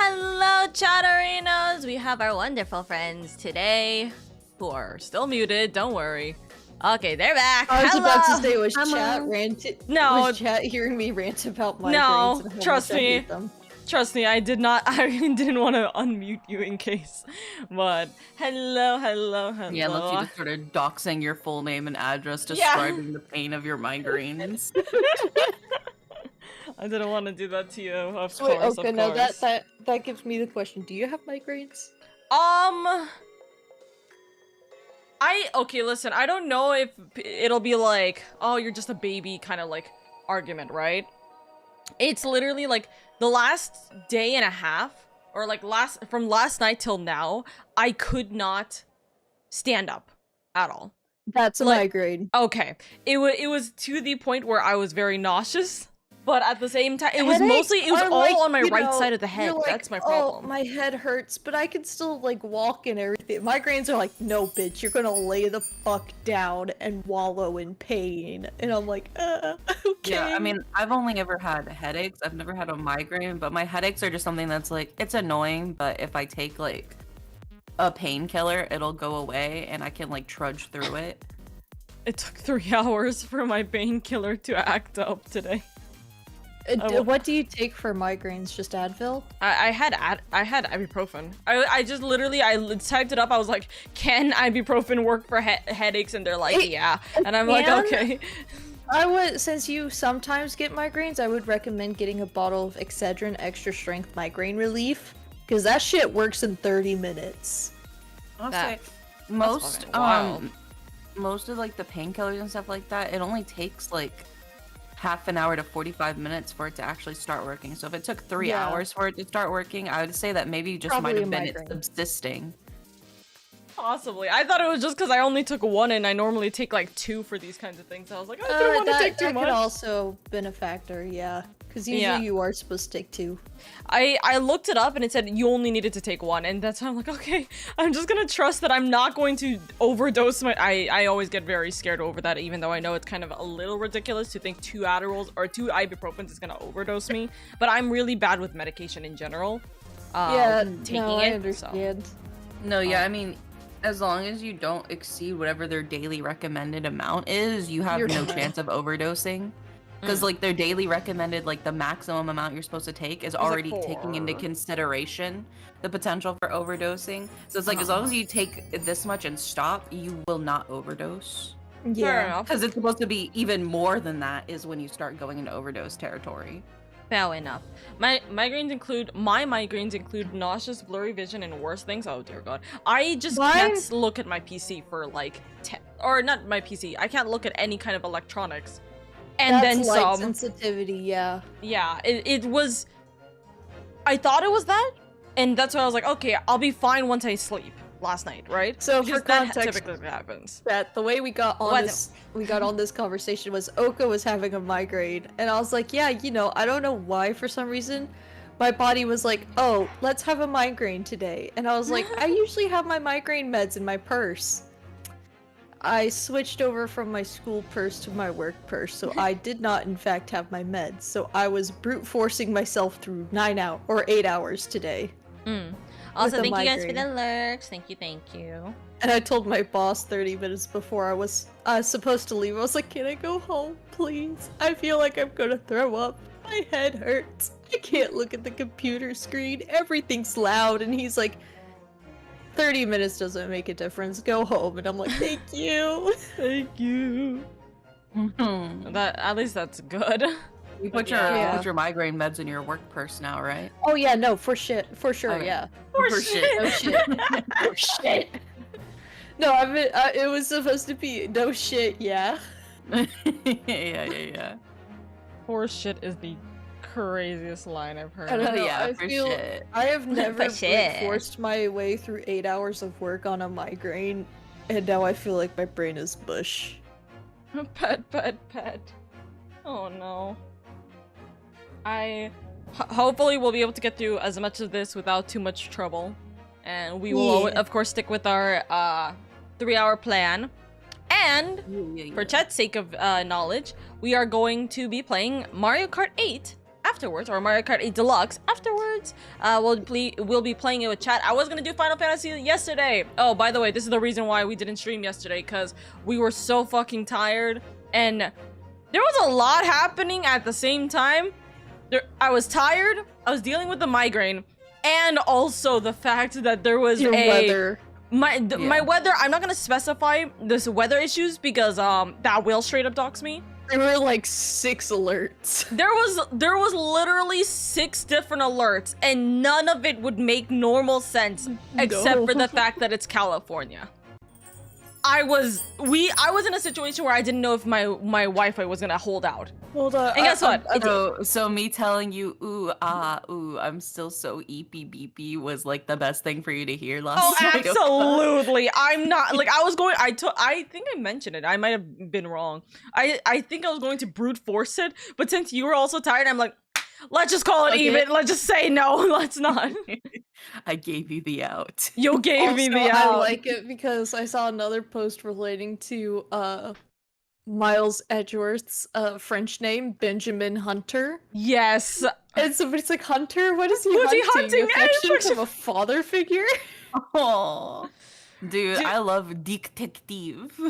Hello, Chatterinos! We have our wonderful friends today, who are still muted, don't worry. Okay, they're back. I was Hello. about to say, was chat hearing me rant about migraines? No, and how trust much I me. hate them? Trust me, I didn't want to unmute you in case. But hello. Yeah, unless you just started doxing your full name and address, describing the pain of your migraines. I didn't want to do that to you, of Wait, course, okay, of no, course. that gives me the question. Do you have migraines? Okay, listen, I don't know if it'll be like, oh, you're just a baby kind of like argument, right? It's literally like the last day and a half, or like from last night till now, I could not stand up at all. That's a migraine. Okay, it was to the point where I was very nauseous, but at the same time, it was all like, on my right side of the head. Like, that's my problem. Oh, my head hurts, but I can still like walk and everything. Migraines are like, no, bitch, you're gonna lay the fuck down and wallow in pain. And I'm like, okay. Yeah, I mean, I've only ever had headaches. I've never had a migraine, but my headaches are just something that's like, it's annoying, but if I take like a painkiller, it'll go away and I can like trudge through it. It took 3 hours for my painkiller to act up today. What do you take for migraines? Just Advil? I had ibuprofen. I just literally, I typed it up. I was like, can ibuprofen work for headaches? And they're like, yeah. And I'm like, okay. Since you sometimes get migraines, I would recommend getting a bottle of Excedrin extra strength migraine relief, because that shit works in 30 minutes. Honestly, most of like the painkillers and stuff like that, it only takes like half an hour to 45 minutes for it to actually start working. So if it took 3 hours for it to start working, I would say that maybe you just might have been it subsisting. Possibly. I thought it was just because I only took one, and I normally take like 2 for these kinds of things. I was like, I didn't want to take too much. That could also been a factor, yeah. Because usually you are supposed to take 2. I looked it up and it said you only needed to take 1, and that's why I'm like, okay, I'm just gonna trust that I'm not going to overdose my. I always get very scared over that, even though I know it's kind of a little ridiculous to think 2 Adderalls or 2 ibuprofens is gonna overdose me. But I'm really bad with medication in general. I understand. So. No, yeah, I mean, as long as you don't exceed whatever their daily recommended amount is, you have no chance of overdosing. Because like their daily recommended, like the maximum amount you're supposed to take is already taking into consideration the potential for overdosing. So it's like, as long as you take this much and stop, you will not overdose. Yeah. Because it's supposed to be even more than that is when you start going into overdose territory. Fair enough. My migraines include nauseous, blurry vision, and worse things. Oh dear God. I just can't look at my PC for like or not my PC. I can't look at any kind of electronics. And that's then light some sensitivity, yeah. Yeah, it was. I thought it was that, and that's why I was like, okay, I'll be fine once I sleep. Last night, right? So for context, that typically happens. That the way we got on this conversation was Oka was having a migraine, and I was like, yeah, you know, I don't know why for some reason, my body was like, oh, let's have a migraine today, and I was like, I usually have my migraine meds in my purse. I switched over from my school purse to my work purse, so I did not, in fact, have my meds. So I was brute forcing myself through 8 hours today. Also, thank you guys for the lurks. Thank you. And I told my boss 30 minutes before I was supposed to leave. I was like, "Can I go home, please? I feel like I'm gonna throw up. My head hurts. I can't look at the computer screen. Everything's loud." And he's like, 30 minutes doesn't make a difference. Go home. And I'm like, thank you. Thank you. That at least that's good. You put your migraine meds in your work purse now, right? Oh yeah, no, for sure, okay. Yeah. For shit. No shit. No shit. No, I mean, it was supposed to be no shit, yeah. yeah. For shit is the craziest line I've heard. I don't know, yeah, I have never forced my way through 8 hours of work on a migraine, and now I feel like my brain is mush. Pet. Oh no. Hopefully we'll be able to get through as much of this without too much trouble. And we will, of course, stick with our 3-hour plan. And for chat's sake of knowledge, we are going to be playing Mario Kart 8 afterwards, or Mario Kart 8 Deluxe afterwards. tournament. We'll be playing it with chat. I was gonna do Final Fantasy yesterday. Oh, by the way, this is the reason why we didn't stream yesterday, because we were so fucking tired, and there was a lot happening at the same time. I was tired, I was dealing with the migraine, and also the fact that there was weather. My weather, I'm not gonna specify this weather issues because that will straight up dox me. There were like 6 alerts. There was literally 6 different alerts, and none of it would make normal sense except for the fact that it's California. I was in a situation where I didn't know if my Wi-Fi was gonna hold out. Hold on. And guess what? So me telling you, ooh, I'm still so eepy beepy was like the best thing for you to hear last night. Absolutely. I'm not like I think I mentioned it. I might have been wrong. I think I was going to brute force it, but since you were also tired, I'm like, let's just call it even. Let's just say no. Let's not. I gave you the out. You gave me the out. I like it because I saw another post relating to Miles Edgeworth's French name, Benjamin Hunter. Yes. And somebody's like, Hunter? What is he Who's hunting? he hunting? Affection from a father figure? Oh, dude, I love detective.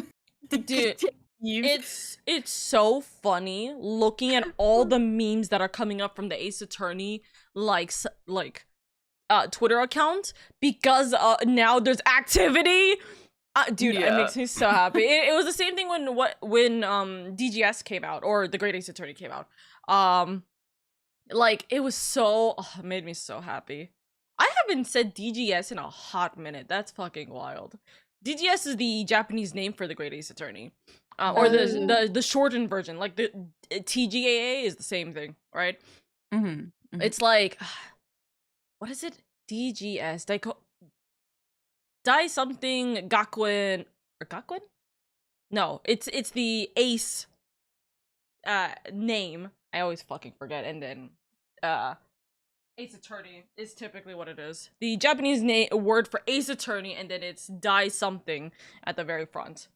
Dude, it's so funny looking at all the memes that are coming up from the Ace Attorney Twitter account, because now there's activity. Dude, It makes me so happy. It was the same thing when DGS came out, or the Great Ace Attorney came out. It was so it made me so happy. I haven't said DGS in a hot minute. That's fucking wild. DGS is the Japanese name for the Great Ace Attorney, or the shortened version. Like the TGAA is the same thing, right? Mm-hmm. It's like, what is it? DGS Dai something Gakuen or Gakuen? No, it's the Ace name. I always fucking forget. And then Ace Attorney is typically what it is. The Japanese word for Ace Attorney, and then it's Dai something at the very front.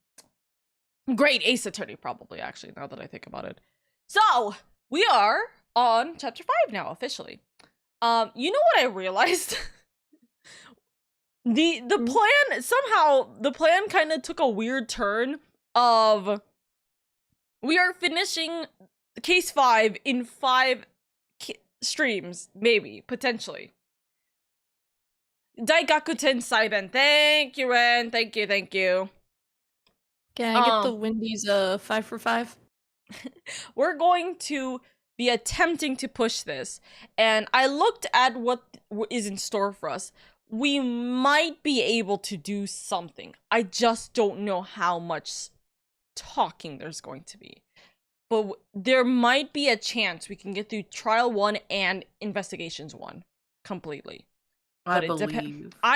Great Ace Attorney, probably, actually, now that I think about it. So we are on chapter 5 now, officially. You know what I realized? The plan kind of took a weird turn of we are finishing case 5 in 5 streams, maybe, potentially. Daigakuten Saiben, thank you, Ren, thank you. Can I get the Wendy's 5 for 5? We're going to be attempting to push this, and I looked at what is in store for us. We might be able to do something. I just don't know how much talking there's going to be. But there might be a chance we can get through Trial 1 and Investigations 1 completely. I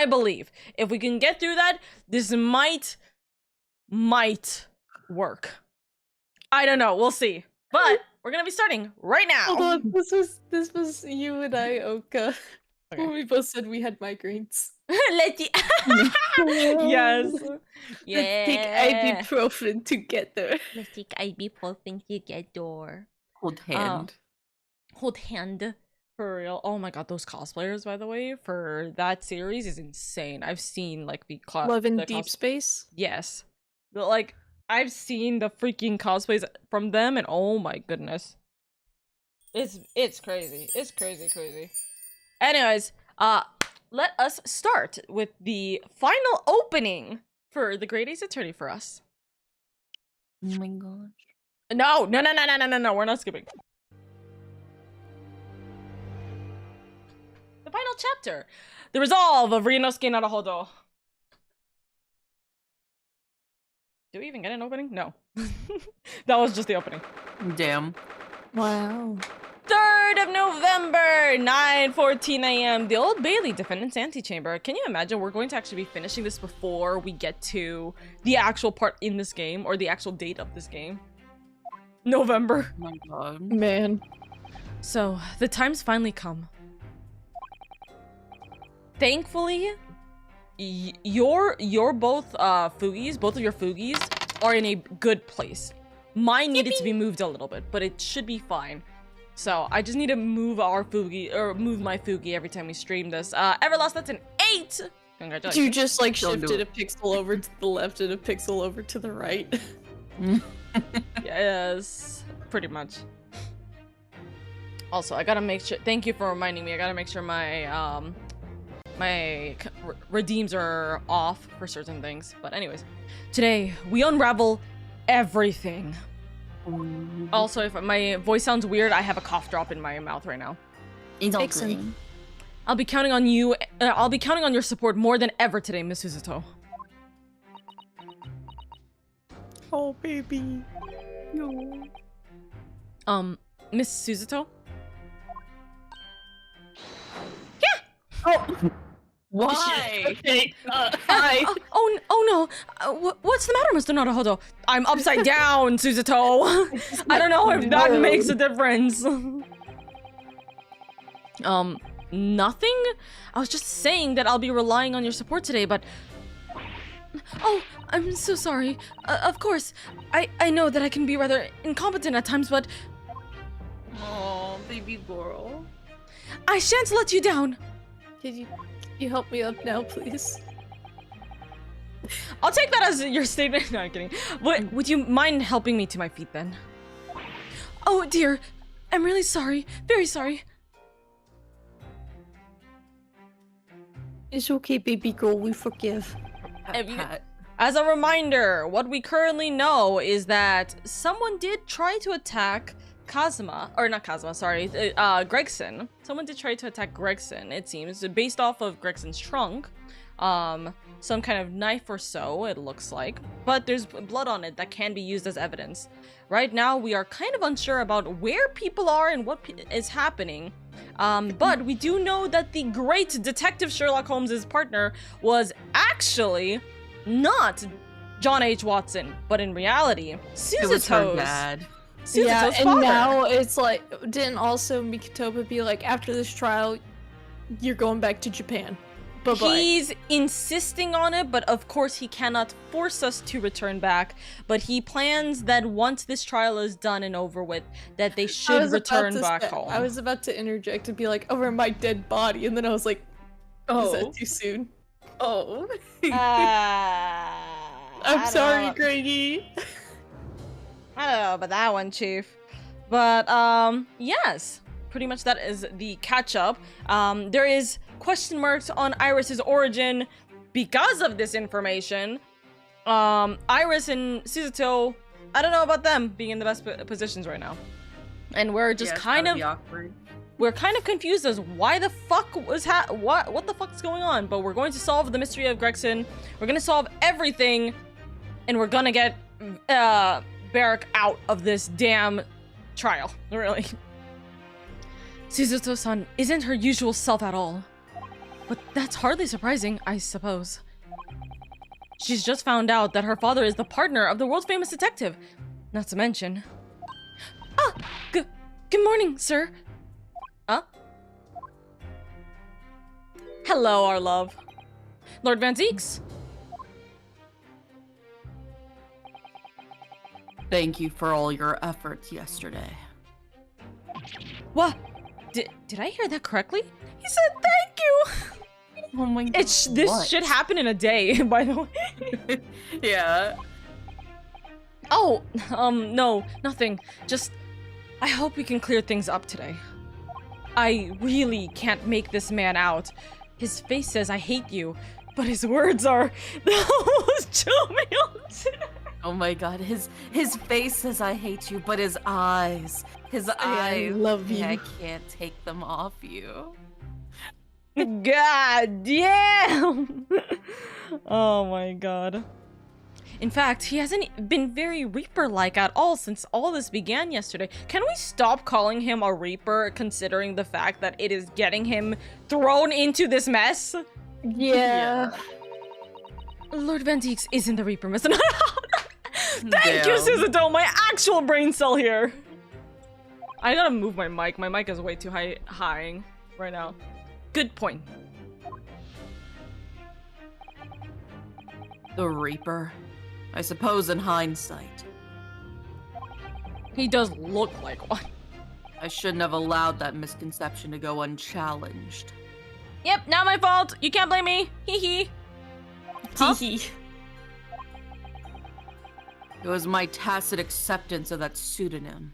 believe. If we can get through that, this might work. I don't know. We'll see. But we're going to be starting right now. Hold on. This was you and I, Oka. Okay. When we both said we had migraines. Yes. Yeah. Let's take ibuprofen together. Let's take ibuprofen together. Hold hand. Hold hand. For real. Oh my god, those cosplayers, by the way, for that series is insane. I've seen like Love in Deep Space? Yes. But, like, I've seen the freaking cosplays from them, and oh my goodness. It's crazy. It's crazy. Anyways, let us start with the final opening for the Great Ace Attorney for us. Oh my gosh. No, we're not skipping. The final chapter. The resolve of Ryunosuke Naruhodo. Do we even get an opening? No. That was just the opening. Damn. Wow. 3rd of November, 9:14 a.m. The Old Bailey Defendant's Antechamber. Can you imagine we're going to actually be finishing this before we get to the actual part in this game, or the actual date of this game? November. Oh my god. Man. So, the time's finally come. Thankfully, your both Fugies, both of your Fugies are in a good place. Mine needed to be moved a little bit, but it should be fine. So I just need to move our Fugi, or move my Fugi every time we stream this. Everlast, that's an 8! Congratulations. You just like Don't do shifted it. a pixel over to the left and a pixel over to the right. Yes, pretty much. Also, I gotta make sure, thank you for reminding me, I gotta make sure my, my redeems are off for certain things. But anyways, today we unravel everything. Also, if my voice sounds weird, I have a cough drop in my mouth right now. It's all Excellent. green. I'll be counting on you. I'll be counting on your support more than ever today, Miss Suzuto. Oh, baby. No. Miss Suzuto? Oh, Why? okay. Hi. Oh no. What's the matter, Mr. Naruhodo? I'm upside down, Suzuto. I don't know if that makes a difference. Nothing? I was just saying that I'll be relying on your support today, but... Oh, I'm so sorry. Of course, I know that I can be rather incompetent at times, but... Oh, baby girl. I shan't let you down. Could you help me up now, please? I'll take that as your statement. No, I'm kidding. Would you mind helping me to my feet then? Oh dear, I'm really sorry. Very sorry. It's okay, baby girl. We forgive. Pat. As a reminder, what we currently know is that someone did try to attack Kazuma, or not Kazuma, sorry, Gregson. Someone did try to attack Gregson, it seems, based off of Gregson's trunk. Some kind of knife or so, it looks like. But there's blood on it that can be used as evidence. Right now, we are kind of unsure about where people are and what is happening. But we do know that the great Detective Sherlock Holmes' partner was actually not John H. Watson, but in reality, It was her Suzuto's. dad. Yeah, Suzuto's and father. now it's like, didn't also Mikitoba be like, after this trial, you're going back to Japan. Bye-bye. He's insisting on it, but of course he cannot force us to return back. But he plans that once this trial is done and over with, that they I should was about return to back say- home. I was about to interject and be like, over my dead body, and then I was like, is that too soon? Oh. I'm sorry, Greggy. I don't know about that one, Chief. But, yes. Pretty much that is the catch-up. There is question marks on Iris's origin because of this information. Iris and Suzuto, I don't know about them being in the best positions right now. And we're just we're kind of confused as why the fuck was what the fuck's going on. But we're going to solve the mystery of Gregson. We're gonna solve everything, and we're gonna get Barrack out of this damn trial. Really. Suzuto-san isn't her usual self at all. But that's hardly surprising, I suppose. She's just found out that her father is the partner of the world's famous detective. Not to mention... Ah! Good morning, sir. Huh? Hello, our love. Lord Van Zeeks? Thank you for all your efforts yesterday. What? Did I hear that correctly? He said thank you! Oh my god. This should happen in a day, by the way. Yeah. Oh, no, nothing. Just, I hope we can clear things up today. I really can't make this man out. His face says I hate you, but his words are the most chilling. Oh my god, his face says I hate you, but his eyes, I love you. I can't take them off you. God damn! Oh my god. In fact, he hasn't been very Reaper-like at all since all this began yesterday. Can we stop calling him a Reaper, considering the fact that it is getting him thrown into this mess? Yeah. Lord Van Deeks isn't the Reaper, Mr. Thank you, Damn. Suzuto, my actual brain cell here. I gotta move my mic. My mic is way too high right now. Good point. The Reaper. I suppose in hindsight. He does look like one. I shouldn't have allowed that misconception to go unchallenged. Yep, not my fault. You can't blame me. Hee hee. Huh? Hee. It was my tacit acceptance of that pseudonym.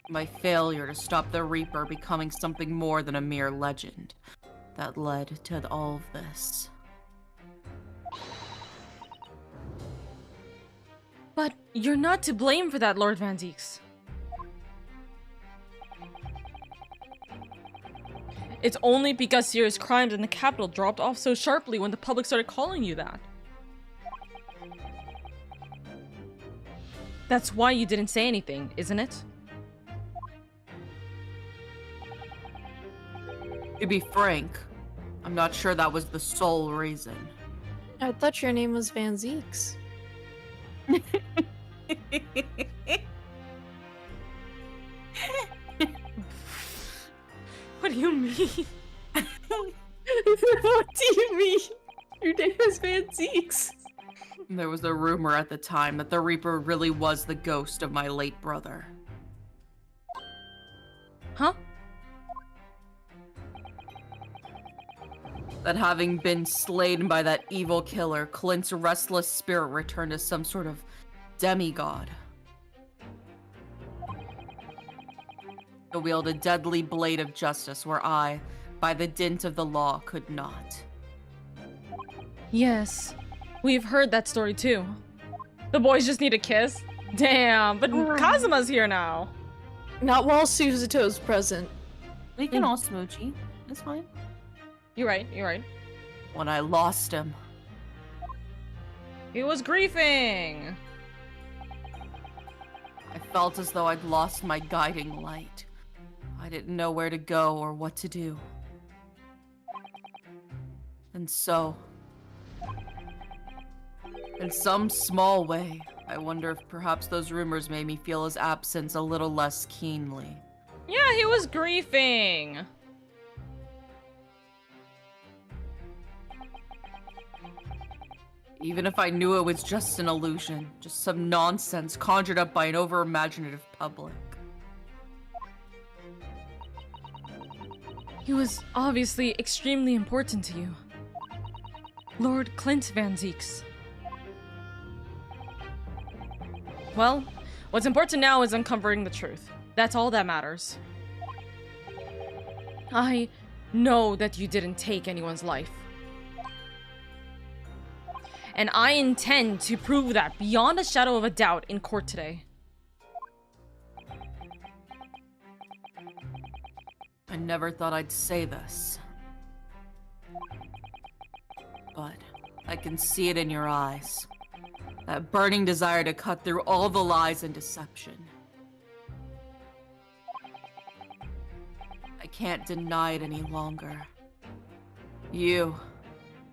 My failure to stop the Reaper becoming something more than a mere legend that led to all of this. But you're not to blame for that, Lord Van Zieks. It's only because serious crimes in the capital dropped off so sharply when the public started calling you that. That's why you didn't say anything, isn't it? To be frank, I'm not sure that was the sole reason. I thought your name was Van Zieks. What do you mean? What do you mean? Your name is Van Zieks. There was a rumor at the time that the Reaper really was the ghost of my late brother. Huh? That having been slain by that evil killer, Clint's restless spirit returned as some sort of demigod. To wield a deadly blade of justice where I, by the dint of the law, could not. Yes. We've heard that story too. The boys just need a kiss? Damn, but Kazuma's here now. Not while Suzuto's present. We can all smoochy. It's fine. You're right, you're right. When I lost him, He was griefing. I felt as though I'd lost my guiding light. I didn't know where to go or what to do. And so, in some small way, I wonder if perhaps those rumors made me feel his absence a little less keenly. Yeah, he was griefing. Even if I knew it was just an illusion, just some nonsense conjured up by an over-imaginative public. He was obviously extremely important to you. Lord Clint Van Zieks. Well, what's important now is uncovering the truth. That's all that matters. I know that you didn't take anyone's life. And I intend to prove that beyond a shadow of a doubt in court today. I never thought I'd say this. But I can see it in your eyes. That burning desire to cut through all the lies and deception. I can't deny it any longer. You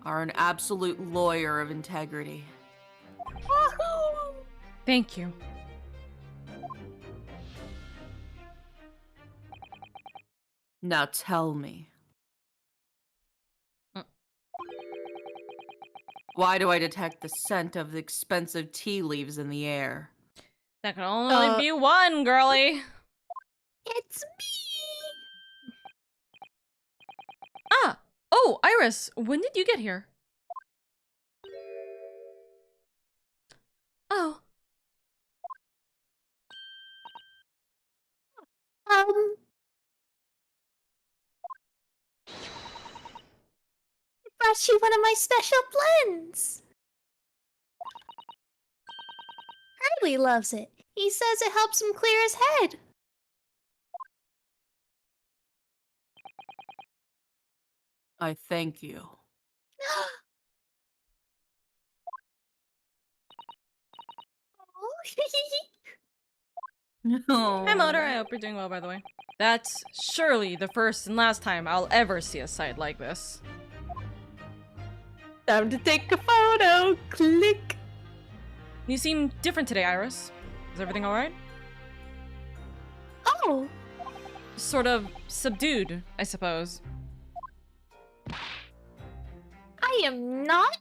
are an absolute lawyer of integrity. Thank you. Now tell me. Why do I detect the scent of the expensive tea leaves in the air? That can only be one, girly. It's me! Ah! Oh, Iris, when did you get here? Oh. Brought you one of my special blends! Riley loves it. He says it helps him clear his head. I thank you. Hi, Motor. I hope you're doing well, by the way. That's surely the first and last time I'll ever see a sight like this. Time to take a photo. Click. You seem different today, Iris. Is everything alright? Oh. Sort of subdued, I suppose. I am not.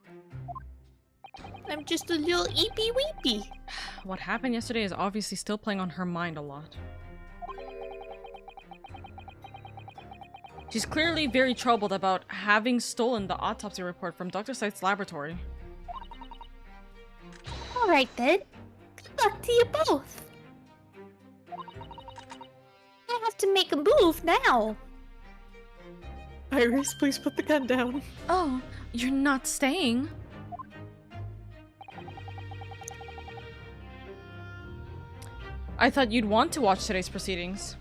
I'm just a little eepy weepy. what happened yesterday is obviously still playing on her mind a lot. She's clearly very troubled about having stolen the autopsy report from Dr. Sight's laboratory. Alright then. Good luck to you both. I have to make a move now. Iris, please put the gun down. Oh, you're not staying? I thought you'd want to watch today's proceedings.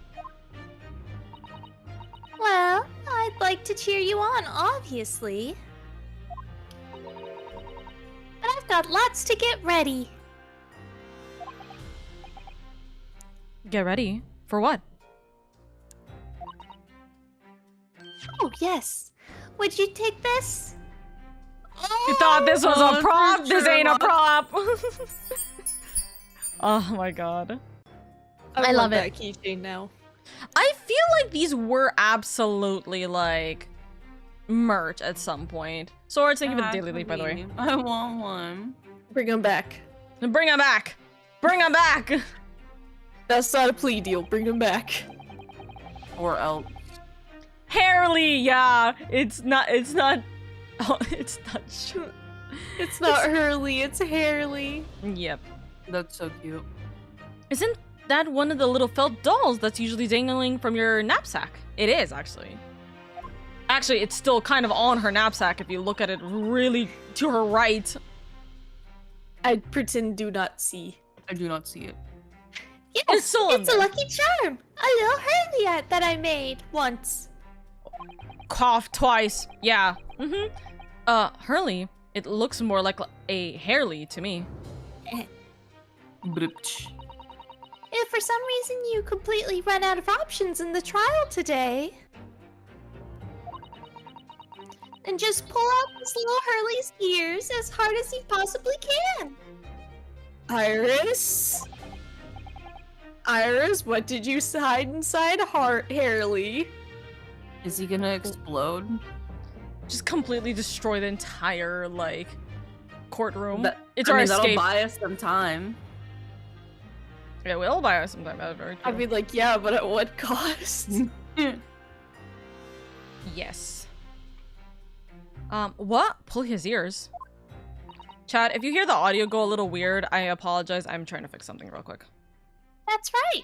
Well, I'd like to cheer you on, obviously. But I've got lots to get ready. Get ready? For what? Oh, yes. Would you take this? You thought this was a prop? for This sure. ain't a prop! Oh my god. I love that it. keychain now. I feel like these were absolutely, like, merch at some point. Swords, thank you for the daily leap, by the way. I want one. Bring him back. Bring him back! Bring him back! That's not a plea deal. Bring him back. Or else. Harley, yeah! It's not, oh, it's not true. It's not Hurley, it's Harley. Yep. That's so cute. Isn't that one of the little felt dolls that's usually dangling from your knapsack? It is, actually. Actually, it's still kind of on her knapsack if you look at it really to her right. I pretend do not see. I do not see it. Yes, It's still in it's a there. lucky charm. A little Hurley that I made once. Cough twice. Yeah. Hurley, it looks more like a Harley to me. Bripch. If for some reason you completely run out of options in the trial today, then just pull out this little Hurley's ears as hard as you possibly can. Iris? Iris, what did you hide inside Harley? Is he gonna explode? Just completely destroy the entire, like, courtroom. That- It's I our mean, that'll escape. buy us some time. It will buy us some time. That's very true. I'd be like, yeah, but at what cost? Yes. What? Pull his ears. Chad, if you hear the audio go a little weird, I apologize. I'm trying to fix something real quick. That's right.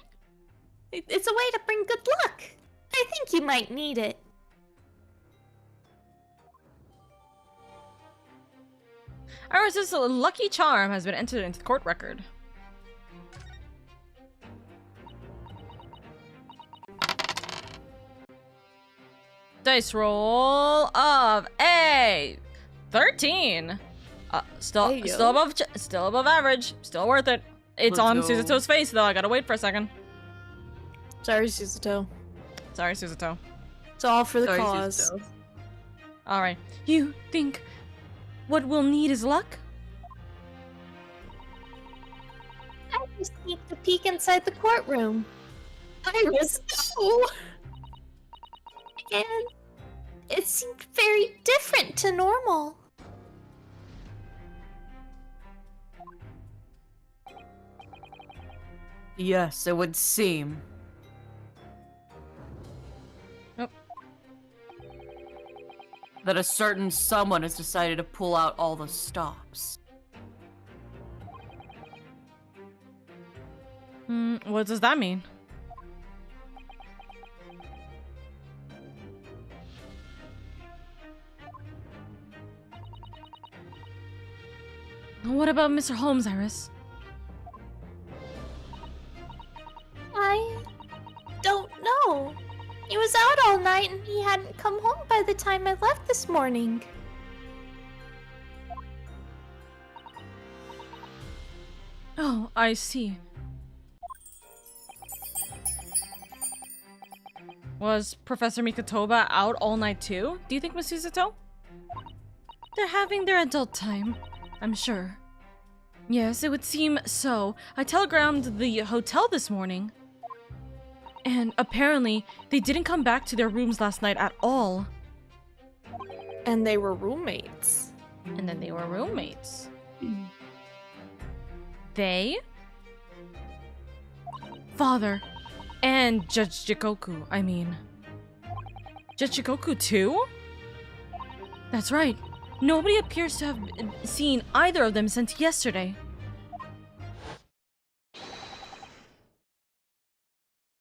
It's a way to bring good luck. I think you might need it. Iris' lucky charm has been entered into the court record. Dice roll of a 13. Still There you still go. above average. Still worth it. It's Let's on go. Suzuto's face though. I gotta wait for a second. Sorry, Suzuto. Sorry, Suzuto. It's all for the Sorry, cause. Suzuto. All right. You think what we'll need is luck? I just sneaked a peek inside the courtroom. Iris, no! And it seemed very different to normal. Yes, it would seem. Nope. That a certain someone has decided to pull out all the stops. What does that mean? What about Mr. Holmes, Iris? I don't know. He was out all night and he hadn't come home by the time I left this morning. Oh, I see. Was Professor Mikotoba out all night too? Do you think, Miss Suzuto? They're having their adult time, I'm sure. Yes, it would seem so. I telegrammed the hotel this morning. And apparently, they didn't come back to their rooms last night at all. And they were roommates. And then they were roommates. They? father, and Judge Jikoku, I mean. Judge Jikoku too? That's right. Nobody appears to have seen either of them since yesterday.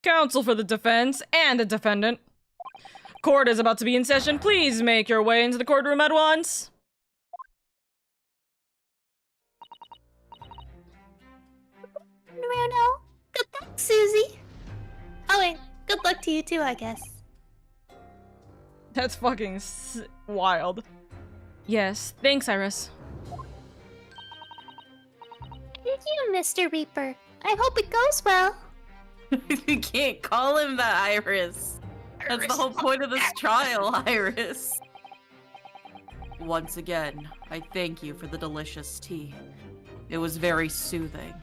Counsel for the defense and the defendant. Court is about to be in session. Please make your way into the courtroom at once. Bruno, good luck, Susie. Oh, and good luck to you too, I guess. That's fucking wild. Yes, thanks, Iris. Thank you, Mr. Reaper. I hope it goes well. You can't call him that, Iris. That's the whole point of this trial, Iris. Once again, I thank you for the delicious tea. It was very soothing.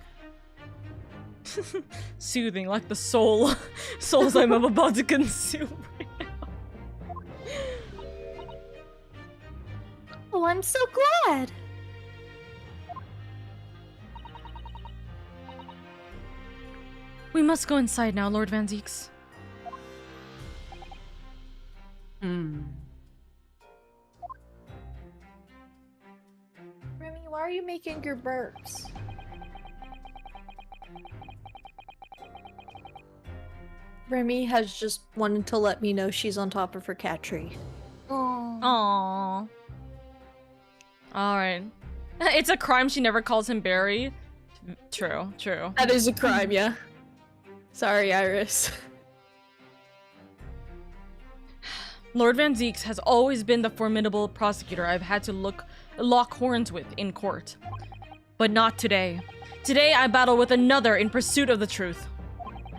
Soothing, like the souls I'm about to consume right now. Oh, I'm so glad. We must go inside now, Lord Van Zeeks. Remy, why are you making your burps? Remy has just wanted to let me know she's on top of her cat tree. Aww. Alright. It's a crime she never calls him Barry. True, true. That is a crime, yeah. Sorry, Iris. Lord Van Zeeks has always been the formidable prosecutor I've had to lock horns with in court. But not today. Today I battle with another in pursuit of the truth.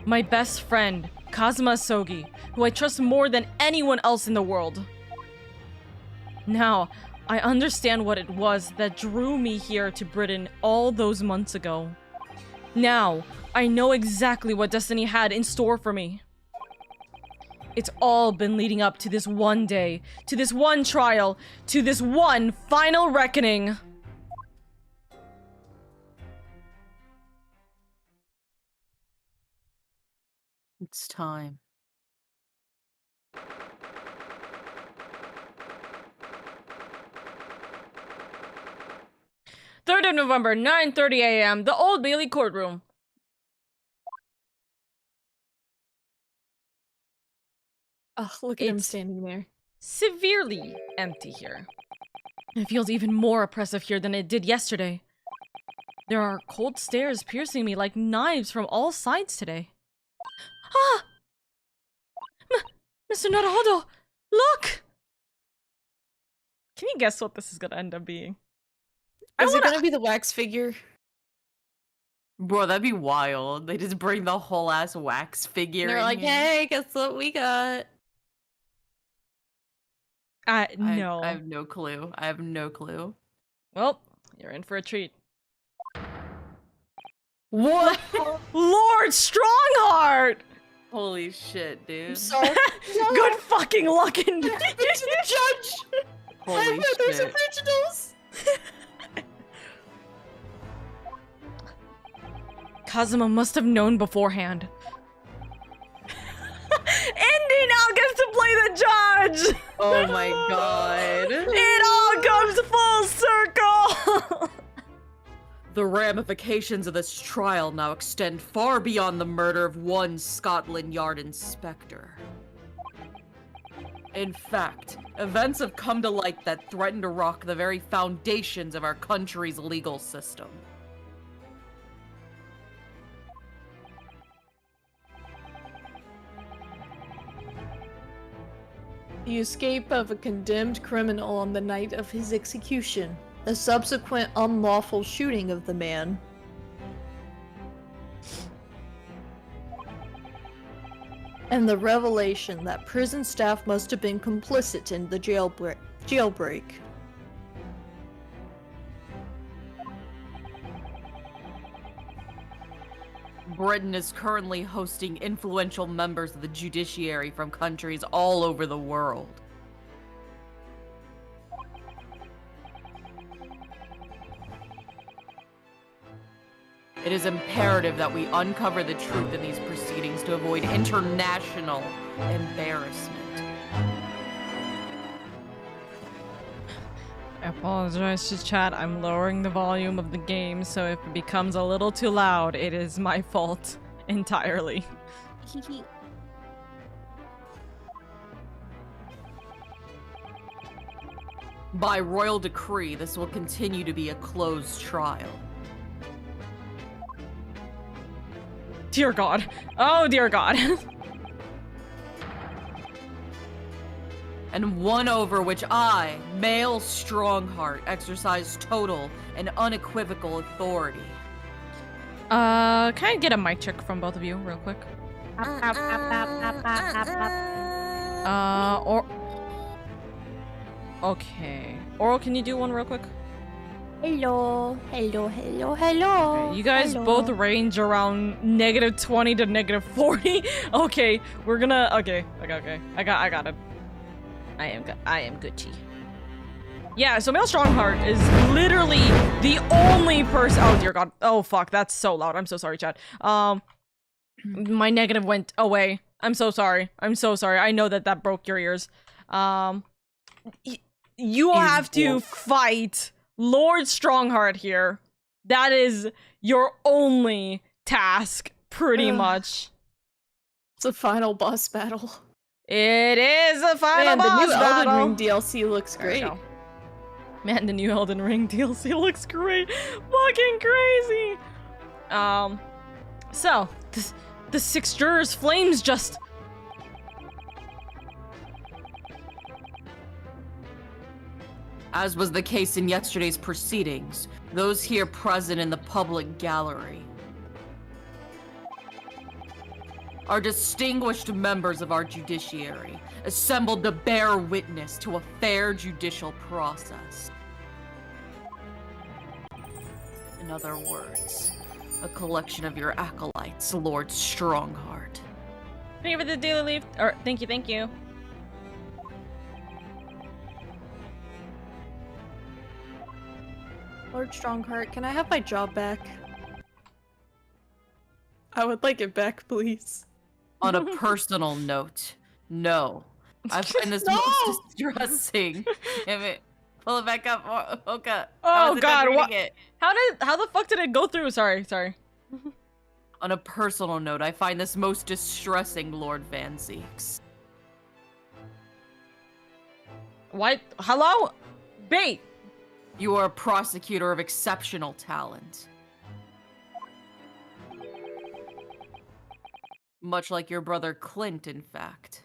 My best friend, Kazuma Sogi, who I trust more than anyone else in the world. Now, I understand what it was that drew me here to Britain all those months ago. Now, I know exactly what destiny had in store for me. It's all been leading up to this one day, to this one trial, to this one final reckoning. It's time. November, 9:30 a.m., the Old Bailey courtroom. Oh, look at him It's standing there. severely empty here. It feels even more oppressive here than it did yesterday. There are cold stares piercing me like knives from all sides today. Ah! Mr. Naruhodo, look! Can you guess what this is gonna end up being? Is it gonna be the wax figure? Bro, that'd be wild. They just bring the whole ass wax figure And they're in like, here. hey, guess what we got? No. I have no clue. I have no clue. Well, you're in for a treat. What? Lord Strongheart! Holy shit, dude. I'm sorry. Good fucking luck in Judge! Holy I know there's shit. originals! Kazuma must have known beforehand. Indy now gets to play the judge! Oh my god. It all comes full circle! The ramifications of this trial now extend far beyond the murder of one Scotland Yard inspector. In fact, events have come to light that threaten to rock the very foundations of our country's legal system. The escape of a condemned criminal on the night of his execution, the subsequent unlawful shooting of the man, and the revelation that prison staff must have been complicit in the jailbreak. Britain is currently hosting influential members of the judiciary from countries all over the world. It is imperative that we uncover the truth in these proceedings to avoid international embarrassment. I apologize to chat. I'm lowering the volume of the game, so if it becomes a little too loud, it is my fault entirely. By royal decree, this will continue to be a closed trial. Dear God. Oh, dear God. And one over which I, male Strongheart, exercise total and unequivocal authority. Can I get a mic check from both of you real quick? Or... Okay. Oral, can you do one real quick? Hello, hello, hello, hello. Okay, you guys both range around -20 to -40. Okay, we're gonna... Okay. I got it. I am Gucci. Yeah, so Male Strongheart is literally the only person... Oh, dear God. Oh, fuck. That's so loud. I'm so sorry, chat. My negative went away. I'm so sorry. I'm so sorry. I know that broke your ears. You have to fight Lord Strongheart here. That is your only task, pretty much. It's a final boss battle. It is a final boss the new battle. Elden Ring DLC looks great. Man, the new Elden Ring DLC looks great. Fucking crazy. So, the 6 jurors' flames just... As was the case in yesterday's proceedings, those here present in the public gallery are distinguished members of our judiciary, assembled to bear witness to a fair judicial process. In other words, a collection of your acolytes, Lord Strongheart. Thank you for the daily leaf. Or, thank you. Lord Strongheart, can I have my job back? I would like it back, please. On a personal note, no. I find this most distressing. Damn it. Pull it back up, Oka. Oh God, what? How the fuck did it go through? Sorry. On a personal note, I find this most distressing, Lord Van Zeeks. What? Hello? Bait! You are a prosecutor of exceptional talent. Much like your brother Clint, in fact.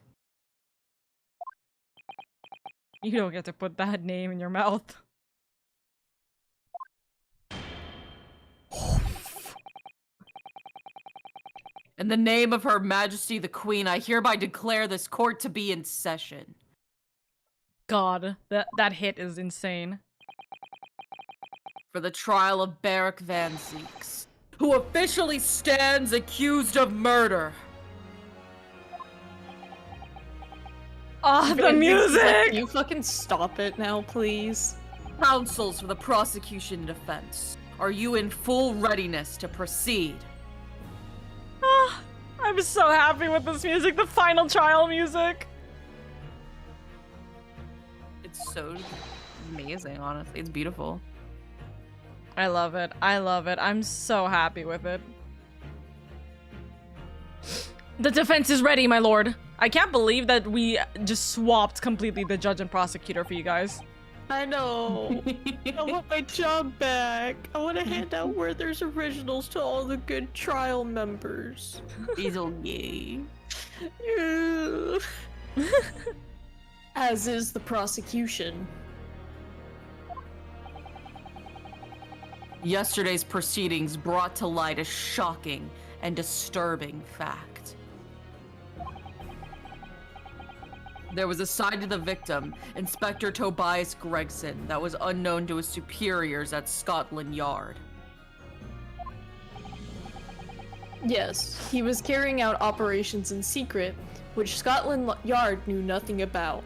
You don't get to put that name in your mouth. In the name of Her Majesty the Queen, I hereby declare this court to be in session. God, that hit is insane. For the trial of Barrack Van Zeeks, who officially stands accused of murder. Ah, the music! Can you fucking stop it now, please? Counsels for the prosecution and defense, are you in full readiness to proceed? Ah, I'm so happy with this music, the final trial music. It's so amazing, honestly. It's beautiful. I love it. I'm so happy with it. The defense is ready, my lord. I can't believe that we just swapped completely the judge and prosecutor for you guys. I know. I want my job back. I want to hand out Werther's originals to all the good trial members. He's all gay. As is the prosecution. Yesterday's proceedings brought to light a shocking and disturbing fact. There was a side to the victim, Inspector Tobias Gregson, that was unknown to his superiors at Scotland Yard. Yes, he was carrying out operations in secret, which Scotland Yard knew nothing about.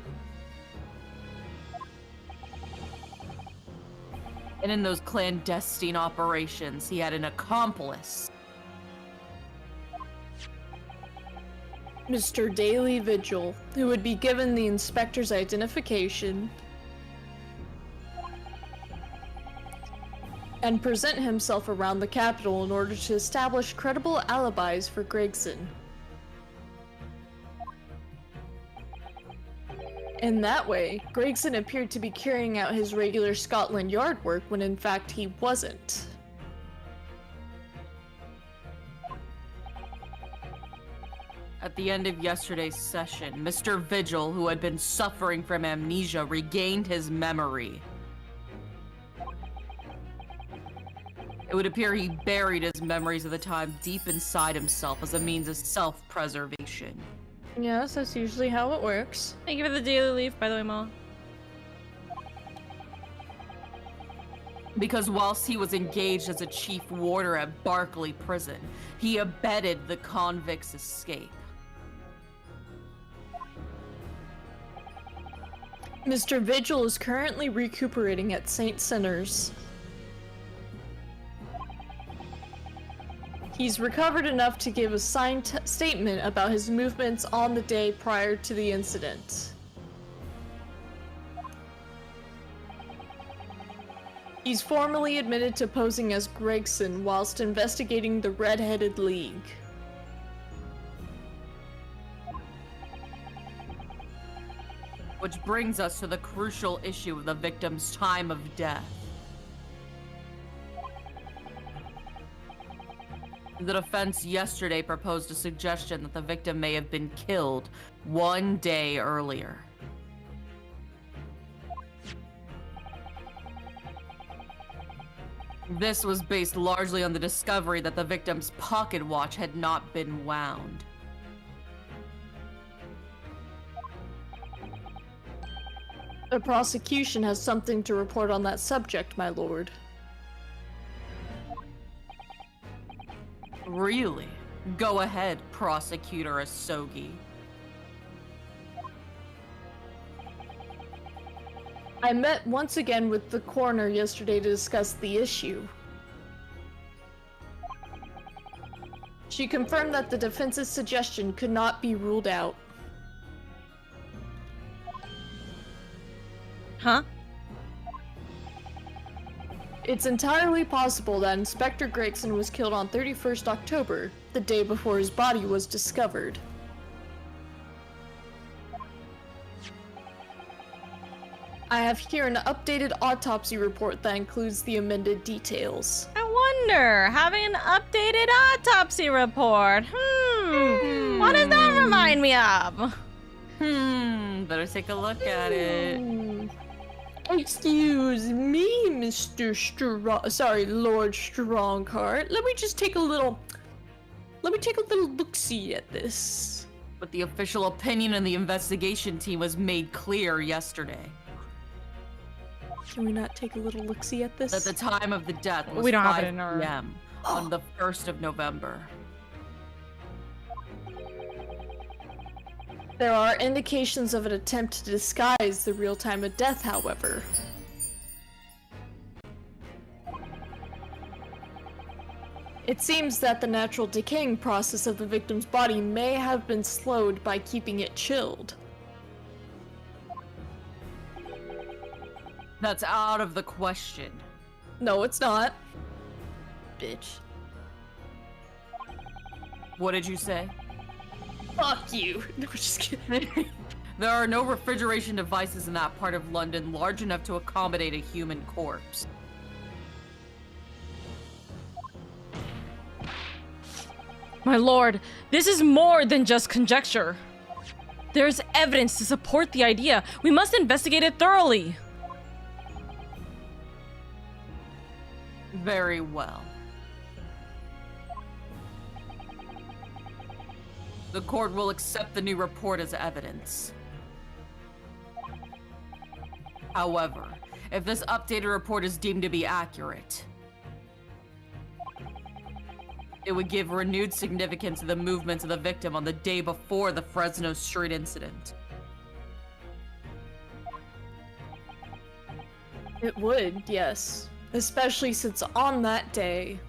And in those clandestine operations, he had an accomplice. Mr. Daily Vigil, who would be given the inspector's identification and present himself around the Capitol in order to establish credible alibis for Gregson. In that way, Gregson appeared to be carrying out his regular Scotland Yard work when in fact he wasn't. At the end of yesterday's session, Mr. Vigil, who had been suffering from amnesia, regained his memory. It would appear he buried his memories of the time deep inside himself as a means of self-preservation. Yes, that's usually how it works. Thank you for the daily leaf, by the way, Ma. Because whilst he was engaged as a chief warder at Barclay Prison, he abetted the convict's escape. Mr. Vigil is currently recuperating at St. Sinners. He's recovered enough to give a signed statement about his movements on the day prior to the incident. He's formally admitted to posing as Gregson whilst investigating the Red-Headed League. Which brings us to the crucial issue of the victim's time of death. The defense yesterday proposed a suggestion that the victim may have been killed 1 day earlier. This was based largely on the discovery that the victim's pocket watch had not been wound. The prosecution has something to report on that subject, my lord. Really? Go ahead, Prosecutor Asogi. I met once again with the coroner yesterday to discuss the issue. She confirmed that the defense's suggestion could not be ruled out. Huh? It's entirely possible that Inspector Gregson was killed on 31st October, the day before his body was discovered. I have here an updated autopsy report that includes the amended details. I wonder, having an updated autopsy report. What does that remind me of? Better take a look at it. Excuse me, Mr. Lord Strongheart. Let me take a little look-see at this. But the official opinion of the investigation team was made clear yesterday. Can we not take a little look-see at this? That the time of the death was We don't have 5 it in our- p.m. on the 1st of November. There are indications of an attempt to disguise the real time of death, however. It seems that the natural decaying process of the victim's body may have been slowed by keeping it chilled. That's out of the question. No, it's not. Bitch. What did you say? Fuck you. No, just kidding. There are no refrigeration devices in that part of London large enough to accommodate a human corpse. My lord, this is more than just conjecture. There's evidence to support the idea. We must investigate it thoroughly. Very well. The court will accept the new report as evidence. However, if this updated report is deemed to be accurate, it would give renewed significance to the movements of the victim on the day before the Fresno Street incident. It would, yes. especially since on that day,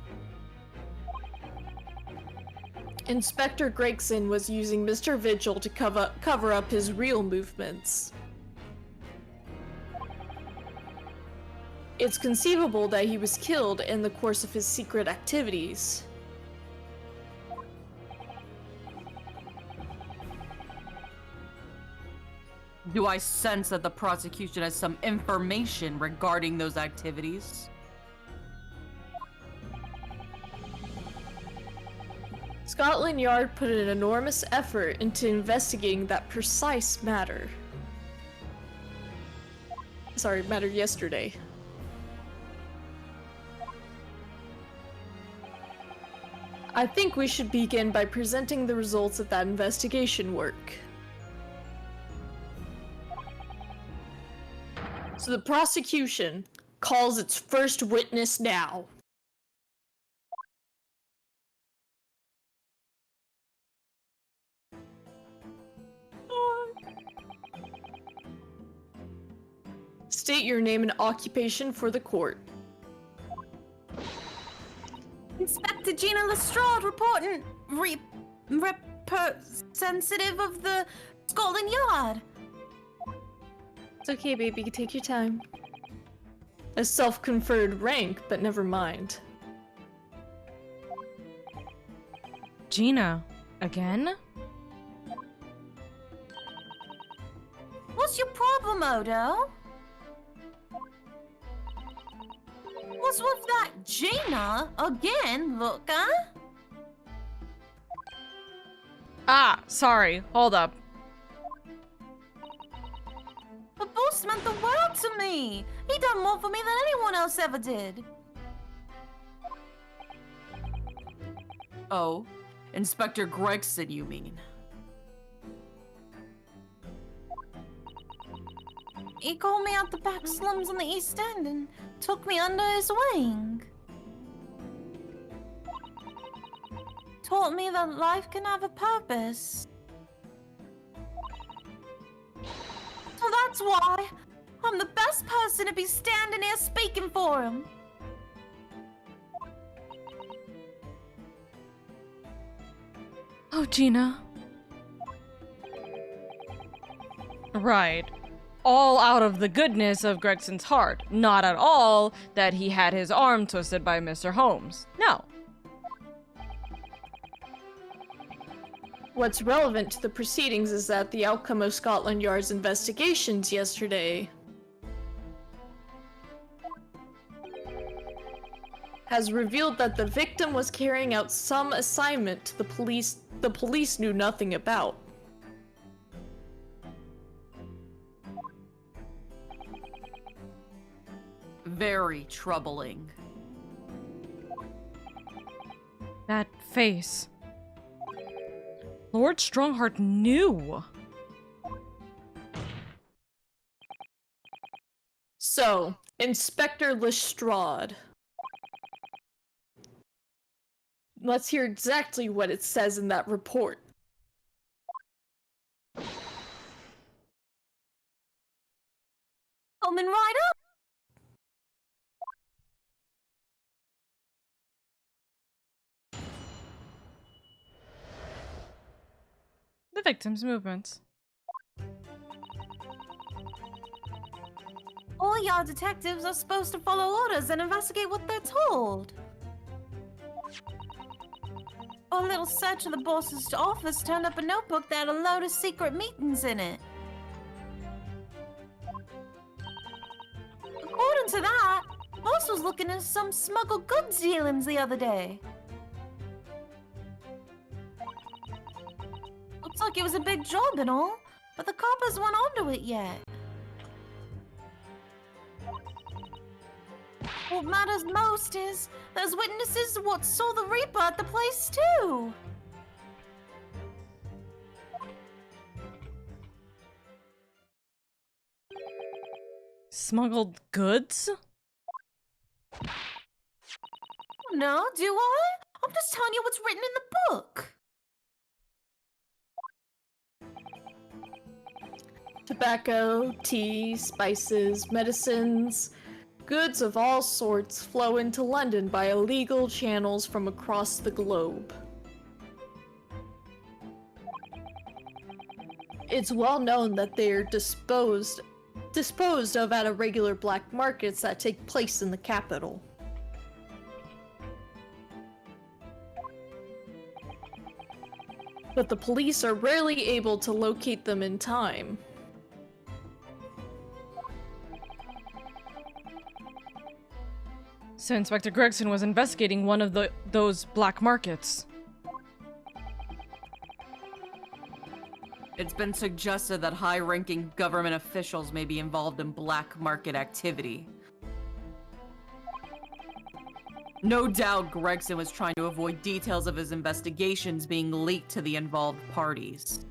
Inspector Gregson was using Mr. Vigil to cover up his real movements. It's conceivable that he was killed in the course of his secret activities. Do I sense that the prosecution has some information regarding those activities? Scotland Yard put an enormous effort into investigating that precise matter. Matter yesterday. I think we should begin by presenting the results of that investigation work. So the prosecution calls its first witness now. State your name and occupation for the court. Inspector Gina Lestrade reporting representative of the Scotland Yard. It's okay, baby. Take your time. A self-conferred rank, but never mind. Gina, again? What's your problem, Odo? What's with that Gina again, look, huh? Ah, sorry. Hold up. The boss meant the world to me. He done more for me than anyone else ever did. Oh, Inspector Gregson, you mean? He called me out the back slums in the East End and took me under his wing. Taught me that life can have a purpose. So that's why I'm the best person to be standing here speaking for him. Oh, Gina. Right. All out of the goodness of Gregson's heart. Not at all that he had his arm twisted by Mr. Holmes. No. What's relevant to the proceedings is that the outcome of Scotland Yard's investigations yesterday has revealed that the victim was carrying out some assignment the police knew nothing about. Very troubling. That face. Lord Strongheart knew. So, Inspector Lestrade. Let's hear exactly what it says in that report. Coming right up. The victim's movements. All Yard detectives are supposed to follow orders and investigate what they're told. A little search of the boss's office turned up a notebook that had a load of secret meetings in it. According to that, the boss was looking into some smuggled goods dealings the other day. Looks like it was a big job and all, but the coppers weren't onto it yet. What matters most is there's witnesses what saw the Reaper at the place too. Smuggled goods? No, do I? I'm just telling you what's written in the book. Tobacco, tea, spices, medicines, goods of all sorts flow into London by illegal channels from across the globe. It's well known that they are disposed of at irregular black markets that take place in the capital. But the police are rarely able to locate them in time. So Inspector Gregson was investigating one of those black markets. It's been suggested that high-ranking government officials may be involved in black market activity. No doubt Gregson was trying to avoid details of his investigations being leaked to the involved parties.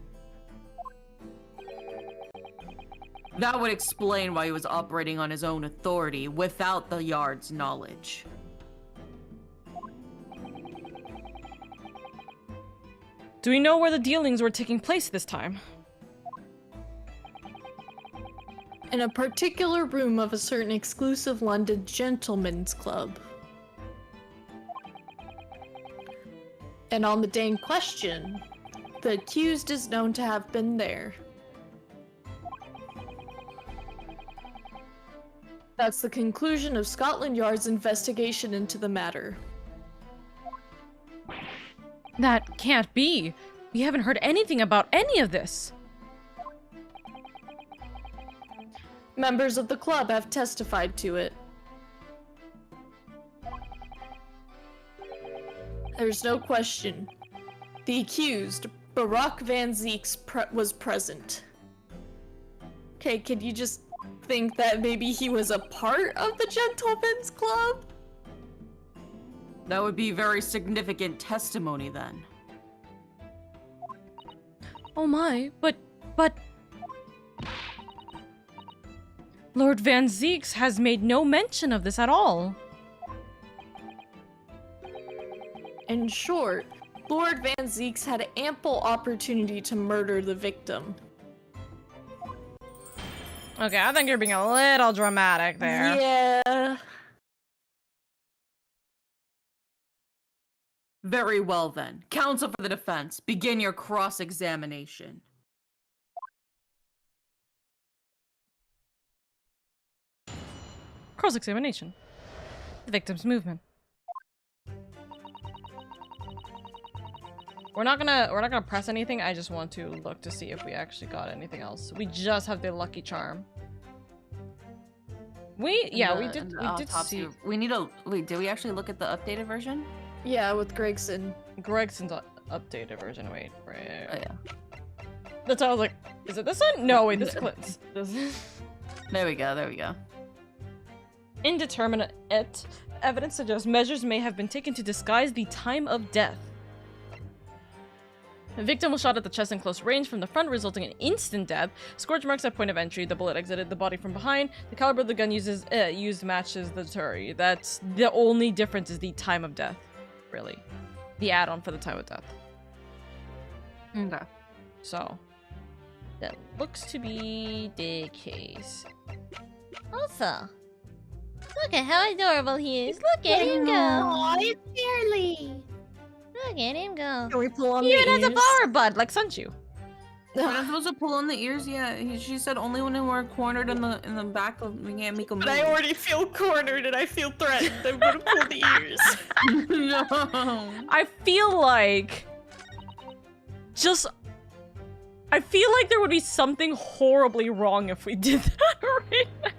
That would explain why he was operating on his own authority without the Yard's knowledge. Do we know where the dealings were taking place this time? In a particular room of a certain exclusive London gentleman's club. And on the day in question, the accused is known to have been there. That's the conclusion of Scotland Yard's investigation into the matter. That can't be. We haven't heard anything about any of this. Members of the club have testified to it. There's no question. The accused, Barack Van Zeeks, was present. Okay, can you just think that maybe he was a part of the gentleman's club? That would be very significant testimony then. Oh my, but... Lord Van Zeeks has made no mention of this at all. In short, Lord Van Zeeks had ample opportunity to murder the victim. Okay, I think you're being a little dramatic there. Yeah. Very well then. Counsel for the defense, begin your cross-examination. Cross-examination. The victim's movement. We're not gonna press anything. I just want to look to see if we actually got anything else. We just have the lucky charm. We did see. We need a wait. Did we actually look at the updated version? Yeah, with Gregson's updated version. Wait, right. Oh yeah. That's how I was like, is it this one? No, wait, this is Clint's. There we go. There we go. Indeterminate evidence suggests measures may have been taken to disguise the time of death. The victim was shot at the chest in close range from the front, resulting in instant death. Scorch marks at point of entry. The bullet exited the body from behind. The caliber of the gun used matches the Turi. That's the only difference is the time of death, really. The add-on for the time of death. Okay. So, that looks to be the case. Also, look at how adorable he is. Look at him go. Aw, it's Fairly. Look at him go. Can we pull on He the even has a ears? flower bud, like Sunchu. We're not supposed to pull on the ears yet. She said only when we're cornered in the back of we can't make them move. But I already feel cornered and I feel threatened. I'm gonna pull the ears. No. I feel like there would be something horribly wrong if we did that right now.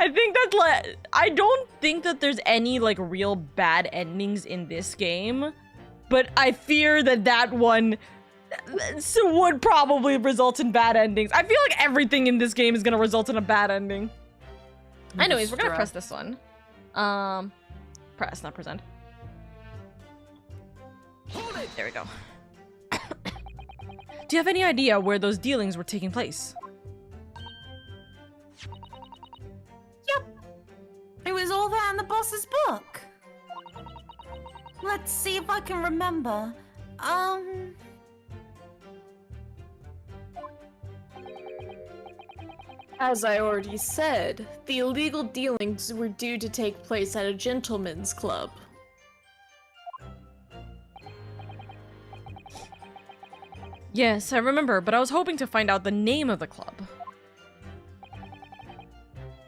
I think that I don't think that there's any like real bad endings in this game, but I fear that one would probably result in bad endings. I feel like everything in this game is gonna result in a bad ending. Anyways, we're gonna press this one. Press, not present. There we go. Do you have any idea where those dealings were taking place? It was all there in the boss's book. Let's see if I can remember. As I already said, the illegal dealings were due to take place at a gentleman's club. Yes, I remember, but I was hoping to find out the name of the club.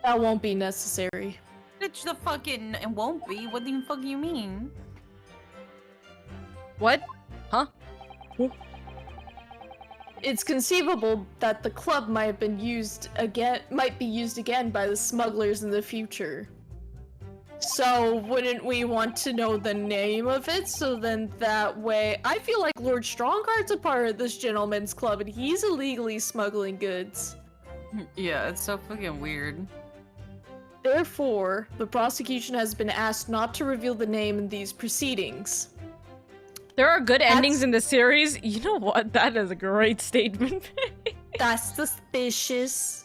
That won't be necessary. Bitch, the fucking it won't be. What the fuck you mean? What? Huh? It's conceivable that the club might be used again by the smugglers in the future. So wouldn't we want to know the name of it? So then that way, I feel like Lord Strongheart's a part of this gentleman's club and he's illegally smuggling goods. Yeah, it's so fucking weird. Therefore, the prosecution has been asked not to reveal the name in these proceedings. There are good endings in the series. You know what? That is a great statement. That's suspicious.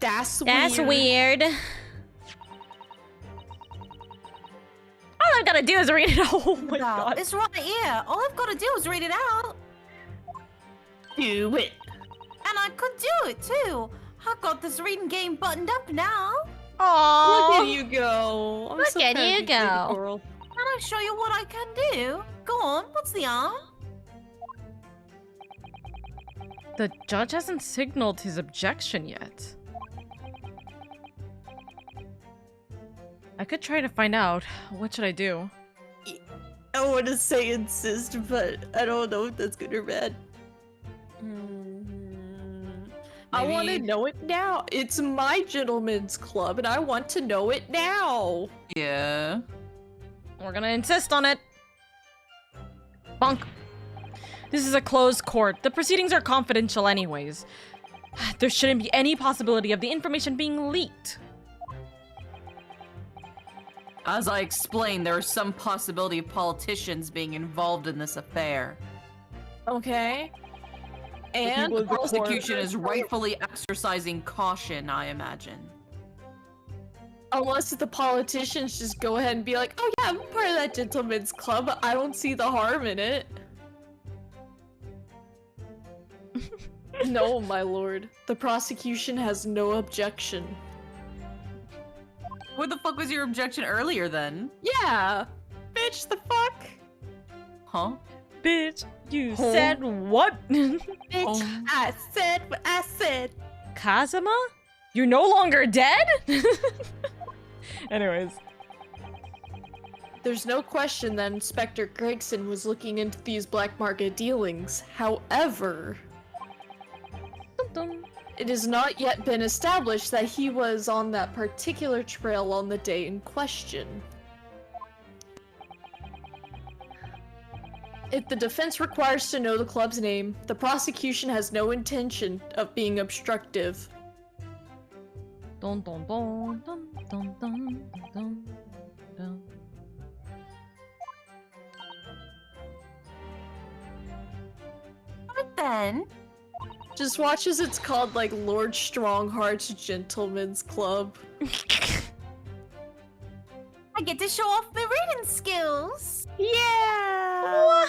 That's weird. That's weird. All I've gotta do is read it. Oh my god. It's right here. All I've got to do is read it out. Do it. And I could do it too. I got this reading game buttoned up now. Aww. Look at you go. I'm Look so at proud of you baby go. Coral. Can I show you what I can do? Go on, what's the arm? The judge hasn't signaled his objection yet. I could try to find out. What should I do? I want to say insist, but I don't know if that's good or bad. I want to Maybe- know it now. It's my gentleman's club, and I want to know it now. Yeah. We're gonna insist on it. Bonk. This is a closed court. The proceedings are confidential anyways. There shouldn't be any possibility of the information being leaked. As I explained, there is some possibility of politicians being involved in this affair. Okay. And The prosecution is rightfully exercising caution, I imagine. unless the politicians just go ahead and be like, "Oh yeah, I'm part of that gentleman's club. I don't see the harm in it." No, my lord. The prosecution has no objection. What the fuck was your objection earlier then? Yeah. Bitch, the fuck? Huh? Bitch, you Home. said what? Bitch, Oh. I said what I said. Kazuma? You're no longer dead? Anyways. There's no question that Inspector Gregson was looking into these black market dealings. However, Dum dum. it has not yet been established that he was on that particular trail on the day in question. If the defense requires to know the club's name, the prosecution has no intention of being obstructive. Dun dun dun dun dun dun dun dun. But then, Just watch as it's called like Lord Strongheart's Gentleman's Club. I get to show off my reading skills. Yeah!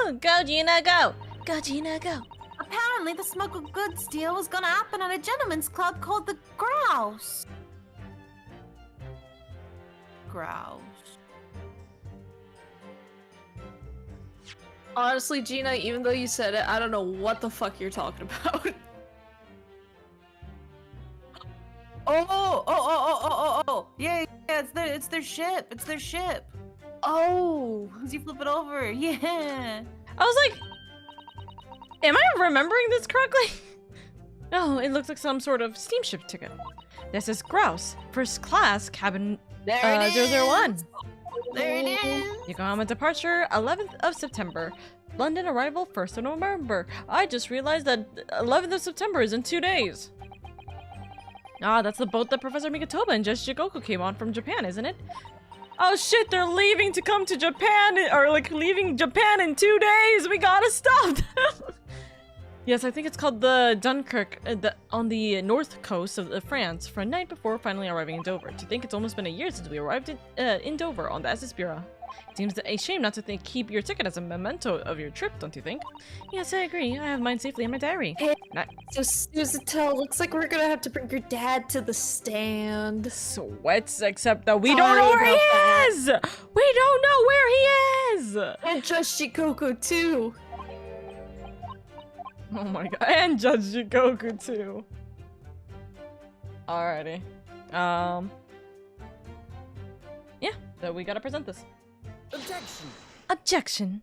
Woohoo! Go Gina, go! Go Gina, go! Apparently, the smuggled goods deal was gonna happen at a gentleman's club called the Grouse. Grouse. Honestly, Gina, even though you said it, I don't know what the fuck you're talking about. Oh! Yeah, it's their ship. It's their ship. Oh! As you flip it over, yeah. I was like, am I remembering this correctly? No, it looks like some sort of steamship ticket. This is Grouse, first class, cabin There it is. 001. There it is. Yokohama departure 11th of September. London arrival 1st of November. I just realized that 11th of September is in 2 days. Ah, that's the boat that Professor Mikatoba and Just Jigoku came on from Japan, isn't it? Oh shit, they're leaving to come to Japan, or like leaving Japan in 2 days. We gotta stop them. Yes, I think it's called the Dunkirk on the north coast of France for a night before finally arriving in Dover. To think it's almost been a year since we arrived in Dover on the SS Bureau. Seems a shame not to keep your ticket as a memento of your trip, don't you think? Yes, I agree. I have mine safely in my diary. Hey, Not so Susato, looks like we're gonna have to bring your dad to the stand. sweats, except that we don't Sorry know where he about that. is! We don't know where he is! And Judge Shikoku too. Oh my god. And Judge Jikoku too. Alrighty. Yeah, so we gotta present this. Objection. Objection.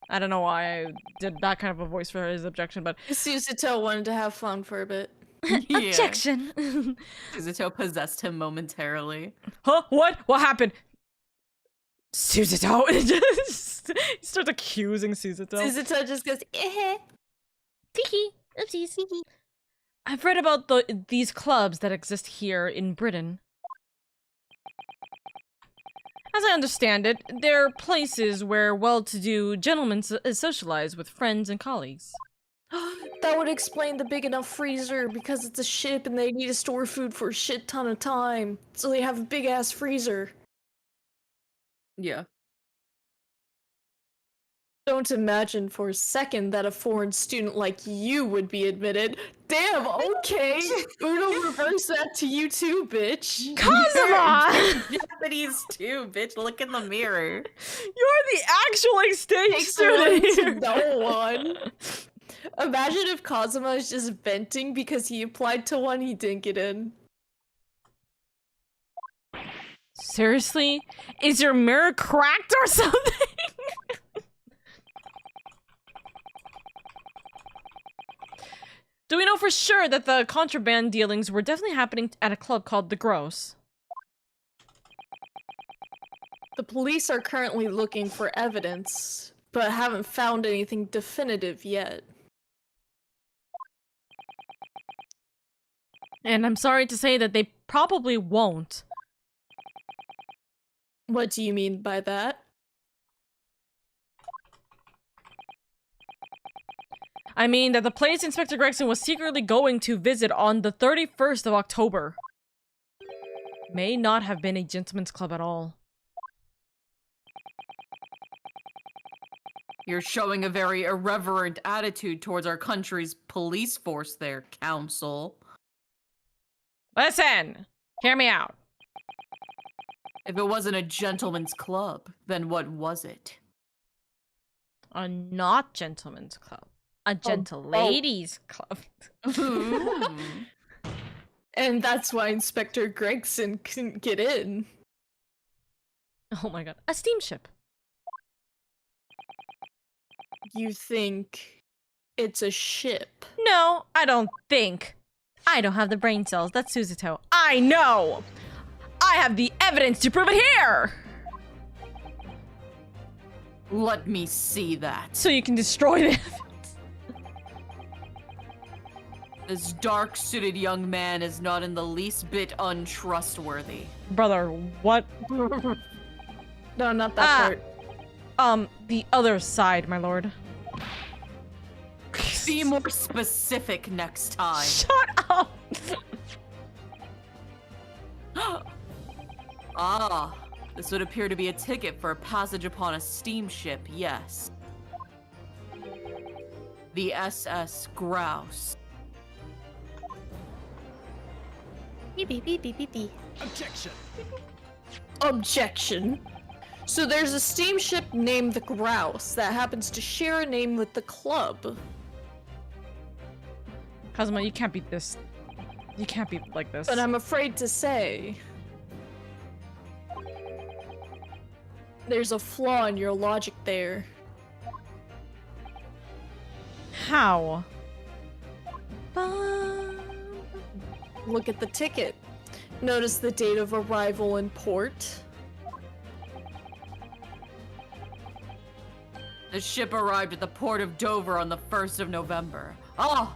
I don't know why I did that kind of a voice for his objection, but Susato wanted to have fun for a bit. objection. Susato possessed him momentarily. Huh? What? What happened? Susato. He starts accusing Susato. Susato just goes, eh. Tiki. Oopsies. I've read about these clubs that exist here in Britain. As I understand it, they're places where well-to-do gentlemen socialize with friends and colleagues. That would explain the big enough freezer because it's a ship and they need to store food for a shit ton of time. So they have a big ass freezer. Yeah. Don't imagine for a second that a foreign student like you would be admitted. Damn, okay. Uno reverse that to you too, bitch. Kazuma! Japanese too, bitch. Look in the mirror. You're the actual exchange Takes student one to here. know one. Imagine if Kazuma is just venting because he applied to one he didn't get in. Seriously? Is your mirror cracked or something? Do we know for sure that the contraband dealings were definitely happening at a club called The Gross? The police are currently looking for evidence, but haven't found anything definitive yet. And I'm sorry to say that they probably won't. What do you mean by that? I mean that the place Inspector Gregson was secretly going to visit on the 31st of October may not have been a gentleman's club at all. You're showing a very irreverent attitude towards our country's police force there, Council. Listen! Hear me out. If it wasn't a gentleman's club, then what was it? A not gentleman's club. A gentle ladies club. And that's why Inspector Gregson couldn't get in. Oh my god. A steamship. You think it's a ship? No, I don't think. I don't have the brain cells. That's Susato. I know! I have the evidence to prove it here! Let me see that. So you can destroy the evidence. This dark-suited young man is not in the least bit untrustworthy. Brother, what? No, not that part. The other side, my lord. Be more specific next time. Shut up! Ah, this would appear to be a ticket for a passage upon a steamship, yes. The SS Grouse. Beep beep beep beep beep beep. Objection. Objection. So there's a steamship named the Grouse that happens to share a name with the club. Kazuma, you can't be this. You can't be like this. But I'm afraid to say, there's a flaw in your logic there. How? Look at the ticket. Notice the date of arrival in port. The ship arrived at the port of Dover on the 1st of November. Ah!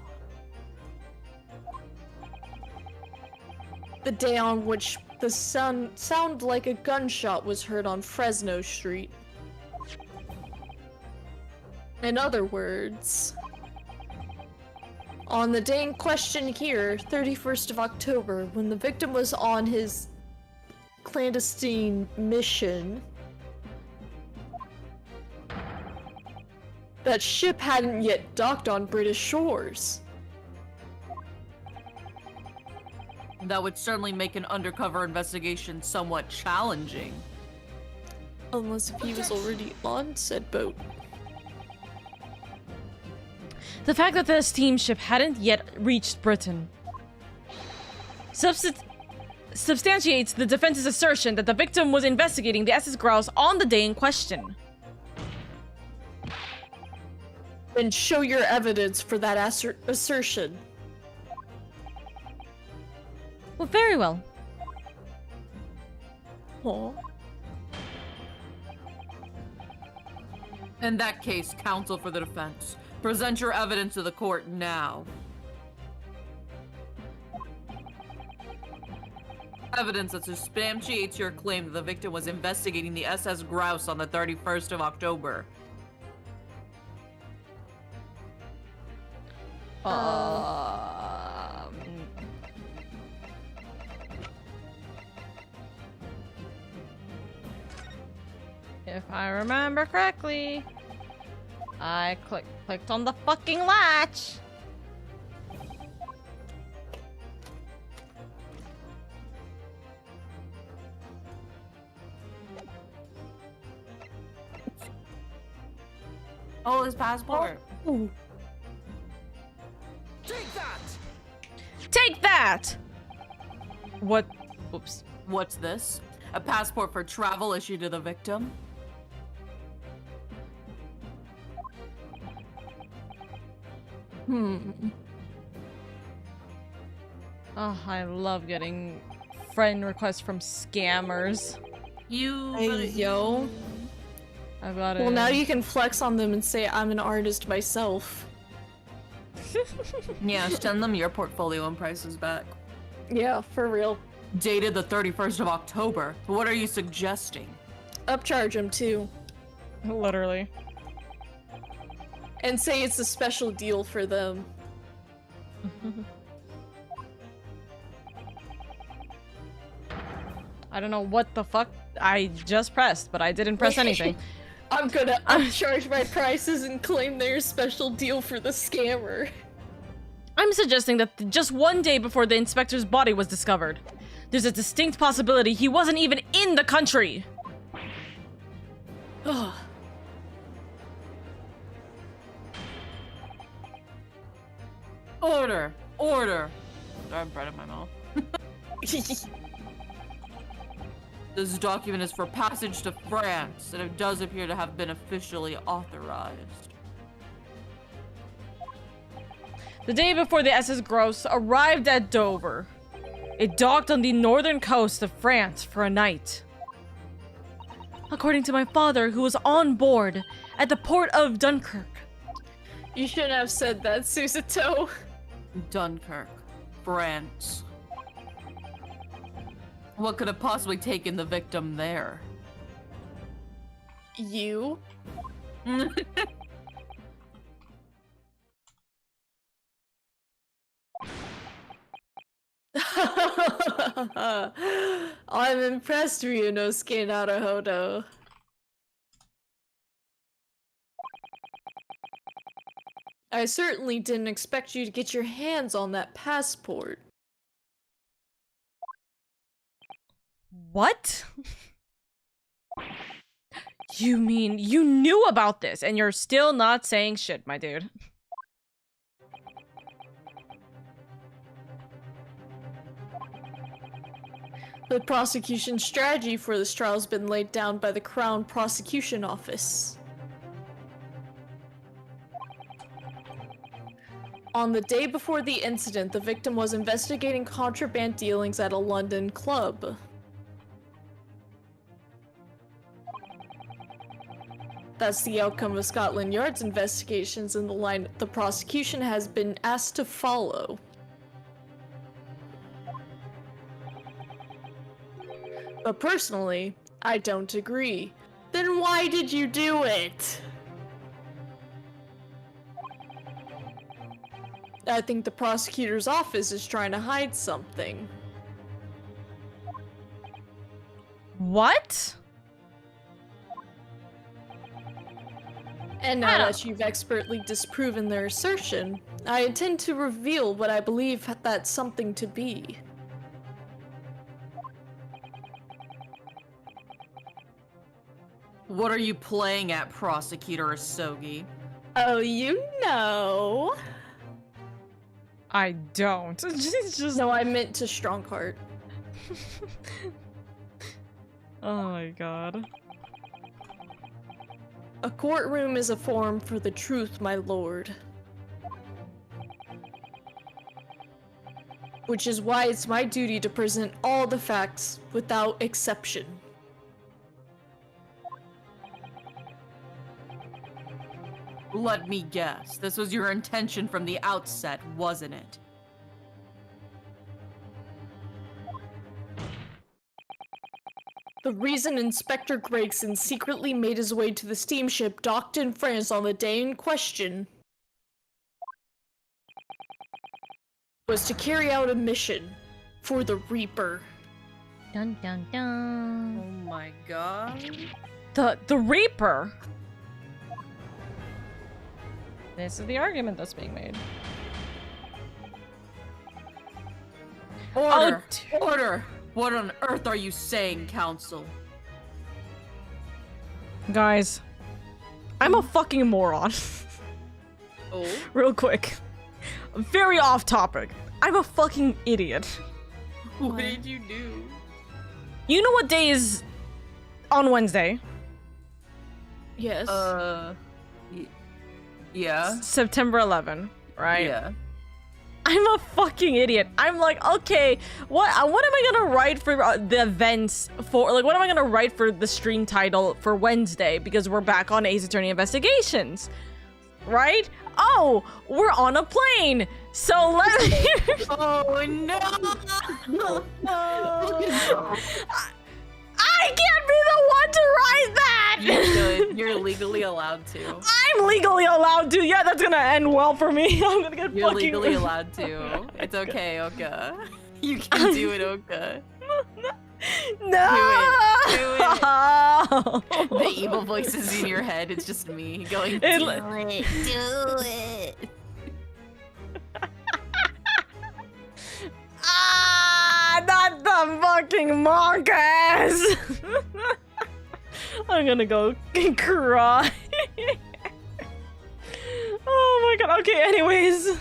The day on which the sound like a gunshot was heard on Fresno Street. In other words, on the day in question here, 31st of October, when the victim was on his clandestine mission, that ship hadn't yet docked on British shores. That would certainly make an undercover investigation somewhat challenging. Unless if he was already on said boat. The fact that the steamship hadn't yet reached Britain substantiates the defense's assertion that the victim was investigating the SS Grouse on the day in question. Then show your evidence for that assertion. Well, very well. Aw. In that case, counsel for the defense, present your evidence to the court now. Evidence that substantiates your claim that the victim was investigating the SS Grouse on the 31st of October. If I remember correctly, I clicked on the fucking latch. Oh, his passport. Ooh. Take that! What? Oops. What's this? A passport for travel issued to the victim? Oh, I love getting friend requests from scammers. Hey, yo. I've got it. Well, now you can flex on them and say, I'm an artist myself. Yeah, send them your portfolio and prices back. Yeah, for real. Dated the 31st of October. What are you suggesting? Upcharge them too. Literally. And say it's a special deal for them. I don't know what the fuck I just pressed, but I didn't press anything. I'm gonna upcharge my prices and claim their special deal for the scammer. I'm suggesting that just one day before the inspector's body was discovered, there's a distinct possibility he wasn't even in the country. Ugh. Order! Order! I have bread in my mouth. This document is for passage to France, and it does appear to have been officially authorized. The day before the SS Grouse arrived at Dover, it docked on the northern coast of France for a night. According to my father, who was on board at the port of Dunkirk. You shouldn't have said that, Susato. Dunkirk, France. What could have possibly taken the victim there? You? I'm impressed, Ryunosuke Naruhodo. I certainly didn't expect you to get your hands on that passport. What? You mean you knew about this and you're still not saying shit, my dude? The prosecution strategy for this trial has been laid down by the Crown Prosecution Office. On the day before the incident, the victim was investigating contraband dealings at a London club. That's the outcome of Scotland Yard's investigations and the line the prosecution has been asked to follow. But personally, I don't agree. Then why did you do it? I think the prosecutor's office is trying to hide something. What? And now that you've expertly disproven their assertion, I intend to reveal what I believe that something to be. What are you playing at, Prosecutor Asogi? Oh, you know. I don't. It's just... No, I meant to Strongheart. Oh my god. A courtroom is a forum for the truth, my lord. Which is why it's my duty to present all the facts without exception. Let me guess. This was your intention from the outset, wasn't it? The reason Inspector Gregson secretly made his way to the steamship docked in France on the day in question was to carry out a mission for the Reaper. Dun dun dun. Oh my god. The Reaper? This is the argument that's being made. Order! Order! What on earth are you saying, Council? Guys, I'm a fucking moron. Oh? Real quick. Very off topic. I'm a fucking idiot. What did you do? You know what day is on Wednesday? Yes. Yeah. September 11, right? Yeah. I'm a fucking idiot. I'm like, okay, what am I gonna write for the events for, like, what am I gonna write for the stream title for Wednesday? Because we're back on Ace Attorney Investigations, right? Oh, we're on a plane. So let me... Oh no! I can't be the one to write that! You should. You're legally allowed to. I'm legally allowed to. Yeah, that's gonna end well for me. I'm gonna get You're fucking... legally allowed to. It's okay, Oka. You can do it, Oka. No! Do it. The evil voices in your head, it's just me going, do It- it, do it. Not the fucking monkeys! I'm gonna go cry. Oh my god. Okay, anyways.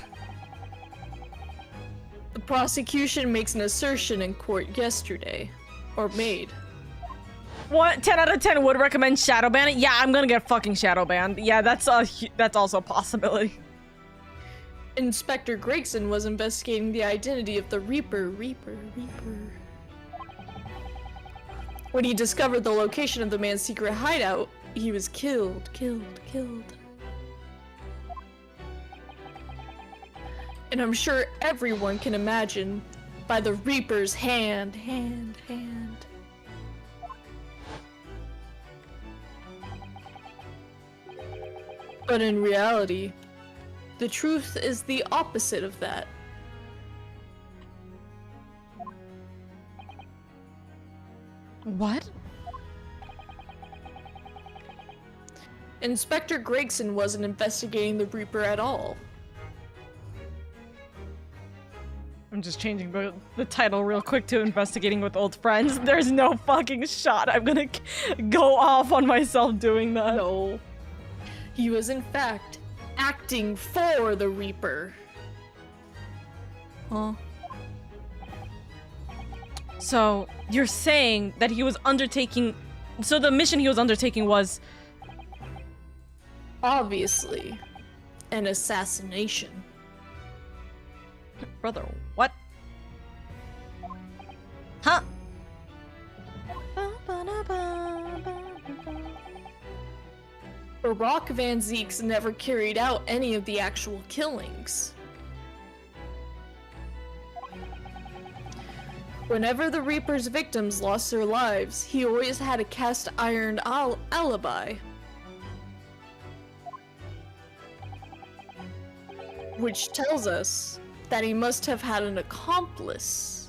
The prosecution makes an assertion in court yesterday. Or made. What? 10 out of 10 would recommend shadow ban? Yeah, I'm gonna get fucking shadow banned. Yeah, that's also a possibility. Inspector Gregson was investigating the identity of the Reaper. When he discovered the location of the man's secret hideout, he was killed. And I'm sure everyone can imagine by the Reaper's hand. But in reality, the truth is the opposite of that. What? Inspector Gregson wasn't investigating the Reaper at all. I'm just changing the title real quick to investigating with old friends. There's no fucking shot I'm gonna go off on myself doing that. No. He was in fact acting for the Reaper. Huh? So, you're saying that he was undertaking... So the mission he was undertaking was... Obviously, an assassination. Brother, what? Huh? Barack Van Zeeks never carried out any of the actual killings. Whenever the Reaper's victims lost their lives, he always had a cast iron alibi. Which tells us that he must have had an accomplice.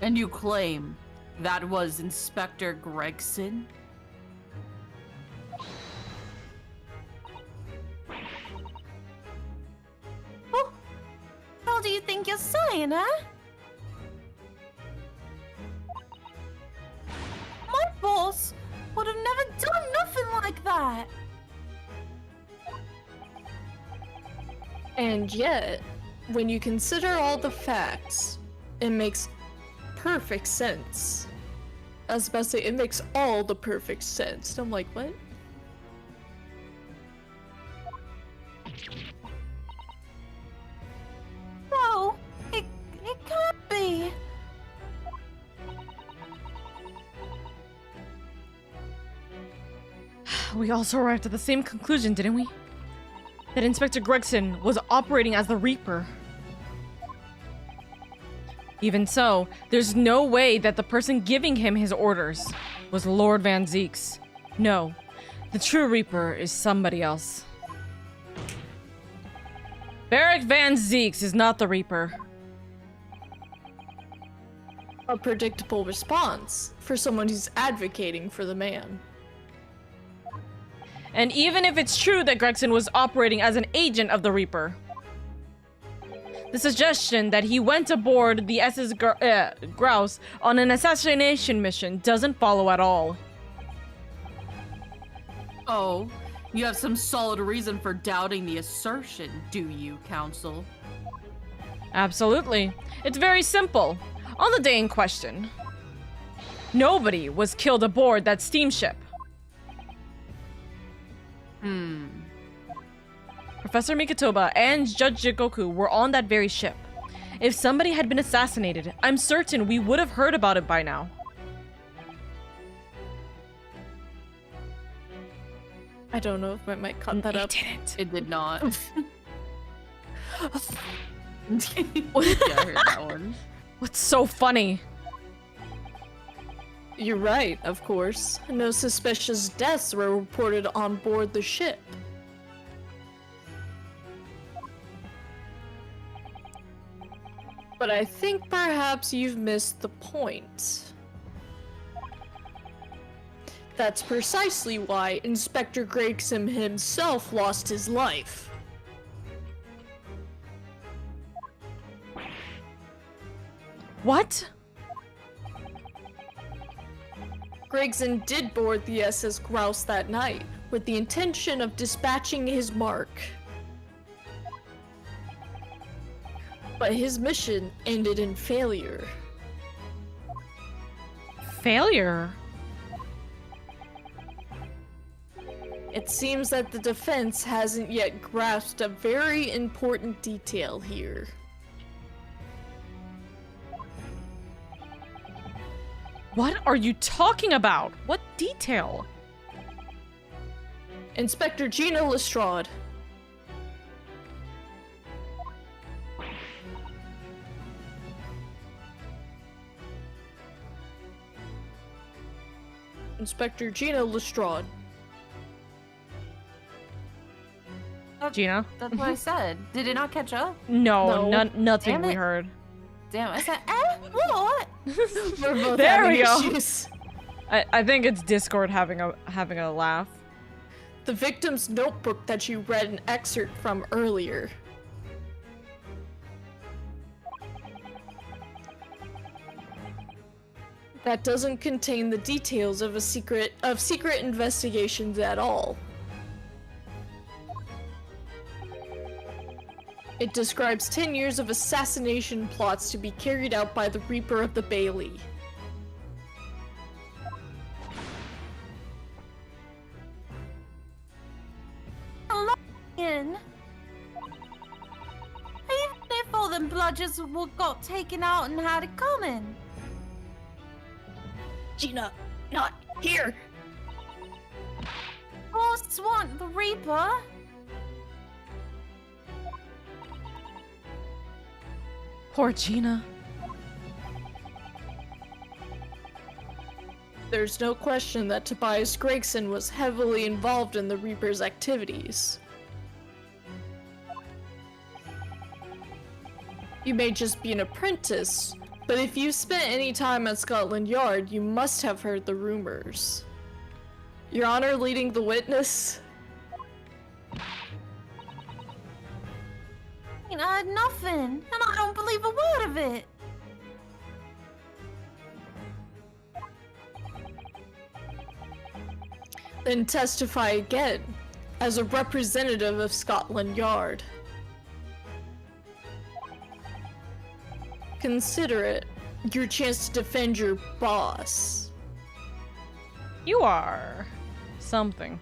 And you claim That was Inspector Gregson. Oh, how do you think you're saying, huh? My boss would have never done nothing like that. And yet, when you consider all the facts, it makes perfect sense. I was about to say, it makes all the perfect sense. I'm like, what? No, it can't be. We also arrived at the same conclusion, didn't we? That Inspector Gregson was operating as the Reaper. Even so, there's no way that the person giving him his orders was Lord Van Zeeks. No, the true Reaper is somebody else. Barrack Van Zeeks is not the Reaper. A predictable response for someone who's advocating for the man. And even if it's true that Gregson was operating as an agent of the Reaper, the suggestion that he went aboard the SS Grouse on an assassination mission doesn't follow at all. Oh, you have some solid reason for doubting the assertion, do you, Counsel? Absolutely. It's very simple. On the day in question, nobody was killed aboard that steamship. Professor Mikitoba and Judge Jigoku were on that very ship. If somebody had been assassinated, I'm certain we would have heard about it by now. I don't know if I might cut that up. It didn't. It did not. Yeah, I heard that one. What's so funny? You're right, of course. No suspicious deaths were reported on board the ship. But I think perhaps you've missed the point. That's precisely why Inspector Gregson himself lost his life. What? Gregson did board the SS Grouse that night, with the intention of dispatching his mark. But his mission ended in failure. Failure? It seems that the defense hasn't yet grasped a very important detail here. What are you talking about? What detail? Inspector Gina Lestrade. Inspector Gina Lestrade. Gina? That's what I said. Did it not catch up? No, No. nothing Damn we it. heard. Damn, I said, What? We're both There having we go. issues. I think it's Discord having a laugh. The victim's notebook that you read an excerpt from earlier. That doesn't contain the details of secret investigations at all. It describes 10 years of assassination plots to be carried out by the Reaper of the Bailey. In. Even if all them bludgers got taken out and had it coming. Gina, not here! Boss want the Reaper. Poor Gina. There's no question that Tobias Gregson was heavily involved in the Reaper's activities. You may just be an apprentice, But if you spent any time at Scotland Yard, you must have heard the rumors. Your Honor, leading the witness. I heard nothing, and I don't believe a word of it. Then testify again, as a representative of Scotland Yard. Consider it your chance to defend your boss. You are something.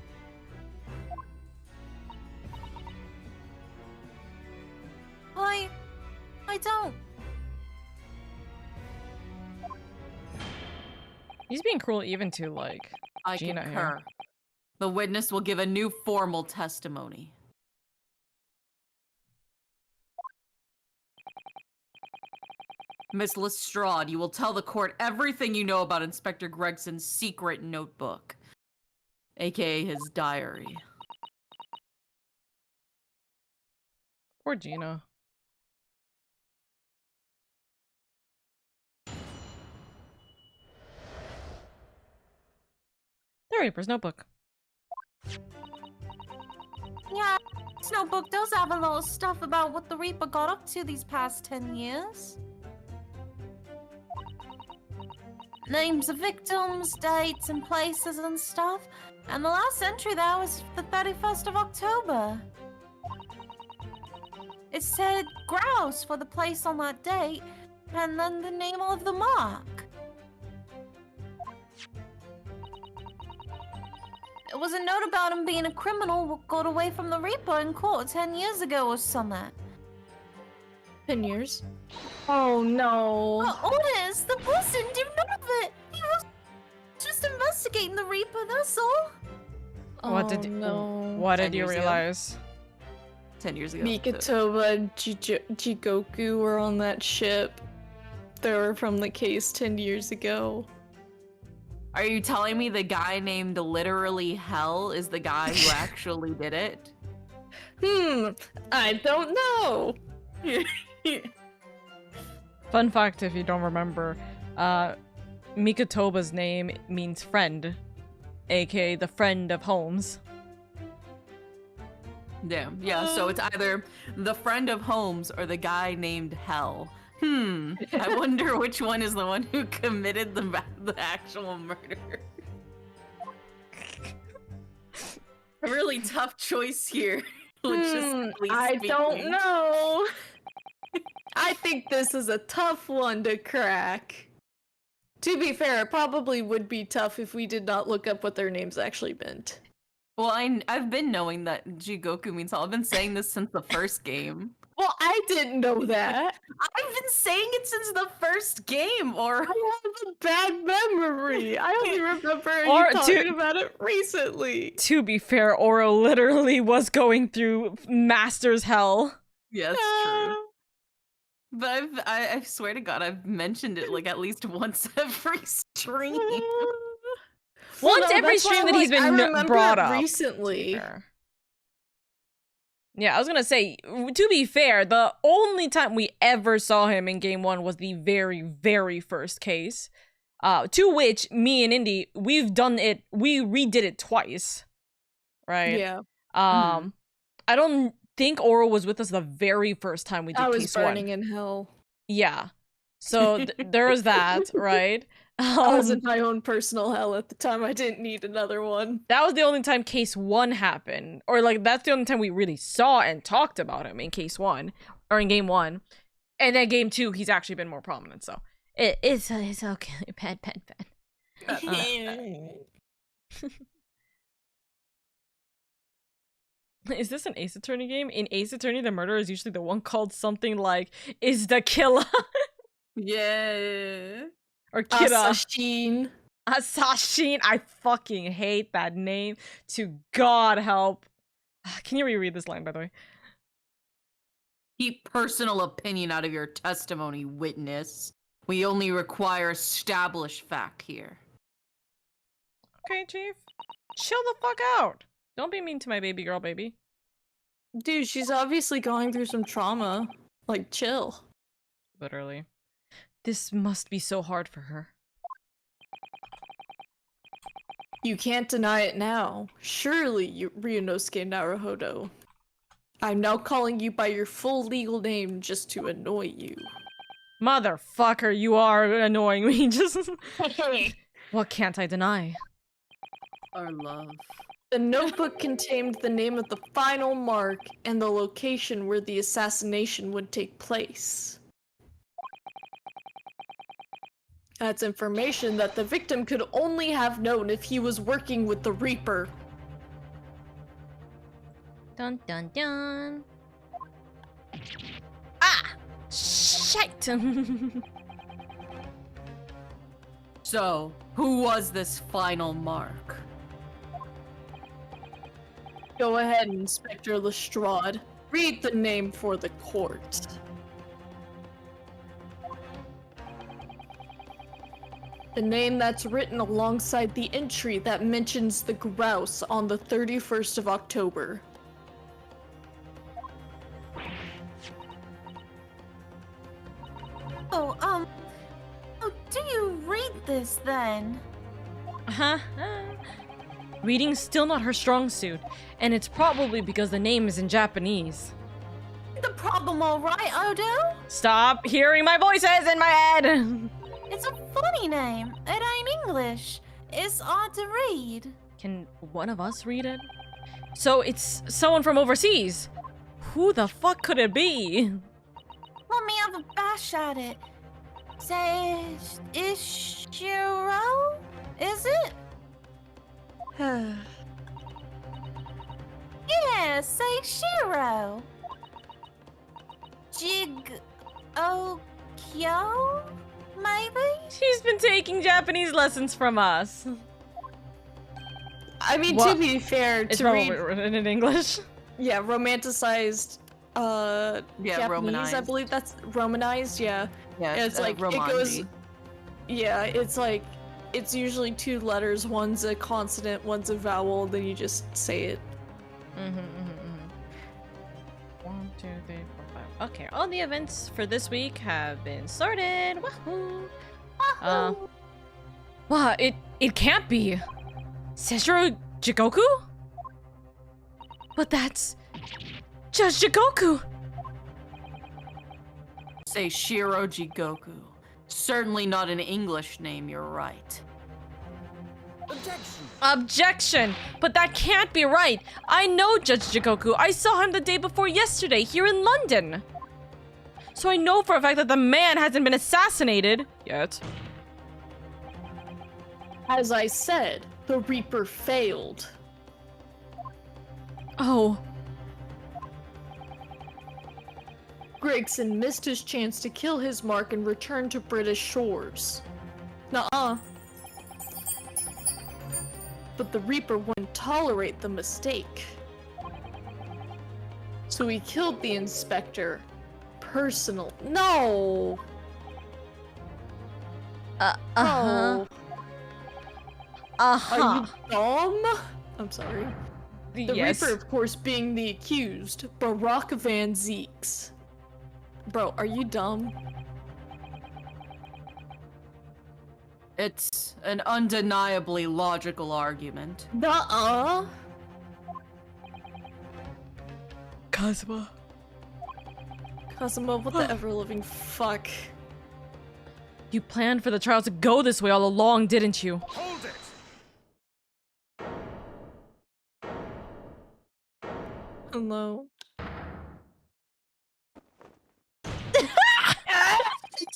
I don't. He's being cruel even to, like, I Gina concur. here. The witness will give a new formal testimony. Miss Lestrade, you will tell the court everything you know about Inspector Gregson's secret notebook, aka his diary. Poor Gina. The Reaper's notebook. Yeah, this notebook does have a lot of stuff about what the Reaper got up to these past 10 years. Names of victims, dates and places and stuff. And the last entry there was the 31st of October. It said grouse for the place on that date, and then the name of the mark. It was a note about him being a criminal who got away from the Reaper in court 10 years ago or something. 10 years? Oh no. But honest, the boss didn't do none of it. He was just investigating the Reaper, that's all. What did What 10 did you years ago. realize? 10 years ago. Mikatoba and Jigoku were on that ship. They were from the case 10 years ago. Are you telling me the guy named literally Hell is the guy who actually did it? I don't know. Fun fact, if you don't remember, Mikatoba's name means friend, aka the friend of Holmes. Damn. Yeah, so it's either the friend of Holmes or the guy named Hell. I wonder which one is the one who committed the actual murder. A really tough choice here. Logistically I don't speaking. know. I think this is a tough one to crack. To be fair, it probably would be tough if we did not look up what their names actually meant. Well, I've been knowing that Jigoku means Hell. I've been saying this since the first game. Well, I didn't know that. I've been saying it since the first game, or I have a bad memory. I only remember Or you talking about it recently. To be fair, Oro literally was going through Master's hell. yeah, it's true. But I swear to God, I've mentioned it like at least once every stream. Once every stream that he's been brought up. Recently. Fair. Yeah, I was gonna say, to be fair, the only time we ever saw him in game 1 was the very, very first case. To which, me and Indy, we redid it twice. Right? Yeah. I don't think Oro was with us the very first time we did I was case burning 1. in hell. Yeah. So there was that, right? I was in my own personal hell at the time. I didn't need another one. That was the only time case 1 happened. Or, like, that's the only time we really saw and talked about him in case 1. Or in game 1. And then game 2, he's actually been more prominent, so. It's okay. Pet. Is this an Ace Attorney game? In Ace Attorney, the murderer is usually the one called something like, is the killer? Yeah. Or Kira. Assassin. I fucking hate that name. To God help. Can you reread this line, by the way? Keep personal opinion out of your testimony, witness. We only require established fact here. Okay, Chief. Chill the fuck out. Don't be mean to my baby girl, baby. Dude, she's obviously going through some trauma. Like, chill. Literally. This must be so hard for her. You can't deny it now. Surely, Ryunosuke Naruhodo. I'm now calling you by your full legal name just to annoy you. Motherfucker, you are annoying me. Just what can't I deny? Our love. The notebook contained the name of the final mark and the location where the assassination would take place. That's information that the victim could only have known if he was working with the Reaper. Dun dun dun. Ah! Shit! So, who was this final mark? Go ahead, Inspector Lestrade. Read the name for the court. The name that's written alongside the entry that mentions the grouse on the 31st of October. Oh, do you read this then? Huh? Reading's still not her strong suit, and it's probably because the name is in Japanese. The problem, alright, Odo? Stop hearing my voices in my head! It's a funny name. It ain't English. It's hard to read. Can one of us read it? So it's someone from overseas. Who the fuck could it be? Let me have a bash at it. Say, Ishiro? Is it? Yeah, say Shiro. Jig-o-kyo? Maybe? She's been taking Japanese lessons from us. I mean, What? to be fair, It's to probably read, written in English. yeah, romanticized, Yeah, Japanese, Romanized. I believe that's Romanized, yeah. Yeah, It's like, it goes, Romanji. yeah, it's like, it's usually two letters, one's a consonant, one's a vowel, then you just say it. 1, 2, 3, 4, 5. Okay, all the events for this week have been started. Wahoo! What? It can't be. Seishiro Jigoku? But that's just Jigoku. Say Shiro Jigoku. Certainly not an English name, you're right. Objection! But that can't be right. I know Judge Jigoku. I saw him the day before yesterday here in London. So I know for a fact that the man hasn't been assassinated yet. As I said, the Reaper failed. Oh. Gregson missed his chance to kill his mark and return to British shores. Nuh-uh. But the Reaper wouldn't tolerate the mistake. So he killed the inspector. Personal. No! Uh-huh. Oh. Uh-huh. Are you dumb? I'm sorry. The Yes. Reaper, of course, being the accused, Barack Van Zeeks. Bro, are you dumb? It's an undeniably logical argument. Nuh-uh. Kazuma. Kazuma, what the ever-living fuck? You planned for the trial to go this way all along, didn't you? Hold it! Hello?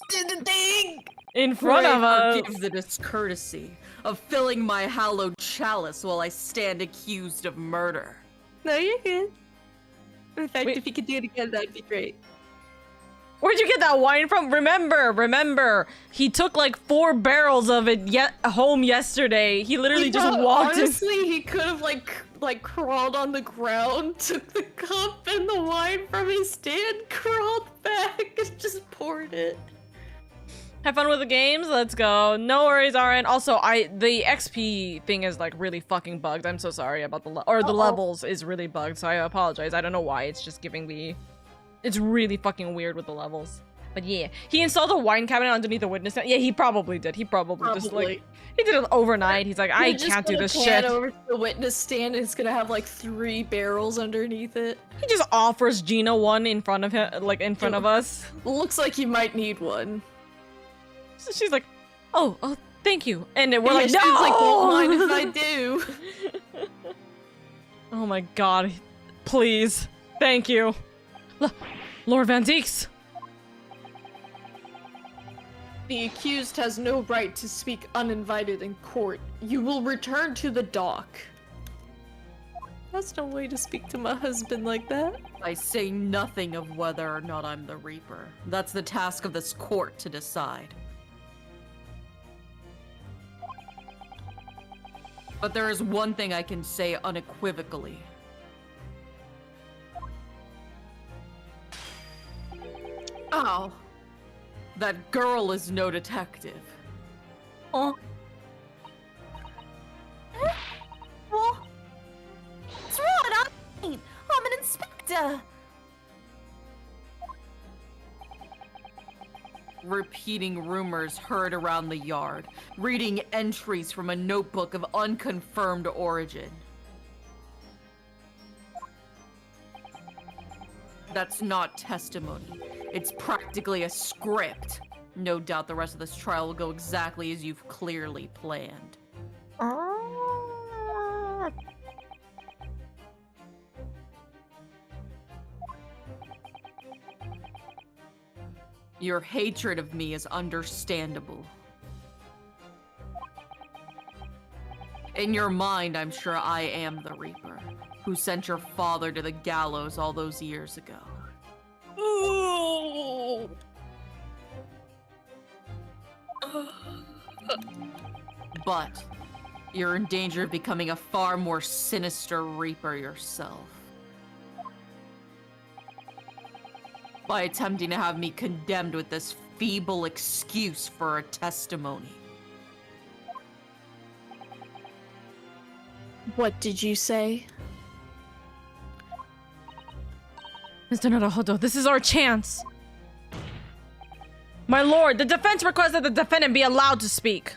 Did the thing! In front of us. Forgive the discourtesy of filling my hallowed chalice while I stand accused of murder. No, you're good. In fact, Wait. if you could do it again, that'd be great. Where'd you get that wine from? Remember, he took like 4 barrels of it home yesterday. He literally just Bro, walked in. honestly, he could have like crawled on the ground, took the cup and the wine from his stand, crawled back, and just poured it. Have fun with the games. Let's go. No worries, RN. Also, the XP thing is like really fucking bugged. I'm so sorry about the the levels is really bugged. So I apologize. I don't know why. It's just giving me. It's really fucking weird with the levels. But But yeah, he installed a wine cabinet underneath the witness stand. Yeah, he probably did. He probably just like he did it overnight. He's like, I can't do this shit. Over to the witness stand, and it's gonna have like 3 barrels underneath it. He just offers Gina one in front of him, like in front of us. Looks like you might need one. So she's like, oh, thank you. And we're like, she's no! like, won't mind if I do. Oh my god. Please. Thank you. Lord Van Deeks. The accused has no right to speak uninvited in court. You will return to the dock. That's no way to speak to my husband like that. I say nothing of whether or not I'm the Reaper. That's the task of this court to decide. But there is one thing I can say unequivocally. Oh. That girl is no detective. Oh. Well, what's wrong? I'm an inspector. Repeating rumors heard around the yard, reading entries from a notebook of unconfirmed origin. That's not testimony. It's practically a script. No doubt the rest of this trial will go exactly as you've clearly planned. Your hatred of me is understandable. In your mind, I'm sure I am the Reaper, who sent your father to the gallows all those years ago. But you're in danger of becoming a far more sinister Reaper yourself. By attempting to have me condemned with this feeble excuse for a testimony. What did you say? Mr. Naruhodo, this is our chance. My lord, the defense requests that the defendant be allowed to speak.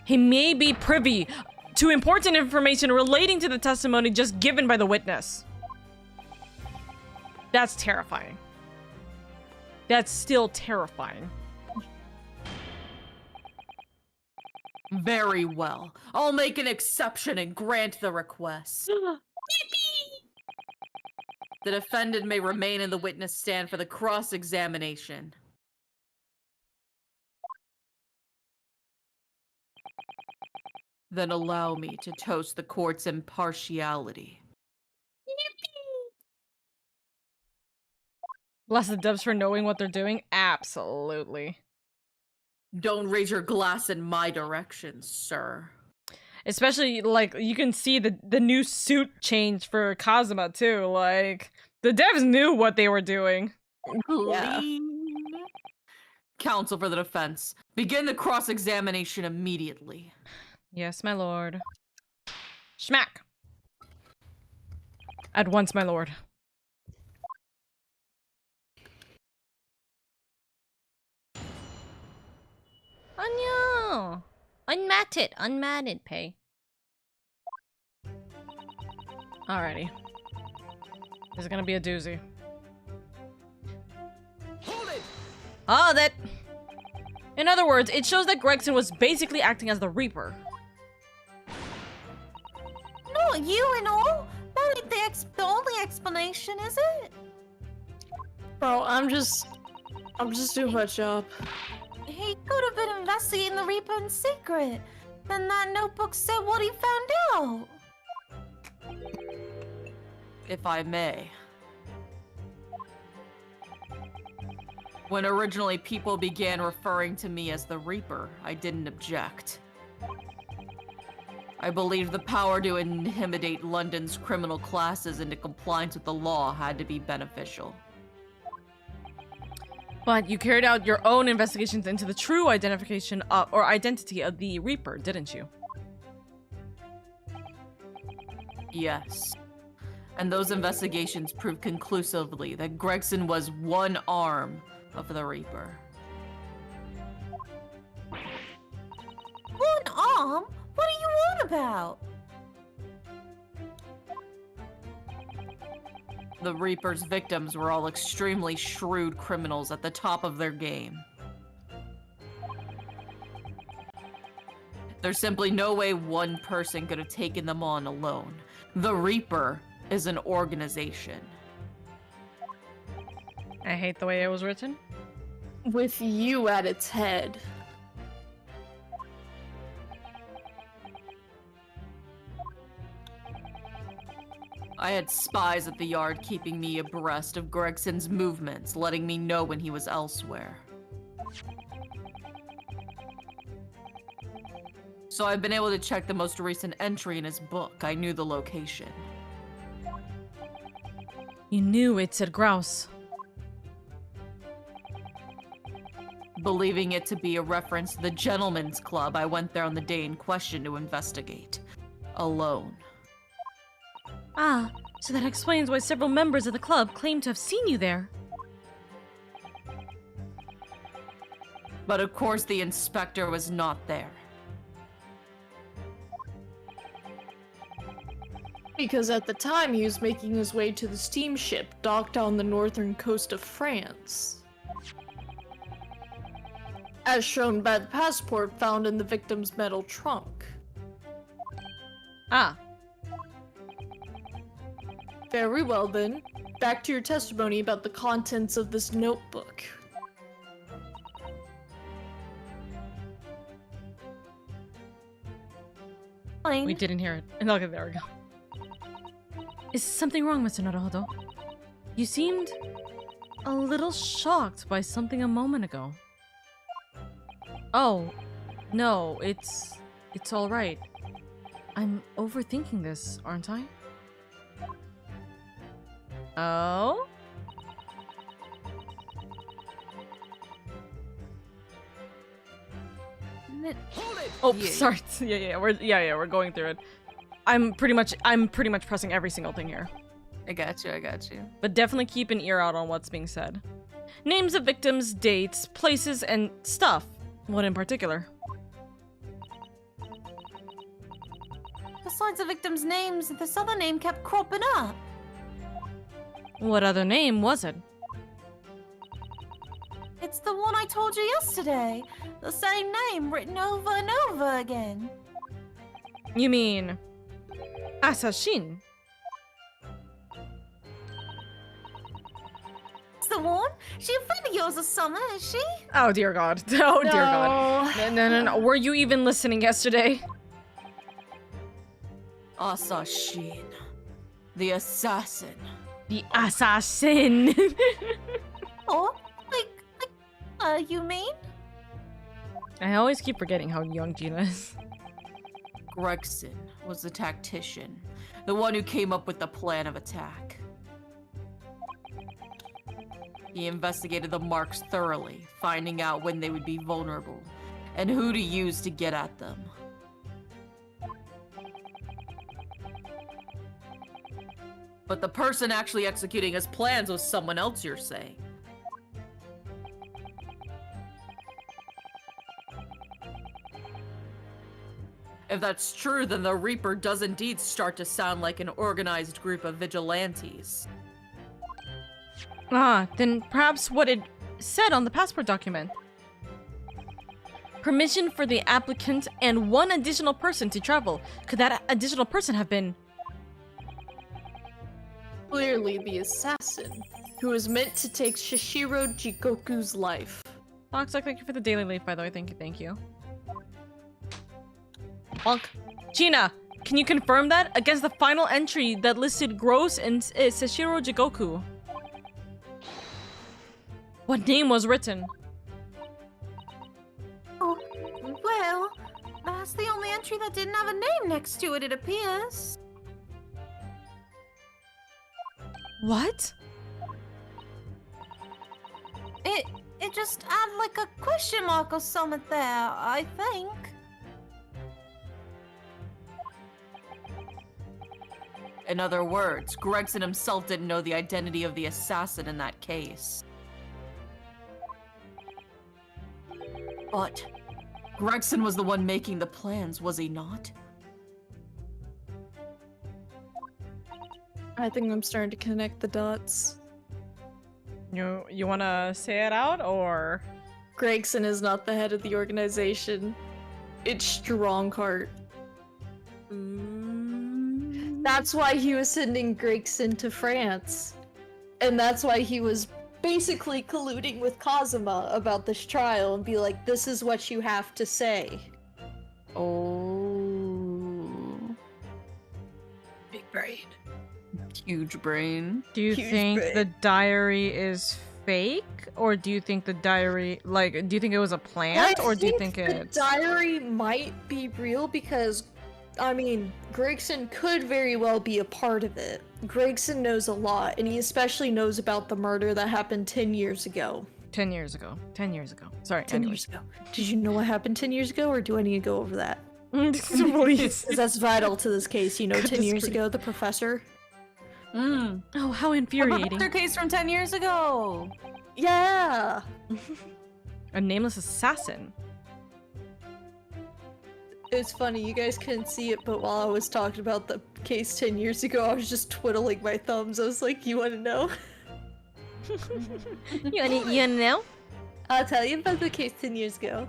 He may be privy to important information relating to the testimony just given by the witness. That's terrifying. That's still terrifying. Very well. I'll make an exception and grant the request. The defendant may remain in the witness stand for the cross-examination. Then allow me to toast the court's impartiality. Bless the devs for knowing what they're doing. Absolutely. Don't raise your glass in my direction, sir. Especially, like, you can see the new suit change for Kazuma, too. Like, the devs knew what they were doing. Yeah. Counsel for the defense. Begin the cross-examination immediately. Yes, my lord. Schmack. At once, my lord. Oh no! Unmatted pay. Alrighty. This is gonna be a doozy. Hold it! Oh, that... In other words, it shows that Gregson was basically acting as the Reaper. No, you and all? That ain't the only explanation, is it? Bro, I'm just doing my job. He could have been investigating the Reaper in secret. Then that notebook said what he found out. If I may. When originally people began referring to me as the Reaper, I didn't object. I believed the power to intimidate London's criminal classes into compliance with the law had to be beneficial. But you carried out your own investigations into the true identification of, or identity of the Reaper, didn't you? Yes. And those investigations proved conclusively that Gregson was one arm of the Reaper. One arm? What are you on about? The Reaper's victims were all extremely shrewd criminals at the top of their game. There's simply no way one person could have taken them on alone. The Reaper is an organization. I hate the way it was written. With you at its head. I had spies at the yard keeping me abreast of Gregson's movements, letting me know when he was elsewhere. So I've been able to check the most recent entry in his book. I knew the location. You knew it said grouse. Believing it to be a reference to the Gentleman's Club, I went there on the day in question to investigate. Alone. Ah, so that explains why several members of the club claim to have seen you there. But of course the inspector was not there. Because at the time he was making his way to the steamship docked on the northern coast of France. As shown by the passport found in the victim's metal trunk. Ah, Very well then. Back to your testimony about the contents of this notebook. Fine. we didn't hear it. Okay, there we go. Is something wrong, Mr. Naruhodo? You seemed a little shocked by something a moment ago. Oh, no, it's all right. I'm overthinking this, aren't I? Oh? Oh, Yeah. sorry. We're going through it. I'm pretty much pressing every single thing here. I got you. But definitely keep an ear out on what's being said. Names of victims, dates, places, and stuff. What in particular? Besides the victims' names, this other name kept cropping up. What other name was it? It's the one I told you yesterday. The same name written over and over again. You mean... Assassin? It's the one? She a friend of yours or something, is she? Oh dear god. Oh dear god. No. Were you even listening yesterday? Assassin. The assassin. The assassin! Oh, you mean? I always keep forgetting how young Gina is. Gregson was the tactician, the one who came up with the plan of attack. He investigated the marks thoroughly, finding out when they would be vulnerable, and who to use to get at them. But the person actually executing his plans was someone else, you're saying? If that's true, then the Reaper does indeed start to sound like an organized group of vigilantes. Ah, then perhaps what it said on the passport document. Permission for the applicant and one additional person to travel. Could that additional person have been... Clearly the assassin, who was meant to take Shishiro Jikoku's life. Toxic, thank you for the daily leaf, by the way. Thank you. Bonk. Gina, can you confirm that? Against the final entry that listed Gross and Seshiro Jigoku. What name was written? Oh, well, that's the only entry that didn't have a name next to it, it appears. What? It just had like a question mark or something there, I think. In other words, Gregson himself didn't know the identity of the assassin in that case. But Gregson was the one making the plans, was he not? I think I'm starting to connect the dots. You wanna say it out, or? Gregson is not the head of the organization. It's Strongheart. That's why he was sending Gregson to France. And that's why he was basically colluding with Kazuma about this trial and be like, this is what you have to say. Oh. Big brain. Huge brain. Do you Huge think brain. the diary is fake, or do you think the diary, like, do you think it was a plant, or do you think the it's... diary might be real because, I mean, Gregson could very well be a part of it. Gregson knows a lot, and he especially knows about the murder that happened 10 years ago. 10 years ago. 10 years ago. Sorry, 10 anyway. years ago. Did you know what happened 10 years ago, or do I need to go over that? Please. Because that's vital to this case. You know, 10 years Goodness ago, the professor... Oh, how What infuriating. about their case from 10 years ago? Yeah! A nameless assassin. It's funny, you guys couldn't see it, but while I was talking about the case 10 years ago, I was just twiddling my thumbs. I was like, you wanna know? You know? I'll tell you about the case 10 years ago.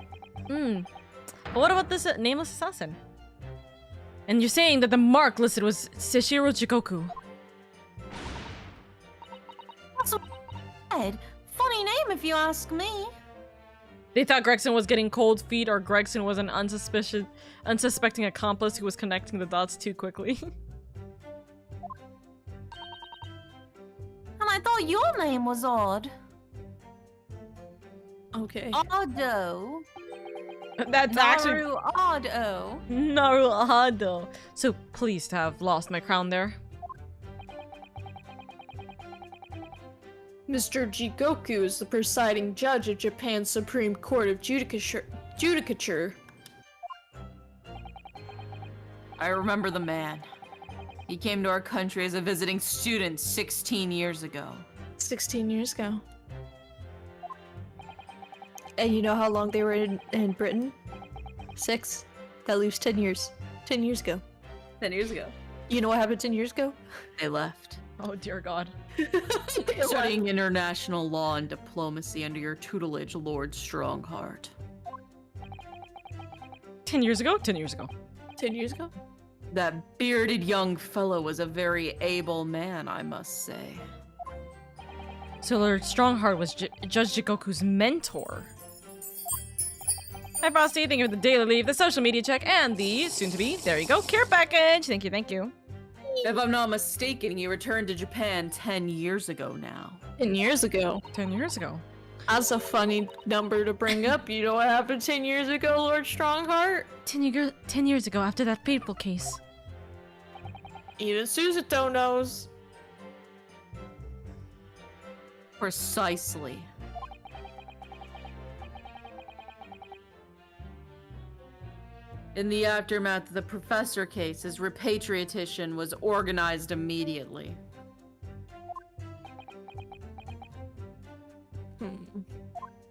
But what about this nameless assassin? And you're saying that the mark listed was Seshiro Jikoku. Funny name if you ask me. They thought Gregson was getting cold feet, or Gregson was an unsuspecting accomplice who was connecting the dots too quickly. And I thought your name was odd. Okay. Oddo. That's actually Naru Oddo. Naruhado. So pleased to have lost my crown there. Mr. Jigoku is the presiding judge of Japan's Supreme Court of Judicature. I remember the man. He came to our country as a visiting student 16 years ago. 16 years ago. And you know how long they were in Britain? 6. That leaves 10 years. 10 years ago. 10 years ago. You know what happened 10 years ago? They left. Oh dear God. Studying international law and diplomacy under your tutelage, Lord Strongheart. 10 years ago? 10 years ago. 10 years ago? That bearded young fellow was a very able man, I must say. So Lord Strongheart was Judge Jikoku's mentor. Hi Frosty, thank you for the daily leave, the social media check, and the soon-to-be, there you go, care package! Thank you, thank you. If I'm not mistaken, he returned to Japan 10 years ago now. 10 years ago. 10 years ago. That's a funny number to bring up. You know what happened 10 years ago, Lord Strongheart? 10 years ago, after that fateful case. Even Susato knows. Precisely. In the aftermath of the professor case, his repatriation was organized immediately.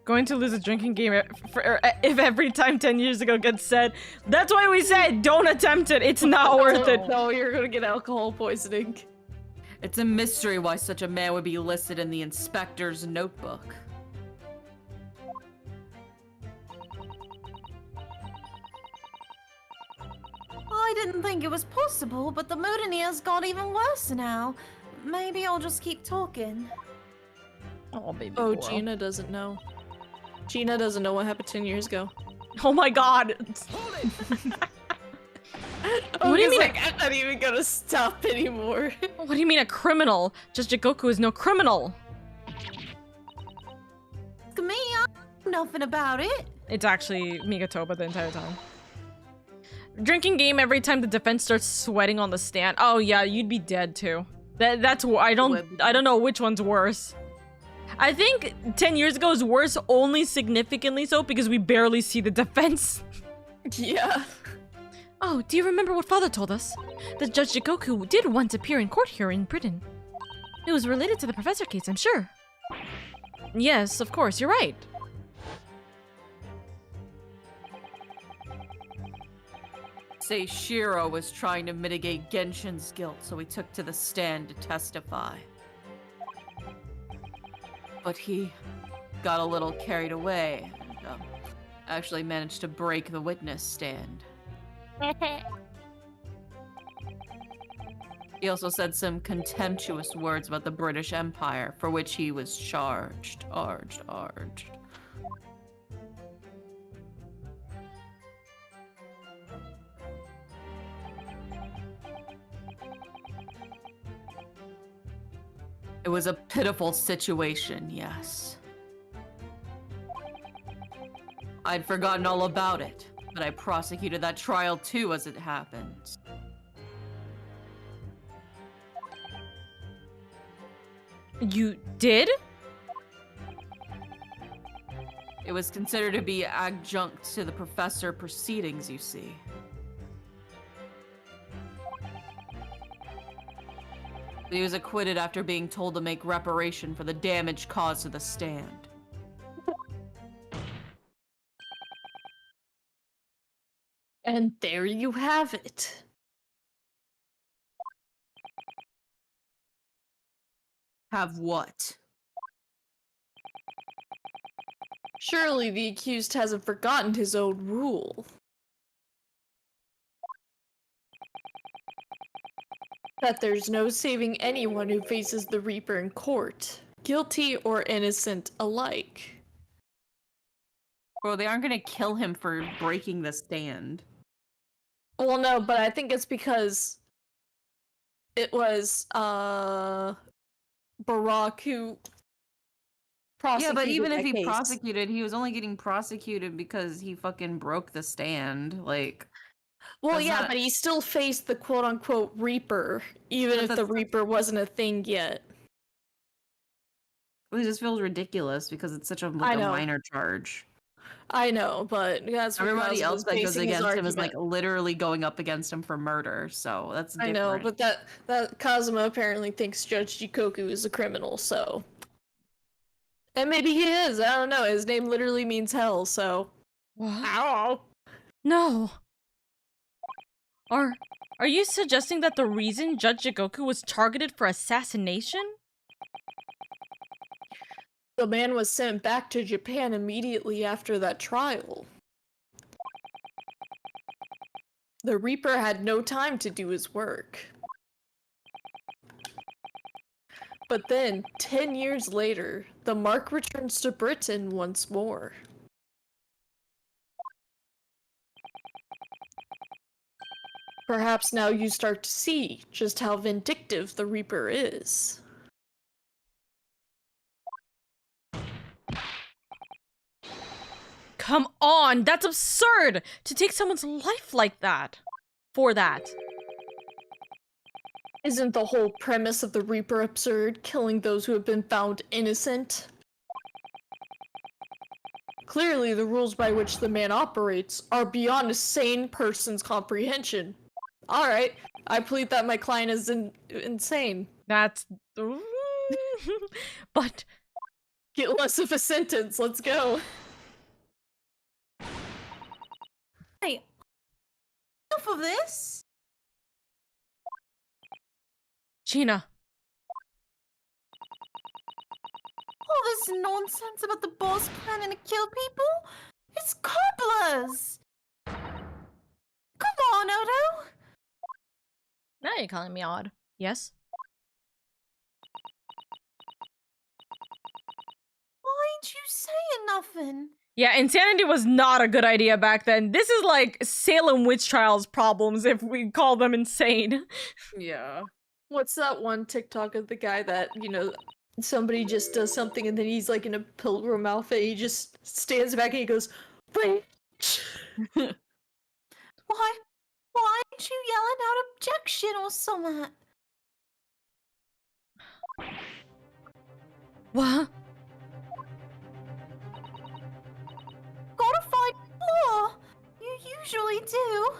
Going to lose a drinking game if every time 10 years ago gets said. That's why we said don't attempt it. It's not worth it. No, you're gonna get alcohol poisoning. It's a mystery why such a man would be listed in the inspector's notebook. I didn't think it was possible, but the mood in here's got even worse now. Maybe I'll just keep talking. Oh, baby. Oh, Goro. Gina doesn't know. Gina doesn't know what happened 10 years ago. Oh my God. What do you mean? Like, I'm not even gonna stop anymore. What do you mean a criminal? Just Jikoku is no criminal. Ask me, I know nothing about it. It's actually Migatoba the entire time. Drinking game every time the defense starts sweating on the stand. Oh yeah, you'd be dead too. That's I don't know which one's worse. I think 10 years ago is worse only significantly so because we barely see the defense. Yeah. Oh, do you remember what Father told us? That Judge Jikoku did once appear in court here in Britain. It was related to the professor case, I'm sure. Yes, of course, you're right. Say Shiro was trying to mitigate Genshin's guilt, so he took to the stand to testify. But he got a little carried away and actually managed to break the witness stand. He also said some contemptuous words about the British Empire, for which he was charged. Arged. It was a pitiful situation, yes. I'd forgotten all about it, but I prosecuted that trial too as it happened. You did? It was considered to be adjunct to the professor proceedings, you see. He was acquitted after being told to make reparation for the damage caused to the stand. And there you have it. Have what? Surely the accused hasn't forgotten his own rule. That there's no saving anyone who faces the Reaper in court, guilty or innocent alike. Well, they aren't gonna kill him for breaking the stand. Well, no, but I think it's because it was, Barack who prosecuted. Yeah, but even if that he case. prosecuted, he was only getting prosecuted because he fucking broke the stand. Like, Well, that's yeah, not- but he still faced the quote-unquote Reaper, even But if the that's- Reaper wasn't a thing yet. well, it just feels ridiculous because it's such a, I like, a know. minor charge. I know, but that's what Everybody Kaz else was that goes basing his against him is like argument. literally going up against him for murder, so that's I different. know, but that Kazuma apparently thinks Judge Jikoku is a criminal, so. And maybe he is, I don't know. His name literally means hell, so. What? Ow! No. Are you suggesting that the reason Judge Jigoku was targeted for assassination? The man was sent back to Japan immediately after that trial. The Reaper had no time to do his work. But then, 10 years later, the Mark returns to Britain once more. Perhaps now you start to see just how vindictive the Reaper is. Come on, that's absurd! To take someone's life like that. For that. Isn't the whole premise of the Reaper absurd, killing those who have been found innocent? Clearly, the rules by which the man operates are beyond a sane person's comprehension. Alright, I plead that my client is insane. That's... But... Get less of a sentence, let's go. Hey, enough of this. Gina. All this nonsense about the boss planning to kill people? It's cobblers! Come on, Odo! Now you're calling me odd. Yes? Why ain't you saying nothing? Yeah, insanity was not a good idea back then. This is like Salem witch trials problems if we call them insane. Yeah. What's that one TikTok of the guy that, you know, somebody just does something and then he's like in a pilgrim outfit, he just stands back and he goes, wait! Why ain't you yelling out objection or something? What? Gotta fight more! You usually do.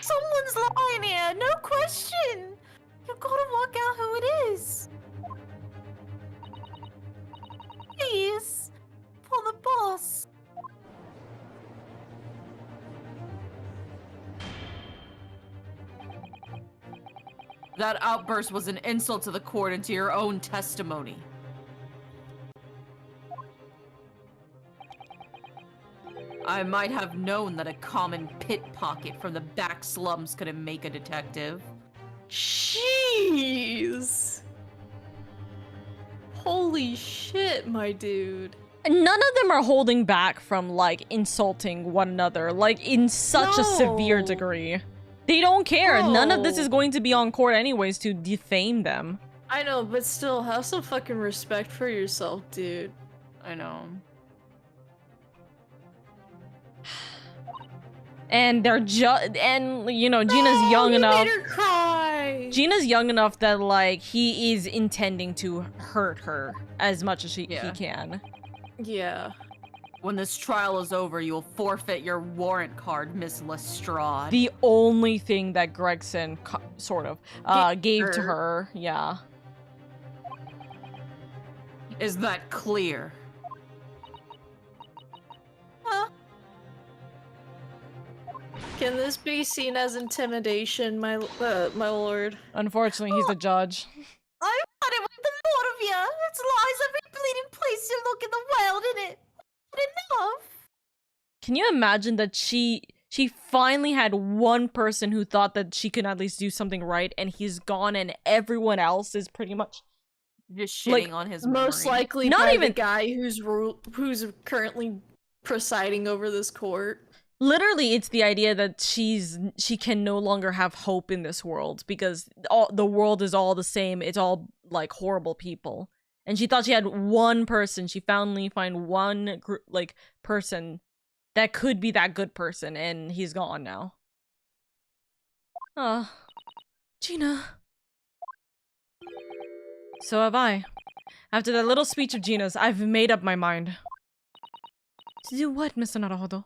Someone's lying here, no question. You've got to work out who it is. Please, for the boss. That outburst was an insult to the court and to your own testimony. I might have known that a common pickpocket from the back slums couldn't make a detective. Jeez. Holy shit, my dude. None of them are holding back from, like, insulting one another, like, in such a severe No. degree. They don't care. None of this No. is going to be on court anyways to defame them. I know, but still, have some fucking respect for yourself, dude. I know. And they're and, you know, Gina's young enough. Made her cry. Gina's young enough that, like, he is intending to hurt her as much as he can. Yeah. When this trial is over, you'll forfeit your warrant card, Miss Lestrade. The only thing that Gregson sort of gave to her, yeah. Is that clear? Can this be seen as intimidation, my lord? Unfortunately, he's the judge. I've had it with the lot of you. It's lies every bleeding place you look in the world, innit? Enough. Can you imagine that she finally had one person who thought that she could at least do something right, and he's gone, and everyone else is pretty much Just shitting like, on his Most memory. likely Not by even- the guy who's currently presiding over this court. literally. It's the idea that she can no longer have hope in this world because the world is all the same. It's all like horrible people, and she thought she had one person. She finally find one person that could be that good person, and he's gone now. Gina. So have I. After that little speech of Gina's, I've made up my mind. To do what, Mr. Naruhodo?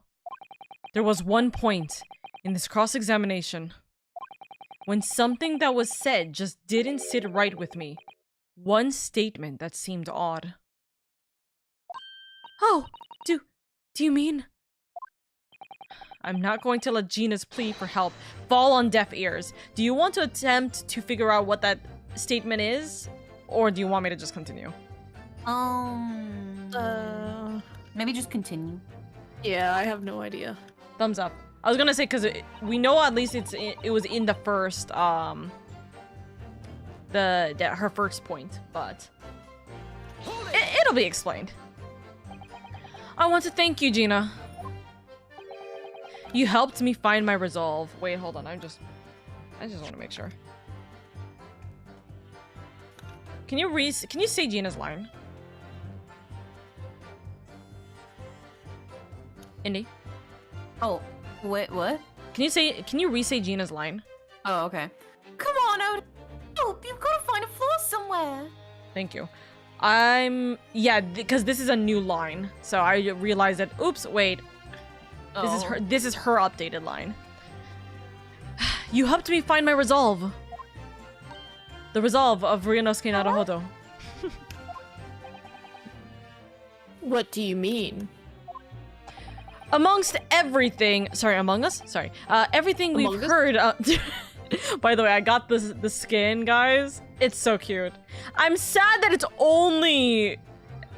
There was one point in this cross-examination when something that was said just didn't sit right with me. One statement that seemed odd. Oh, do you mean? I'm not going to let Gina's plea for help fall on deaf ears. Do you want to attempt to figure out what that statement is? Or do you want me to just continue? Maybe just continue. Yeah, I have no idea. Thumbs up. I was gonna say, because we know at least it was in the first, her first point, but it'll be explained. I want to thank you, Gina. You helped me find my resolve. Wait, hold on. I just want to make sure. Can you say Gina's line? Indy? Oh, wait, what? Can you re-say Gina's line? Oh, okay. Come on, Ode. Help! You've got to find a flaw somewhere. Thank you. Yeah, because this is a new line. So I realized that, oops, wait. This is her updated line. You helped me find my resolve. The resolve of Ryunosuke Naruhodo. What do you mean? Amongst everything, Among Us? Everything we've Among Us? heard. By the way, I got the skin, guys. It's so cute. I'm sad that it's only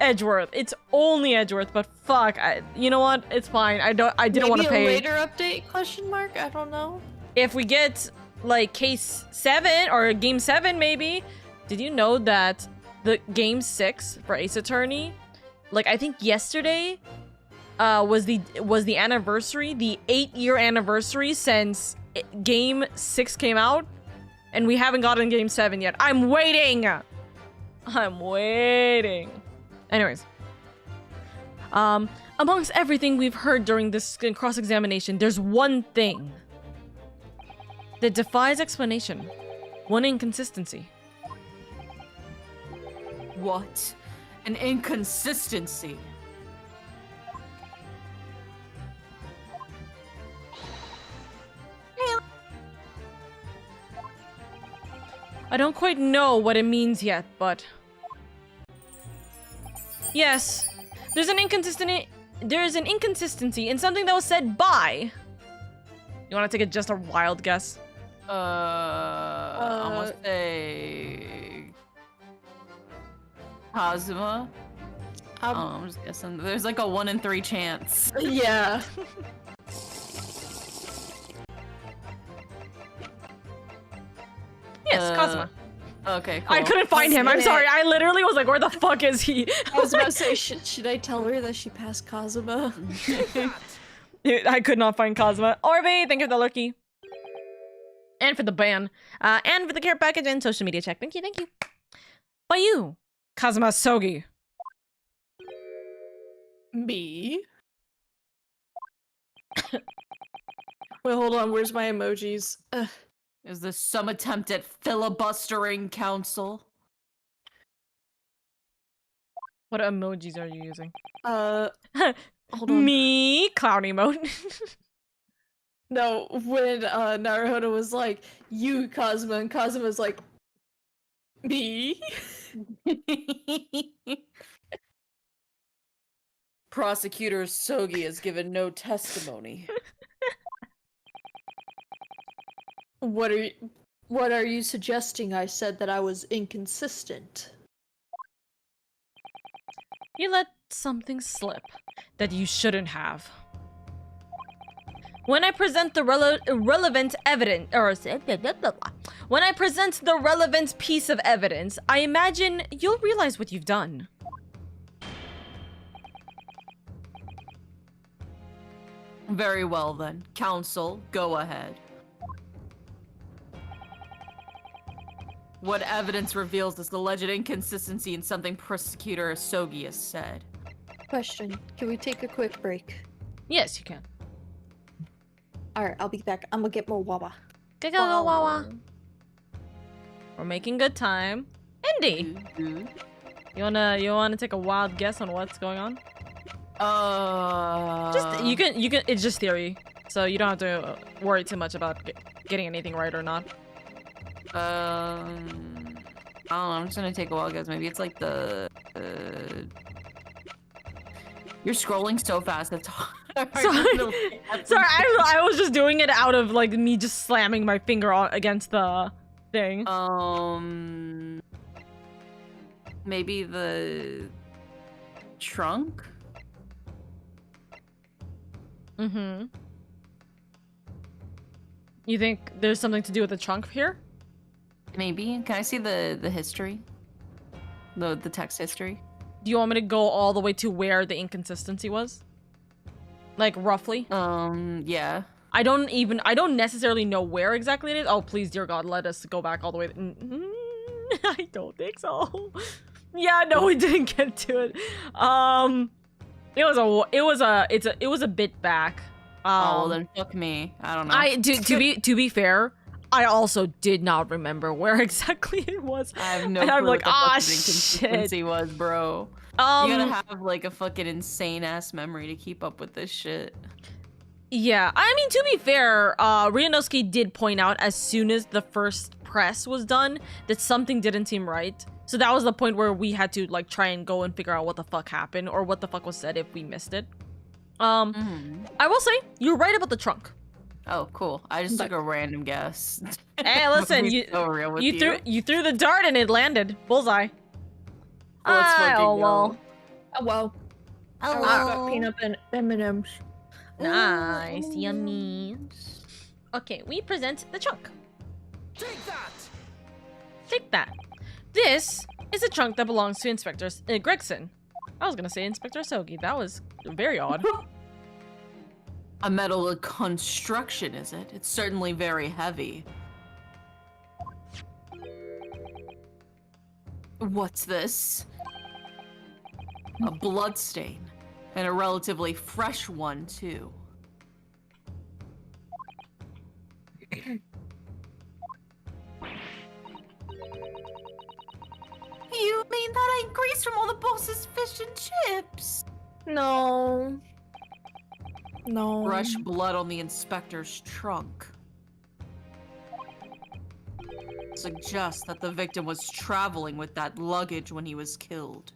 Edgeworth. It's only Edgeworth, but fuck, you know what? It's fine. I didn't want to pay. Maybe a later update? Question mark? I don't know. If we get like case 7 or game 7, maybe. Did you know that the game 6 for Ace Attorney, like I think yesterday, was the anniversary, the 8-year anniversary since game 6 came out, and we haven't gotten game 7 yet. I'm waiting. Anyways, amongst everything we've heard during this cross-examination, there's one thing that defies explanation. One inconsistency. What? An inconsistency. I don't quite know what it means yet, but... Yes, there's an inconsistency in something that was said by... You want to take just a wild guess? I'm gonna say... Kazuma? I'm just guessing. There's like a 1 in 3 chance. Yeah. Yes, Kazuma. Okay, cool. I couldn't find him. I'm sorry. I literally was like, where the fuck is he? I was about to say, should I tell her that she passed Kazuma? I could not find Kazuma. Orby, thank you for the lurky. And for the ban. And for the care package and social media check. Thank you, thank you. By you, Kazuma Sogi. Me? Wait, hold on. Where's my emojis? Is this some attempt at filibustering council? What emojis are you using? Hold on. Me, clown emote. No, when Naruhodo was like, you, Kazuma, and Kazuma was like, me? Prosecutor Sogi has given no testimony. What are you suggesting? I said that I was inconsistent. You let something slip that you shouldn't have. When I present the relevant evidence, or when I present the relevant piece of evidence, I imagine you'll realize what you've done. Very well then. Counsel, go ahead. What evidence reveals this alleged inconsistency in something Prosecutor Sogi has said? Question. Can we take a quick break? Yes, you can. Alright, I'll be back. I'm gonna get more Wawa. Go, Wawa. We're making good time. Indy, you wanna take a wild guess on what's going on? Just you can. It's just theory, so you don't have to worry too much about getting anything right or not. I don't know. I'm just gonna take a wild guess. Maybe it's like the. You're scrolling so fast. That's hard. Sorry, I was just doing it out of like me just slamming my finger against the thing. Maybe the trunk. Mm-hmm. You think there's something to do with the trunk here? Maybe. Can I see the history? The text history? Do you want me to go all the way to where the inconsistency was? Like, roughly? Yeah. I don't necessarily know where exactly it is. Oh, please, dear God, let us go back all the way. I don't think so. Yeah, no, we didn't get to it. It was a bit back. Oh, well then fuck me. I don't know. To be fair, I also did not remember where exactly it was. I have no and clue I'm like, what the fucking shit. inconsistency was, bro. You gotta have like a fucking insane ass memory to keep up with this shit. Yeah, I mean, to be fair, Ryunosuke did point out as soon as the first press was done that something didn't seem right. So that was the point where we had to like try and go and figure out what the fuck happened or what the fuck was said if we missed it. I will say you're right about the trunk. Oh, cool. I just took a random guess. Hey, listen, you threw the dart and it landed. Bullseye. Let's fucking go. Oh well. Oh, I got peanut and M&Ms. Nice, yummy. Okay, we present the trunk. Take that! Take that. This is a trunk that belongs to Inspector Gregson. I was gonna say Inspector Sogi. That was very odd. A metal construction, is it? It's certainly very heavy. What's this? A bloodstain. And a relatively fresh one, too. You mean that ain't grease from all the boss's fish and chips? No. No. Fresh blood on the inspector's trunk. suggests that the victim was traveling with that luggage when he was killed.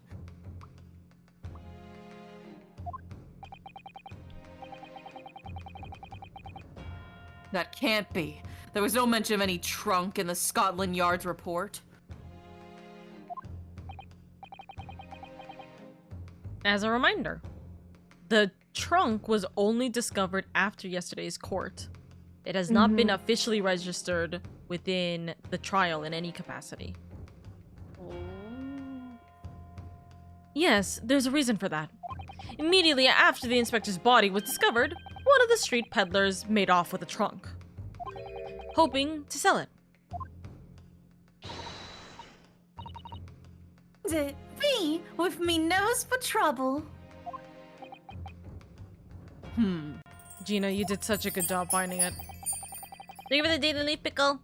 That can't be. There was no mention of any trunk in the Scotland Yard's report. As a reminder, the trunk was only discovered after yesterday's court. It has not been officially registered within the trial in any capacity. Yes, there's a reason for that. Immediately after the inspector's body was discovered, one of the street peddlers made off with the trunk, hoping to sell it. Is it me with me nose for trouble? Gina, you did such a good job finding it. Thank you for the daily leaf pickle.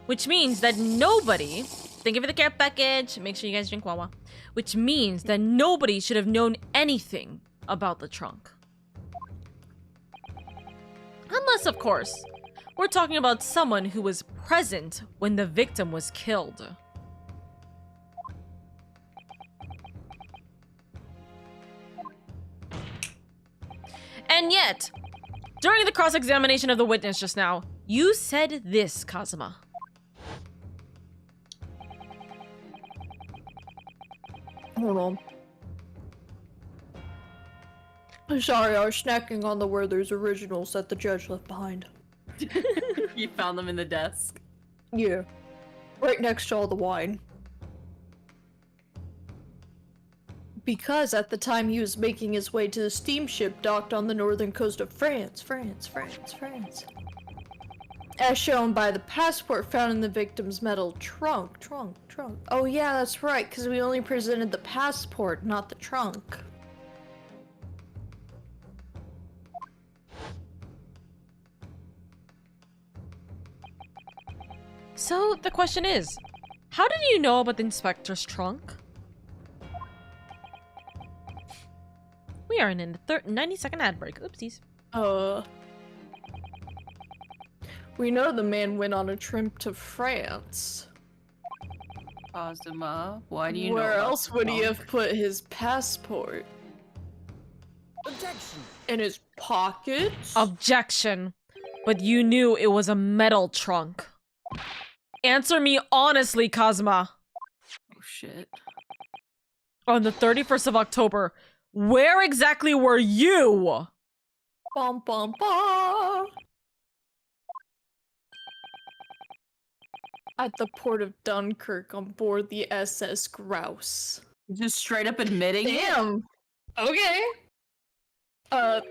Which means that nobody... Thank you for the care package. Make sure you guys drink Wawa. Which means that nobody should have known anything about the trunk. Unless, of course, we're talking about someone who was present when the victim was killed. And yet, during the cross-examination of the witness just now, you said this, Kazuma. Hold on. Sorry, I was snacking on the Werther's originals that the judge left behind. You found them in the desk. Yeah. Right next to all the wine. Because at the time he was making his way to the steamship docked on the northern coast of France. As shown by the passport found in the victim's metal trunk. Oh yeah, that's right, because we only presented the passport, not the trunk. So, the question is, how did you know about the inspector's trunk? We are in the 90-second ad break. Oopsies. We know the man went on a trip to France. Kazuma, why do you know Where about else the would he trunk? have put his passport? Objection. In his pockets? Objection. But you knew it was a metal trunk. Answer me honestly, Kazuma. Oh shit. On the 31st of October, where exactly were you? Bum bum bum. At the port of Dunkirk on board the SS Grouse. Just straight up admitting it? Damn. Okay.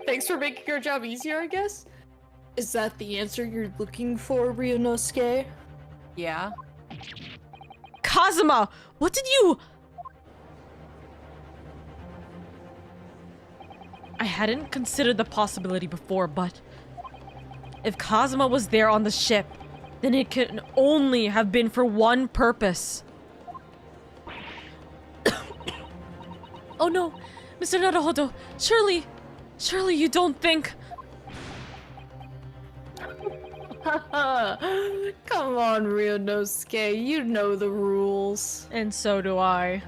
Thanks for making our job easier, I guess. Is that the answer you're looking for, Ryunosuke? Yeah. Kazuma, what did you... I hadn't considered the possibility before, but if Kazuma was there on the ship, then it can only have been for one purpose. Oh no, Mr. Naruhodo, surely you don't think... Come on, Ryunosuke, you know the rules. And so do I.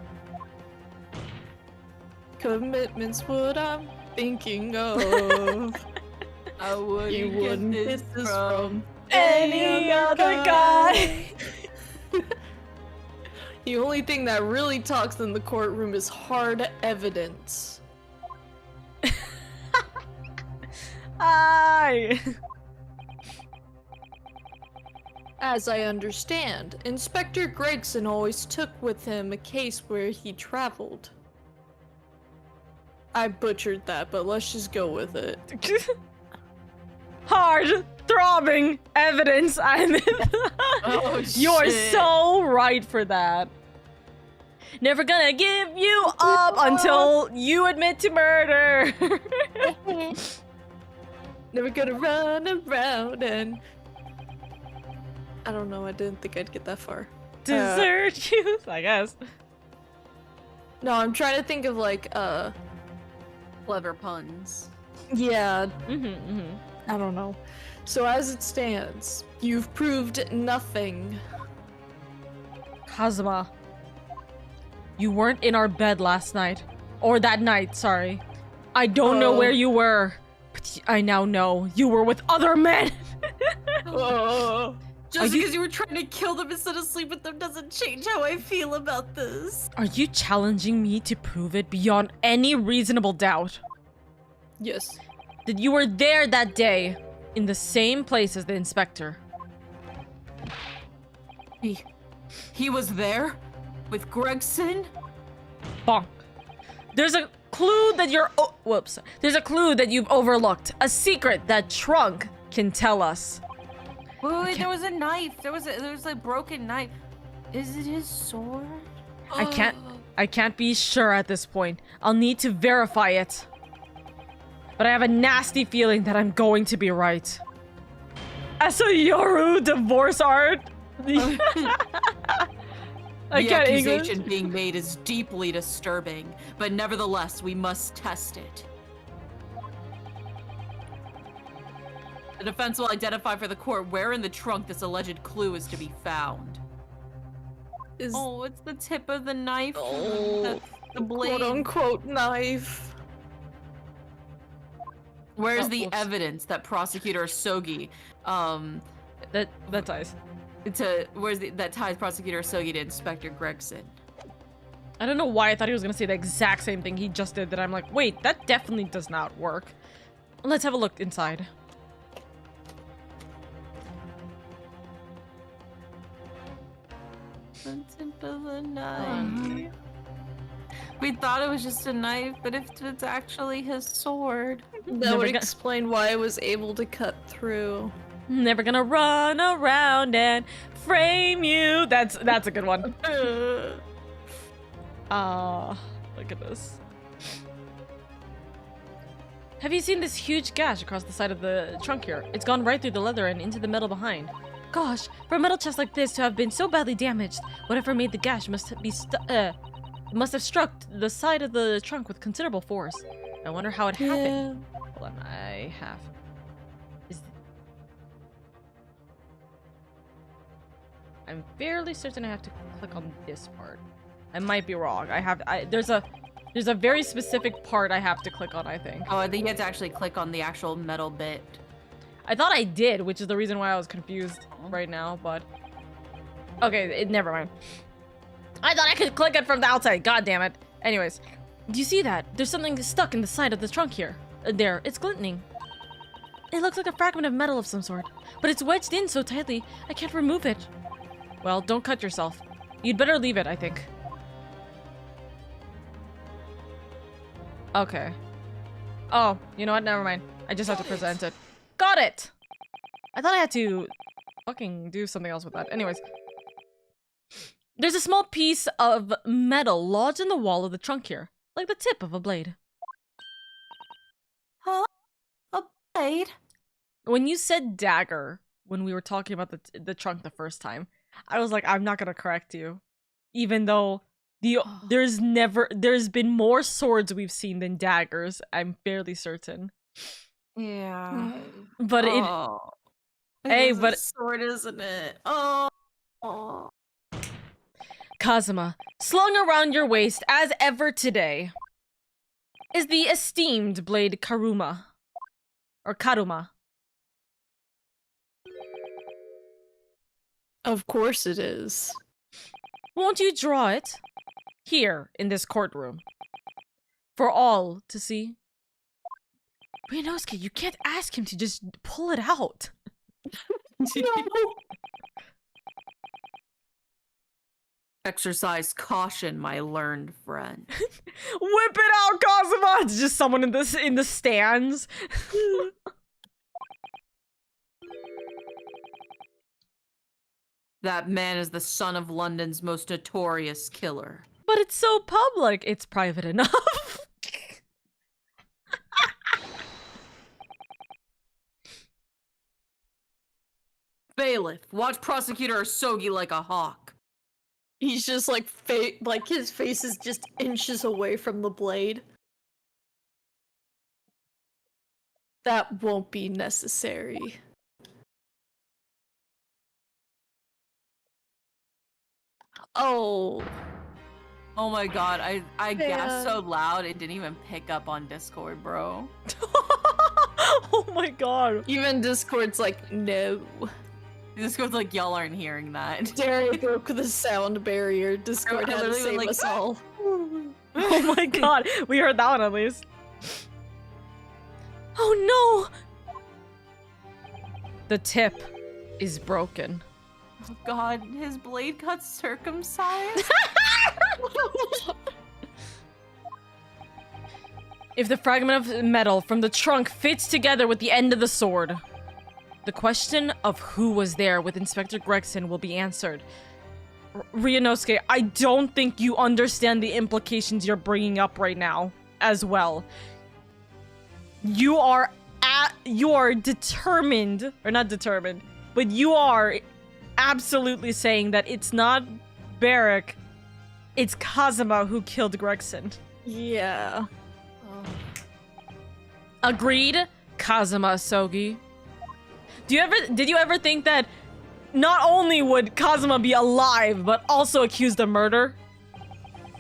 Commitment's what I'm thinking of. I wouldn't You get wouldn't this get this from... from Any other guy. The only thing that really talks in the courtroom is hard evidence. Aye. As I understand, Inspector Gregson always took with him a case where he traveled. I butchered that, but let's just go with it. Hard, throbbing evidence. Oh, You're shit. so right for that. Never gonna give you up until you admit to murder. Never gonna run around and... I don't know, I didn't think I'd get that far. Desert you, I guess. No, I'm trying to think of like, Clever puns. yeah, Mm-hmm. I don't know. So as it stands, you've proved nothing. Kazuma, you weren't in our bed last night. Or that night, sorry. I don't know where you were, but I now know you were with other men! Just because you were trying to kill them instead of sleep with them doesn't change how I feel about this. Are you challenging me to prove it beyond any reasonable doubt? Yes. That you were there that day, in the same place as the inspector? He was there? With Gregson? Bonk. There's a clue that you're- oh, whoops. There's a clue that you've overlooked. A secret that Trunk can tell us. Wait, there was a knife. There was a broken knife. Is it his sword? I can't be sure at this point. I'll need to verify it. But I have a nasty feeling that I'm going to be right. As a Yoru divorce art? The can't accusation English. being made is deeply disturbing, but nevertheless, we must test it. The defense will identify for the court where in the trunk this alleged clue is to be found. Oh, it's the tip of the knife. The blade. Quote-unquote knife. Where's the evidence that Prosecutor Sogi, That ties. that ties Prosecutor Sogi to Inspector Gregson? I don't know why I thought he was gonna say the exact same thing he just did, that I'm like, wait, that definitely does not work. Let's have a look inside. The tip of the knife. We thought it was just a knife, but if it's actually his sword. That would explain why I was able to cut through. Never gonna run around and frame you. That's a good one. Look at this. Have you seen this huge gash across the side of the trunk here? It's gone right through the leather and into the metal behind. Gosh, for a metal chest like this to have been so badly damaged, whatever made the gash must have struck the side of the trunk with considerable force. I wonder how it happened. Hold on, I'm fairly certain I have to click on this part. I might be wrong. There's a very specific part I have to click on, I think. Oh, I think you have to actually click on the actual metal bit. I thought I did, which is the reason why I was confused right now, but... Okay, never mind. I thought I could click it from the outside. God damn it. Anyways, do you see that? There's something stuck in the side of the trunk here. There, it's glistening. It looks like a fragment of metal of some sort, but it's wedged in so tightly, I can't remove it. Well, don't cut yourself. You'd better leave it, I think. Okay. Oh, you know what? Never mind. I just have to present it. Got it! I thought I had to fucking do something else with that. Anyways. There's a small piece of metal lodged in the wall of the trunk here, like the tip of a blade. Huh? A blade? When you said dagger, when we were talking about the trunk the first time, I was like, I'm not gonna correct you. Even though there's been more swords we've seen than daggers, I'm fairly certain. Yeah. But it is a sword, isn't it? Oh. Kazuma, slung around your waist as ever today, is the esteemed blade Karuma. Or Karuma. Of course it is. Won't you draw it? Here, in this courtroom. For all to see. Ryunosuke, you can't ask him to just pull it out. No. Exercise caution, my learned friend. Whip it out, Kazuma! It's just someone in the stands. That man is the son of London's most notorious killer. But it's so public, it's private enough. Bailiff, watch Prosecutor Asogi like a hawk. He's just like his face is just inches away from the blade. That won't be necessary. Oh. Oh my god, I gasped so Man. loud it didn't even pick up on Discord, bro. Oh my god. Even Discord's like, no. Discord's like, y'all aren't hearing that. Derek broke the sound barrier. Discord I had to literally save went like, us all. Oh my god. We heard that one at least. Oh no! The tip is broken. Oh god, his blade got circumcised? If the fragment of metal from the trunk fits together with the end of the sword, the question of who was there with Inspector Gregson will be answered. Ryunosuke, I don't think you understand the implications you're bringing up right now as well. You are determined, or not determined, but you are absolutely saying that it's not Barrack, it's Kazuma who killed Gregson. Yeah. Agreed, Kazuma Sogi. Did you ever think that not only would Kazuma be alive, but also accused of murder?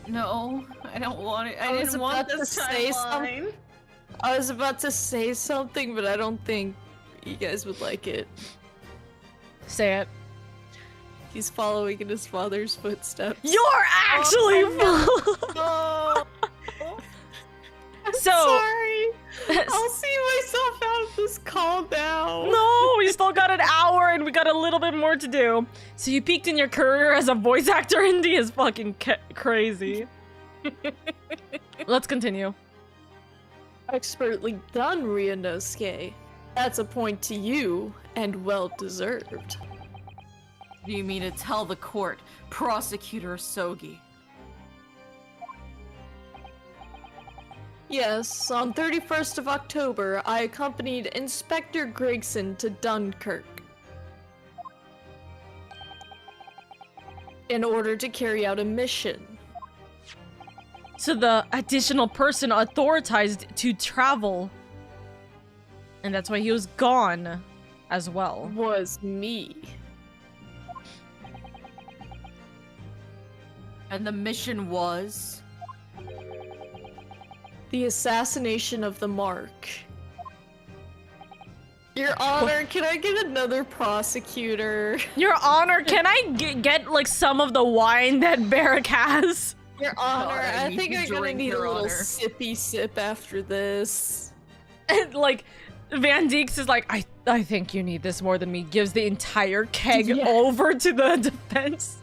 No, I don't want it. I I was didn't want about to this say timeline. I was about to say something, but I don't think you guys would like it. Say it. He's following in his father's footsteps. You're actually Oh, So sorry. I'll see myself out of this call now. no, we still got an hour and we got a little bit more to do. So you peaked in your career as a voice actor. Indy is fucking crazy. Let's continue. Expertly done, Ryunosuke. That's a point to you, and well deserved. Do you mean to tell the court, Prosecutor Sogi? Yes, on 31st of October, I accompanied Inspector Gregson to Dunkirk in order to carry out a mission. So the additional person authorized to travel, and that's why he was gone as well. Was me. And the mission was? The assassination of the Mark. Your Honor, can I get another prosecutor? Your Honor, can I get like some of the wine that Barrack has? Your Honor, God, I I need think to I'm gonna drink, need a Your little Honor. sippy sip after this. And like Van Deeks is like, I think you need this more than me. Gives the entire keg Yeah. over to the defense.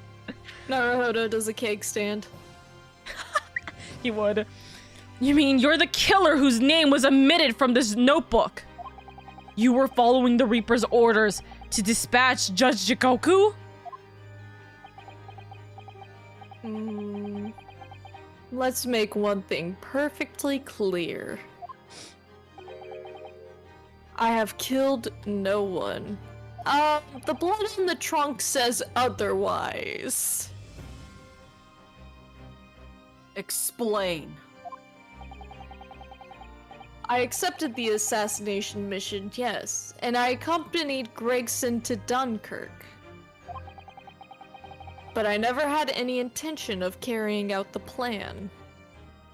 Naruhodo does a keg stand. He would. You mean you're the killer whose name was omitted from this notebook? You were following the Reaper's orders to dispatch Judge Jikoku? Let's make one thing perfectly clear. I have killed no one. The blood in the trunk says otherwise. Explain. I accepted the assassination mission, yes, and I accompanied Gregson to Dunkirk. But I never had any intention of carrying out the plan.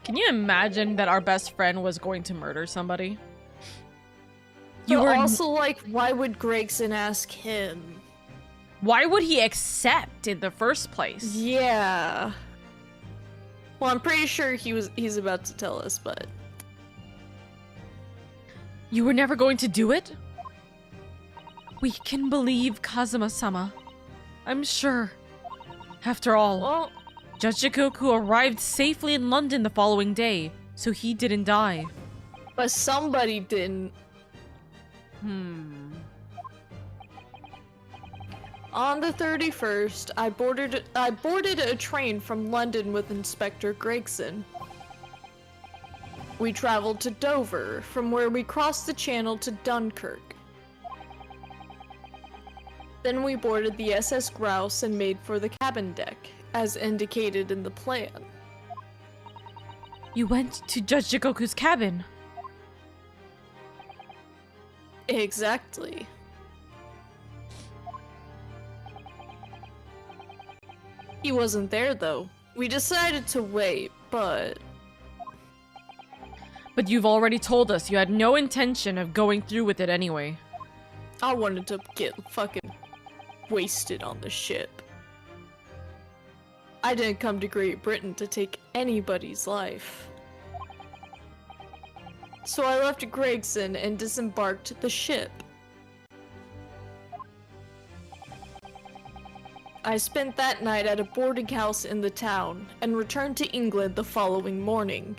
Can you imagine that our best friend was going to murder somebody? You were also like, why would Gregson ask him? Why would he accept in the first place? Yeah. Well, I'm pretty sure he's about to tell us, but You were never going to do it? We can believe Kazuma-sama. I'm sure. After all, well, Judge Jikoku arrived safely in London the following day, so he didn't die. but somebody didn't. On the 31st, I boarded a train from London with Inspector Gregson. We traveled to Dover, from where we crossed the channel to Dunkirk. Then we boarded the SS Grouse and made for the cabin deck, as indicated in the plan. You went to Judge Jikoku's cabin. Exactly. He wasn't there, though. We decided to wait, but... But you've already told us you had no intention of going through with it anyway. I wanted to get fucking wasted on the ship. I didn't come to Great Britain to take anybody's life. So I left Gregson and disembarked the ship. I spent that night at a boarding house in the town and returned to England the following morning.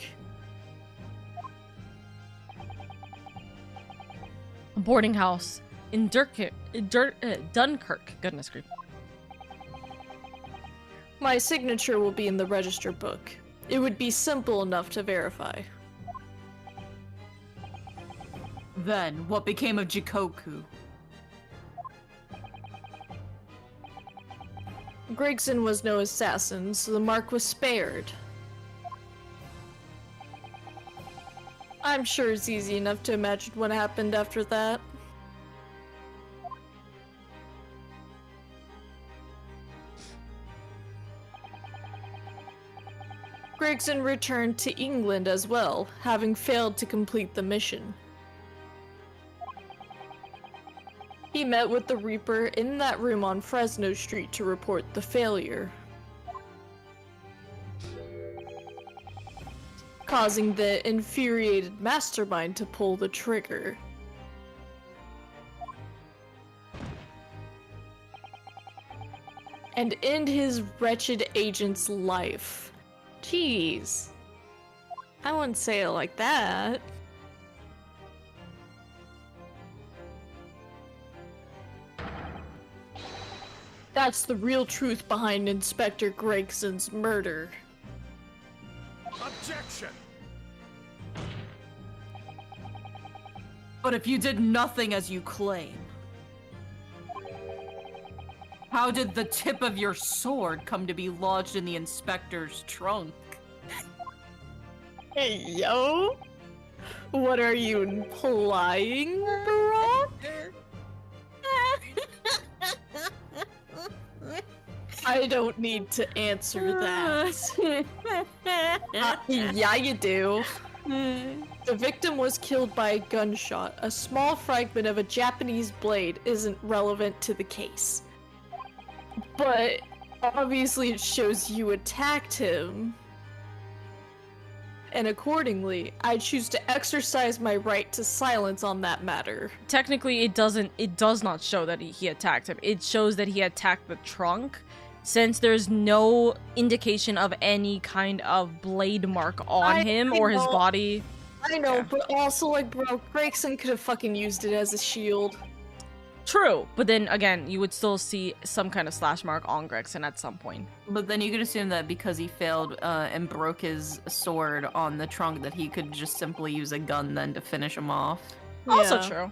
A boarding house in Dunkirk. Goodness grief. My signature will be in the register book. It would be simple enough to verify. Then, what became of Jikoku? Gregson was no assassin, so the mark was spared. I'm sure it's easy enough to imagine what happened after that. Gregson returned to England as well, having failed to complete the mission. He met with the Reaper in that room on Fresno Street to report the failure, causing the infuriated mastermind to pull the trigger. And end his wretched agent's life. Jeez. I wouldn't say it like that. That's the real truth behind Inspector Gregson's murder. Objection! But if you did nothing as you claim, how did the tip of your sword come to be lodged in the inspector's trunk? Hey, yo! What are you implying, bro? I don't need to answer that. Yeah, you do. The victim was killed by a gunshot. A small fragment of a Japanese blade isn't relevant to the case. But obviously it shows you attacked him. And accordingly, I choose to exercise my right to silence on that matter. Technically, it does not show that he attacked him. It shows that he attacked the trunk, since there's no indication of any kind of blade mark on him or his body. I know, but also, like, bro, Gregson could have fucking used it as a shield. True, but then again, you would still see some kind of slash mark on Gregson at some point. But then you could assume that because he failed and broke his sword on the trunk, that he could just simply use a gun then to finish him off. Also true.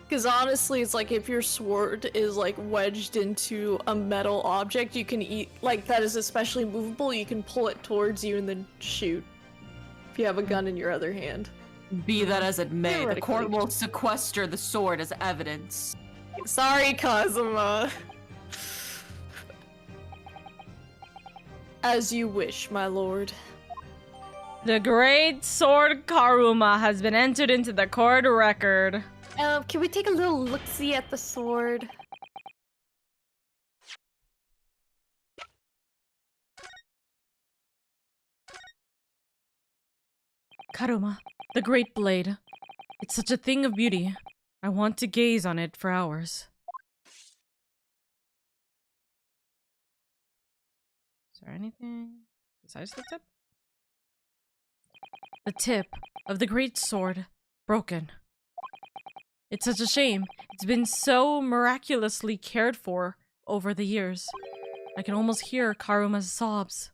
Because honestly, it's like if your sword is like wedged into a metal object, you can like that is especially movable, you can pull it towards you and then shoot. If you have a gun in your other hand. Be that as it may, the court will sequester the sword as evidence. Sorry, Kazuma. As you wish, my lord. The great sword Karuma has been entered into the court record. Can we take a little look-see at the sword? Karuma, the great blade. It's such a thing of beauty. I want to gaze on it for hours. Is there anything besides the tip? The tip of the great sword, broken. It's such a shame. It's been so miraculously cared for over the years. I can almost hear Karuma's sobs.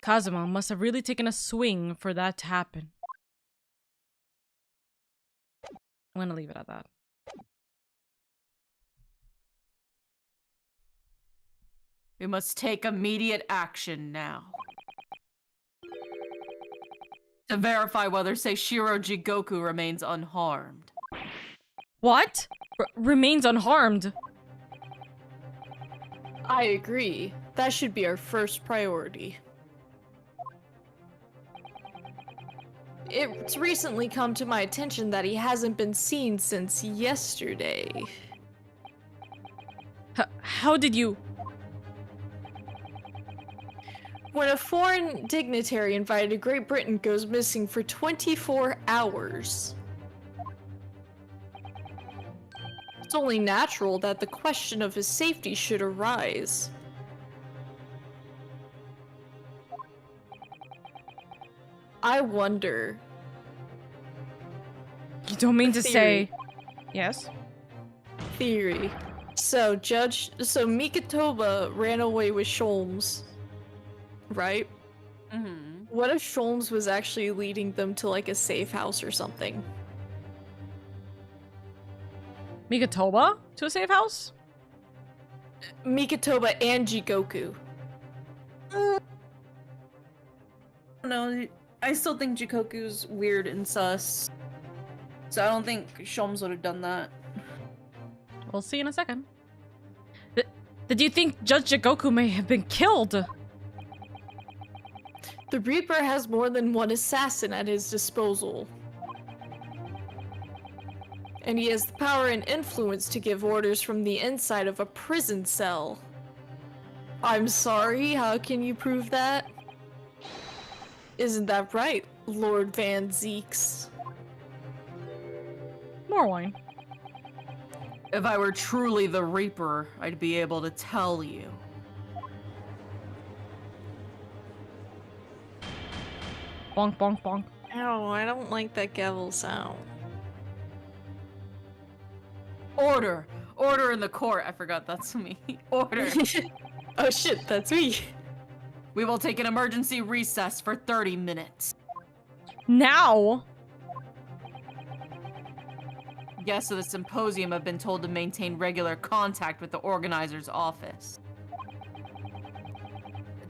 Kazuma must have really taken a swing for that to happen. I'm gonna leave it at that. We must take immediate action now. To verify whether Seishiro Jigoku remains unharmed. What? Remains unharmed? I agree. That should be our first priority. It's recently come to my attention that he hasn't been seen since yesterday. How did you... When a foreign dignitary invited to Great Britain goes missing for 24 hours. It's only natural that the question of his safety should arise. I wonder... You don't mean to Theory. say... Yes? Theory. So Mikitoba ran away with Sholmes, right? Mm-hmm. What if Sholmes was actually leading them to like a safe house or something? Mikitoba? To a safe house? Mikitoba and Jigoku. No, I still think Jikoku's weird and sus. So I don't think Sholmes would have done that. We'll see in a second. Did you think Judge Jigoku may have been killed? The Reaper has more than one assassin at his disposal. And he has the power and influence to give orders from the inside of a prison cell. I'm sorry, how can you prove that? Isn't that right, Lord Van Zeeks? More wine. If I were truly the Reaper, I'd be able to tell you. Bonk, bonk, bonk. Ow, I don't like that gavel sound. Order! Order in the court! I forgot that's me. Order! Oh shit, that's me. We will take an emergency recess for 30 minutes. Now? Guests of the symposium have been told to maintain regular contact with the organizer's office.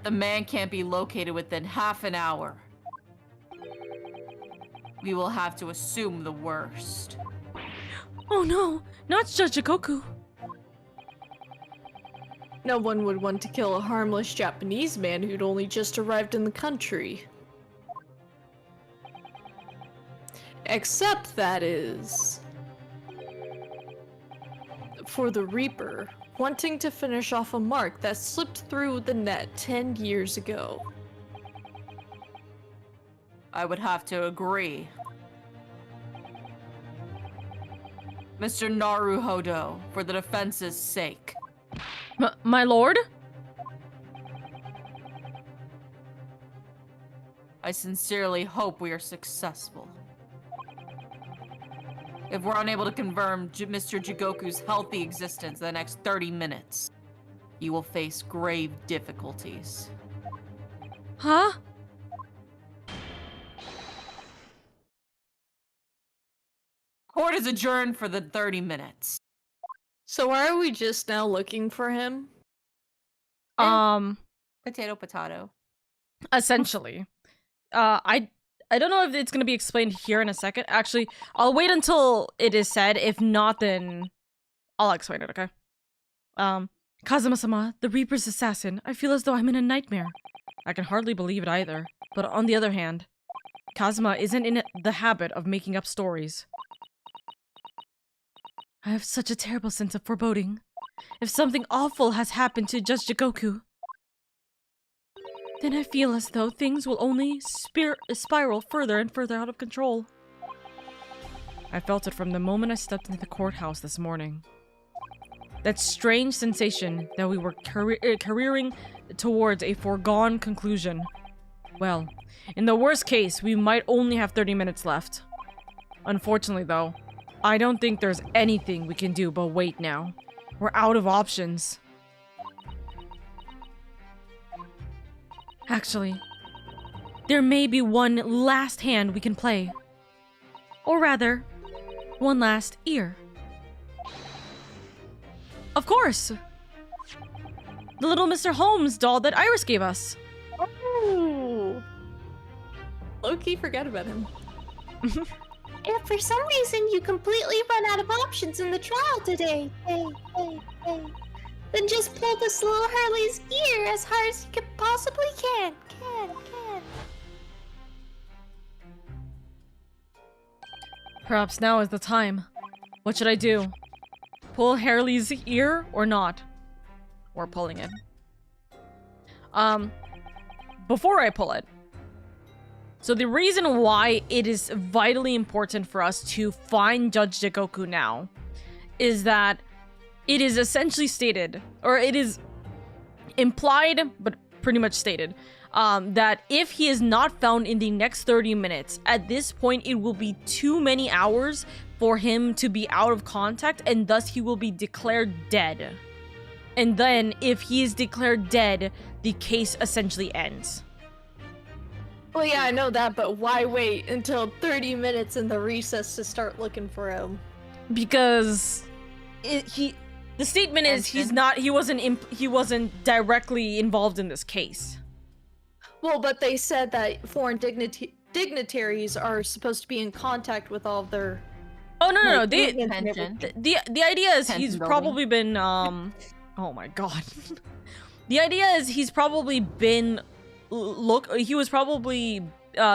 The man can't be located within half an hour. We will have to assume the worst. Oh no, not Judge Jigoku. No one would want to kill a harmless Japanese man who'd only just arrived in the country. Except, that is... for the Reaper, wanting to finish off a mark that slipped through the net 10 years ago. I would have to agree. Mr. Naruhodo, for the defense's sake. My lord? I sincerely hope we are successful. If we're unable to confirm Mr. Jigoku's healthy existence in the next 30 minutes, you will face grave difficulties. Huh? Court is adjourned for the 30 minutes. So why are we just now looking for him? Potato, potato. Essentially. I don't know if it's gonna be explained here in a second. Actually, I'll wait until it is said. If not, then I'll explain it, okay? Kazuma-sama, the Reaper's assassin. I feel as though I'm in a nightmare. I can hardly believe it either. But on the other hand, Kazuma isn't in the habit of making up stories. I have such a terrible sense of foreboding. If something awful has happened to Judge Jigoku, then I feel as though things will only spiral further and further out of control. I felt it from the moment I stepped into the courthouse this morning. That strange sensation that we were careering towards a foregone conclusion. Well, in the worst case, we might only have 30 minutes left. Unfortunately, though, I don't think there's anything we can do but wait now. We're out of options. Actually, there may be one last hand we can play. Or rather, one last ear. Of course! The little Mr. Holmes doll that Iris gave us. Oh! Low-key forgot about him. If for some reason you completely run out of options in the trial today, the Then just pull this little Hurley's gear as hard as you could possibly can. Perhaps now is the time. What should I do? Pull Harley's ear or not? Or pulling it? Before I pull it. So the reason why it is vitally important for us to find Judge Jigoku now is that it is essentially stated, or it is implied, but pretty much stated, that if he is not found in the next 30 minutes, at this point it will be too many hours for him to be out of contact, and thus he will be declared dead. And then, if he is declared dead, the case essentially ends. Well, yeah, I know that, but why wait until 30 minutes in the recess to start looking for him? Because the statement is he wasn't directly involved in this case. Well, but they said that foreign dignitaries are supposed to be in contact with all of their. Oh no! Pension. The idea is Pension he's building. probably been Oh my god. The idea is he's probably been he was probably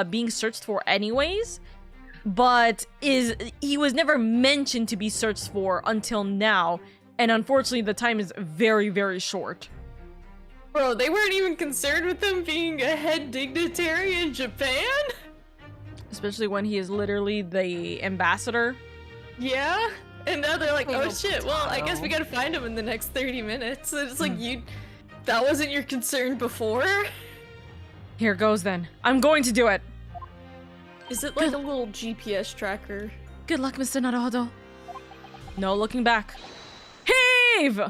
being searched for anyways, but he was never mentioned to be searched for until now, and unfortunately the time is very, very short. Bro, they weren't even concerned with him being a head dignitary in Japan? Especially when he is literally the ambassador. Yeah? And now they're like, oh Little shit, well, I guess we gotta find him in the next 30 minutes. And it's like, that wasn't your concern before? Here goes then. I'm going to do it. Is it like a little GPS tracker? Good luck, Mr. Naruhodo. No looking back. Heave!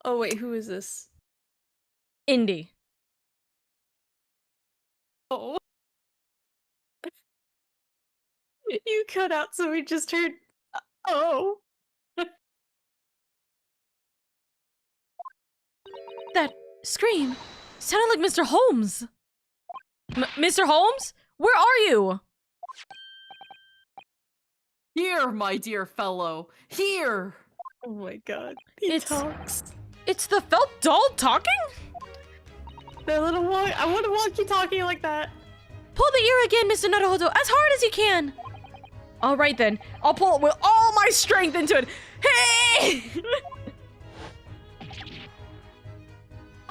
Oh wait, who is this? Indy. Oh. You cut out, so we just heard, oh. That scream sounded like Mr. Holmes. Mr. Holmes? Where are you? Here, my dear fellow. Here. Oh my god. He talks. It's the felt doll talking? That little I want to walkie-talkie like that. Pull the ear again, Mr. Naruhodo, as hard as you can. All right then, I'll pull it with all my strength into it. Hey!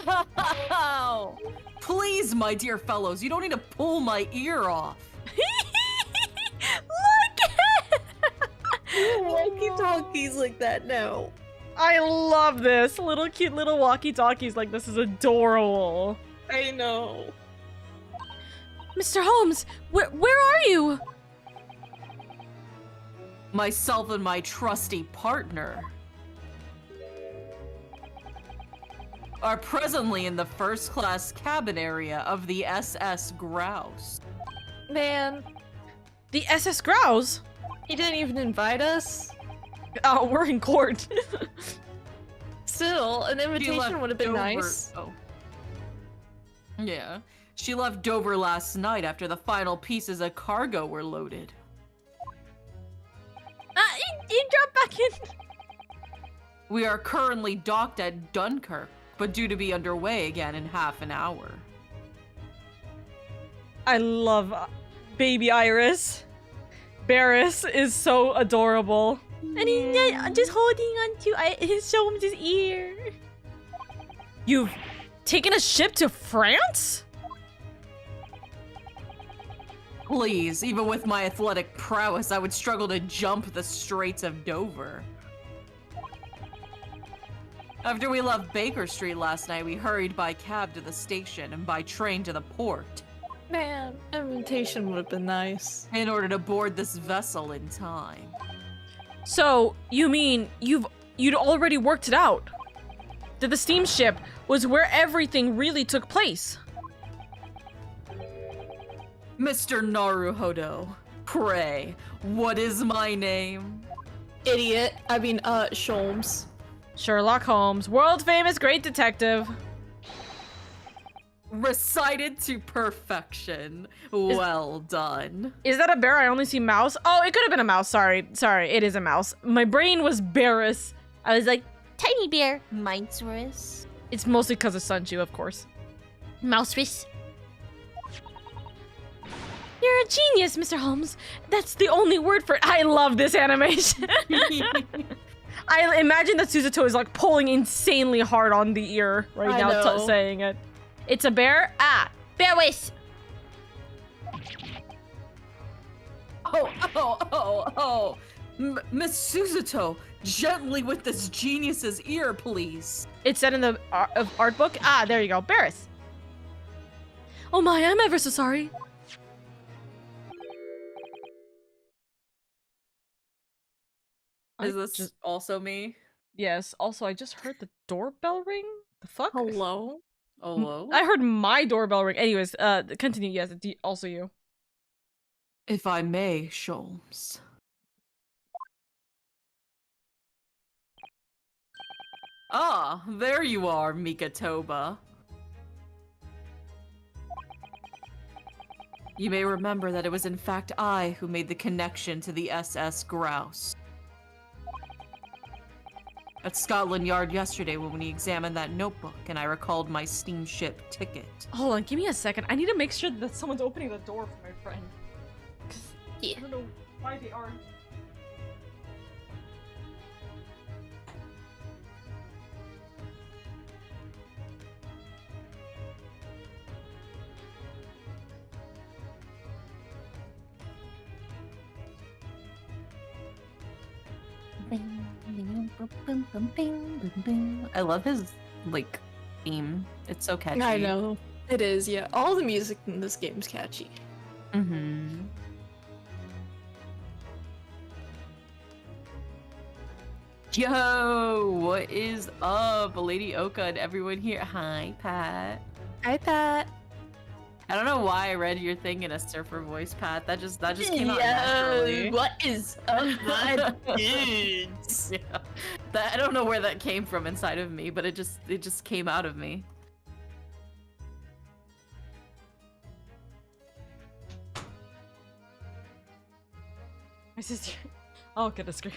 Oh, please, my dear fellows, you don't need to pull my ear off. Look! Walkie-talkies like that now. I love this. Cute little walkie-talkies like this is adorable. I know. Mr. Holmes, where are you? Myself and my trusty partner are presently in the first-class cabin area of the SS Grouse. Man, The SS Grouse? he didn't even invite us. Oh, we're in court. Still, an She invitation left would have been Dover- nice. Oh. Yeah. She left Dover last night after the final pieces of cargo were loaded. You dropped back in. We are currently docked at Dunkirk, but due to be underway again in half an hour. I love baby Iris. Barris is so adorable. And he's just holding on to his Holmes' ear. You've taken a ship to France? Please, even with my athletic prowess, I would struggle to jump the Straits of Dover. After we left Baker Street last night, we hurried by cab to the station and by train to the port Man, invitation would have been nice. in order to board this vessel in time. So, you mean you'd already worked it out? That the steamship was where everything really took place? Mr. Naruhodo, pray, what is my name? Idiot. I mean, Sholmes. Sherlock Holmes, world famous great detective. Recited to perfection. Well done. Is that a bear? I only see mouse. Oh, it could have been a mouse. Sorry, it is a mouse. My brain was bearus. I was like, Tiny bear. Minosaurus. it's mostly because of Sunju, of course. Mouserus. You're a genius, Mr. Holmes. That's the only word for it. I love this animation. I imagine that Suzuto is like pulling insanely hard on the ear right I now, know. saying it. It's a bear? Ah, bear waist. Oh. Miss Suzuto, gently with this genius's ear, please. It's said in the art book. Ah, there you go. Barris. Oh my, I'm ever so sorry. Is this just also me? Yes. Also, I just heard the doorbell ring. The fuck? Hello? Hello? I heard my doorbell ring. Anyways, continue. Yes, it's also you. If I may, Sholmes. Ah, there you are, Mikatoba. You may remember that it was in fact I who made the connection to the SS Grouse. At Scotland Yard yesterday when we examined that notebook and I recalled my steamship ticket. Hold on, give me a second. I need to make sure that someone's opening the door for my friend. 'Cause Yeah. I don't know why they aren't. I love his, like, theme. It's so catchy. I know. It is, yeah. All the music in this game's catchy. Mm-hmm. Yo, what is up, LadyOka and everyone here? Hi, Pat. Hi, Pat. I don't know why I read your thing in a surfer voice, Pat. That just came out naturally. What is up, my dudes? Yeah. I don't know where that came from inside of me, but it just came out of me. My sister. I'll get a screen.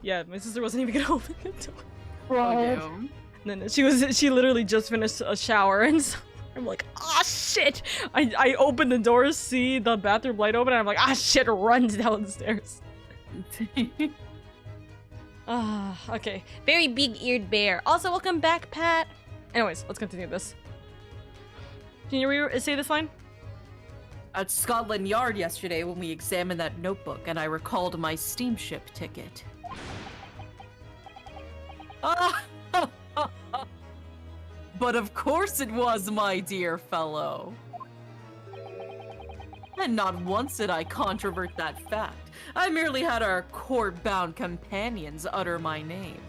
Yeah, my sister wasn't even gonna open the door. Oh, And then she literally just finished a shower, and so I'm like, ah, shit! I open the door, see the bathroom light open, and I'm like, ah, shit! Runs downstairs. Ah, okay. Very big-eared bear. Also, welcome back, Pat. Anyways, let's continue this. Can you say this line? At Scotland Yard yesterday when we examined that notebook and I recalled my steamship ticket. But of course it was, my dear fellow. And not once did I controvert that fact. I merely had our court-bound companions utter my name.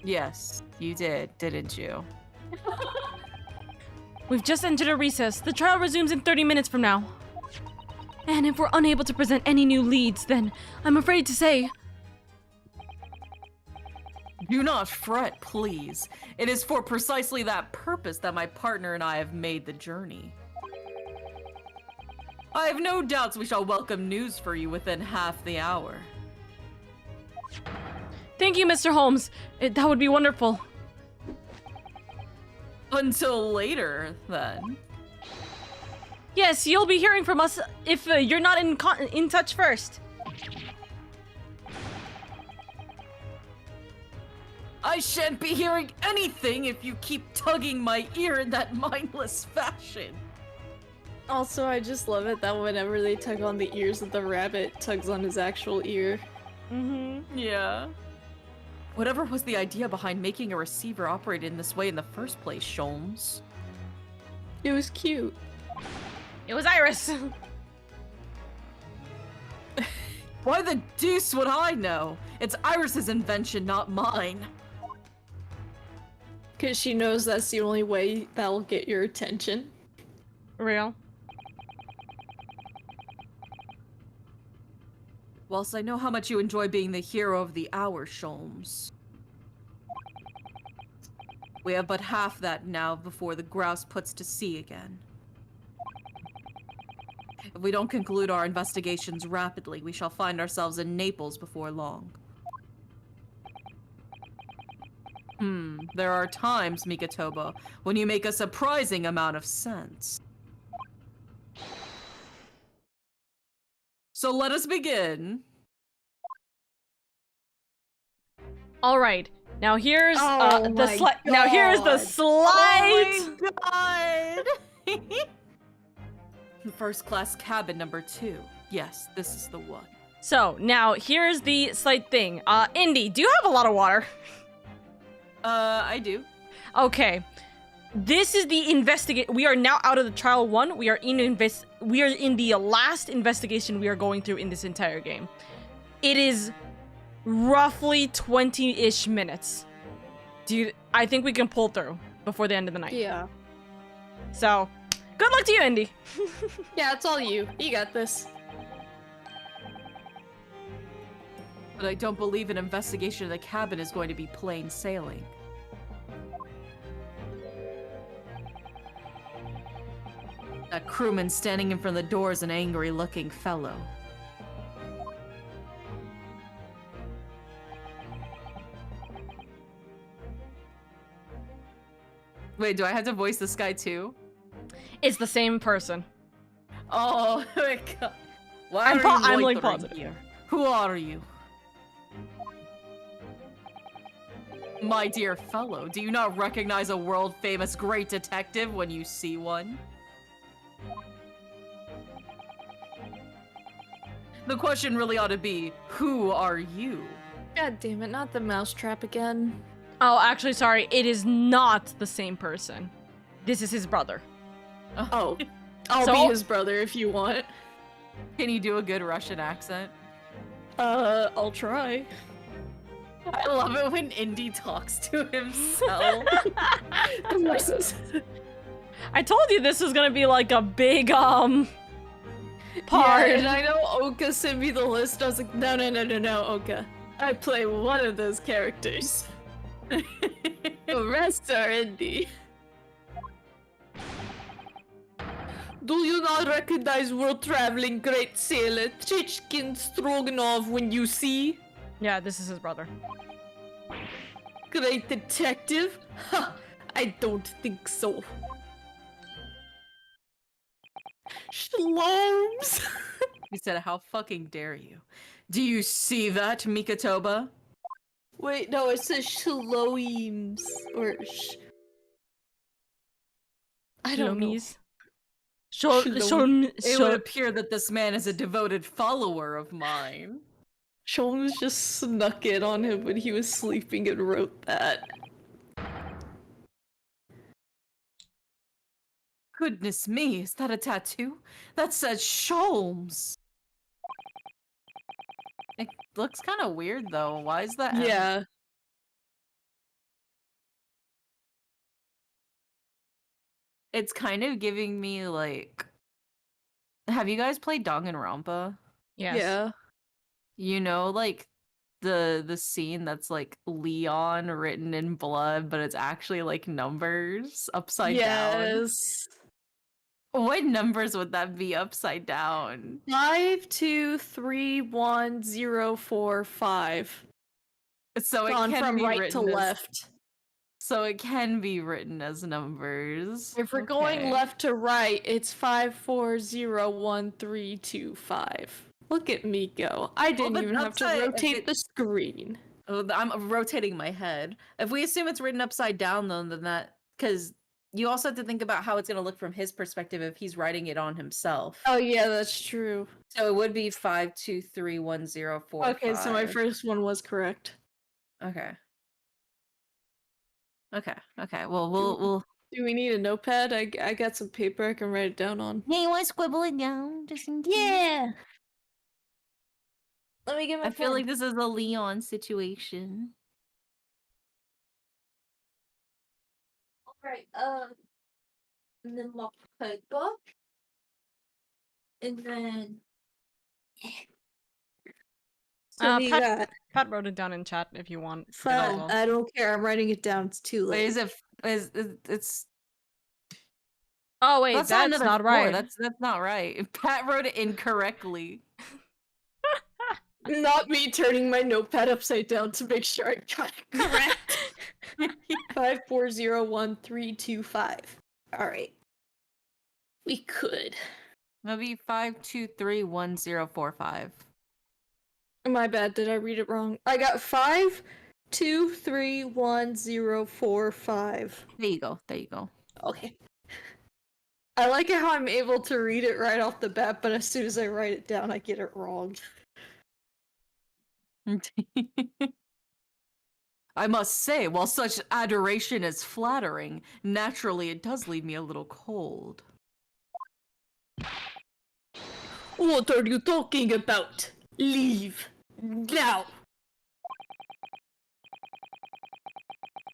Yes, you did, didn't you? We've just entered a recess. The trial resumes in 30 minutes from now. And if we're unable to present any new leads, then I'm afraid to say... Do not fret, please. It is for precisely that purpose that my partner and I have made the journey. I have no doubts we shall welcome news for you within half the hour. Thank you, Mr. Holmes. That would be wonderful. Until later, then. Yes, you'll be hearing from us if you're not in touch first. I shan't be hearing anything if you keep tugging my ear in that mindless fashion. Also, I just love it that whenever they tug on the ears of the rabbit, tugs on his actual ear. Mm-hmm. Yeah. Whatever was the idea behind making a receiver operate in this way in the first place, Sholmes? It was cute. It was Iris. Why the deuce would I know? It's Iris's invention, not mine. Because she knows that's the only way that'll get your attention. Real. Whilst I know how much you enjoy being the hero of the hour, Sholmes. We have but half that now before the grouse puts to sea again. If we don't conclude our investigations rapidly, we shall find ourselves in Naples before long. There are times, Mikatoba, when you make a surprising amount of sense. So let us begin. All right. Now here's Oh the my now here's the God. slide. Oh my god! First class cabin number 2. Yes, this is the one. So now here's the slight thing. Indy, do you have a lot of water? I do. Okay. This is the we are now out of the trial 1. We are in the last investigation we are going through in this entire game. It is roughly 20-ish minutes. I think we can pull through before the end of the night. Yeah. So, good luck to you, Indy. Yeah, it's all you. You got this. But I don't believe an investigation of the cabin is going to be plain sailing. That crewman standing in front of the door is an angry-looking fellow. Wait, do I have to voice this guy too? It's the same person. Oh my god. Why I'm are you like loitering positive. here? Who are you? My dear fellow, do you not recognize a world-famous great detective when you see one? The question really ought to be, who are you? God damn it, not the mousetrap again. Oh, actually, sorry. It is not the same person. This is his brother. Oh. I'll So- be his brother if you want. Can you do a good Russian accent? I'll try. I love it when Indy talks to himself. The voices. I told you this was gonna be like a big, part. Yeah, and I know Oka sent me the list. I was like, no, Oka. I play one of those characters. The rest are indie. Do you not recognize world-traveling great sailor Chichkin Stroganov when you see? Yeah, this is his brother. Great detective? Ha! I don't think so. Shloms! He said, how fucking dare you? Do you see that, Mikatoba? Wait, no, it says Shloims. Or I don't know. Shlomis. It would appear that this man is a devoted follower of mine. Shloms just snuck in on him when he was sleeping and wrote that. Goodness me, is that a tattoo? That says Sholmes. It looks kind of weird though. Why is that? Yeah. It's kind of giving me like. Have you guys played Danganronpa? Yes. Yeah. You know, like the scene that's like Leon written in blood, but it's actually like numbers upside down. Yes. What numbers would that be upside down? 5, 2, 3, 1, 0, 4, 5. So it Gone can from be right to written as, left. So it can be written as numbers. If we're going Okay. left to right, it's 5, 4, 0, 1, 3, 2, 5. Look at me go. I didn't but even have to upside- rotate the screen. Oh, I'm rotating my head. If we assume it's written upside down, though, then that because you also have to think about how it's going to look from his perspective if he's writing it on himself. Oh yeah, that's true. So it would be 5, 2, 3, 1, 0, 4. Okay, so my 5. first one was correct. Okay. Okay. Well, we'll. Do we need a notepad? I got some paper I can write it down on. Yeah, you want to scribble it down just in case? Yeah. Let me get my I feel like this is a Leon situation. Alright, and then my paper. And then so we got Pat wrote it down in chat if you want. fine. I don't care. I'm writing it down. It's too Wait, late. is it It's Oh wait, that's that's another not 4. right. That's not right. Pat wrote it incorrectly. Not me turning my notepad upside down to make sure I got it correct. 5401325. Alright. We could. Maybe 5231045. My bad, did I read it wrong? I got 5231045. There you go. There you go. Okay. I like how I'm able to read it right off the bat, but as soon as I write it down, I get it wrong. I must say, while such adoration is flattering, naturally it does leave me a little cold. What are you talking about? Leave. Now.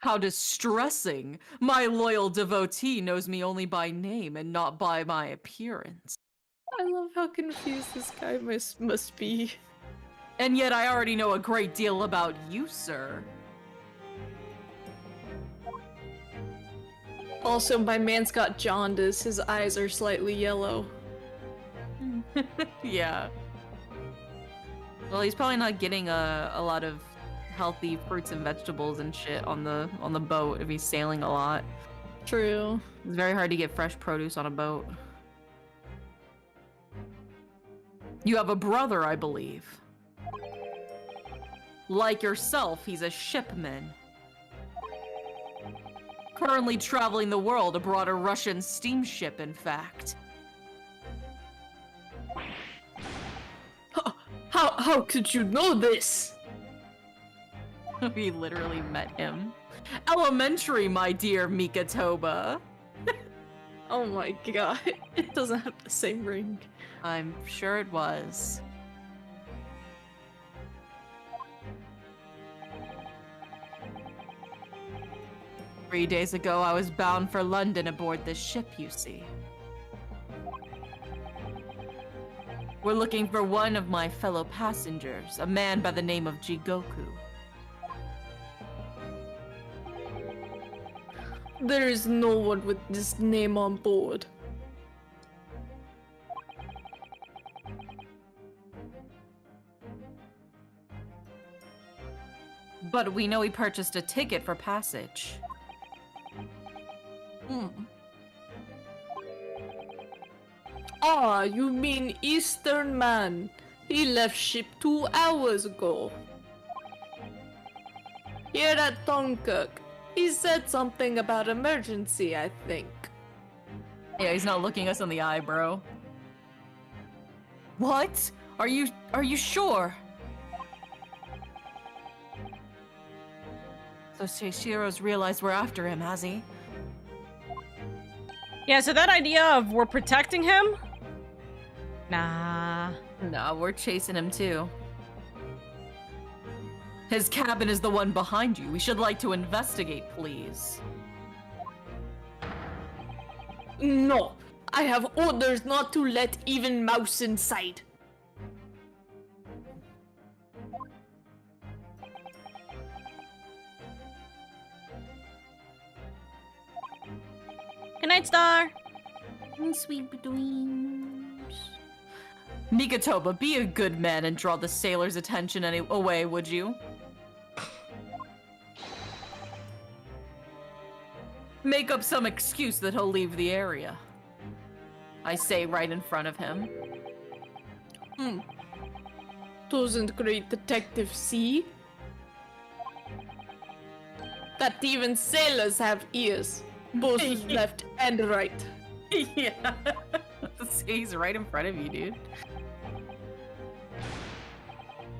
How distressing! My loyal devotee knows me only by name and not by my appearance. I love how confused this guy must be. And yet I already know a great deal about you, sir. Also, my man's got jaundice. His eyes are slightly yellow. Yeah. Well, he's probably not getting a lot of healthy fruits and vegetables and shit on the boat if he's sailing a lot. True. It's very hard to get fresh produce on a boat. You have a brother, I believe. Like yourself, he's a shipman. Currently traveling the world aboard a Russian steamship, in fact. How could you know this? We literally met him. Elementary, my dear Mikatoba. Oh my god. It doesn't have the same ring. I'm sure it was. Three days ago, I was bound for London aboard this ship, you see. We're looking for one of my fellow passengers, a man by the name of Jigoku. There is no one with this name on board. But we know he purchased a ticket for passage. Ah, you mean Eastern man. He left ship 2 hours ago. Here at Dunkirk. He said something about emergency, I think. Yeah, he's not looking us in the eye, bro. What? Are you sure? So Seishiro's realized we're after him, has he? Yeah, so that idea of we're protecting him? Nah. No, we're chasing him too. His cabin is the one behind you. We should like to investigate, please. No, I have orders not to let even mouse inside. Good night, Star. Sweet dreams. Mikatoba, be a good man and draw the sailor's attention away, would you? Make up some excuse that he'll leave the area. I say right in front of him. Doesn't great detective see? That even sailors have ears, both left and right. Yeah. He's right in front of you, dude.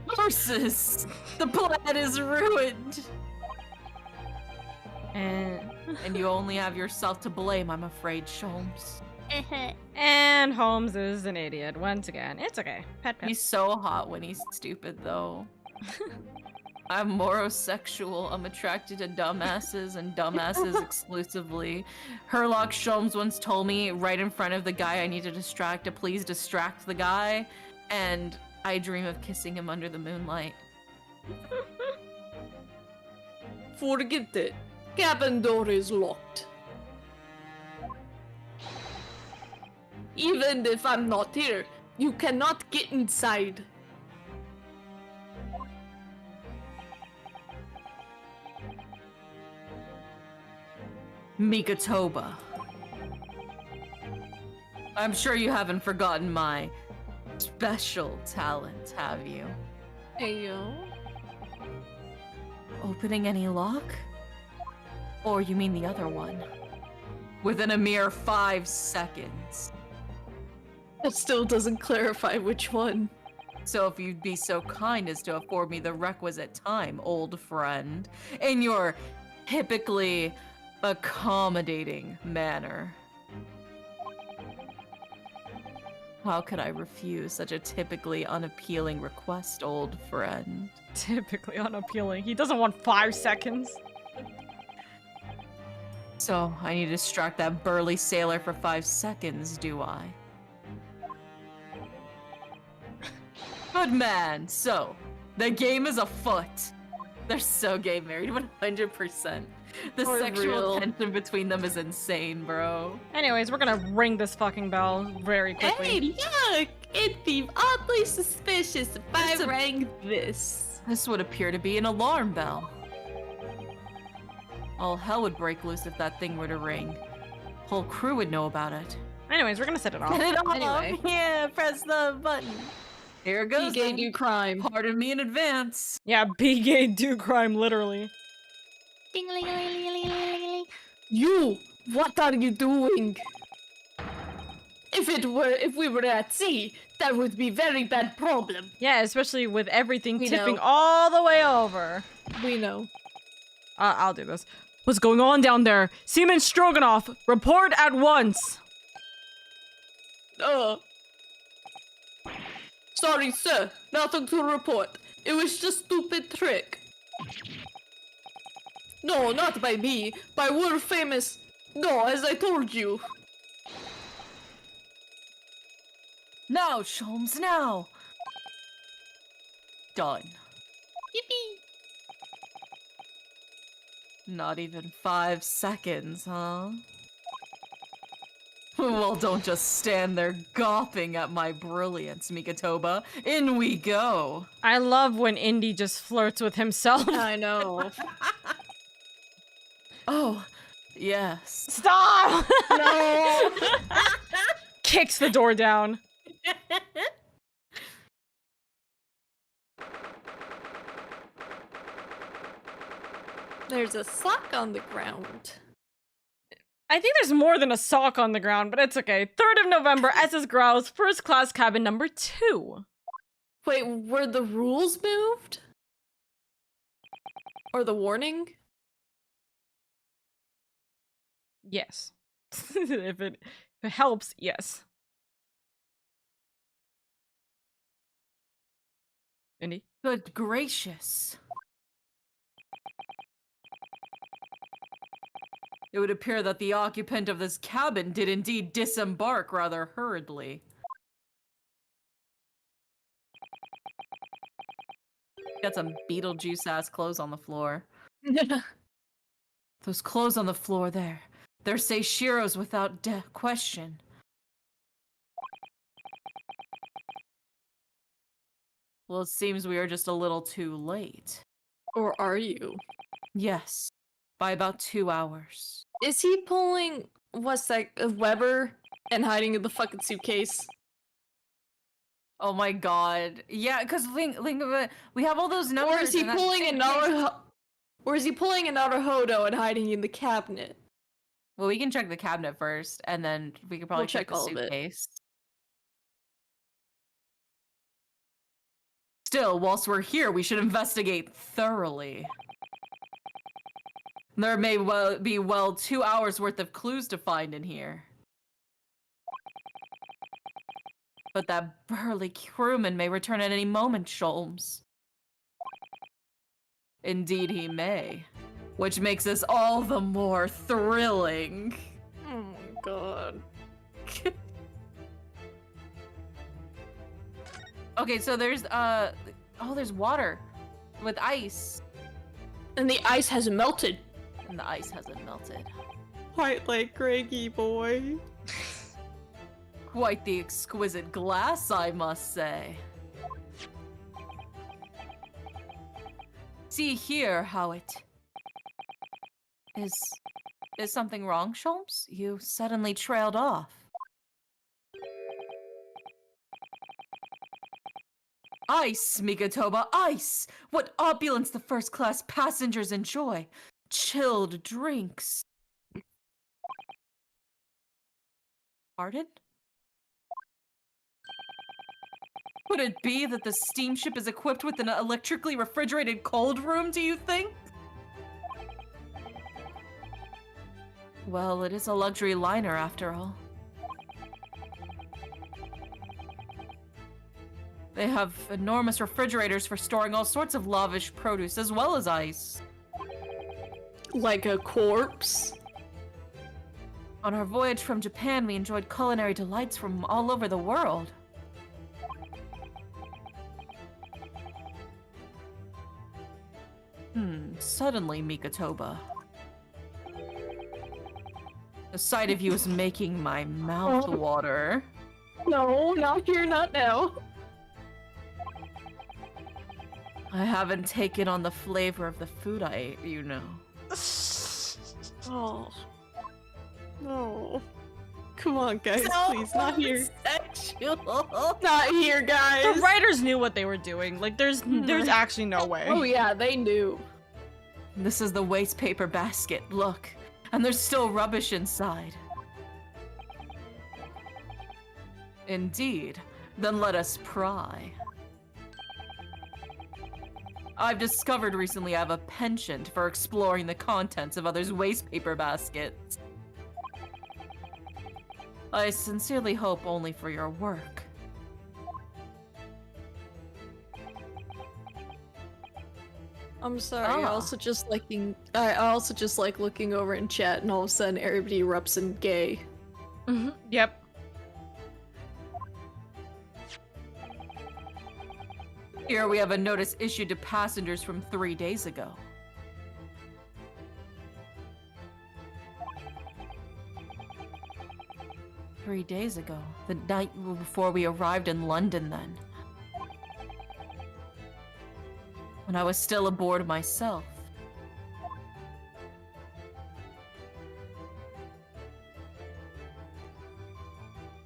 Horses! The plan is ruined! And you only have yourself to blame, I'm afraid, Sholmes. And Holmes is an idiot once again. It's okay. Pet. He's so hot when he's stupid, though. I'm morosexual. I'm attracted to dumbasses and dumbasses exclusively. Herlock Sholmes once told me right in front of the guy I need to distract to please distract the guy, and I dream of kissing him under the moonlight. Forget it. Cabin door is locked. Even if I'm not here, you cannot get inside. Mikatoba. I'm sure you haven't forgotten my special talent, have you? Ayo. Opening any lock? Or you mean the other one? Within a mere 5 seconds. That still doesn't clarify which one. So if you'd be so kind as to afford me the requisite time, old friend, in your typically accommodating manner. How could I refuse such a typically unappealing request, old friend? Typically unappealing. He doesn't want 5 seconds. So, I need to distract that burly sailor for 5 seconds, do I? Good man. So, the game is afoot. They're so gay married, 100%. The For sexual real. tension between them is insane, bro. Anyways, we're gonna ring this fucking bell very quickly. Hey, look! It'd be oddly suspicious if I It's a- rang this. This would appear to be an alarm bell. All hell would break loose if that thing were to ring. Whole crew would know about it. Anyways, we're gonna set it off. Get it off! Anyway. Yeah, press the button. Here it goes. Gay then. do crime. Pardon me in advance. Yeah, be gay, do crime, literally. Ding-a-ling-a-ling-a-ling-a-ling-a-ling. You! What are you doing? If we were at sea, that would be very bad problem. Yeah, especially with everything We tipping know. all the way over. We know. I'll do this. What's going on down there? Seaman Stroganoff, report at once. Sorry, sir. Nothing to report. It was just stupid trick. No, not by me. By world famous. No, as I told you. Now, Sholmes, now. Done. Yippee! Not even 5 seconds, huh? Well, don't just stand there gawping at my brilliance, Mikatoba. In we go. I love when Indy just flirts with himself. I know. Oh, yes. Stop! No. Kicks the door down. There's a sock on the ground. I think there's more than a sock on the ground, but it's okay. 3rd of November, SS Growls, first class cabin number 2. Wait, were the rules moved? Or the warning? Yes. if it helps, yes. Indy? Good gracious. It would appear that the occupant of this cabin did indeed disembark rather hurriedly. Got some Beetlejuice-ass clothes on the floor. Those clothes on the floor there. They're Seishiro's without question. Well, it seems we are just a little too late. Or are you? Yes, by about 2 hours. Is he pulling what's that, a Weber and hiding in the fucking suitcase? Oh my god. Yeah, because think of it. We have all those numbers. Or is he and that pulling suitcase- another or is he pulling another Hodo and hiding in the cabinet? Well, we can check the cabinet first, and then we could probably We'll check check the all of it. suitcase. Still, whilst we're here, we should investigate thoroughly. There may be 2 hours worth of clues to find in here. But that burly crewman may return at any moment, Sholmes. Indeed he may. Which makes this all the more thrilling. Oh my god. Okay, so there's, there's water with ice. And the ice has melted. And the ice hasn't melted. Quite like Greggy boy. Quite the exquisite glass, I must say. See here how it... Is something wrong, Sholmes? You suddenly trailed off. Ice, Migatoba, ice! What opulence the first-class passengers enjoy! Chilled drinks. Pardon? Could it be that the steamship is equipped with an electrically refrigerated cold room, do you think? Well, it is a luxury liner after all. They have enormous refrigerators for storing all sorts of lavish produce as well as ice. Like a corpse? On our voyage from Japan, we enjoyed culinary delights from all over the world. Suddenly, Mikatoba. The sight of you is making my mouth water. No, not here, not now. I haven't taken on the flavor of the food I ate, you know. Oh. No. Come on, guys, please, not here. Sexual. Not here, guys. The writers knew what they were doing. Like, there's actually no way. Oh yeah, they knew. This is the waste paper basket, look. And there's still rubbish inside. Indeed. Then let us pry. I've discovered recently I have a penchant for exploring the contents of others' waste paper baskets. I sincerely hope only for your work. I'm sorry. I also just like looking over in chat, and all of a sudden everybody erupts in gay. Yep. Here we have a notice issued to passengers from 3 days ago. "3 days ago, the night before we arrived in London then. When I was still aboard myself.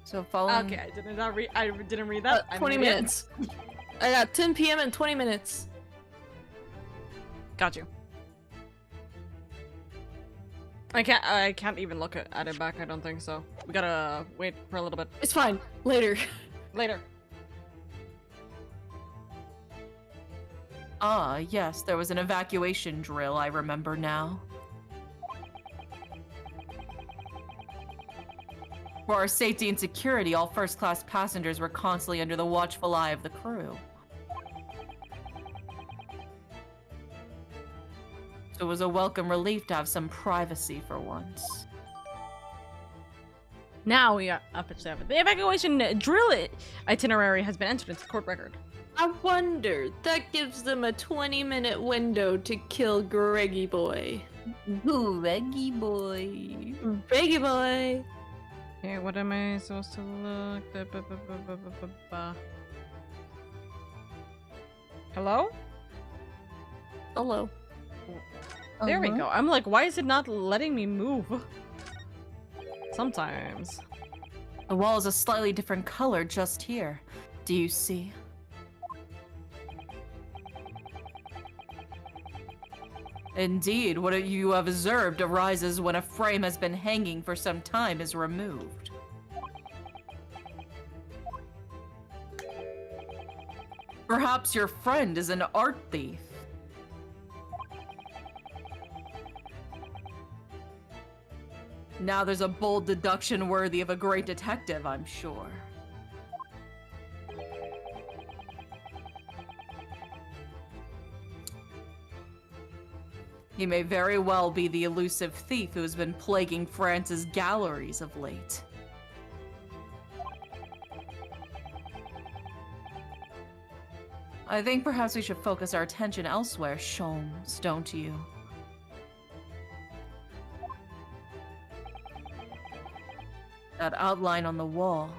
So following... Okay, I didn't read that. 20 minutes. I got 10 p.m. and 20 minutes. Got you. I can't even look at it back, I don't think so. We gotta wait for a little bit. It's fine. Later. Later. Ah, yes, there was an evacuation drill, I remember now. For our safety and security, all first-class passengers were constantly under the watchful eye of the crew. So it was a welcome relief to have some privacy for once. Now we are up at 7. The evacuation drill itinerary has been entered into court record. I wonder, that gives them a 20-minute window to kill Greggy boy. Greggy boy. Greggy boy. Okay, what am I supposed to look? Hello? Hello. There we go. I'm like, why is it not letting me move? Sometimes. The wall is a slightly different color just here. Do you see? Indeed, what you have observed arises when a frame has been hanging for some time is removed. Perhaps your friend is an art thief. Now there's a bold deduction worthy of a great detective, I'm sure. He may very well be the elusive thief who has been plaguing France's galleries of late. I think perhaps we should focus our attention elsewhere, Sholmes, don't you? that outline on the wall.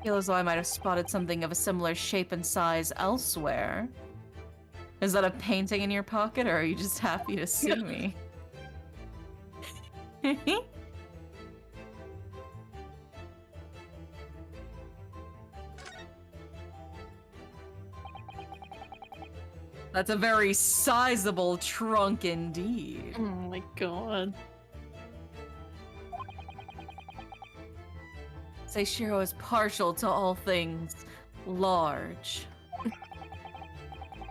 Feel as though I might have spotted something of a similar shape and size elsewhere. Is that a painting in your pocket, or are you just happy to see me? That's a very sizable trunk indeed. Oh my god. Seishiro is partial to all things large.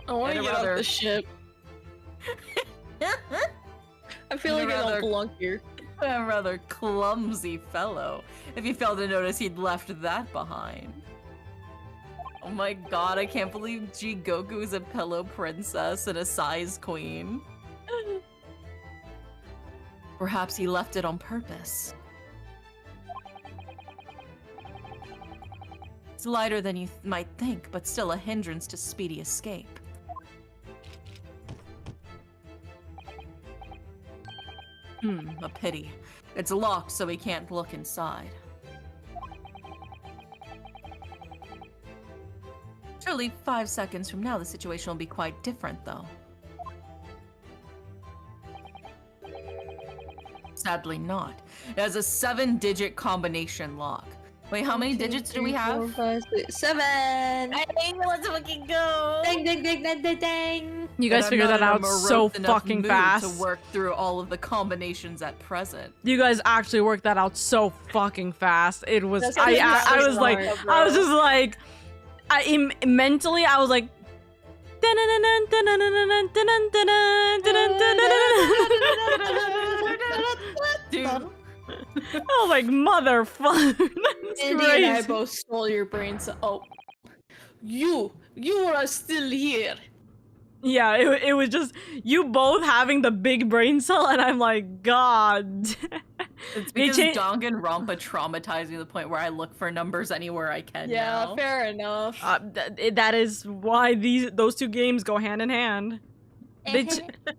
I want to I'd get rather- off the ship. I feel like I rather- don't belong here. A rather clumsy fellow. If you failed to notice, he'd left that behind. Oh my god, I can't believe Jigoku is a pillow princess and a size queen. Perhaps he left it on purpose. It's lighter than you might think, but still a hindrance to speedy escape. A pity. It's locked, so we can't look inside. Surely 5 seconds from now, the situation will be quite different, though. Sadly not. It has a 7-digit combination lock. Wait, how many digits do we have? 4, 5, 6, 7. Hey, let's fucking go! Ding, ding, ding, ding, ding, ding. You guys figured that out so fucking fast. To work through all of the combinations at present. You guys actually worked that out so fucking fast. It was That's I so was like smart, I was bro. just like mentally I was like Dude. I was like motherfucker. That's Andy and I crazy. both stole your brains. Oh. You are still here. Yeah, it was just you both having the big brain cell, and I'm like, God. It's They because cha- Danganronpa traumatized me to the point where I look for numbers anywhere I can Yeah, now. fair enough. That is why those two games go hand in hand.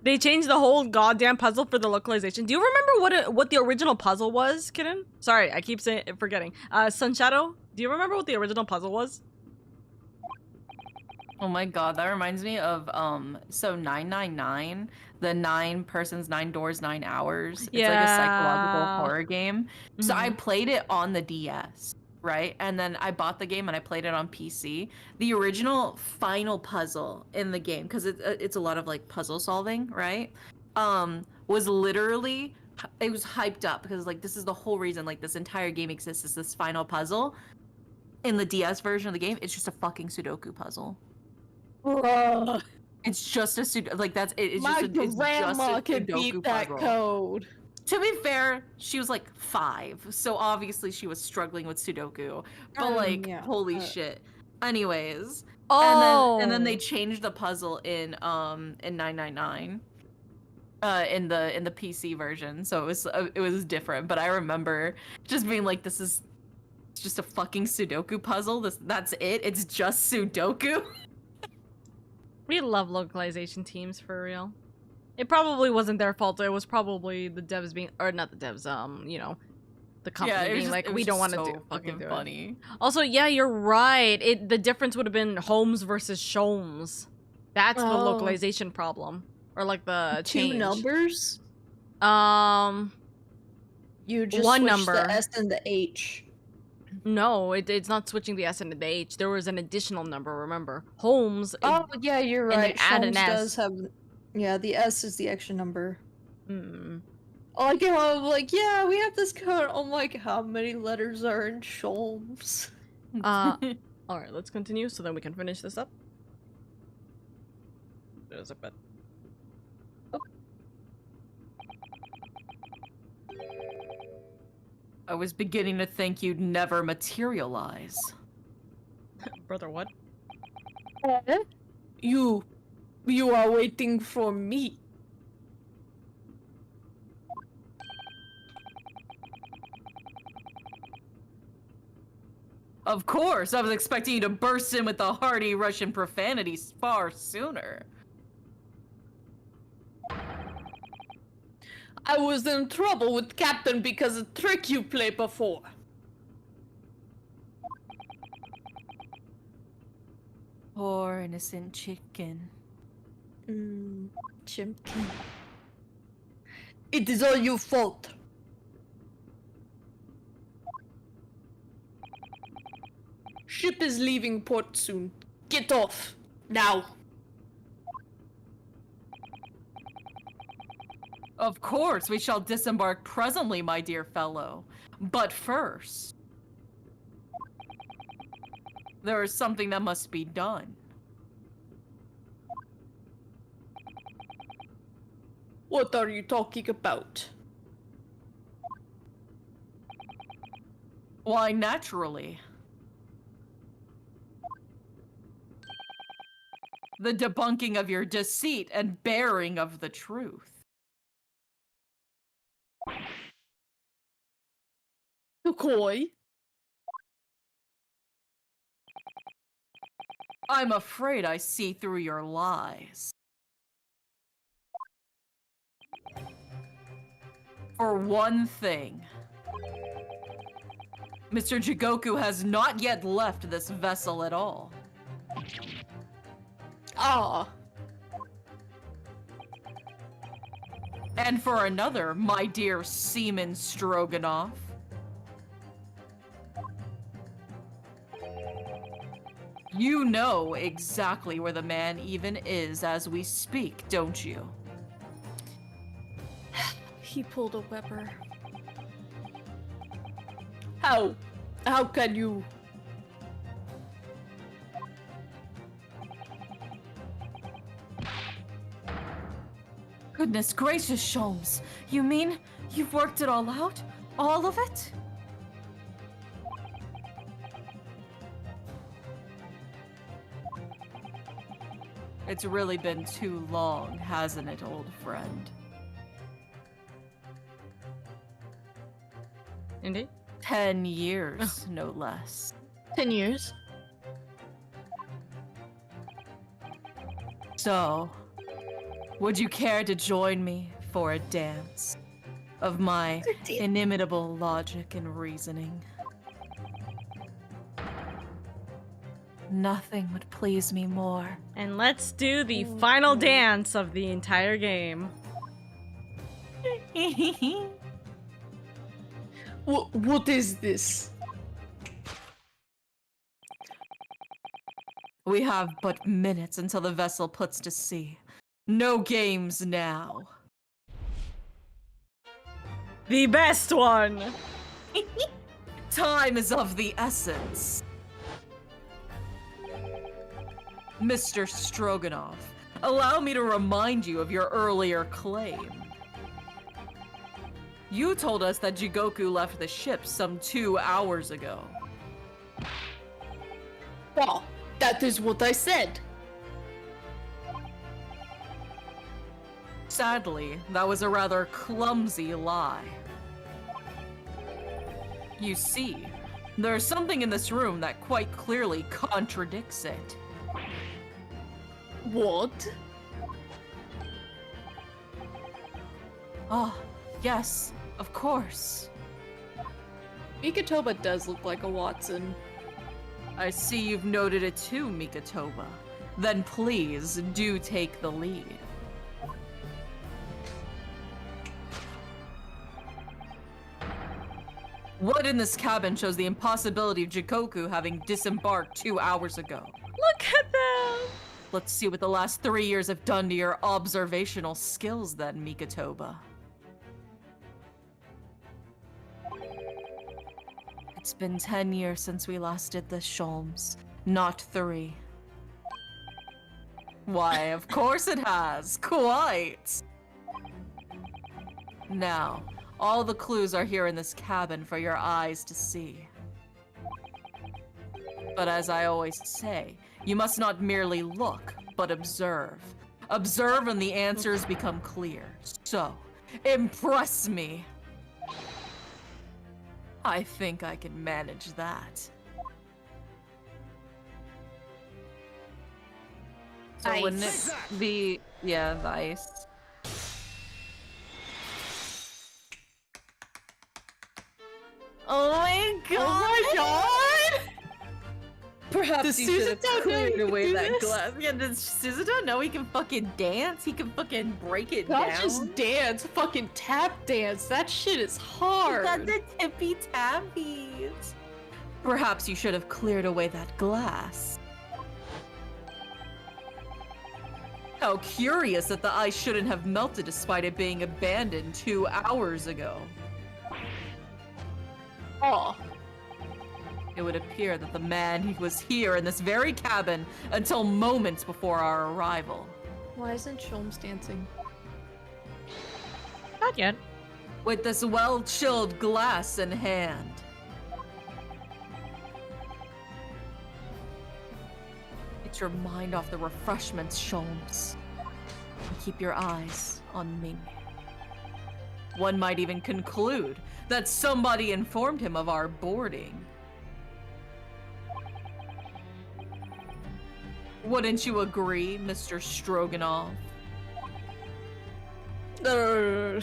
They changed the whole goddamn puzzle for the localization. Do you remember what the original puzzle was, Kitten? Sorry, I keep forgetting. Sun Shadow, do you remember what the original puzzle was? Oh my god, that reminds me of so 999, the 9 persons, 9 doors, 9 hours. It's like a psychological Yeah. horror game. So I Mhm. played it on the DS, right? And then I bought the game and I played it on PC. The original final puzzle in the game, because it's a lot of like puzzle solving, right? Was literally, it was hyped up because like this is the whole reason like this entire game exists, is this final puzzle. In the DS version of the game, it's just a fucking Sudoku puzzle. Bruh. It's just a like that's it. It's My just a, it's grandma just a can Sudoku beat that puzzle. code. To be fair, she was like 5, so obviously she was struggling with Sudoku. But like, yeah. holy shit. Anyways, Oh, and then they changed the puzzle in 999. In the PC version, so it was different. But I remember just being like, this is just a fucking Sudoku puzzle. That's it. It's just Sudoku. we love localization teams for real. It probably wasn't their fault. It was probably the devs being, or not the devs. You know, the company Yeah, it was being just, like, it we was don't just want to so do fucking do it. funny. Also, yeah, you're right. The difference would have been Holmes versus Shomes. That's the Oh. localization problem, or like the change. 2 numbers? You just One switch number. the S and the H. No, it's not switching the S into the H. There was an additional number. Remember, Holmes. Oh, yeah, you're and then right. add an Sholmes S. does have... Yeah, the S is the extra number. Mm. Oh, I came out like, yeah, we have this code. I'm like, how many letters are in Sholmes? All right, let's continue so then we can finish this up. There's a bit. I was beginning to think you'd never materialize. Brother, what? You are waiting for me. Of course, I was expecting you to burst in with the hearty Russian profanity far sooner. I was in trouble with Captain because of a trick you played before. Poor innocent chicken. Chimkin. It is all your fault. Ship is leaving port soon. Get off. Now. Of course, we shall disembark presently, my dear fellow. But first, there is something that must be done. What are you talking about? Why, naturally. The debunking of your deceit and bearing of the truth. Koi? I'm afraid I see through your lies. For one thing, Mr. Jigoku has not yet left this vessel at all. Ah. And for another, my dear Seaman Stroganoff, you know exactly where the man even is as we speak, don't you? He pulled a Weber. How? How can you? Goodness gracious, Sholmes. You mean you've worked it all out? All of it? It's really been too long, hasn't it, old friend? Indeed. 10 years, no less. 10 years. So, would you care to join me for a dance of my inimitable logic and reasoning? Nothing would please me more. And let's do the final dance of the entire game. What is this? We have but minutes until the vessel puts to sea. No games now. The best one! Time is of the essence. Mr. Stroganoff, allow me to remind you of your earlier claim. You told us that Jigoku left the ship some 2 hours ago. Well, that is what I said. Sadly, that was a rather clumsy lie. You see, there's something in this room that quite clearly contradicts it. What? Oh, yes, of course. Mikatoba does look like a Watson. I see you've noted it too, Mikatoba. Then please, do take the lead. What in this cabin shows the impossibility of Jigoku having disembarked 2 hours ago? Look at them! Let's see what the last 3 years have done to your observational skills then, Mikatoba. It's been 10 years since we last did this, Sholmes. Not 3. Why, of course it has! Quite! Now, all the clues are here in this cabin for your eyes to see. But as I always say, you must not merely look, but observe. Observe and the answers become clear. So, impress me! I think I can manage that. So wouldn't it be... yeah, the ice. Oh my god! Oh my god! Perhaps Does you should have Suzuto know cleared you can away do that this? glass. Yeah, does Suzuto know he can fucking dance? He can fucking break it Not down? just dance, fucking tap dance. That shit is hard. Got the tippy tappies. Perhaps you should have cleared away that glass. How curious that the ice shouldn't have melted despite it being abandoned 2 hours ago. Oh. It would appear that the man was here in this very cabin until moments before our arrival. Why isn't Sholmes dancing? Not yet. With this well-chilled glass in hand. Get your mind off the refreshments, Sholmes. And keep your eyes on me. One might even conclude that somebody informed him of our boarding. Wouldn't you agree, Mr. Stroganoff? But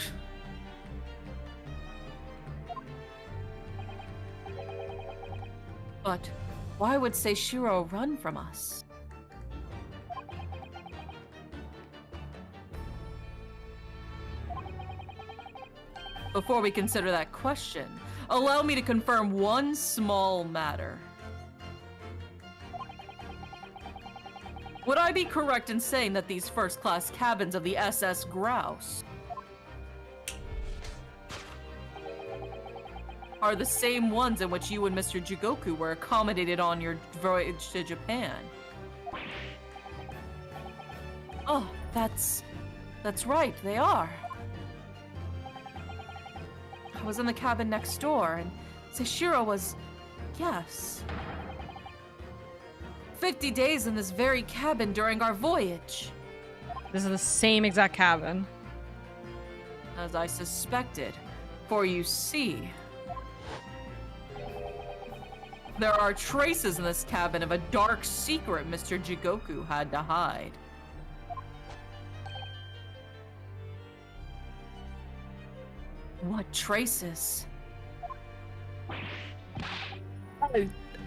why would Seishiro run from us? Before we consider that question, allow me to confirm one small matter. Would I be correct in saying that these first-class cabins of the SS Grouse are the same ones in which you and Mr. Jigoku were accommodated on your voyage to Japan? Oh, that's right, they are. I was in the cabin next door, and Seishiro was... yes. 50 days in this very cabin during our voyage. This is the same exact cabin. As I suspected, for you see... there are traces in this cabin of a dark secret Mr. Jigoku had to hide. What traces?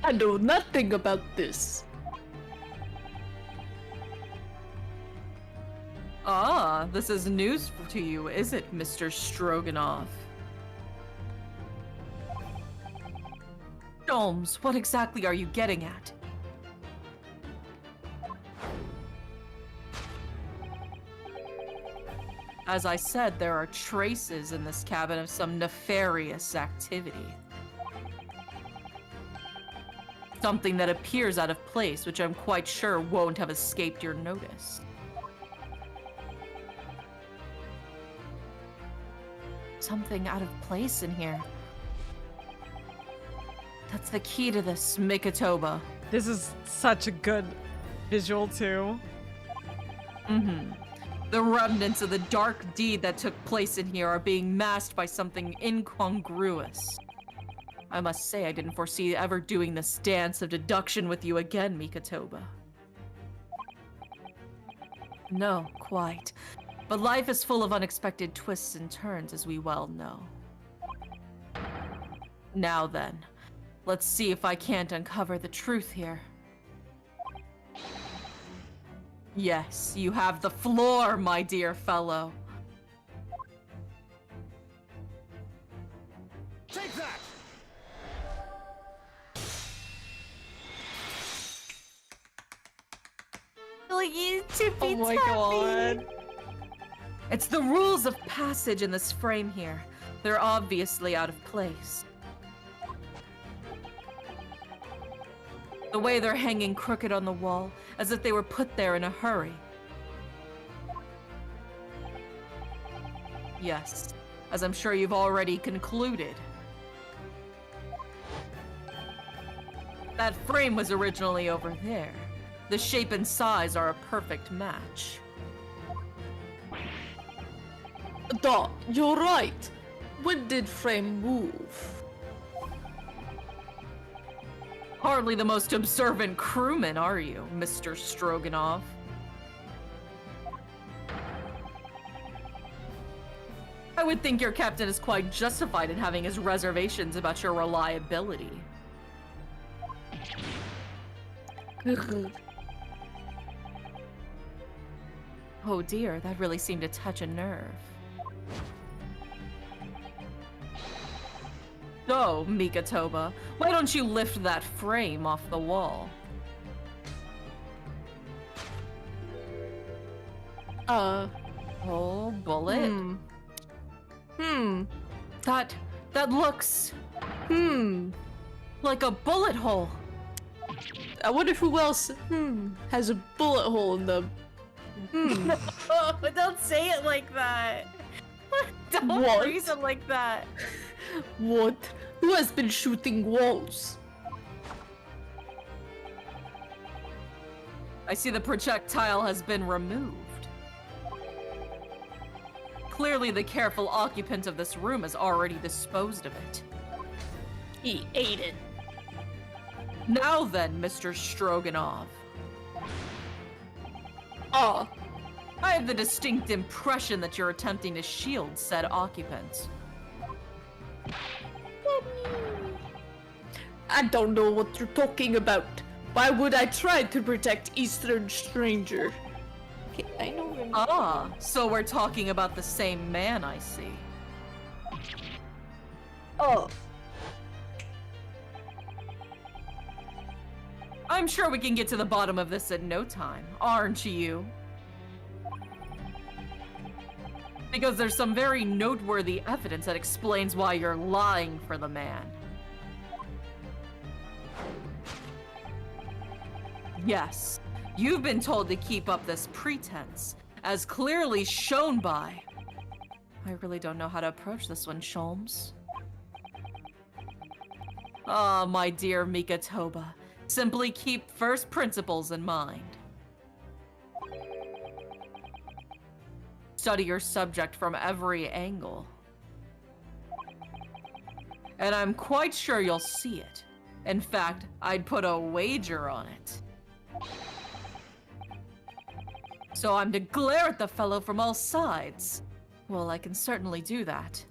I know nothing about this. Ah, this is news to you, is it, Mr. Stroganoff? Sholmes, what exactly are you getting at? As I said, there are traces in this cabin of some nefarious activity. Something that appears out of place, which I'm quite sure won't have escaped your notice. Something out of place in here. That's the key to this, Mikotoba. This is such a good visual too. Mm-hmm. The remnants of the dark deed that took place in here are being masked by something incongruous. I must say I didn't foresee ever doing this dance of deduction with you again, Mikotoba. No, quite. But life is full of unexpected twists and turns, as we well know. Now then, let's see if I can't uncover the truth here. Yes, you have the floor, my dear fellow. Take that! Oh my god. It's the rules of passage in this frame here. They're obviously out of place. The way they're hanging crooked on the wall, as if they were put there in a hurry. Yes, as I'm sure you've already concluded. That frame was originally over there. The shape and size are a perfect match. Duh, you're right. When did frame move? Hardly the most observant crewman, are you, Mr. Stroganoff? I would think your captain is quite justified in having his reservations about your reliability. Oh dear, that really seemed to touch a nerve. So, Mikatoba, why don't you lift that frame off the wall? Oh, bullet? That looks... like a bullet hole. I wonder who else, has a bullet hole in them. Oh, don't say it like that. Don't What? phrase it like that. What? Who has been shooting walls? I see the projectile has been removed. Clearly the careful occupant of this room has already disposed of it. He ate it. Now then, Mr. Stroganov. Oh. I have the distinct impression that you're attempting to shield said occupant. I don't know what you're talking about. Why would I try to protect Eastern Stranger? Okay, I know. Ah, so we're talking about the same man, I see. Oh. I'm sure we can get to the bottom of this in no time, aren't you? Because there's some very noteworthy evidence that explains why you're lying for the man. Yes, you've been told to keep up this pretense, as clearly shown by... I really don't know how to approach this one, Sholmes. Ah, my dear Mikatoba, simply keep first principles in mind. Study your subject from every angle. And I'm quite sure you'll see it. In fact, I'd put a wager on it. So I'm to glare at the fellow from all sides. Well, I can certainly do that.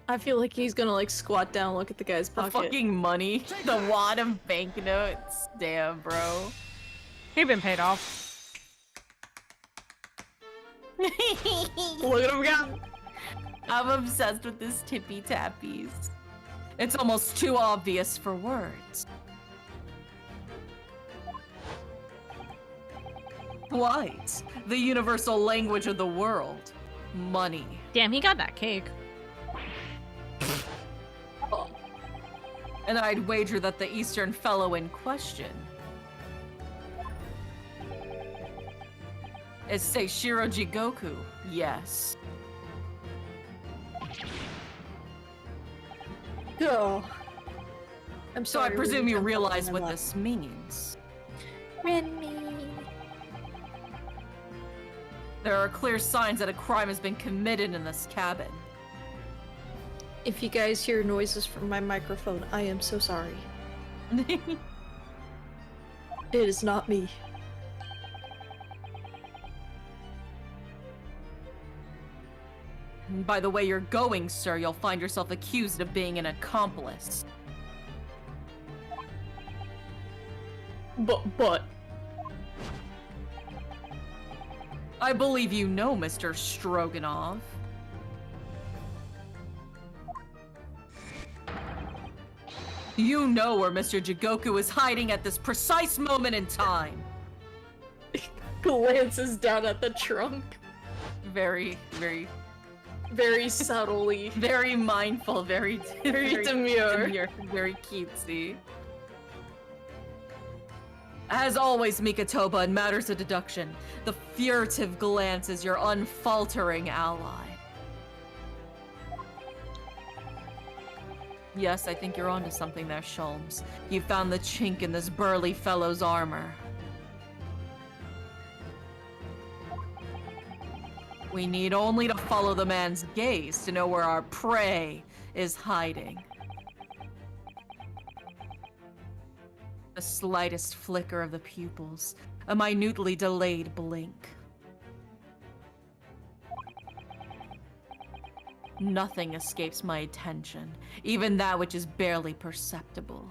I feel like he's gonna like squat down, look at the guy's The pocket. fucking money, the wad of banknotes. Damn, bro. He's been paid off. Look at him go. I'm obsessed with this tippy tappies. It's almost too obvious for words. What? The universal language of the world. Money. Damn, he got that cake. And I'd wager that the Eastern fellow in question is Seishiro Jigoku. Yes. Go. I'm So sorry. I presume you Ruben, realize I'm what not- this means. Renmi. There are clear signs that a crime has been committed in this cabin. If you guys hear noises from my microphone, I am so sorry. It is not me. And by the way you're going, sir, you'll find yourself accused of being an accomplice. But. I believe you know, Mr. Stroganov. You know where Mr. Jigoku is hiding at this precise moment in time. Glances down at the trunk. Very, very, Very subtly. very mindful, very demure. very cutesy. As always, Mikatoba, in matters of deduction, the furtive glance is your unfaltering ally. Yes, I think you're onto something there, Sholmes. You found the chink in this burly fellow's armor. We need only to follow the man's gaze to know where our prey is hiding. The slightest flicker of the pupils, a minutely delayed blink. Nothing escapes my attention, even that which is barely perceptible.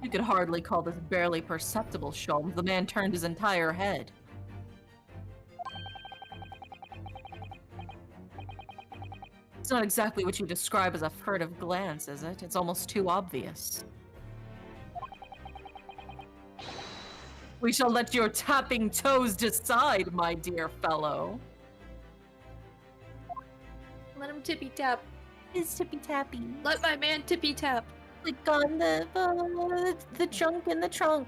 You could hardly call this barely perceptible, Sholmes. The man turned his entire head. It's not exactly what you describe as a furtive glance, is it? It's almost too obvious. We shall let your tapping toes decide, my dear fellow. Let him tippy tap. It's tippy tappy. Let my man tippy tap. Click on the trunk in the trunk.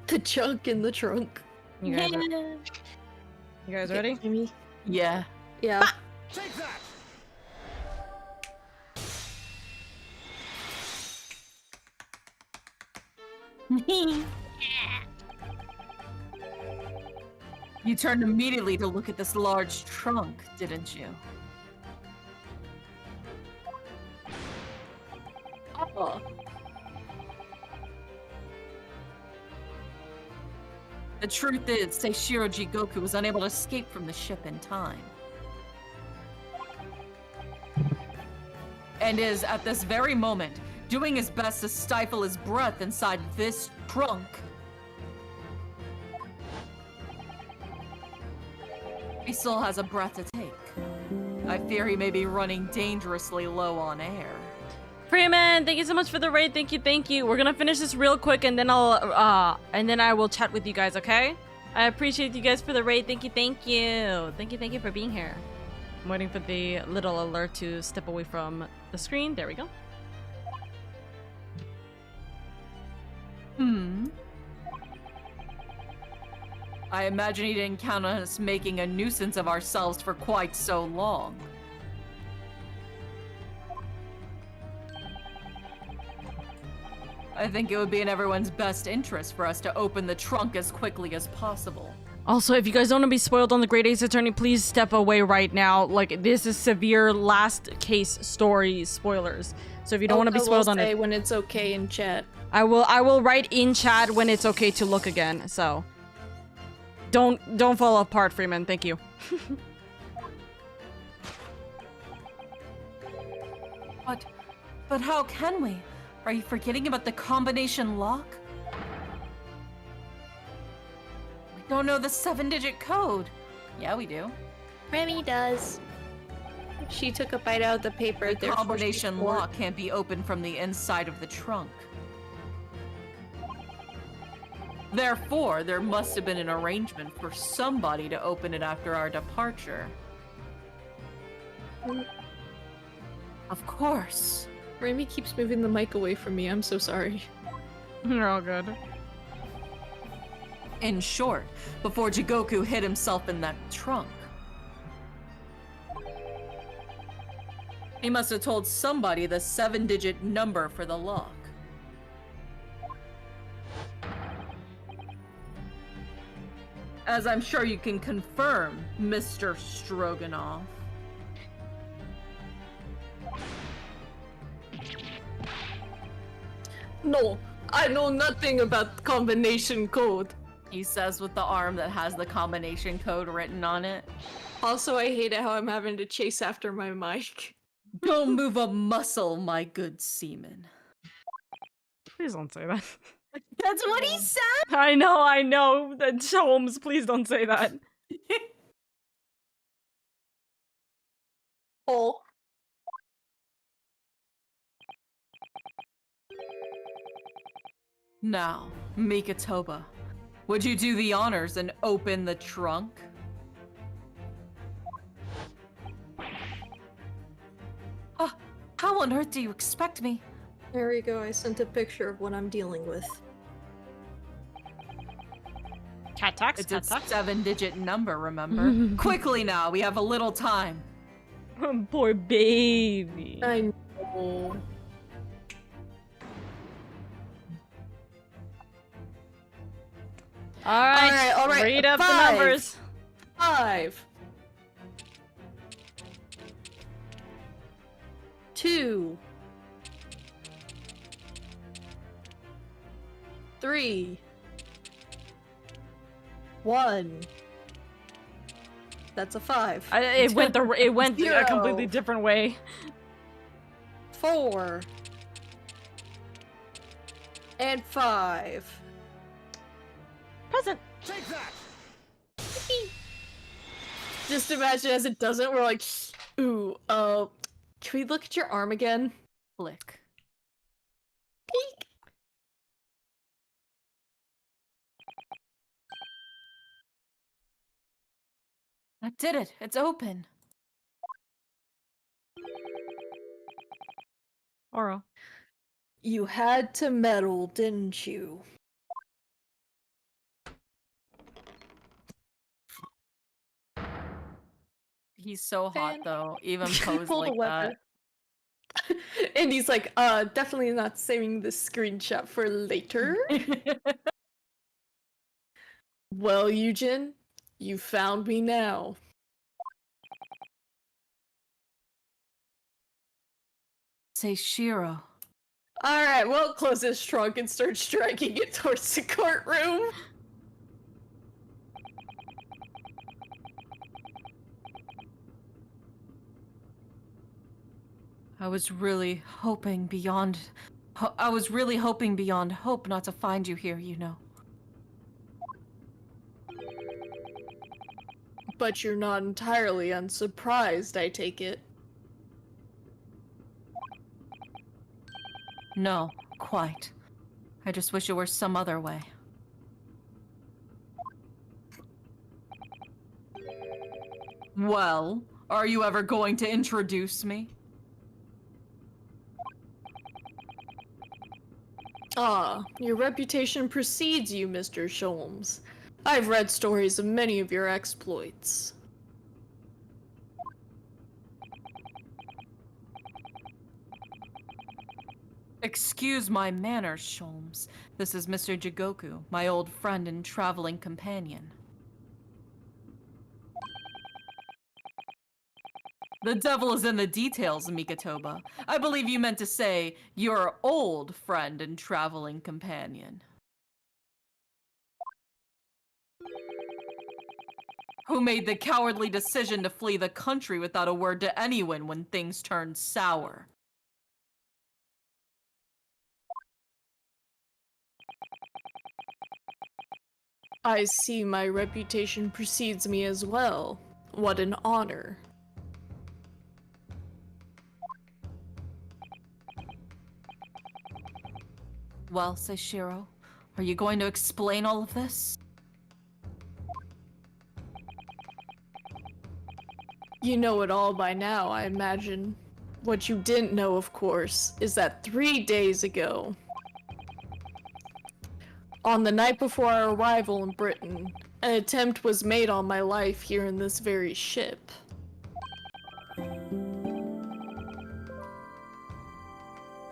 The junk in the trunk. You guys ready? Amy? Yeah. Yeah. Take that! You turned immediately to look at this large trunk, didn't you? Oh. The truth is, Seishiro Jigoku was unable to escape from the ship in time. And is, at this very moment, doing his best to stifle his breath inside this trunk. He still has a breath to take. I fear he may be running dangerously low on air. Freeman, thank you so much for the raid. Thank you, thank you. We're gonna finish this real quick, and then I will chat with you guys. Okay? I appreciate you guys for the raid. Thank you, thank you, thank you for being here. I'm waiting for the little alert to step away from the screen. There we go. I imagine he didn't count on us making a nuisance of ourselves for quite so long. I think it would be in everyone's best interest for us to open the trunk as quickly as possible. Also, if you guys don't want to be spoiled on the Great Ace Attorney, please step away right now. Like, this is severe last case story spoilers. So if you don't want to be spoiled on it, when it's okay in chat. I will write in chat when it's okay to look again. So don't fall apart, Freeman. Thank you. But how can we? Are you forgetting about the combination lock? We don't know the 7-digit code. Yeah, we do. Remy does. She took a bite out of the paper. The combination lock can't be opened from the inside of the trunk. Therefore, there must have been an arrangement for somebody to open it after our departure. Of course. Remy keeps moving the mic away from me. I'm so sorry. You're all good. In short, before Jigoku hid himself in that trunk, he must have told somebody the 7-digit number for the lock. As I'm sure you can confirm, Mr. Stroganoff. No, I know nothing about combination code. He says with the arm that has the combination code written on it. Also, I hate it how I'm having to chase after my mic. Don't move a muscle, my good seaman. Please don't say that. That's what he said! I know. Holmes, please don't say that. Oh. Now, Mikatoba, would you do the honors and open the trunk? How on earth do you expect me? There we go. I sent a picture of what I'm dealing with. Cat tax? It's a 7-digit number, remember? Quickly now, we have a little time. Poor baby. I know. All right. Read up the numbers. 5, 2, 3, 1. That's a 5. It went a Zero. completely different way. 4. And 5. Present. Take that! Just imagine as it doesn't, we're like, ooh, can we look at your arm again? Flick. Peek. That did it. It's open. Oro. You had to meddle, didn't you? He's so hot though, even posed Pull the like that. lever. And he's like, definitely not saving this screenshot for later. Well, Eugen, you found me now. Say Shiro. Alright, well, close his trunk and start striking it towards the courtroom. I was really hoping beyond hope not to find you here, you know. But you're not entirely unsurprised, I take it. No, quite. I just wish it were some other way. Well, are you ever going to introduce me? Ah, your reputation precedes you, Mr. Sholmes. I've read stories of many of your exploits. Excuse my manners, Sholmes. This is Mr. Jigoku, my old friend and traveling companion. The devil is in the details, Mikotoba. I believe you meant to say your old friend and traveling companion. Who made the cowardly decision to flee the country without a word to anyone when things turned sour. I see my reputation precedes me as well. What an honor. Well, Seishiro, are you going to explain all of this? You know it all by now, I imagine. What you didn't know, of course, is that 3 days ago, on the night before our arrival in Britain, an attempt was made on my life here in this very ship.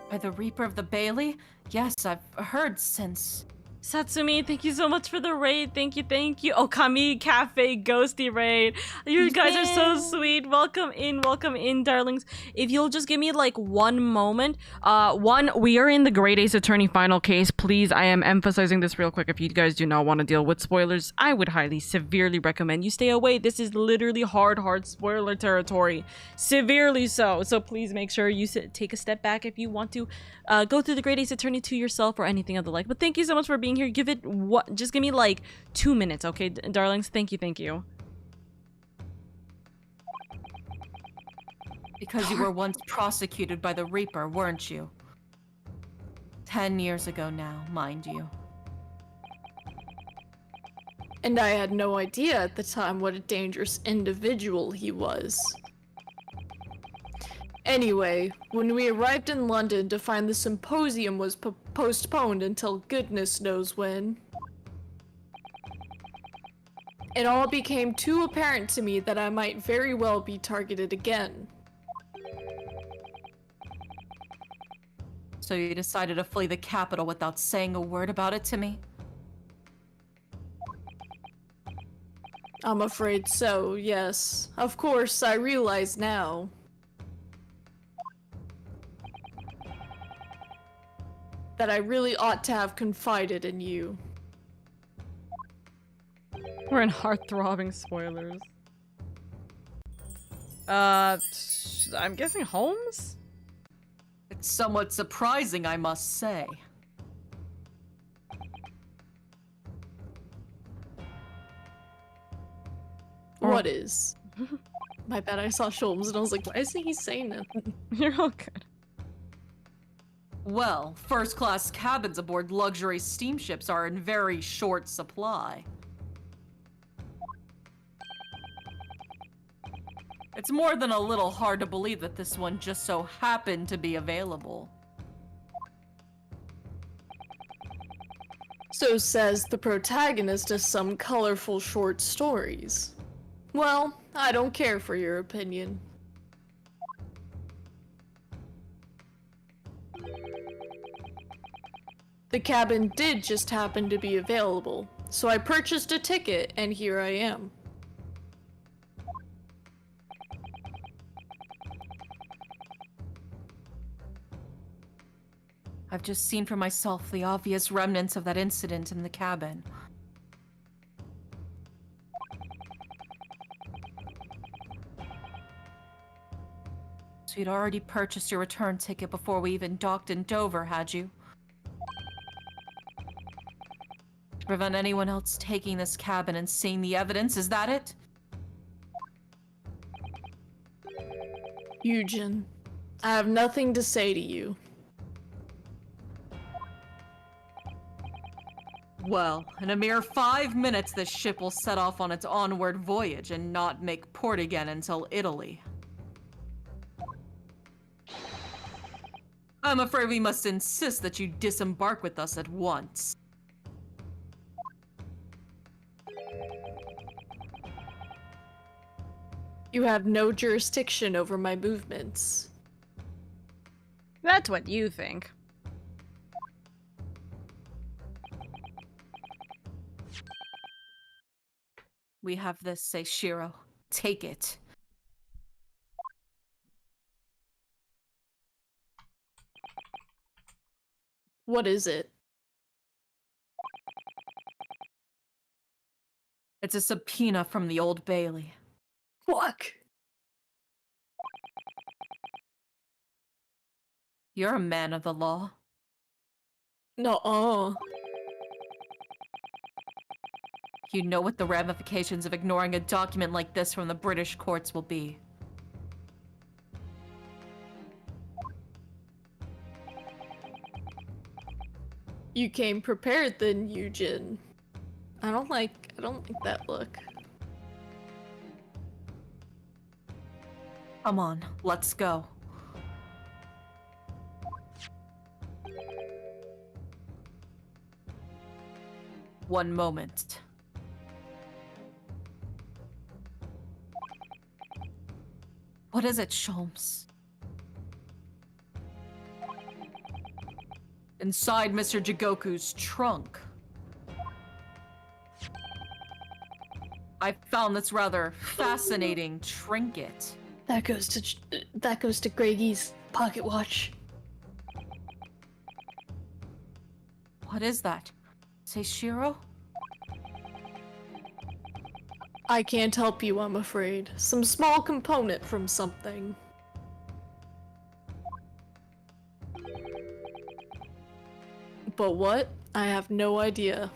By the Reaper of the Bailey? Yes, I've heard since. Satsumi, thank you so much for the raid. Thank you, thank you. Okami Cafe Ghosty raid. You guys are so sweet. Welcome in, darlings. If you'll just give me like one moment. We are in the Great Ace Attorney final case. Please, I am emphasizing this real quick. If you guys do not want to deal with spoilers, I would highly, severely recommend you stay away. This is literally hard spoiler territory. Severely so. So please make sure you take a step back if you want to go through the Great Ace Attorney to yourself or anything of the like. But thank you so much for being here. Give it just give me like 2 minutes, okay, darlings? Thank you. Because you were once prosecuted by the Reaper, weren't you? 10 years ago now, mind you. And I had no idea at the time what a dangerous individual he was. Anyway, when we arrived in London to find the symposium was postponed until goodness knows when, it all became too apparent to me that I might very well be targeted again. So you decided to flee the capital without saying a word about it to me? I'm afraid so, yes. Of course, I realize now. That I really ought to have confided in you. We're in heart-throbbing spoilers. I'm guessing Holmes? It's somewhat surprising, I must say. What is? My bad, I saw Sholmes and I was like, why isn't he saying nothing? You're all good. Well, first-class cabins aboard luxury steamships are in very short supply. It's more than a little hard to believe that this one just so happened to be available. So says the protagonist of some colorful short stories. Well, I don't care for your opinion. The cabin did just happen to be available, so I purchased a ticket and here I am. I've just seen for myself the obvious remnants of that incident in the cabin. So you'd already purchased your return ticket before we even docked in Dover, had you? To prevent anyone else taking this cabin and seeing the evidence, is that it? Eugen, I have nothing to say to you. Well, in a mere 5 minutes, this ship will set off on its onward voyage and not make port again until Italy. I'm afraid we must insist that you disembark with us at once. You have no jurisdiction over my movements. That's what you think. We have this, Seishiro. Take it. What is it? It's a subpoena from the Old Bailey. Fuck! You're a man of the law. No. You know what the ramifications of ignoring a document like this from the British courts will be. You came prepared then, Eugen. I don't like that look. Come on, let's go. One moment. What is it, Sholmes? Inside Mr. Jigoku's trunk. I found this rather fascinating trinket. That goes to Greggy's pocket watch. What is that? Seishiro? I can't help you, I'm afraid. Some small component from something. But what? I have no idea.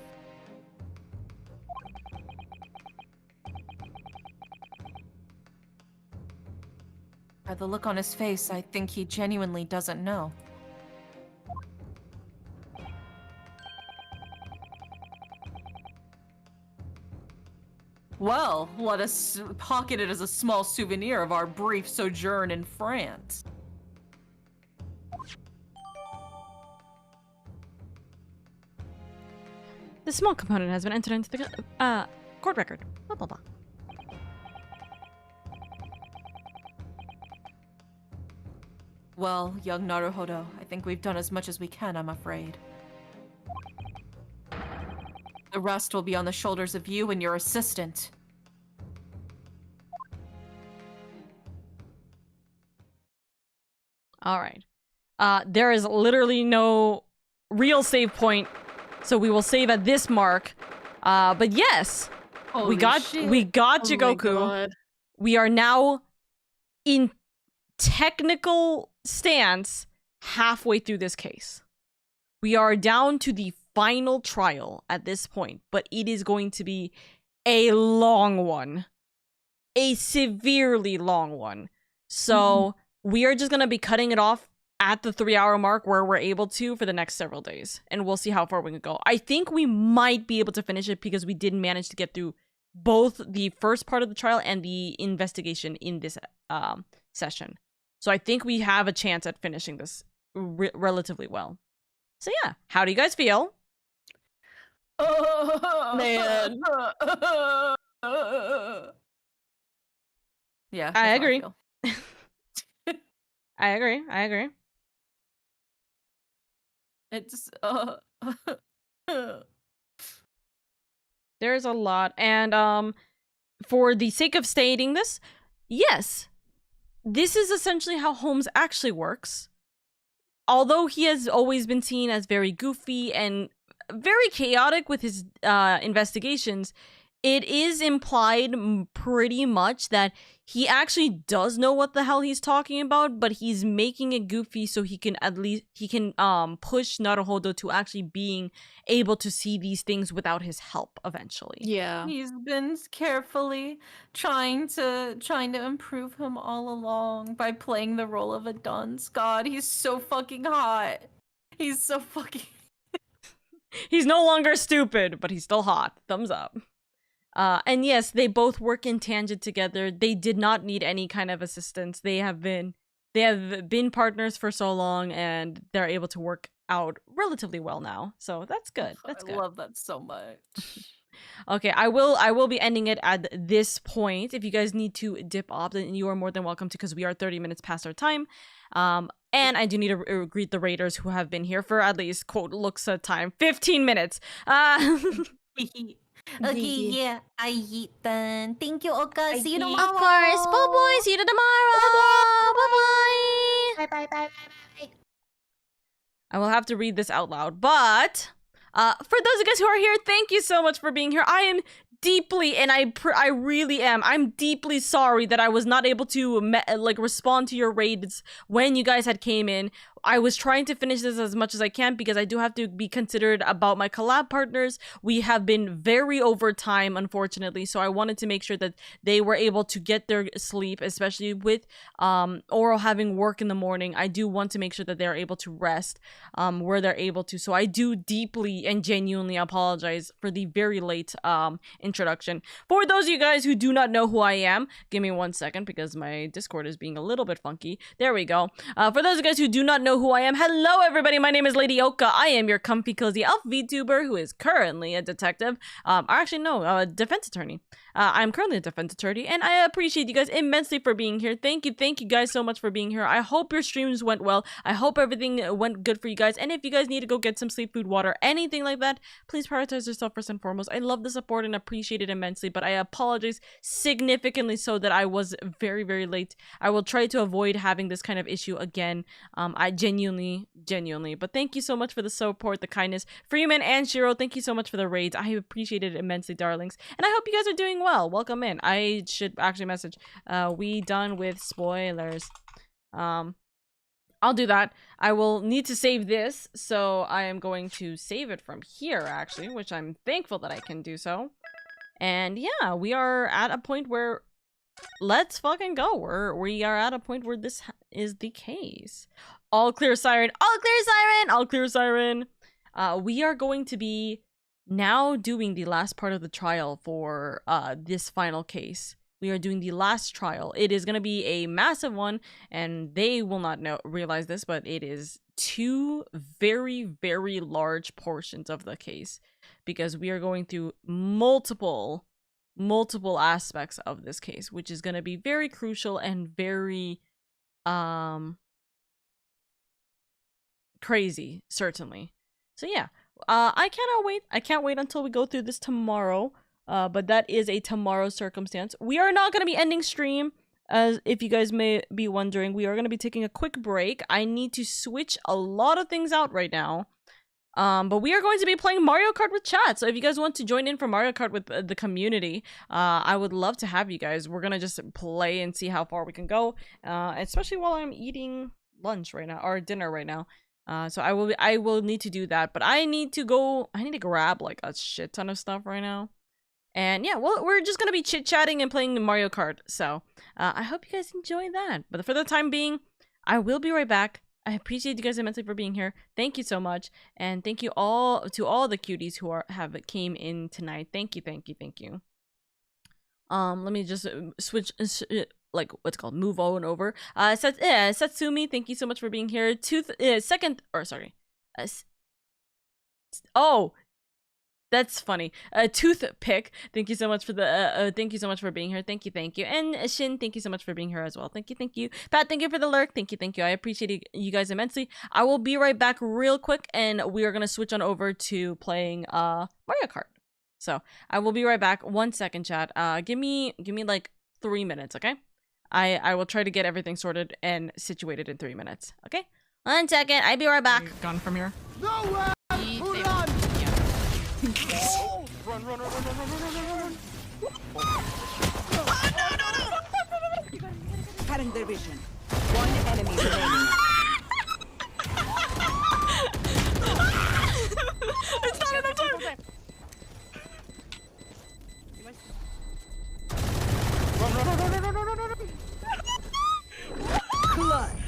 By the look on his face, I think he genuinely doesn't know. Well, let us pocket it as a small souvenir of our brief sojourn in France. The small component has been entered into the court record. Blah blah blah. Well, young Naruhodo, I think we've done as much as we can, I'm afraid. The rest will be on the shoulders of you and your assistant. All right. There is literally no real save point, so we will save at this mark. But yes, we got Oh my Jigoku. God. We are now in technical stance halfway through this case. We are down to the final trial at this point, but it is going to be a long one. A severely long one. So we are just going to be cutting it off at the 3-hour mark where we're able to for the next several days. And we'll see how far we can go. I think we might be able to finish it because we did manage to get through both the first part of the trial and the investigation in this session. So I think we have a chance at finishing this relatively well. So yeah, how do you guys feel? Man. Yeah, I that's how agree. feel. I agree. It's There's a lot. And for the sake of stating this, yes, this is essentially how Holmes actually works. Although he has always been seen as very goofy and very chaotic with his investigations, it is implied pretty much that he actually does know what the hell he's talking about, but he's making it goofy so he can push Naruhodo to actually being able to see these things without his help eventually. Yeah. he's been carefully trying to improve him all along by playing the role of a dunce. God, he's so fucking hot. He's so fucking. He's no longer stupid, but he's still hot. Thumbs up. And yes, they both work in tangent together. They did not need any kind of assistance. They have been partners for so long, and they're able to work out relatively well now. So that's good. That's good. I love that so much. Okay, I will be ending it at this point. If you guys need to dip off, then you are more than welcome to, because we are 30 minutes past our time. And I do need to greet the raiders who have been here for at least, quote, looks at time, 15 minutes. Okay, yeah, I eat then. Thank you, Oka. See you Of tomorrow. course. Bye bye. See you tomorrow. Bye bye. Bye, bye, bye, bye. I will have to read this out loud, but for those of you guys who are here, thank you so much for being here. I am deeply, and I really am, I'm deeply sorry that I was not able to respond to your raids when you guys had came in. I was trying to finish this as much as I can because I do have to be considered about my collab partners. We have been very over time, unfortunately, so I wanted to make sure that they were able to get their sleep, especially with Oral having work in the morning. I do want to make sure that they're able to rest where they're able to. So I do deeply and genuinely apologize for the very late introduction. For those of you guys who do not know who I am, give me 1 second because my Discord is being a little bit funky. There we go. For those of you guys who do not know who I am, hello everybody, my name is LadyOka. I am your comfy cozy elf VTuber who is currently a detective. A defense attorney. I'm currently a defense attorney, and I appreciate you guys immensely for being here. Thank you guys so much for being here. I hope your streams went well. I hope everything went good for you guys, and if you guys need to go get some sleep, food, water, anything like that, please prioritize yourself first and foremost. I love the support and appreciate it immensely, but I apologize significantly so that I was very, very late. I will try to avoid having this kind of issue again. I genuinely, but thank you so much for the support, the kindness. Freeman and Shiro, thank you so much for the raids. I appreciate it immensely, darlings, and I hope you guys are doing well. Welcome in. I should actually message, we done with spoilers. I'll do that. I will need to save this, so I am going to save it from here, actually, which I'm thankful that I can do so. And yeah, we are at a point where let's fucking go. We are at a point where this is the case. All clear, siren. All clear, siren. All clear, siren. We are going to be now doing the last part of the trial for this final case. We are doing the last trial. It is going to be a massive one, and they will not realize this, but it is 2 very, very large portions of the case, because we are going through multiple aspects of this case, which is going to be very crucial and very crazy, certainly. So yeah, I cannot wait. I can't wait until we go through this tomorrow. But that is a tomorrow circumstance. We are not going to be ending stream, as if you guys may be wondering. We are going to be taking a quick break. I need to switch a lot of things out right now. But we are going to be playing Mario Kart with chat. So if you guys want to join in for Mario Kart with the community, I would love to have you guys. We're gonna just play and see how far we can go, especially while I'm eating lunch right now or dinner right now. So I will need to do that. But I need to grab like a shit ton of stuff right now. And yeah, well, we're just gonna be chit-chatting and playing Mario Kart. So I hope you guys enjoy that. But for the time being, I will be right back. I appreciate you guys immensely for being here. Thank you so much, and thank you all to all the cuties who have came in tonight. Thank you, thank you, thank you. Let me just switch, like what's called, move on over. Satsumi, thank you so much for being here. Oh. That's funny. Toothpick, thank you so much for the thank you so much for being here. Thank you. And Shin, thank you so much for being here as well. Thank you. Pat, thank you for the lurk. Thank you. I appreciate you guys immensely. I will be right back real quick, and we are gonna switch on over to playing Mario Kart. So I will be right back. 1 second, chat. Give me like 3 minutes, okay? I will try to get everything sorted and situated in 3 minutes. Okay? 1 second. I'll be right back. Gone from here. Nowhere! Hold on! Run! Cutting their vision. One enemy remaining. It's not enough time! Run! Clutch.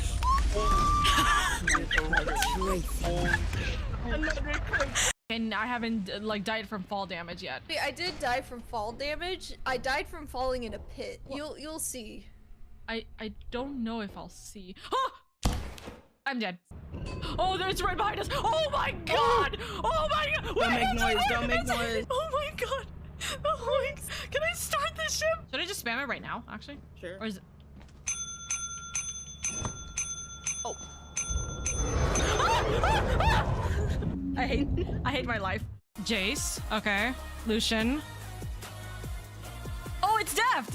And I haven't like died from fall damage yet. I did die from fall damage. I died from falling in a pit. You'll see. I don't know if I'll see. Oh! I'm dead. Oh, there's right behind us. Oh my god! Oh my god! Don't make noise, don't make noise. Oh my god! Oh my... Can I start this ship? Should I just spam it right now, actually? Sure. Or is it... Oh. I hate my life. Jace, okay. Lucian. Oh, it's Deft!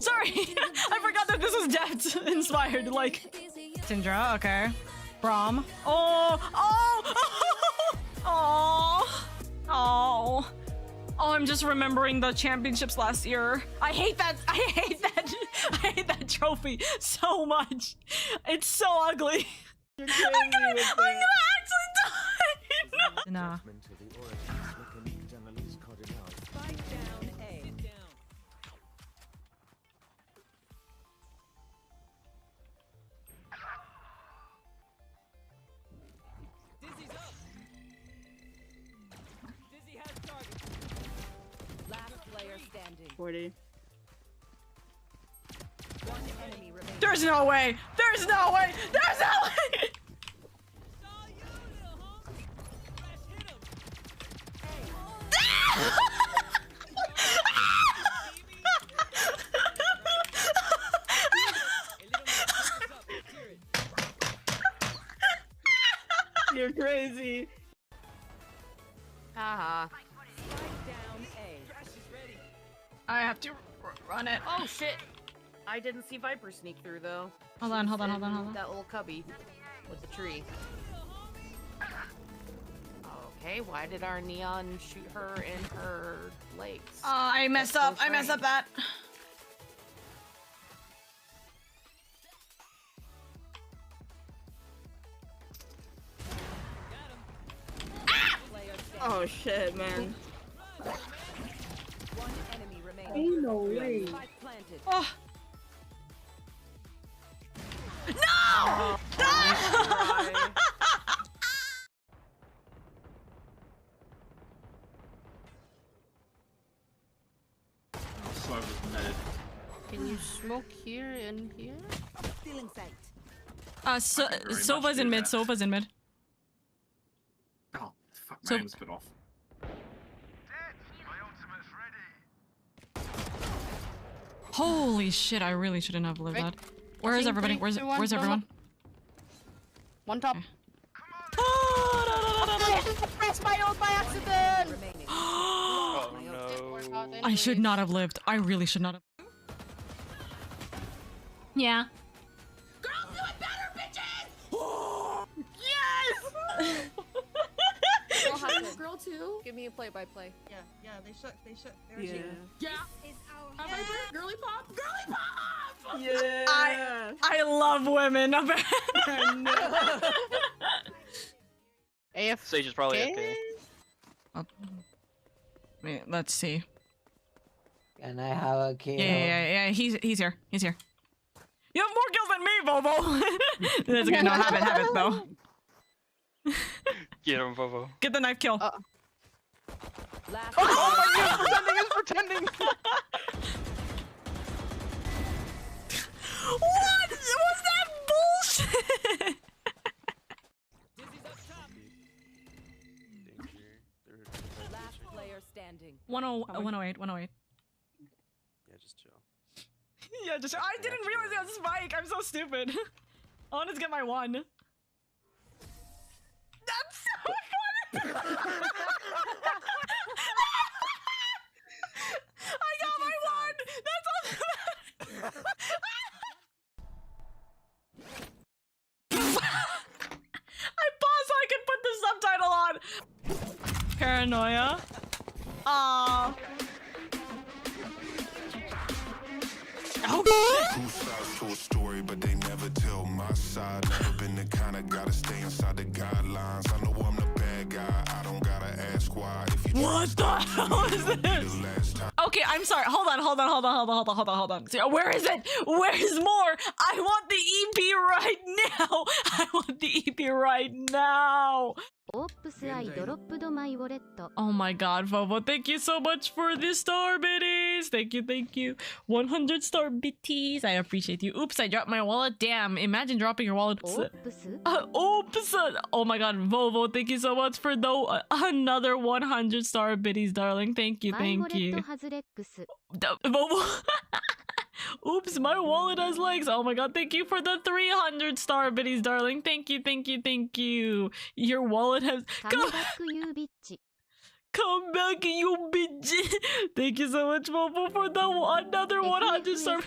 Sorry, I forgot that this was Deft inspired, like. Syndra, okay. Braum. Oh, I'm just remembering the championships last year. I hate that trophy so much. It's so ugly. I'm gonna actually die. Nah. Dizzy's up. Dizzy has target. Last player standing. 40. One enemy remaining. There's no way. There's no way. There's no way. You're crazy. Haha. I have to run it. Oh shit! I didn't see Viper sneak through though. Hold on. That little cubby with the tree. Okay, why did our neon shoot her in her legs? I messed up. I messed up that. Oh shit, man. One enemy remaining. No way. Spike planted. Oh. No! So was mad. Can you smoke here and here? Still in sight. Sova's in mid. Sova's in mid. Oh, fuck, So- my aim's a bit off. Holy shit! I really shouldn't have lived that. Where is everybody? Where's everyone? One top. Okay. Press my ult by accident! Remaining. Oh no. I should not have lived. I really should not have. Yeah. Girls do it better, bitches! Yes! girl too? Give me a play-by-play. Yeah, they shook. Yeah. Yeah. Viper, girly pop, girly pop. Yeah. I love women. AF. Sage is probably okay. Wait, let's see. Can I have a kill? Yeah. He's here. He's here. You have more kills than me, Bobo. That's okay. No, have it though. Get him, Vovo. Get the knife kill. Oh my god, pretending is pretending! What was that bullshit? Last player standing. 108. Yeah, just chill. Yeah, just I didn't realize it was a spike. I'm so stupid. I want to get my one. That's so funny. I got my one. That's all. I paused so I could put the subtitle on. Paranoia. Aww. Oh, Two sides to a story, but they never tell my side. Never been the kind of guy to stay inside the guidelines. I know I'm the bad guy. I don't gotta ask why. If you what the hell is this? Okay, I'm sorry. Hold on. So, where is it? Where's more? I want the EP right now. I want the EP right now. Oh my god, Vovo, thank you so much for the star biddies. Thank you. 100 star bitties. I appreciate you. Oops, I dropped my wallet. Damn, imagine dropping your wallet. Oops. Oh my god, Vovo, thank you so much for another 100 star biddies, darling. Thank you. Vovo. Oops, my wallet has legs. Oh my god, thank you for the 300 star biddies, darling. Thank you. Your wallet has... Come back, you bitch. Thank you so much, Mopo, for another 100 star...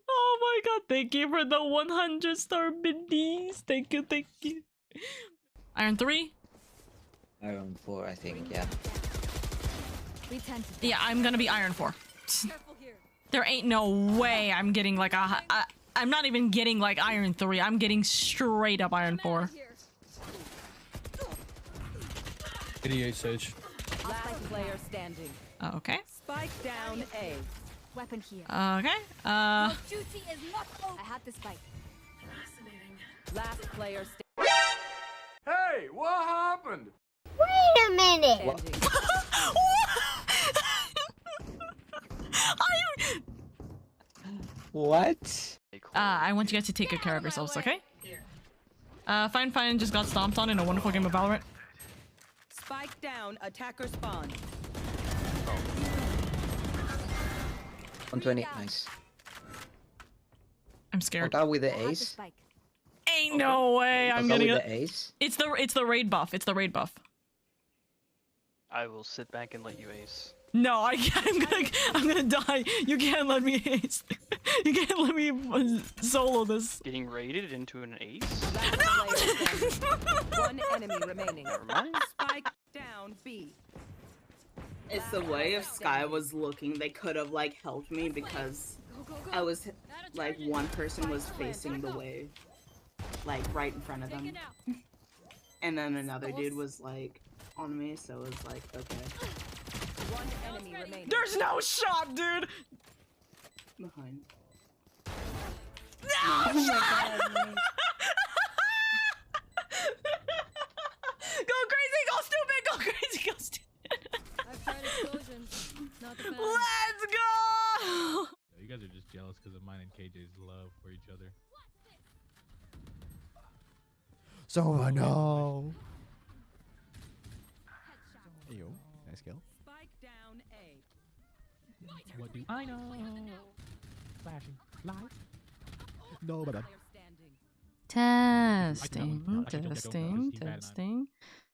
Oh my god, thank you for the 100 star biddies. Thank you. Iron 3? Iron 4, I think, yeah. Yeah, I'm gonna be Iron 4. There ain't no way I'm getting like I'm not even getting like Iron 3. I'm getting straight up Iron 4. 88 Sage. Last player standing. Okay. Spike down A. Weapon here. Okay. Your duty is not over. I had the spike. Fascinating. Last player standing. Hey, what happened? Wait a minute. What? I want you guys to take good care of yourselves, okay? Fine just got stomped on in a wonderful game of Valorant. Spike down, attacker spawn. 120, nice. I'm scared. Out with the ace. Ain't no way I'm getting the ace. It's the raid buff. I will sit back and let you ace. No, I'm gonna die. You can't let me ace. You can't let me solo this. Getting raided into an ace? One enemy remaining. Never mind. Spike down B. It's the way if Sky was looking, they could have like helped me because I was like one person was facing the way, like right in front of them, and then another dude was like on me, so it was like okay. One enemy remaining. There's no shot, dude. Behind. No Oh my shot. God, Go crazy, go stupid. I've tried explosions. Not the fan. Let's go. You guys are just jealous because of mine and KJ's love for each other. So no. Hey, yo, nice kill. Spike down A. What do I know? Flashing live. No, but Testing.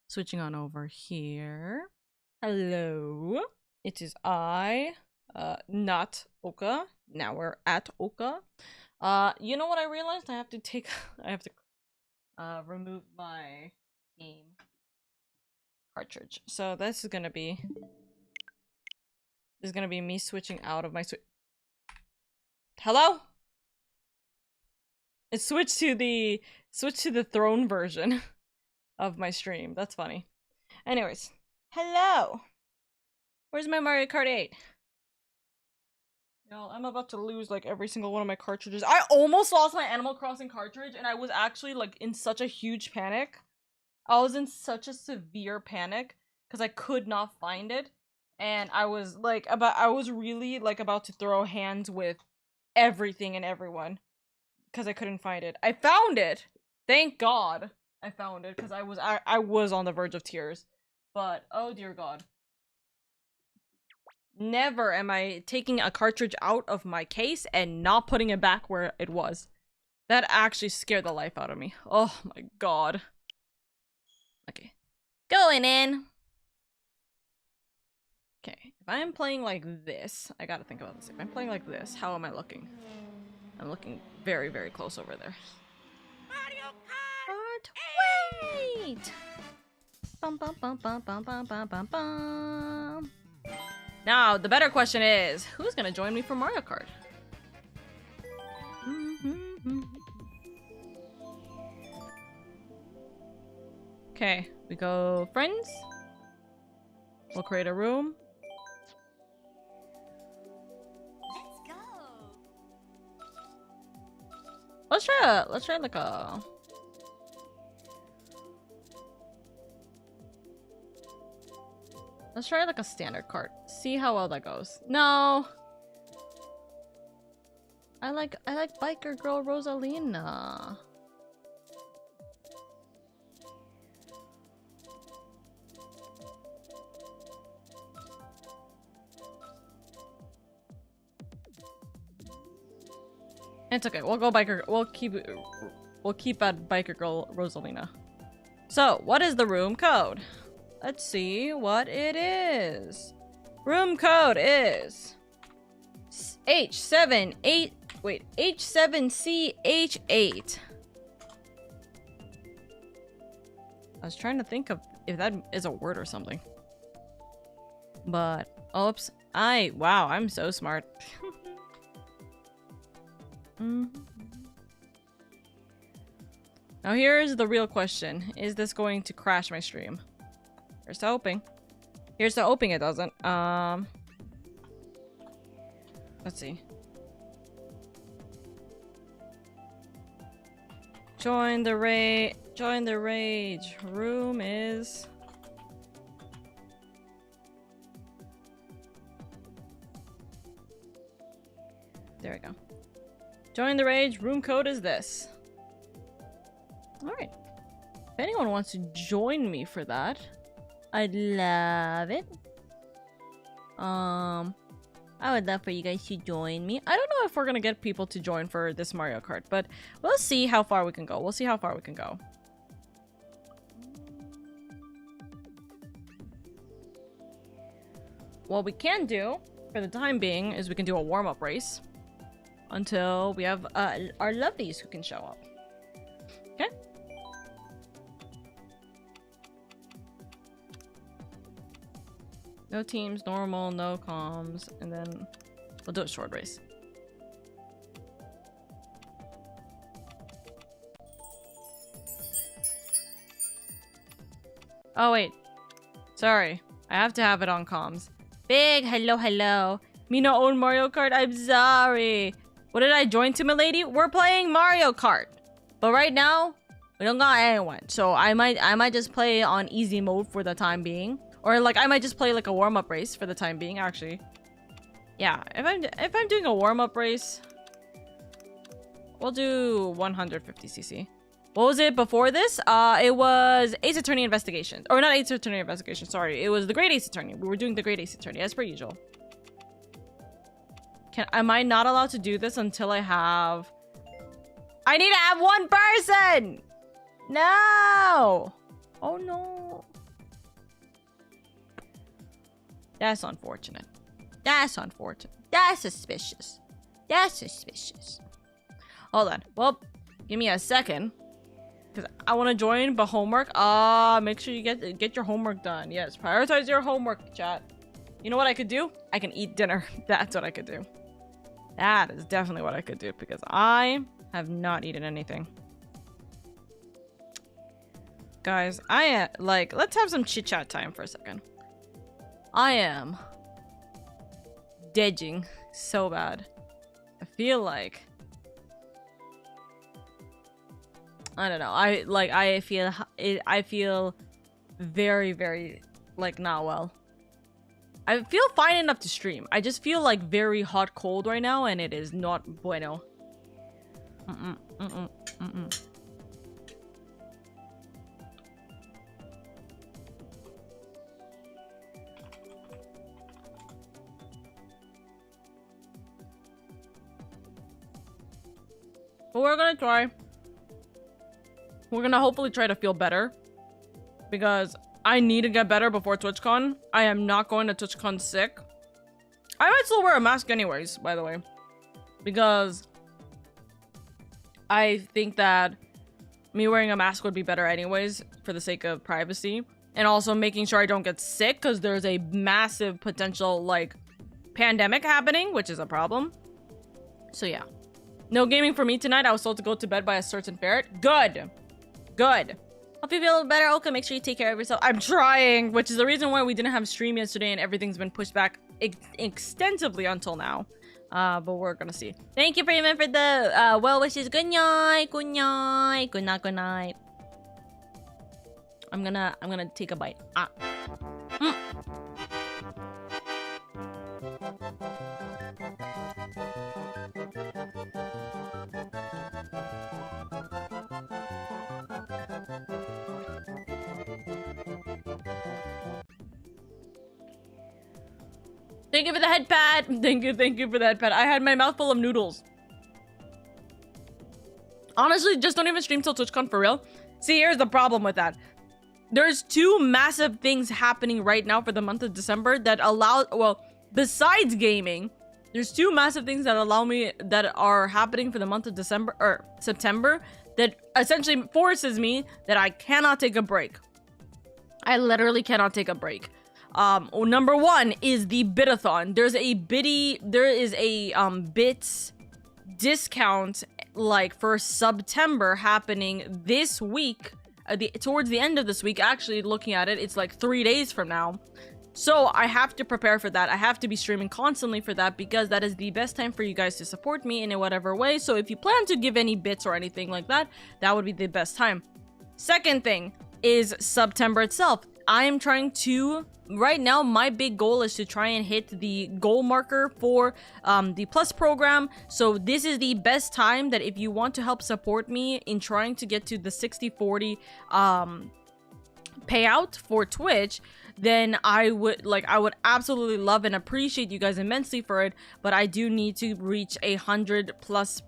Switching on over here. Hello. It is I, not Oka. Now we're at Oka. You know what I realized? I have to remove my game cartridge. So this is gonna be me switching out of my Hello? It switched to the throne version of my stream. That's funny. Anyways, hello. Where's my Mario Kart 8? Y'all, I'm about to lose like every single one of my cartridges. I almost lost my Animal Crossing cartridge, and I was actually like in such a huge panic. I was in such a severe panic because I could not find it, and I was really like about to throw hands with everything and everyone because I couldn't find it. I found it. Thank God I found it because I was on the verge of tears. But oh dear God. Never am I taking a cartridge out of my case and not putting it back where it was. That actually scared the life out of me. Oh my God. Okay. Going in. Okay. If I'm playing like this, I gotta think about this. If I'm playing like this, how am I looking? I'm looking very, very close over there. Mario Kart! Wait! Bum bum bum bum bum bum bum bum bum. Now, the better question is, who's gonna join me for Mario Kart? Okay, we go friends. We'll create a room. Let's try like a... Let's try like a standard cart. See how well that goes. No. I like biker girl Rosalina. It's okay. We'll go biker. We'll keep at biker girl Rosalina. So, what is the room code? Let's see what it is. Room code is H7C H8. I was trying to think of if that is a word or something. But oops. Wow, I'm so smart. Now here's the real question. Is this going to crash my stream? Here's to hoping. Here's to hoping it doesn't. Let's see. Join the rage. Room is... There we go. Join the rage. Room code is this. Alright. If anyone wants to join me for that, I'd love it. I would love for you guys to join me. I don't know if we're gonna get people to join for this Mario Kart, but we'll see how far we can go. We'll see how far we can go. What we can do, for the time being, is we can do a warm-up race until we have our lovelies who can show up. Okay? No teams, normal, no comms, and then we'll do a short race. Oh wait, sorry, I have to have it on comms. Big hello. Me no own Mario Kart, I'm sorry. What did I join to, milady? We're playing Mario Kart, but right now we don't got anyone, so I might just play on easy mode for the time being. Or like I might just play like a warm-up race for the time being, actually. Yeah, if I'm doing a warm-up race, we'll do 150cc. What was it before this? It was Ace Attorney Investigation. Or not Ace Attorney Investigation, sorry. It was the Great Ace Attorney. We were doing the Great Ace Attorney, as per usual. Am I not allowed to do this until I have... I need to have one person! No! Oh no. That's unfortunate. That's unfortunate. That's suspicious. That's suspicious. Hold on. Well, give me a second. Because I want to join, but homework. Make sure you get your homework done. Yes, prioritize your homework, chat. You know what I could do? I can eat dinner. That's what I could do. That is definitely what I could do because I have not eaten anything. Guys, let's have some chit chat time for a second. I am deading so bad. I feel like I don't know. I feel very, very like not well. I feel fine enough to stream. I just feel like very hot cold right now and it is not bueno. But we're gonna try. We're gonna hopefully try to feel better. Because I need to get better before TwitchCon. I am not going to TwitchCon sick. I might still wear a mask anyways, by the way. Because I think that me wearing a mask would be better anyways for the sake of privacy. And also making sure I don't get sick because there's a massive potential, like, pandemic happening, which is a problem. So yeah. No gaming for me tonight. I was told to go to bed by a certain ferret. Good. Good. Hope you feel better, Oka. Make sure you take care of yourself. I'm trying, which is the reason why we didn't have stream yesterday and everything's been pushed back extensively until now. But we're gonna see. Thank you, Freeman, for the well wishes. Good night. Good night. Good night. Good night. I'm gonna take a bite. Thank you for the head pat. Thank you for the head pat. I had my mouth full of noodles. Honestly, just don't even stream till TwitchCon for real. See, here's the problem with that. There's two massive things happening right now for the month of December that allow, well, besides gaming, there's two massive things that that are happening for the month of December or September that essentially forces me that I cannot take a break. I literally cannot take a break. Number one is the bitathon. There is a bits discount like for September happening this week, towards the end of this week. Actually, looking at it, it's like 3 days from now. So I have to prepare for that. I have to be streaming constantly for that because that is the best time for you guys to support me in whatever way. So if you plan to give any bits or anything like that, that would be the best time. Second thing is September itself. I am trying to, right now, my big goal is to try and hit the goal marker for the Plus program. So this is the best time that if you want to help support me in trying to get to the 60-40 payout for Twitch, then I would absolutely love and appreciate you guys immensely for it. But I do need to reach 100 plus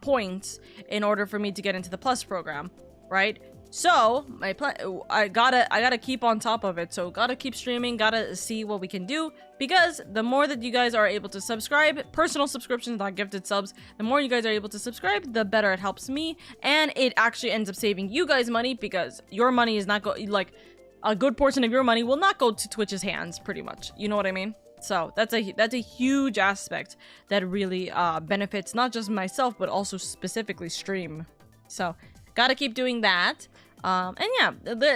points in order for me to get into the Plus program, right? So my plan, I gotta keep on top of it. So gotta keep streaming, gotta see what we can do, because the more that you guys are able to subscribe, personal subscriptions, not gifted subs, the more you guys are able to subscribe, the better it helps me, and it actually ends up saving you guys money because your money is not like a good portion of your money will not go to Twitch's hands, pretty much. You know what I mean? So that's a huge aspect that really benefits not just myself but also specifically stream. So gotta keep doing that. And yeah,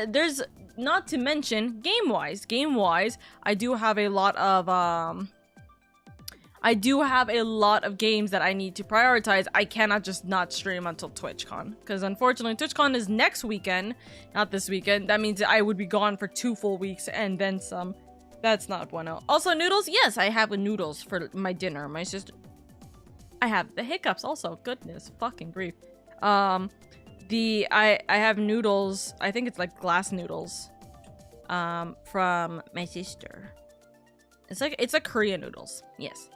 there's, not to mention game-wise, I do have a lot of games that I need to prioritize. I cannot just not stream until TwitchCon, because unfortunately TwitchCon is next weekend, not this weekend. That means I would be gone for 2 full weeks and then some. That's not bueno. Also, noodles. Yes, I have noodles for my dinner. My sister. I have the hiccups also. Goodness fucking grief. I have noodles. I think it's like glass noodles. From my sister. It's like Korean noodles. Yes.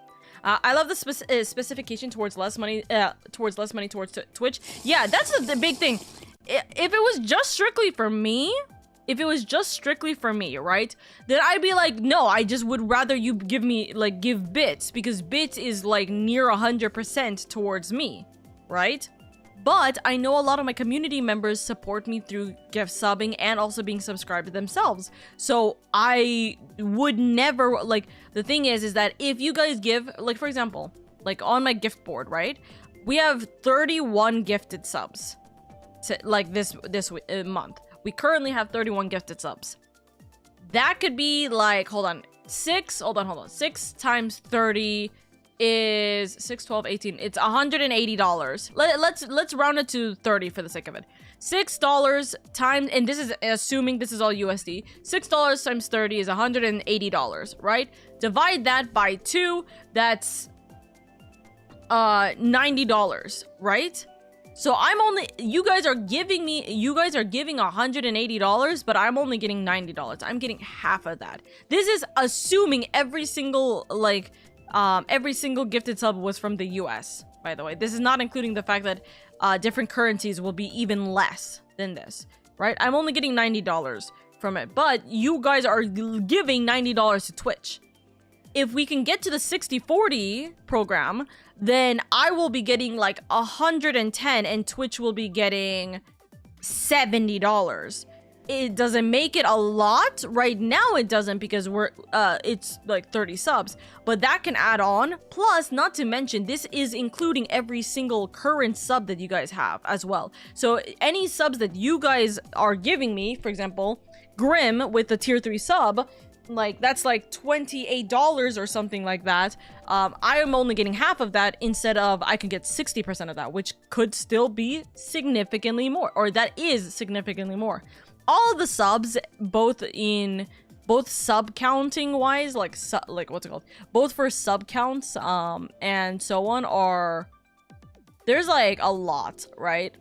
I love the specification towards less money towards Twitch. Yeah, that's the big thing. If it was just strictly for me, right? Then I'd be like, no, I just would rather you give bits, because bits is like near 100% towards me, right? But I know a lot of my community members support me through gift subbing and also being subscribed themselves. So I would never, like, the thing is that if you guys give, like, for example, like on my gift board, right? We have 31 gifted subs, like this month. We currently have 31 gifted subs. That could be like, hold on, 6 times 30 is 6, 12, 18. It's $180. Let's round it to 30 for the sake of it. $6 times, and this is assuming this is all USD. $6 times 30 is $180, right? Divide that by 2, that's $90, right? So you guys are giving $180, but I'm only getting $90. I'm getting half of that. This is assuming every single gifted sub was from the US, by the way. This is not including the fact that different currencies will be even less than this, right? I'm only getting $90 from it, but you guys are giving $90 to Twitch. If we can get to the 60-40 program, then I will be getting like 110 and Twitch will be getting $70. It doesn't make it a lot right now. It doesn't, because it's like 30 subs, but that can add on. Plus, not to mention, this is including every single current sub that you guys have as well. So any subs that you guys are giving me, for example, Grim with the tier 3 sub, like that's like $28 or something like that. I am only getting half of that instead of I can get 60% of that, which could still be significantly more, or that is significantly more. All the subs, both sub counting wise, like what's it called, both for sub counts and so on, there's like a lot, right?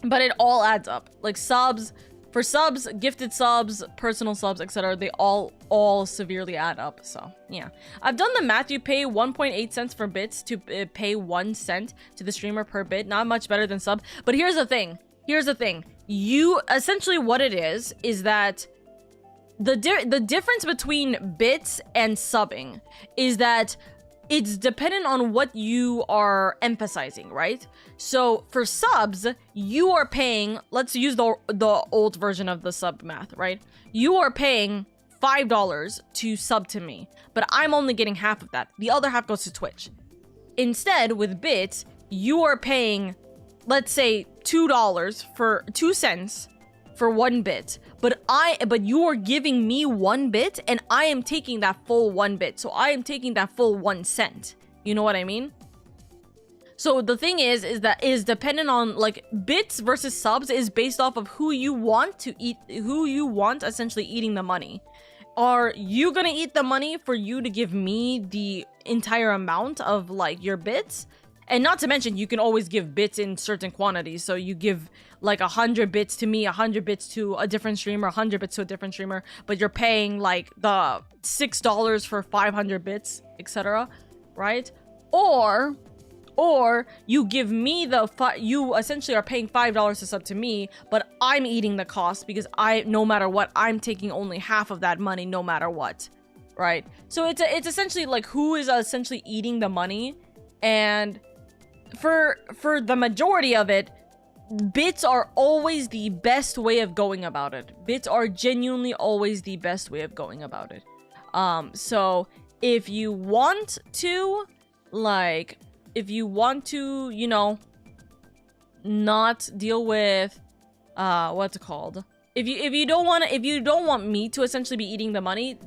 But it all adds up. Like subs, for subs, gifted subs, personal subs, etc., they all severely add up. So yeah, I've done the math. You pay 1.8 cents for bits to pay 1 cent to the streamer per bit. Not much better than sub. But here's the thing. You essentially, what it is that the difference between bits and subbing is that it's dependent on what you are emphasizing, right? So for subs, you are paying, let's use the old version of the sub math, right? You are paying $5 to sub to me, but I'm only getting half of that. The other half goes to Twitch. Instead, with bits, you are paying, let's say, $2 cents for 1 bit, but you are giving me 1 bit and I am taking that full 1 bit. So I am taking that full 1 cent. You know what I mean? So the thing is that it is dependent on, like, bits versus subs is based off of who you want to eat, who you want essentially eating the money. Are you gonna eat the money for you to give me the entire amount of, like, your bits? And not to mention, you can always give bits in certain quantities. So you give like 100 bits to me, 100 bits to a different streamer, 100 bits to a different streamer, but you're paying like the $6 for 500 bits, etc. Right? Or you give me you essentially are paying $5 to sub to me, but I'm eating the cost because no matter what, I'm taking only half of that money no matter what. Right? So it's essentially like who is essentially eating the money. And for the majority of it, bits are always the best way of going about it. Bits are genuinely always the best way of going about it. So if you want to, you know, not deal with, what's it called? If you don't want me to essentially be eating the money,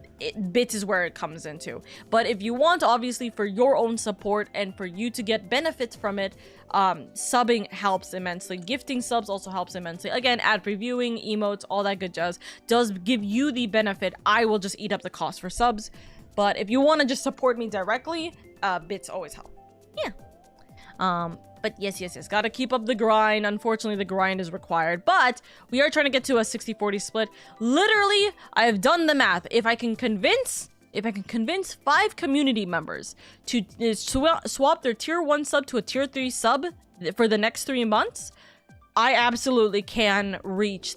bits is where it comes into. But if you want, obviously, for your own support and for you to get benefits from it, subbing helps immensely. Gifting subs also helps immensely. Again, ad previewing, emotes, all that good jazz does give you the benefit. I will just eat up the cost for subs. But if you want to just support me directly, bits always help. Yeah. But yes, gotta keep up the grind. Unfortunately, the grind is required, but we are trying to get to a 60-40 split. Literally, I have done the math. If I can convince 5 community members to swap their tier 1 sub to a tier 3 sub for the next 3 months, I absolutely can reach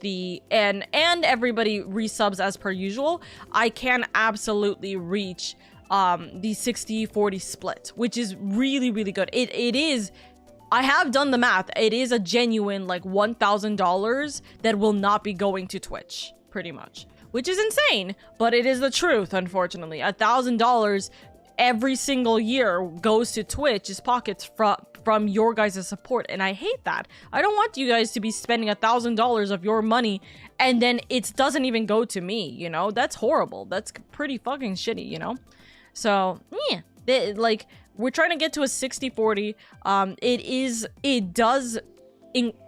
and everybody resubs as per usual. I can absolutely reach the 60-40 split, which is really, really good. It is I have done the math. It is a genuine like $1,000 that will not be going to Twitch, pretty much, which is insane, but it is the truth. Unfortunately, $1,000 every single year goes to Twitch's pockets from your guys' support, and I hate that. I don't want you guys to be spending $1,000 of your money and then it doesn't even go to me, you know? That's horrible. That's pretty fucking shitty, you know? So, yeah, like, we're trying to get to a 60-40. It does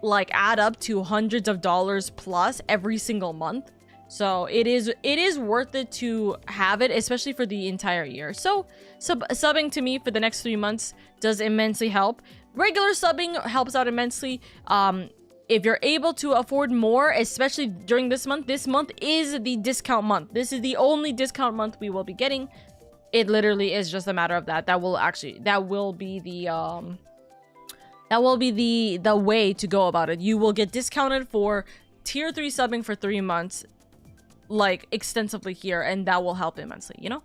like add up to hundreds of dollars plus every single month. So it is worth it to have it, especially for the entire year. So subbing to me for the next 3 months does immensely help. Regular subbing helps out immensely. If you're able to afford more, especially during this month is the discount month. This is the only discount month we will be getting. It literally is just a matter of that. That will be the way to go about it. You will get discounted for tier 3 subbing for 3 months, like extensively here, and that will help immensely, you know?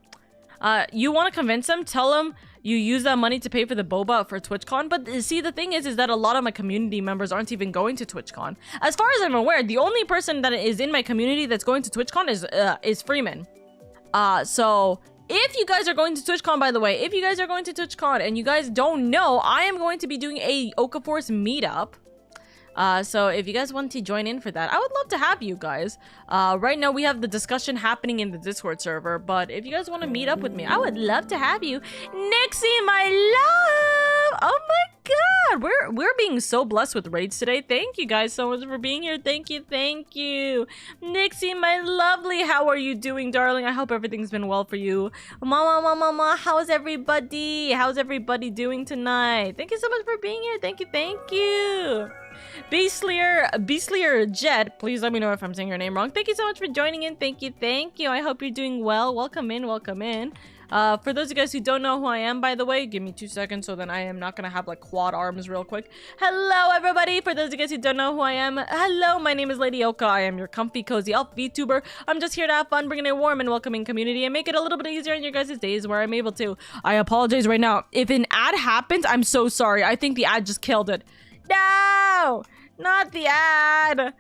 You want to convince them, tell them you use that money to pay for the boba for TwitchCon. But see, the thing is that a lot of my community members aren't even going to TwitchCon. As far as I'm aware, the only person that is in my community that's going to TwitchCon is Freeman. So if you guys are going to TwitchCon, by the way, if you guys are going to TwitchCon and you guys don't know, I am going to be doing a Okaforce meetup. So if you guys want to join in for that, I would love to have you guys. Right now we have the discussion happening in the Discord server, but if you guys want to meet up with me, I would love to have you. Nixie, my love! Oh my god! We're being so blessed with raids today. Thank you guys so much for being here. Thank you. Nixie, my lovely, how are you doing, darling? I hope everything's been well for you. Mama, how's everybody? How's everybody doing tonight? Thank you so much for being here. Thank you. Beastlier Jet, please let me know if I'm saying your name wrong. Thank you so much for joining in. Thank you. I hope you're doing well. Welcome in. For those of you guys who don't know who I am, by the way, give me 2 seconds so then I am not gonna have like quad arms real quick. Hello everybody. For those of you guys who don't know who I am, hello, my name is LadyOka. I am your comfy cozy elf VTuber. I'm just here to have fun, bringing a warm and welcoming community and make it a little bit easier in your guys' days where I'm able to. I apologize right now. If an ad happens, I'm so sorry. I think the ad just killed it. No! Not the ad!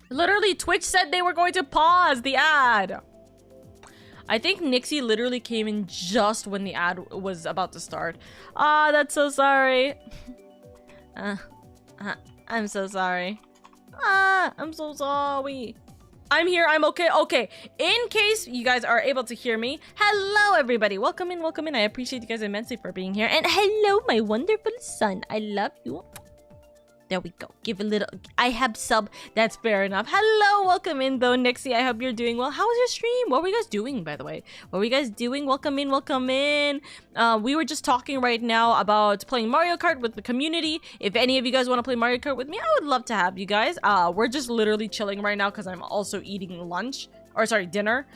Literally, Twitch said they were going to pause the ad. I think Nixie literally came in just when the ad was about to start. That's so sorry. I'm so sorry. I'm so sorry. I'm here. I'm okay. Okay. In case you guys are able to hear me, hello everybody. Welcome in. I appreciate you guys immensely for being here. And hello, my wonderful son. I love you. There we go. Give a little. I have sub. That's fair enough. Hello. Welcome in, though, Nixie. I hope you're doing well. How was your stream? What were you guys doing, by the way? What were you guys doing? Welcome in. We were just talking right now about playing Mario Kart with the community. If any of you guys want to play Mario Kart with me, I would love to have you guys. We're just literally chilling right now because I'm also eating lunch. Or sorry, dinner.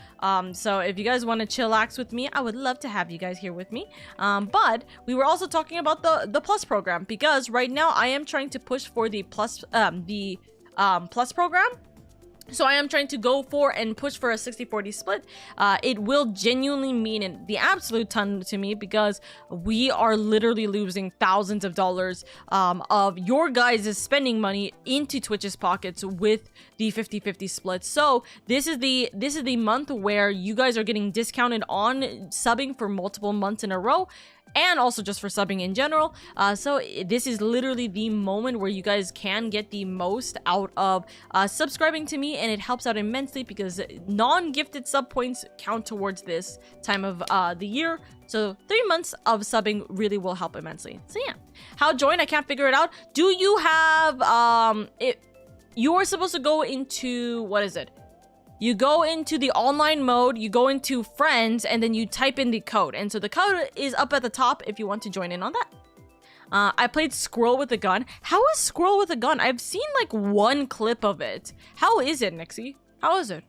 So if you guys want to chillax with me, I would love to have you guys here with me. But we were also talking about the Plus program because right now I am trying to push for the Plus program. So I am trying to go for and push for a 60-40 split. It will genuinely mean the absolute ton to me because we are literally losing thousands of dollars of your guys' spending money into Twitch's pockets with the 50-50 split. So this is the month where you guys are getting discounted on subbing for multiple months in a row. And also just for subbing in general. So this is literally the moment where you guys can get the most out of subscribing to me, and it helps out immensely because non-gifted sub points count towards this time of the year. So 3 months of subbing really will help immensely. So yeah, how join? I can't figure it out. Do you have you are supposed to go into, what is it? You go into the online mode, you go into friends, and then you type in the code. And so the code is up at the top if you want to join in on that. I played Squirrel with a Gun. How is Squirrel with a Gun? I've seen like one clip of it. How is it, Nixie? How is it?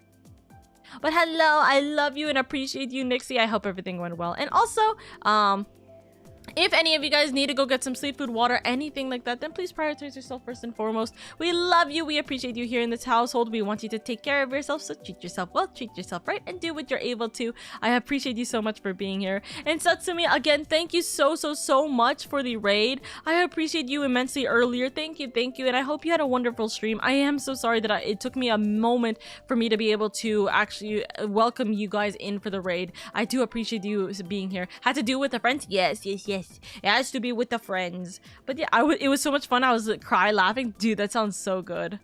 But hello, I love you and appreciate you, Nixie. I hope everything went well. And also, If any of you guys need to go get some sleep, food, water, anything like that, then please prioritize yourself first and foremost. We love you. We appreciate you here in this household. We want you to take care of yourself, so treat yourself well, treat yourself right, and do what you're able to. I appreciate you so much for being here. And Satsumi, again, thank you so much for the raid. I appreciate you immensely earlier. Thank you, and I hope you had a wonderful stream. I am so sorry that it took me a moment for me to be able to actually welcome you guys in for the raid. I do appreciate you being here. Had to do with the friends? Yes. It has to be with the friends. But yeah, it was so much fun. I was like, cry laughing. Dude, that sounds so good.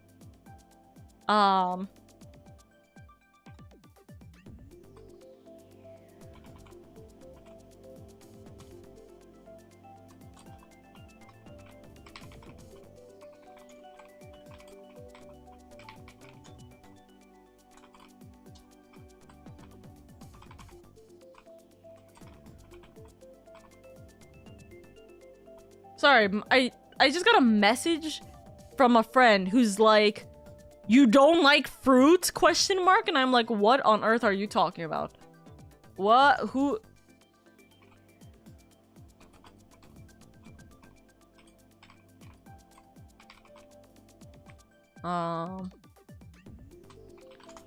Sorry, I just got a message from a friend who's like, "You don't like fruits?" ? And I'm like, what on earth are you talking about? What? Who?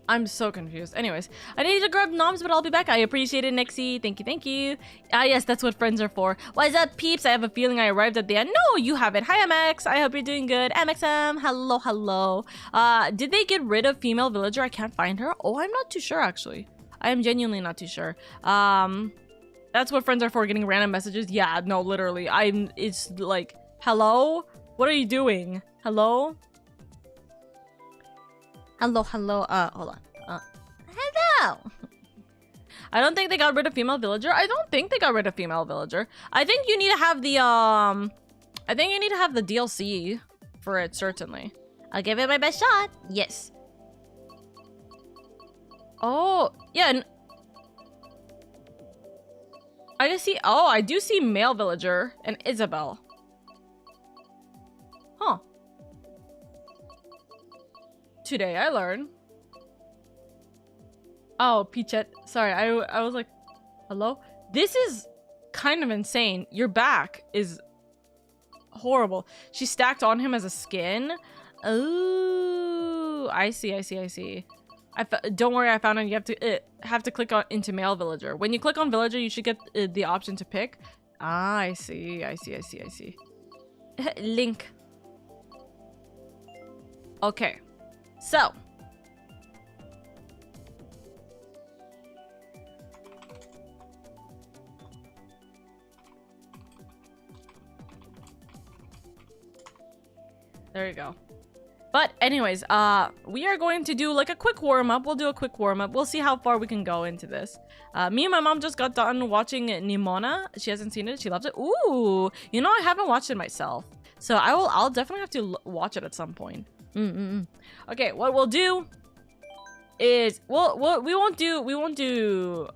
I'm so confused. Anyways, I need to grab noms, but I'll be back. I appreciate it, Nixie. Thank you. Ah, yes, that's what friends are for. What's up, peeps? I have a feeling I arrived at the end. No, you haven't. Hi, MX. I hope you're doing good. MXM, hello. Did they get rid of female villager? I can't find her. Oh, I'm not too sure, actually. I am genuinely not too sure. That's what friends are for, getting random messages. Yeah, no, literally. It's like, hello? What are you doing? Hello? Hello, hold on. Hello! I don't think they got rid of female villager. I don't think they got rid of female villager. I think you need to have the, I think you need to have the DLC for it, certainly. I'll give it my best shot. Yes. Oh, yeah. I do see male villager and Isabel. Huh. Today I learned. Oh, Peachette. Sorry, I was like, hello? This is kind of insane. Your back is horrible. She stacked on him as a skin. Oh, I see. Don't worry, I found it. You have to click on into male villager. When you click on villager, you should get the option to pick. Ah, I see. Link. Okay. So. There you go. But anyways, we are going to do like a quick warm-up. We'll do a quick warm-up. We'll see how far we can go into this. Me and my mom just got done watching Nimona. She hasn't seen it. She loves it. Ooh, you know, I haven't watched it myself. So I'll definitely have to watch it at some point. Okay, what we'll do is we won't do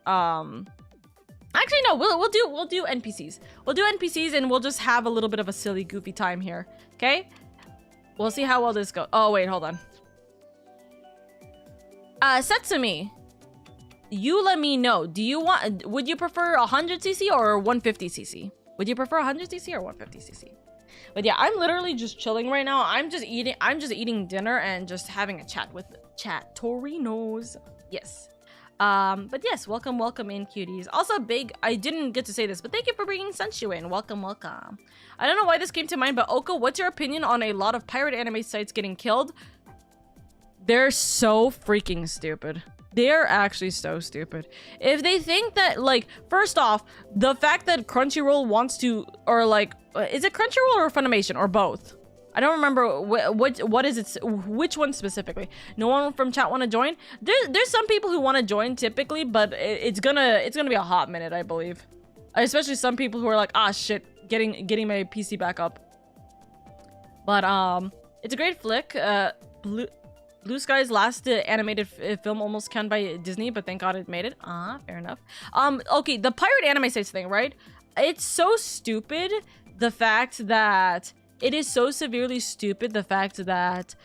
actually no, we'll do NPCs. We'll do NPCs and we'll just have a little bit of a silly goofy time here. Okay? We'll see how well this goes. Oh wait, hold on. Setsumi, you let me know. Would you prefer 100cc or 150cc? Would you prefer 100cc or 150cc? But yeah, I'm literally just chilling right now. I'm just eating dinner and just having a chat with Torinos. Yes. But yes, welcome in, cuties. Also, I didn't get to say this, but thank you for bringing Sunshu in. Welcome. I don't know why this came to mind, but Oka, what's your opinion on a lot of pirate anime sites getting killed? They're so freaking stupid. They're actually so stupid. If they think that, like, first off, the fact that Crunchyroll wants to, or like, is it Crunchyroll or Funimation or both? I don't remember what is it, which one specifically. No one from chat want to join? There's some people who want to join typically, but it's gonna be a hot minute, I believe. Especially some people who are like, ah shit, getting my PC back up. But it's a great flick. Blue Sky's last animated film almost canned by Disney, but thank God it made it. Fair enough. Okay, the pirate anime sites thing, right? It's so stupid, the fact that it is so severely stupid, the fact that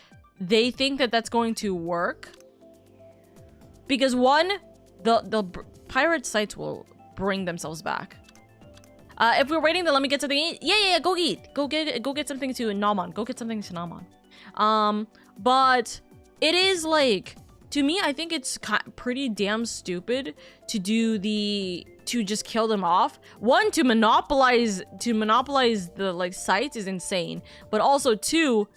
they think that that's going to work. Because one, the pirate sites will bring themselves back. If we're waiting, then let me get something to eat. Yeah, go eat. Go get something to Naman. Go get something to Naman. But it is like, to me, I think it's pretty damn stupid to just kill them off. One, to monopolize the like sites is insane. But also two,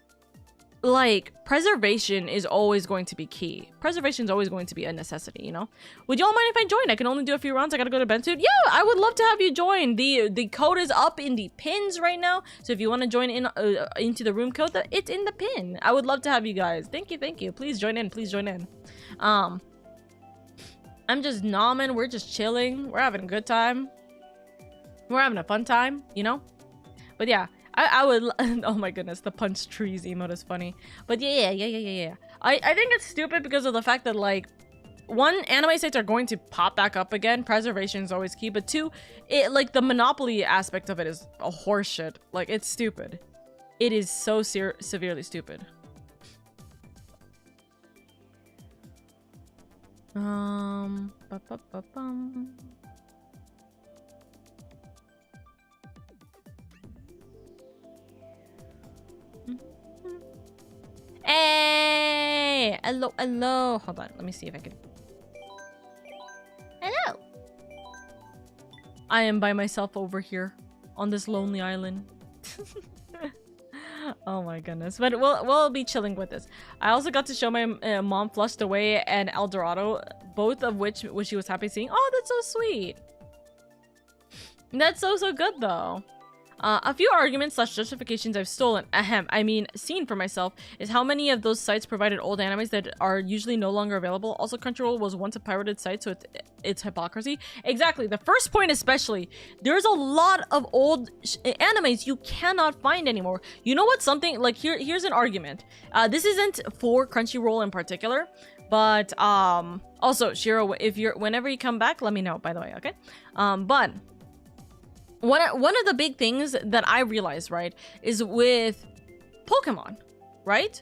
like, preservation is always going to be key. Preservation is always going to be a necessity, you know? Would y'all mind if I join? I can only do a few rounds. I gotta go to bed soon. Yeah, I would love to have you join. The code is up in the pins right now. So if you want to join in into the room code, it's in the pin. I would love to have you guys. Thank you. Please join in. I'm just nomming. We're just chilling. We're having a good time. We're having a fun time, you know? But yeah. I would, oh my goodness, the punch trees emote is funny. But yeah. I think it's stupid because of the fact that, like, one, anime sites are going to pop back up again. Preservation is always key. But two, like, the monopoly aspect of it is a horseshit. Like, it's stupid. It is so severely stupid. Hey! Hello. Hold on. Let me see if I can. Hello. I am by myself over here on this lonely island. Oh my goodness. But we'll be chilling with this. I also got to show my mom Flushed Away and El Dorado, both of which she was happy seeing. Oh, that's so sweet. That's so good though. A few arguments / justifications I've stolen, seen for myself, is how many of those sites provided old animes that are usually no longer available. Also, Crunchyroll was once a pirated site, so it's hypocrisy. Exactly. The first point especially, there's a lot of old animes you cannot find anymore. You know what? Something like here's an argument. This isn't for Crunchyroll in particular, but also Shiro, whenever you come back, let me know. By the way, okay? But one of the big things that I realized, right, is with Pokemon, right?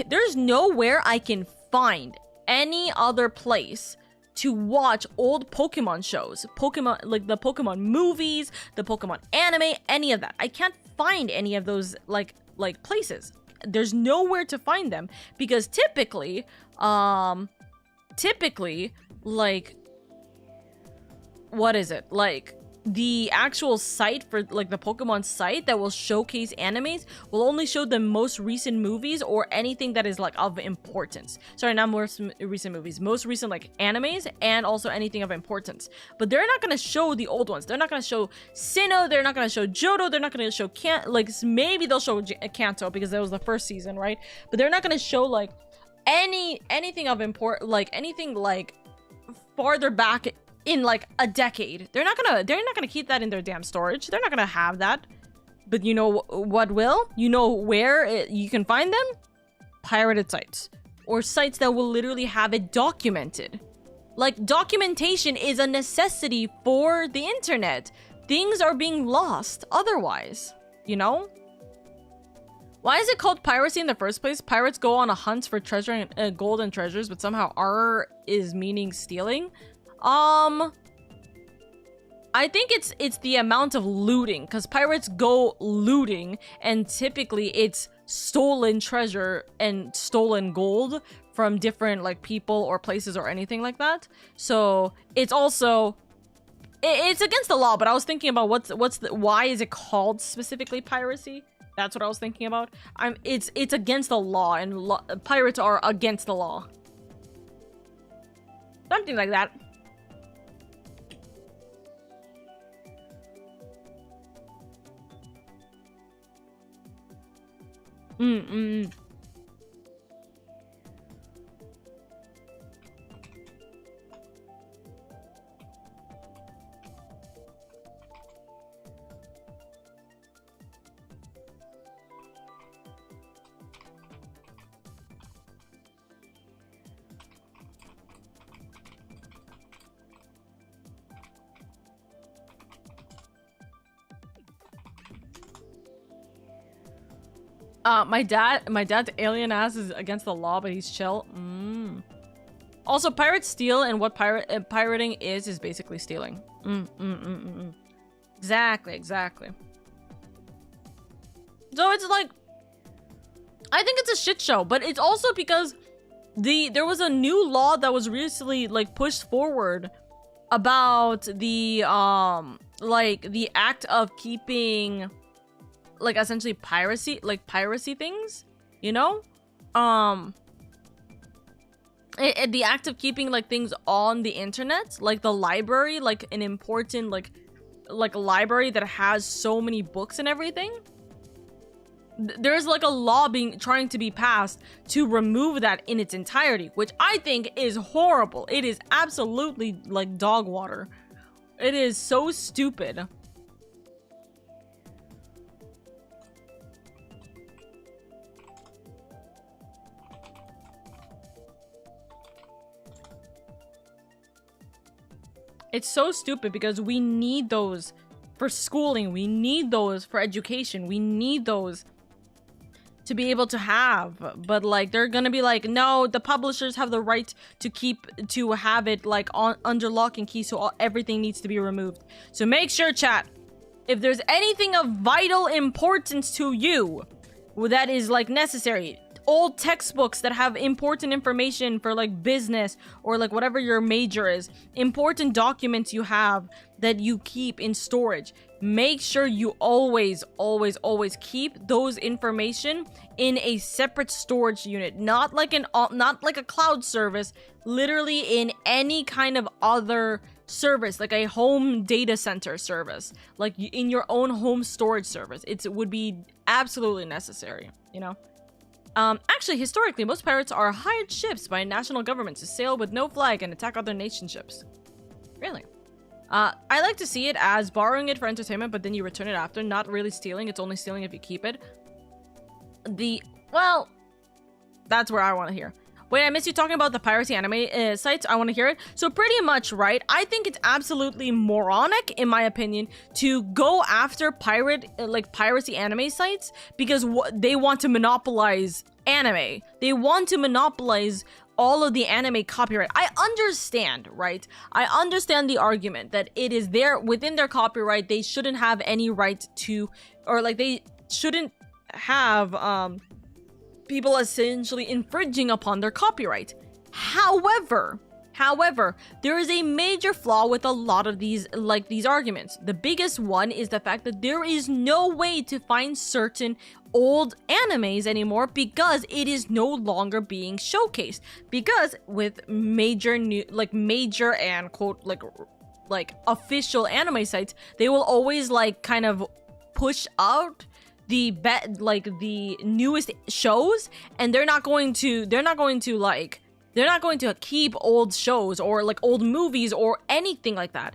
There's nowhere I can find any other place to watch old Pokemon shows. Pokemon, like the Pokemon movies, the Pokemon anime, any of that. I can't find any of those like places. There's nowhere to find them because typically, like, what is it? Like, the actual site for, like, the Pokemon site that will showcase animes will only show the most recent movies or anything that is, like, of importance. Sorry, not most recent movies. Most recent, like, animes and also anything of importance. But they're not gonna show the old ones. They're not gonna show Sinnoh. They're not gonna show Johto. They're not gonna show maybe they'll show Kanto because that was the first season, right? But they're not gonna show, like, anything of anything, like, farther back in like a decade. They're not gonna keep that in their damn storage. They're not gonna have that. But you know what will? You know where you can find them? Pirated sites. Or sites that will literally have it documented. Like, documentation is a necessity for the internet. Things are being lost otherwise, you know? Why is it called piracy in the first place? Pirates go on a hunt for treasure and gold and treasures, but somehow R is meaning stealing. I think it's the amount of looting, because pirates go looting, and typically it's stolen treasure and stolen gold from different, like, people or places or anything like that. So it's also it's against the law. But I was thinking about why is it called specifically piracy? That's what I was thinking about. It's against the law, and pirates are against the law. Something like that. My dad's alien ass is against the law, but he's chill. Also, pirates steal, and what pirating is basically stealing. Exactly. So it's like, I think it's a shit show, but it's also because there was a new law that was recently like pushed forward about the the act of keeping like essentially piracy things, you know? The act of keeping like things on the internet, like the library, like an important like library that has so many books and everything. There's like a law trying to be passed to remove that in its entirety, which I think is horrible. It is absolutely like dog water. It is so stupid. It's so stupid because we need those for schooling. We need those for education. We need those to be able to have. But like, they're gonna be like, no, the publishers have the right to have it like under lock and key, so everything needs to be removed. So make sure, chat, if there's anything of vital importance to you that is like necessary, old textbooks that have important information for like business or like whatever your major is, important documents you have that you keep in storage, make sure you always keep those information in a separate storage unit, not like a cloud service, literally in any kind of other service, like a home data center service, like in your own home storage service. It would be absolutely necessary, you know? Actually, historically, most pirates are hired ships by national governments to sail with no flag and attack other nation ships. Really? I like to see it as borrowing it for entertainment, but then you return it after. Not really stealing. It's only stealing if you keep it. Well, that's where I want to hear. Wait, I missed you talking about the piracy anime sites. I want to hear it. So pretty much, right? I think it's absolutely moronic, in my opinion, to go after piracy anime sites because they want to monopolize anime. They want to monopolize all of the anime copyright. I understand, right? I understand the argument that it is within their copyright. They shouldn't have any right to, or like they shouldn't have people essentially infringing upon their copyright. However, there is a major flaw with a lot of these arguments. The biggest one is the fact that there is no way to find certain old animes anymore because it is no longer being showcased. Because with major and quote like official anime sites, they will always like kind of push out the newest shows, and they're not going to keep old shows or like old movies or anything like that.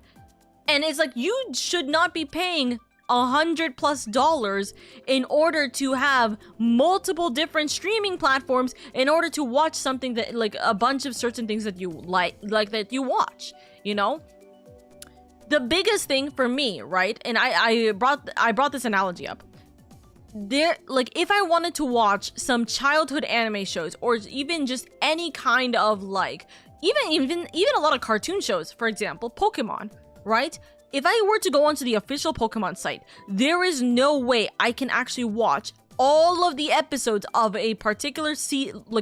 And it's like, you should not be paying $100+ in order to have multiple different streaming platforms in order to watch something that like a bunch of certain things that you like that you watch, you know? The biggest thing for me, right? And I brought this analogy up. If I wanted to watch some childhood anime shows or even just any kind of like even a lot of cartoon shows, for example, Pokemon, right? If I were to go onto the official Pokemon site, there is no way I can actually watch all of the episodes of a particular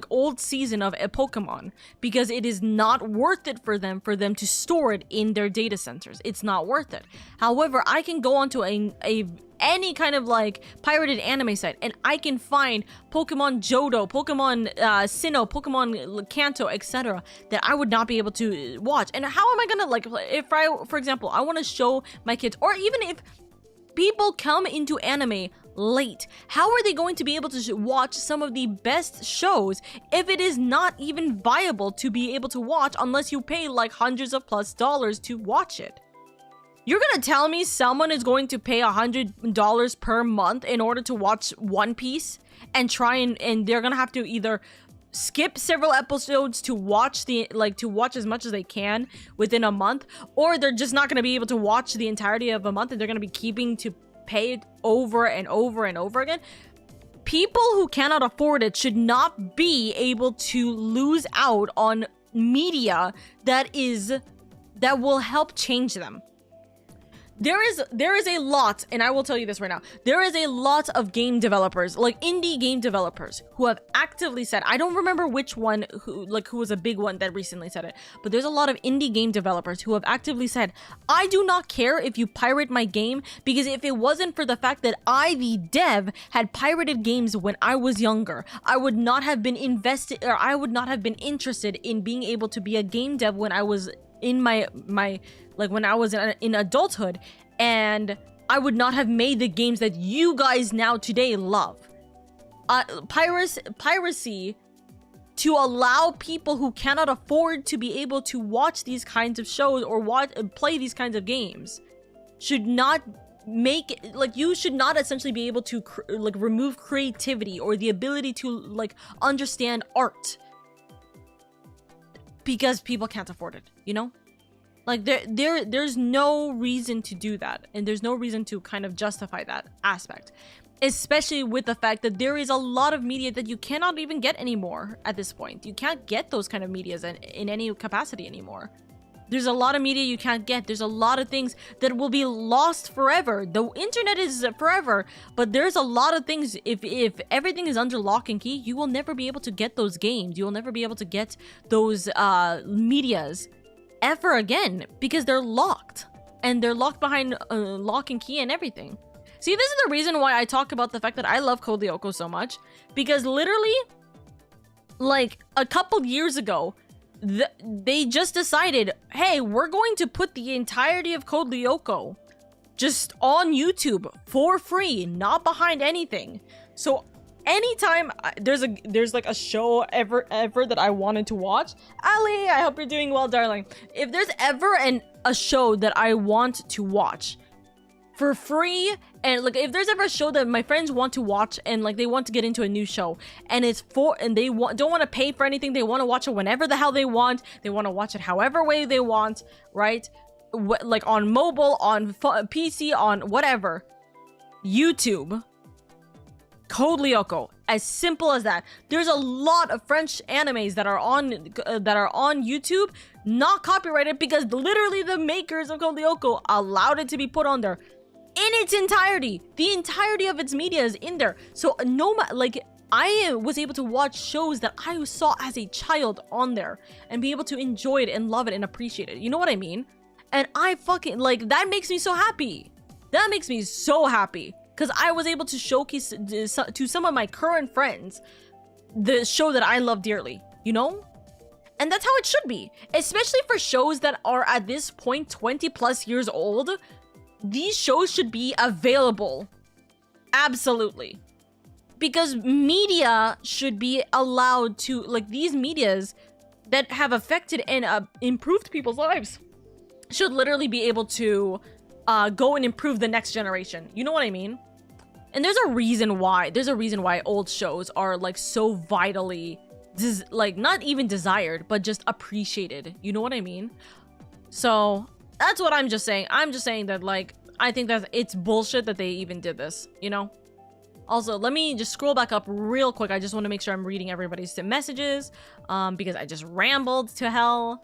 old season of a Pokemon because it is not worth it for them to store it in their data centers. It's not worth it. However, I can go onto any kind of like pirated anime site and I can find Pokemon Johto, Pokemon Sinnoh, Pokemon Kanto, etc. that I would not be able to watch. And how am I gonna if I, for example, I want to show my kids, or even if people come into anime late, how are they going to be able to watch some of the best shows if it is not even viable to be able to watch unless you pay like hundreds of dollars to watch it? You're gonna tell me someone is going to pay $100 per month in order to watch One Piece and try and they're gonna have to either skip several episodes to watch as much as they can within a month, or they're just not gonna be able to watch the entirety of a month and they're gonna be keeping to pay it over and over and over again? People who cannot afford it should not be able to lose out on media that will help change them. there is a lot, and I will tell you this right now, there is a lot of game developers, like indie game developers, who have actively said, I don't remember which one who was a big one that recently said it, but there's a lot of indie game developers who have actively said, I do not care if you pirate my game, because if it wasn't for the fact that I, the dev, had pirated games when I was younger, I would not have been invested, or I would not have been interested in being able to be a game dev when I was in my when I was in adulthood, and I would not have made the games that you guys now today love. Piracy to allow people who cannot afford to be able to watch these kinds of shows or play these kinds of games should not make, like, you should not essentially be able to remove creativity or the ability to understand art because people can't afford it, you know? Like, there's no reason to do that, and there's no reason to kind of justify that aspect, especially with the fact that there is a lot of media that you cannot even get anymore at this point. You can't get those kind of medias in any capacity anymore. There's a lot of media you can't get. There's a lot of things that will be lost forever. The internet is forever, but there's a lot of things, if everything is under lock and key, you will never be able to get those games. You will never be able to get those medias ever again, because they're locked, and they're locked behind lock and key and everything. See, this is the reason why I talk about the fact that I love Code Lyoko so much, because literally, like, a couple years ago, they just decided, hey, we're going to put the entirety of Code Lyoko just on YouTube for free, not behind anything. So anytime there's like a show ever that I wanted to watch, Ali, I hope you're doing well, darling. If there's ever a show that I want to watch for free, and like if there's ever a show that my friends want to watch and like they want to get into a new show and it's and they don't want to pay for anything, they want to watch it whenever the hell they want, they want to watch it however way they want, right? Like on mobile, on PC, on whatever, YouTube, Code Lyoko, as simple as that. There's a lot of French animes that are on YouTube, not copyrighted, because literally the makers of Code Lyoko allowed it to be put on there in its entirety. The entirety of its media is in there. So I was able to watch shows that I saw as a child on there and be able to enjoy it and love it and appreciate it. You know what I mean? And I fucking, like, that makes me so happy. That makes me so happy. Because I was able to showcase to some of my current friends the show that I love dearly, you know? And that's how it should be. Especially for shows that are at this point 20 plus years old. These shows should be available. Absolutely. Because media should be allowed to, like, these medias that have affected and improved people's lives should literally be able to go and improve the next generation. You know what I mean? And there's a reason why old shows are like so vitally like not even desired, but just appreciated. You know what I mean? So that's what I'm just saying. I'm just saying that, like, I think that it's bullshit that they even did this, you know? Also, let me just scroll back up real quick. I just want to make sure I'm reading everybody's messages, because I just rambled to hell.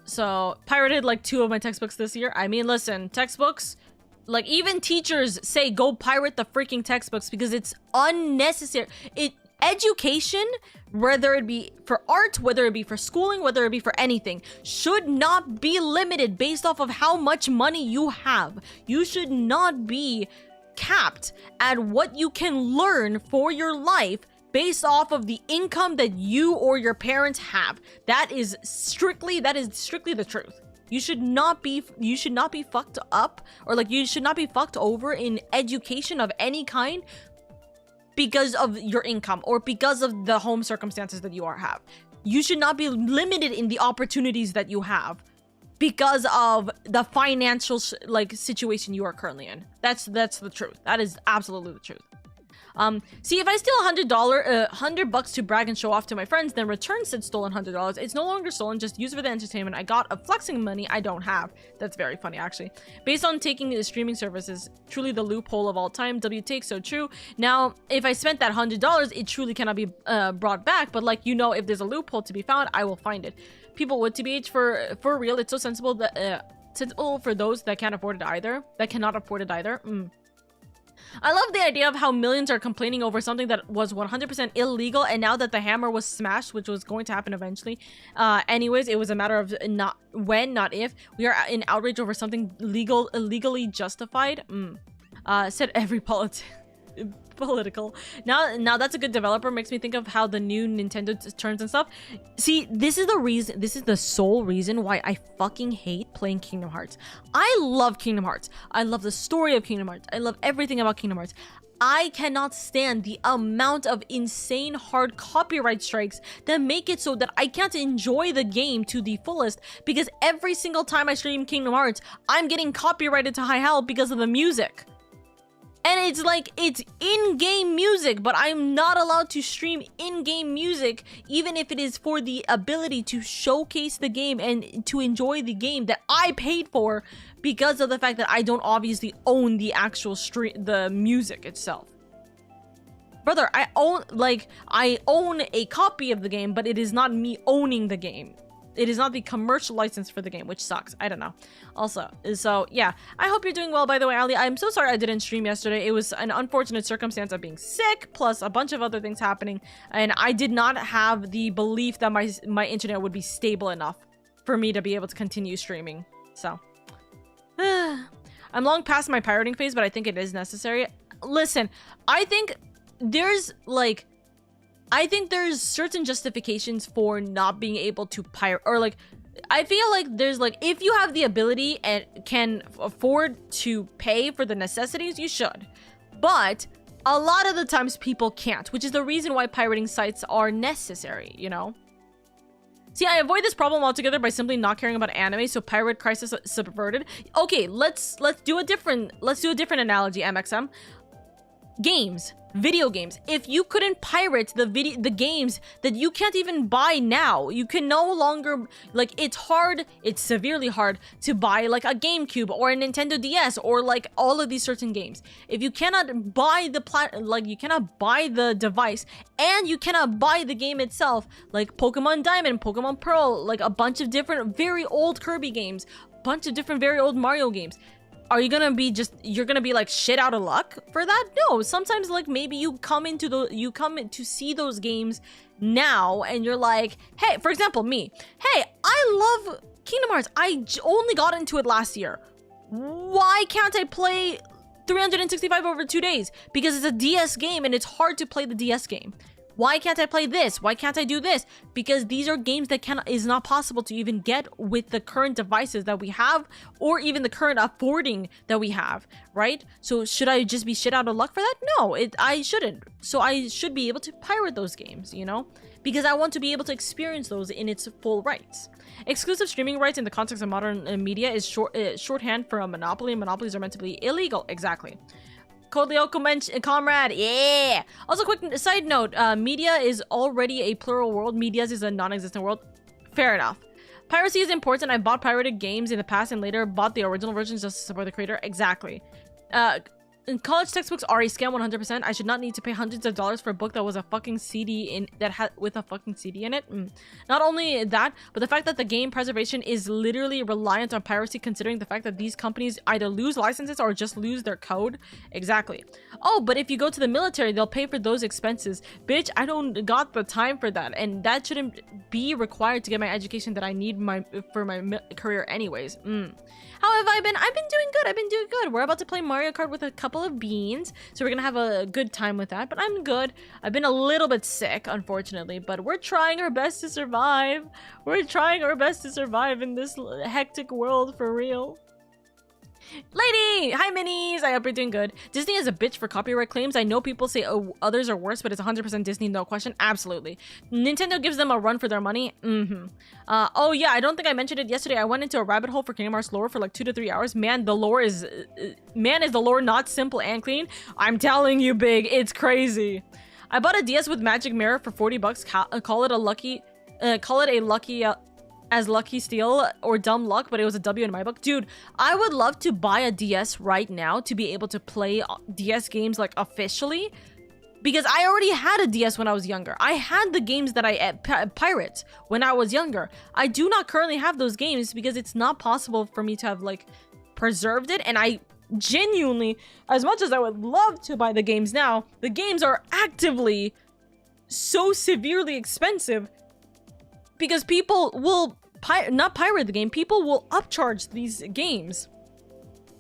So, pirated like 2 of my textbooks this year. I mean, listen, textbooks, like, even teachers say go pirate the freaking textbooks because it's unnecessary. Education, whether it be for art, whether it be for schooling, whether it be for anything, should not be limited based off of how much money you have. You should not be capped at what you can learn for your life based off of the income that you or your parents have. That is strictly the truth. You should not be fucked up, or like you should not be fucked over in education of any kind because of your income or because of the home circumstances that you have. You should not be limited in the opportunities that you have because of the financial situation you are currently in. That's the truth. That is absolutely the truth. See, if I steal $100 to brag and show off to my friends, then return said stolen $100. It's no longer stolen, just use it for the entertainment I got of flexing money I don't have. That's very funny, actually. Based on taking the streaming services, truly the loophole of all time. W take, so true. Now, if I spent that $100, it truly cannot be brought back, but like, you know, if there's a loophole to be found, I will find it. People would TBH for real, it's so sensible that sensible for those that can't afford it either. That cannot afford it either. I love the idea of how millions are complaining over something that was 100% illegal, and now that the hammer was smashed, which was going to happen eventually. Anyways, it was a matter of not when, not if. We are in outrage over something illegally justified. Said every political. Now that's a good developer. Makes me think of how the new Nintendo turns and stuff. See, this is the reason, this is the sole reason why I fucking hate playing Kingdom Hearts. I love Kingdom Hearts. I love the story of Kingdom Hearts. I love everything about Kingdom Hearts. I cannot stand the amount of insane hard copyright strikes that make it so that I can't enjoy the game to the fullest, because every single time I stream Kingdom Hearts, I'm getting copyrighted to high hell because of the music. And it's like, it's in-game music, but I'm not allowed to stream in-game music, even if it is for the ability to showcase the game and to enjoy the game that I paid for, because of the fact that I don't obviously own the actual the music itself. Brother, I own a copy of the game, but it is not me owning the game. It is not the commercial license for the game, which sucks. I don't know. Also, so yeah, I hope you're doing well, by the way, Ali. I'm so sorry I didn't stream yesterday. It was an unfortunate circumstance of being sick, plus a bunch of other things happening, and I did not have the belief that my internet would be stable enough for me to be able to continue streaming. So, I'm long past my pirating phase, but I think it is necessary. Listen, I think there's certain justifications for not being able to pirate, or like, I feel like there's like, if you have the ability and can afford to pay for the necessities, you should. But a lot of the times people can't, which is the reason why pirating sites are necessary, you know? See, I avoid this problem altogether by simply not caring about anime, so Pirate Crisis subverted. Okay, let's do a different analogy, MXM. Games. Video games. If you couldn't pirate the games that you can't even buy now, you can no longer, like, it's severely hard to buy like a GameCube or a Nintendo DS or like all of these certain games. If you cannot buy you cannot buy the device, and you cannot buy the game itself, like Pokemon Diamond, Pokemon Pearl, like a bunch of different very old Kirby games, bunch of different very old Mario games. Are you gonna be you're gonna be like shit out of luck for that? No, sometimes like maybe you come in to see those games now and you're like, hey, for example, me. Hey, I love Kingdom Hearts. I only got into it last year. Why can't I play 365 over 2 days? Because it's a DS game and it's hard to play the DS game. Why can't I play this? Why can't I do this? Because these are games that is not possible to even get with the current devices that we have, or even the current affording that we have, right? So should I just be shit out of luck for that? No, I shouldn't. So I should be able to pirate those games, you know? Because I want to be able to experience those in its full rights. Exclusive streaming rights in the context of modern media is shorthand for a monopoly. Monopolies are meant to be illegal. Exactly. LadyOka comrade, yeah! Also, quick side note, media is already a plural world. Medias is a non-existent world. Fair enough. Piracy is important. I bought pirated games in the past and later bought the original versions just to support the creator. Exactly. College textbooks are a scam 100%. I should not need to pay hundreds of dollars for a book that was a fucking CD with a fucking CD in it. Not only that, but the fact that the game preservation is literally reliant on piracy, considering the fact that these companies either lose licenses or just lose their code. Exactly. Oh, but if you go to the military, they'll pay for those expenses. Bitch, I don't got the time for that, and that shouldn't be required to get my education that I need for my career anyways. How have I been? I've been doing good. I've been doing good. We're about to play Mario Kart with a couple of beans, so we're gonna have a good time with that, but I'm good. I've been a little bit sick, unfortunately, but we're trying our best to survive. We're trying our best to survive in this hectic world, for real. Lady! Hi, minis! I hope you're doing good. Disney is a bitch for copyright claims. I know people say, oh, others are worse, but it's 100% Disney, no question. Absolutely. Nintendo gives them a run for their money. Oh, yeah, I don't think I mentioned it yesterday. I went into a rabbit hole for Kingdom Hearts lore for like 2 to 3 hours. Man, the lore is... is the lore not simple and clean? I'm telling you, Big, it's crazy. I bought a DS with Magic Mirror for 40 bucks. Call it a lucky... as lucky steal or dumb luck, but it was a W in my book. Dude, I would love to buy a DS right now to be able to play DS games like officially, because I already had a DS when I was younger. I had the games that I pirate when I was younger. I do not currently have those games because it's not possible for me to have like preserved it. And I genuinely, as much as I would love to buy the games now, the games are actively so severely expensive because people will not pirate the game, people will upcharge these games.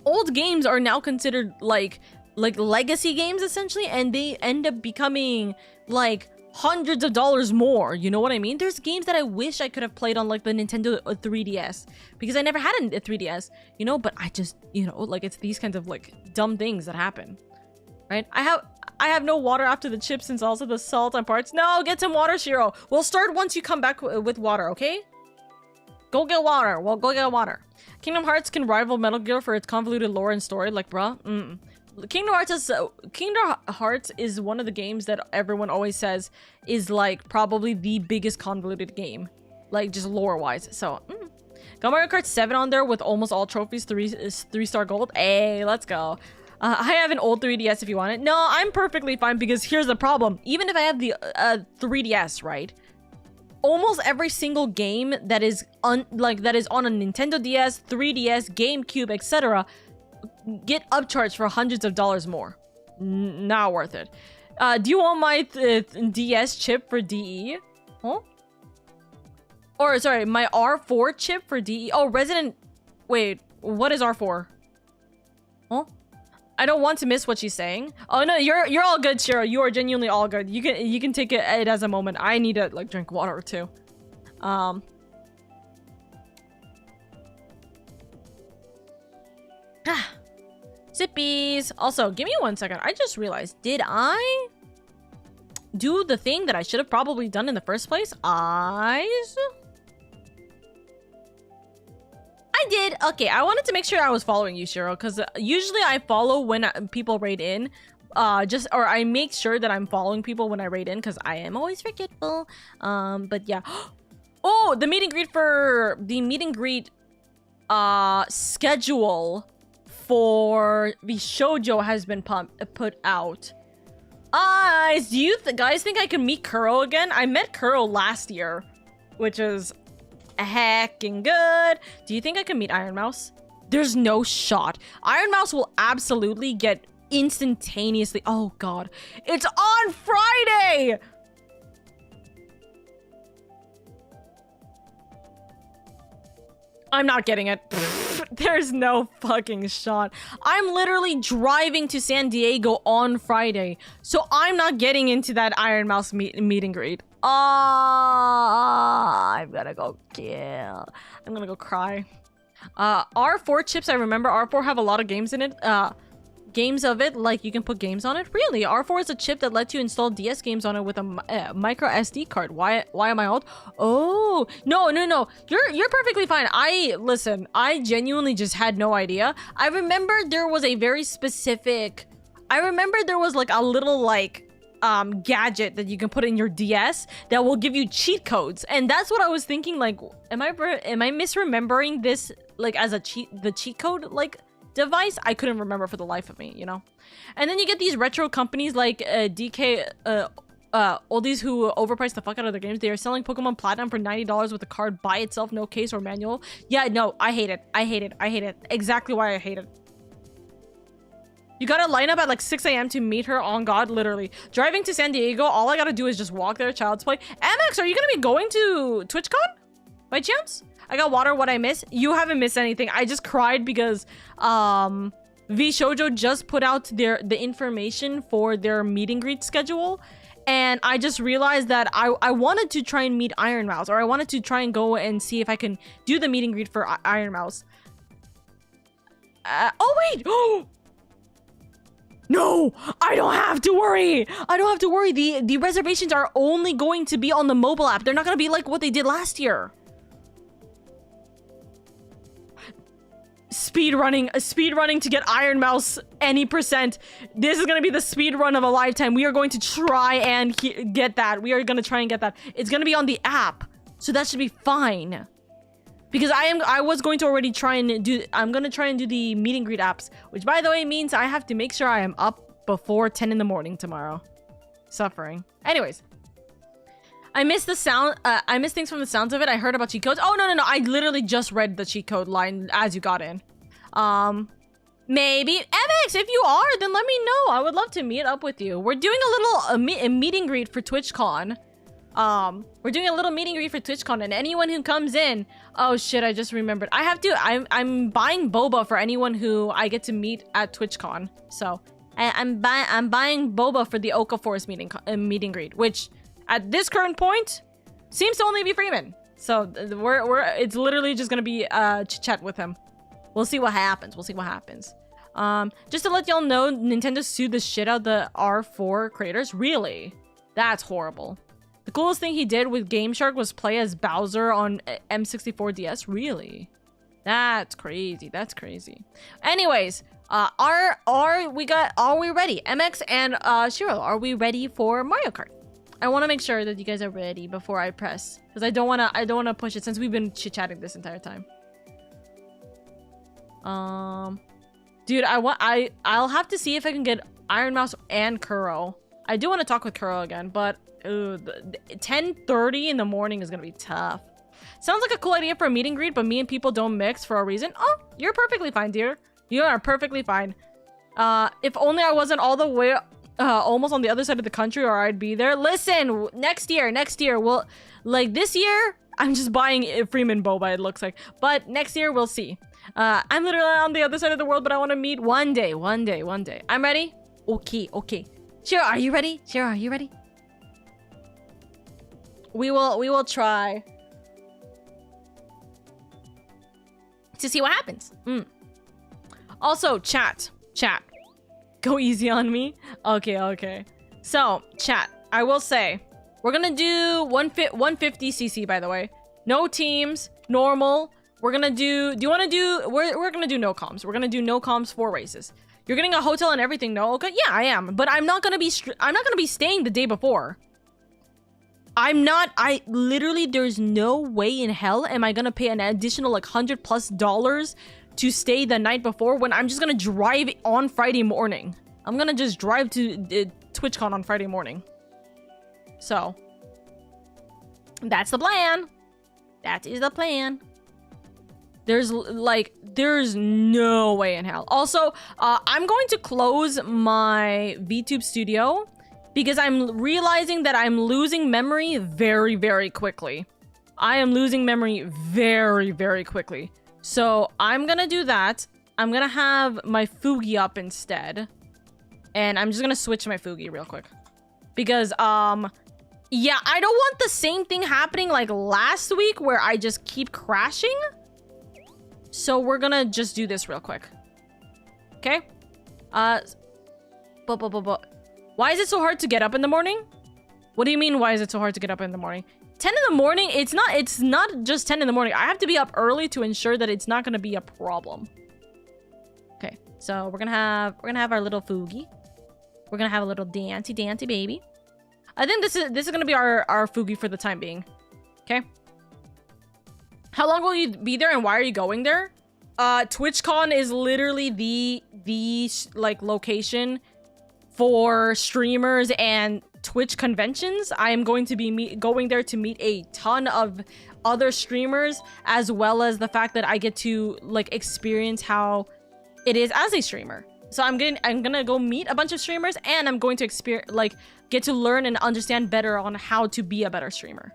Old games are now considered like legacy games essentially, and they end up becoming like hundreds of dollars more. You know what I mean? There's games that I wish I could have played on like the Nintendo 3DS because I never had a 3DS, you know, but I just, you know, like it's these kinds of like dumb things that happen, right? I have no water after the chips and also the salt and parts. No, get some water, Shiro. We'll start once you come back with water, okay? Go get water. Well, go get water. Kingdom Hearts can rival Metal Gear for its convoluted lore and story. Like, bruh, Kingdom Hearts is one of the games that everyone always says is like probably the biggest convoluted game, like just lore-wise. So, got Mario Kart 7 on there with almost all trophies, 3-star gold. Hey, let's go. I have an old 3DS if you want it. No, I'm perfectly fine because here's the problem. Even if I have the 3DS, right? Almost every single game that is on a Nintendo DS, 3DS, GameCube, etc. get upcharged for hundreds of dollars more. Not worth it. Do you want my DS chip for DE? Huh? Or sorry, my R4 chip for DE. Oh, Resident. Wait, what is R4? Huh? I don't want to miss what she's saying. Oh no, you're all good, Shiro. You are genuinely all good. You can take it as a moment. I need to like drink water too. Sippies. Also, give me 1 second. I just realized, did I do the thing that I should have probably done in the first place? Eyes? I did. Okay, I wanted to make sure I was following you, Shiro, because usually I follow when people raid in. Or I make sure that I'm following people when I raid in because I am always forgetful. But yeah. Oh, the meet and greet schedule for the shoujo has been put out. Do you guys think I can meet Kuro again? I met Kuro last year, which is heckin' good. Do you think I can meet Iron Mouse? There's no shot. Iron Mouse will absolutely get instantaneously. Oh god, it's on Friday. I'm not getting it. There's no fucking shot. I'm literally driving to San Diego on Friday, so I'm not getting into that Iron Mouse meet and greet. I'm gonna go kill. I'm gonna go cry. R4 chips, I remember R4 have a lot of games in it. Games of it, like you can put games on it. Really? R4 is a chip that lets you install DS games on it with a micro SD card. Why am I old? Oh, no. You're perfectly fine. Listen, I genuinely just had no idea. I remember there was a very specific... I remember there was like a little like gadget that you can put in your DS that will give you cheat codes, and that's what I was thinking. Like, am I misremembering this like as the cheat code like device? I couldn't remember for the life of me, you know. And then you get these retro companies like DK oldies who overprice the fuck out of their games. They are selling Pokemon Platinum for $90 with the card by itself, no case or manual. Yeah, no, I hate it. Exactly why I hate it. You gotta line up at like 6 a.m. to meet her. On God, literally. Driving to San Diego, all I gotta do is just walk there. Child's Play. MX, are you gonna be going to TwitchCon by chance? I got water. What I miss? You haven't missed anything. I just cried because VShojo just put out the information for their meet and greet schedule, and I just realized that I wanted to try and meet Iron Mouse, or I wanted to try and go and see if I can do the meet and greet for Iron Mouse. Oh wait! No, I don't have to worry. The reservations are only going to be on the mobile app. They're not gonna be like what they did last year. Speedrunning to get Iron Mouse any percent. This is gonna be the speed run of a lifetime. We are going to try and get that. It's gonna be on the app, so that should be fine. Because I was going to already try and do. I'm gonna try and do the meet and greet apps, which by the way means I have to make sure I am up before 10 in the morning tomorrow. Suffering. Anyways. I missed the sound. I missed things from the sounds of it. I heard about cheat codes. Oh, no. I literally just read the cheat code line as you got in. Maybe. MX, if you are, then let me know. I would love to meet up with you. We're doing a little meet and greet for TwitchCon. We're doing a little meet and greet for TwitchCon, and anyone who comes in... Oh, shit, I just remembered. I have to... I'm buying boba for anyone who I get to meet at TwitchCon. So, I'm buying boba for the Oka Forest meet and greet, which... At this current point, seems to only be Freeman. So it's literally just gonna be chit-chat with him. We'll see what happens. Just to let y'all know, Nintendo sued the shit out of the R4 creators. Really? That's horrible. The coolest thing he did with Game Shark was play as Bowser on M64 DS. Really? That's crazy. Anyways, are we ready? MX and Shiro, are we ready for Mario Kart? I want to make sure that you guys are ready before I press, because I don't want to push it since we've been chit-chatting this entire time. Dude, I'll have to see if I can get Iron Mouse and Kuro. I do want to talk with Kuro again, but 10:30 in the morning is gonna be tough. Sounds like a cool idea for a meet and greet, but me and people don't mix for a reason. Oh, you're perfectly fine, dear. You are perfectly fine. If only I wasn't all the way almost on the other side of the country, or I'd be there. Listen, next year, we'll... Like, this year, I'm just buying Freeman boba, it looks like. But next year, we'll see. I'm literally on the other side of the world, but I want to meet one day. I'm ready? Okay. Shiro, are you ready? We will try to see what happens. Also, chat. Go easy on me. Okay. So, chat, I will say, we're gonna do 150cc, by the way. No teams, normal. We're gonna do you want to do, we're gonna do no comms. We're gonna do no comms 4 races. You're getting a hotel and everything, no? Okay, yeah, I am. But I'm not gonna be staying the day before. I literally, there's no way in hell am I gonna pay an additional like $100+ to stay the night before when I'm just gonna drive on Friday morning. I'm gonna just drive to TwitchCon on Friday morning. So, that's the plan. That is the plan. There's no way in hell. Also, I'm going to close my VTube studio because I'm realizing that I'm losing memory very, very quickly. I am losing memory very, very quickly. So I'm gonna do that. I'm gonna have my Fugi up instead. And I'm just gonna switch my Fugi real quick. Because, yeah, I don't want the same thing happening like last week where I just keep crashing. So we're gonna just do this real quick. Okay? Why is it so hard to get up in the morning? What do you mean, why is it so hard to get up in the morning? 10 in the morning, it's not just 10 in the morning. I have to be up early to ensure that it's not gonna be a problem. Okay, so we're gonna have our little Fugi. We're gonna have a little dancey baby. I think this is gonna be our Fugi for the time being. Okay. How long will you be there and why are you going there? TwitchCon is literally the like location for streamers and Twitch conventions. I am going to be going there to meet a ton of other streamers, as well as the fact that I get to like experience how it is as a streamer. So I'm gonna go meet a bunch of streamers, and I'm going to get to learn and understand better on how to be a better streamer.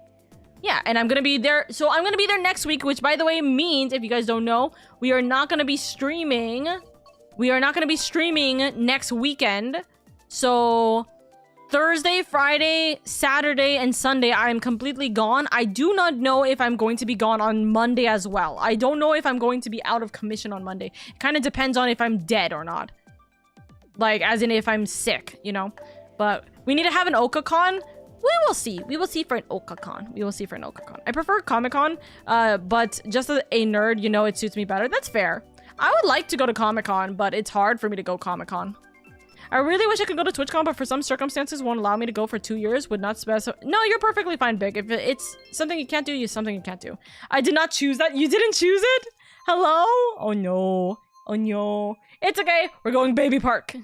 Yeah, and I'm gonna be there. So I'm gonna be there next week, which by the way means, if you guys don't know, we are not gonna be streaming. We are not gonna be streaming next weekend. So Thursday, Friday, Saturday, and Sunday, I am completely gone. I do not know if I'm going to be gone on Monday as well. I don't know if I'm going to be out of commission on Monday. It kind of depends on if I'm dead or not. Like, as in if I'm sick, you know? But we need to have an OkaCon. We will see. We will see for an OkaCon. I prefer Comic-Con, but just as a nerd, you know, it suits me better. That's fair. I would like to go to Comic-Con, but it's hard for me to go Comic-Con. I really wish I could go to TwitchCon, but for some circumstances won't allow me to go for 2 years. Would not specify. No, you're perfectly fine, Big. If it's something you can't do, it's something you can't do. I did not choose that. You didn't choose it? Hello? Oh no. Oh no. It's okay. We're going Baby Park.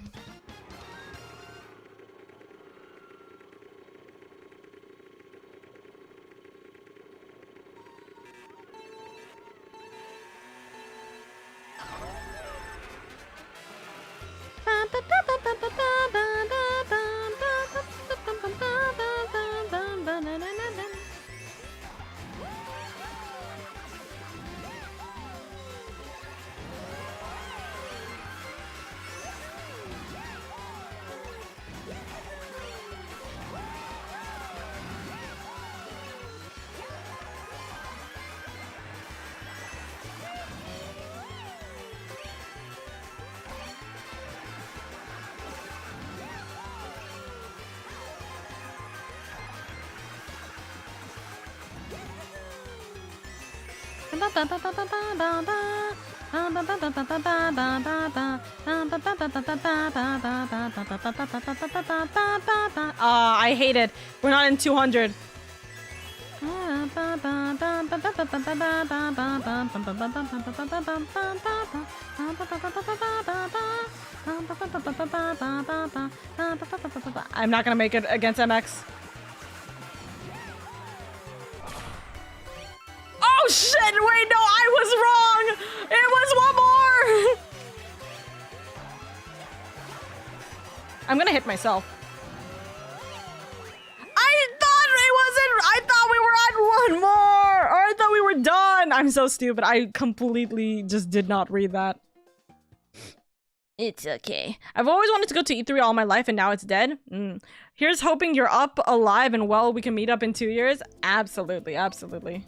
I hate it. We're not in 200. I'm not gonna make it against MX. Oh shit! Wait, no, I was wrong! It was one more! I'm gonna hit myself. I thought we were at one more! Or I thought we were done! I'm so stupid. I completely just did not read that. It's okay. I've always wanted to go to E3 all my life and now it's dead. Here's hoping you're up, alive, and well. We can meet up in 2 years. Absolutely, absolutely.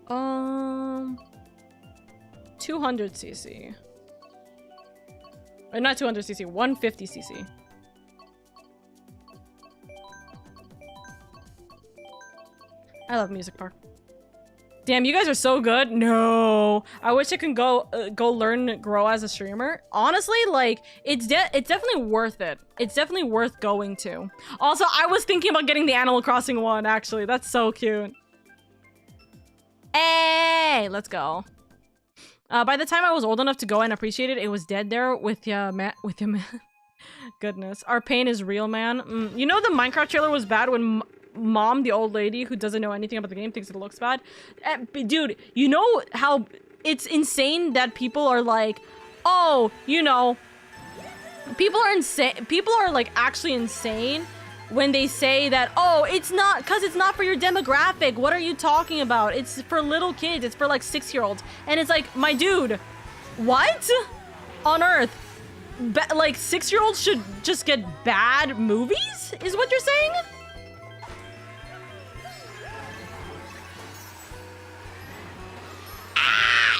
200cc. Or not 200cc, 150cc. I love Music Park. Damn, you guys are so good. No, I wish I could go learn, grow as a streamer. Honestly, like it's definitely worth it. It's definitely worth going to. Also, I was thinking about getting the Animal Crossing one. Actually, that's so cute. Hey, let's go. By the time I was old enough to go and appreciate it, it was dead there with ya, man. With ya, man. Goodness, our pain is real, man. You know the Minecraft trailer was bad when Mom, the old lady who doesn't know anything about the game, thinks it looks bad. Dude, you know how it's insane that people are like, oh, you know, people are insane. People are like actually insane when they say that, oh, it's not, because it's not for your demographic. What are you talking about? It's for little kids. It's for like 6-year-olds. And it's like, my dude, what on earth? Like 6-year-olds should just get bad movies? Is what you're saying?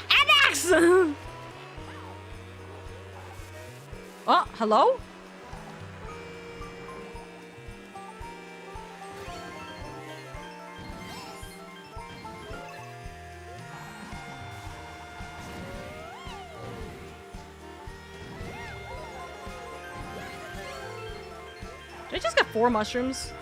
NX! Oh, hello? Did I just get 4 mushrooms?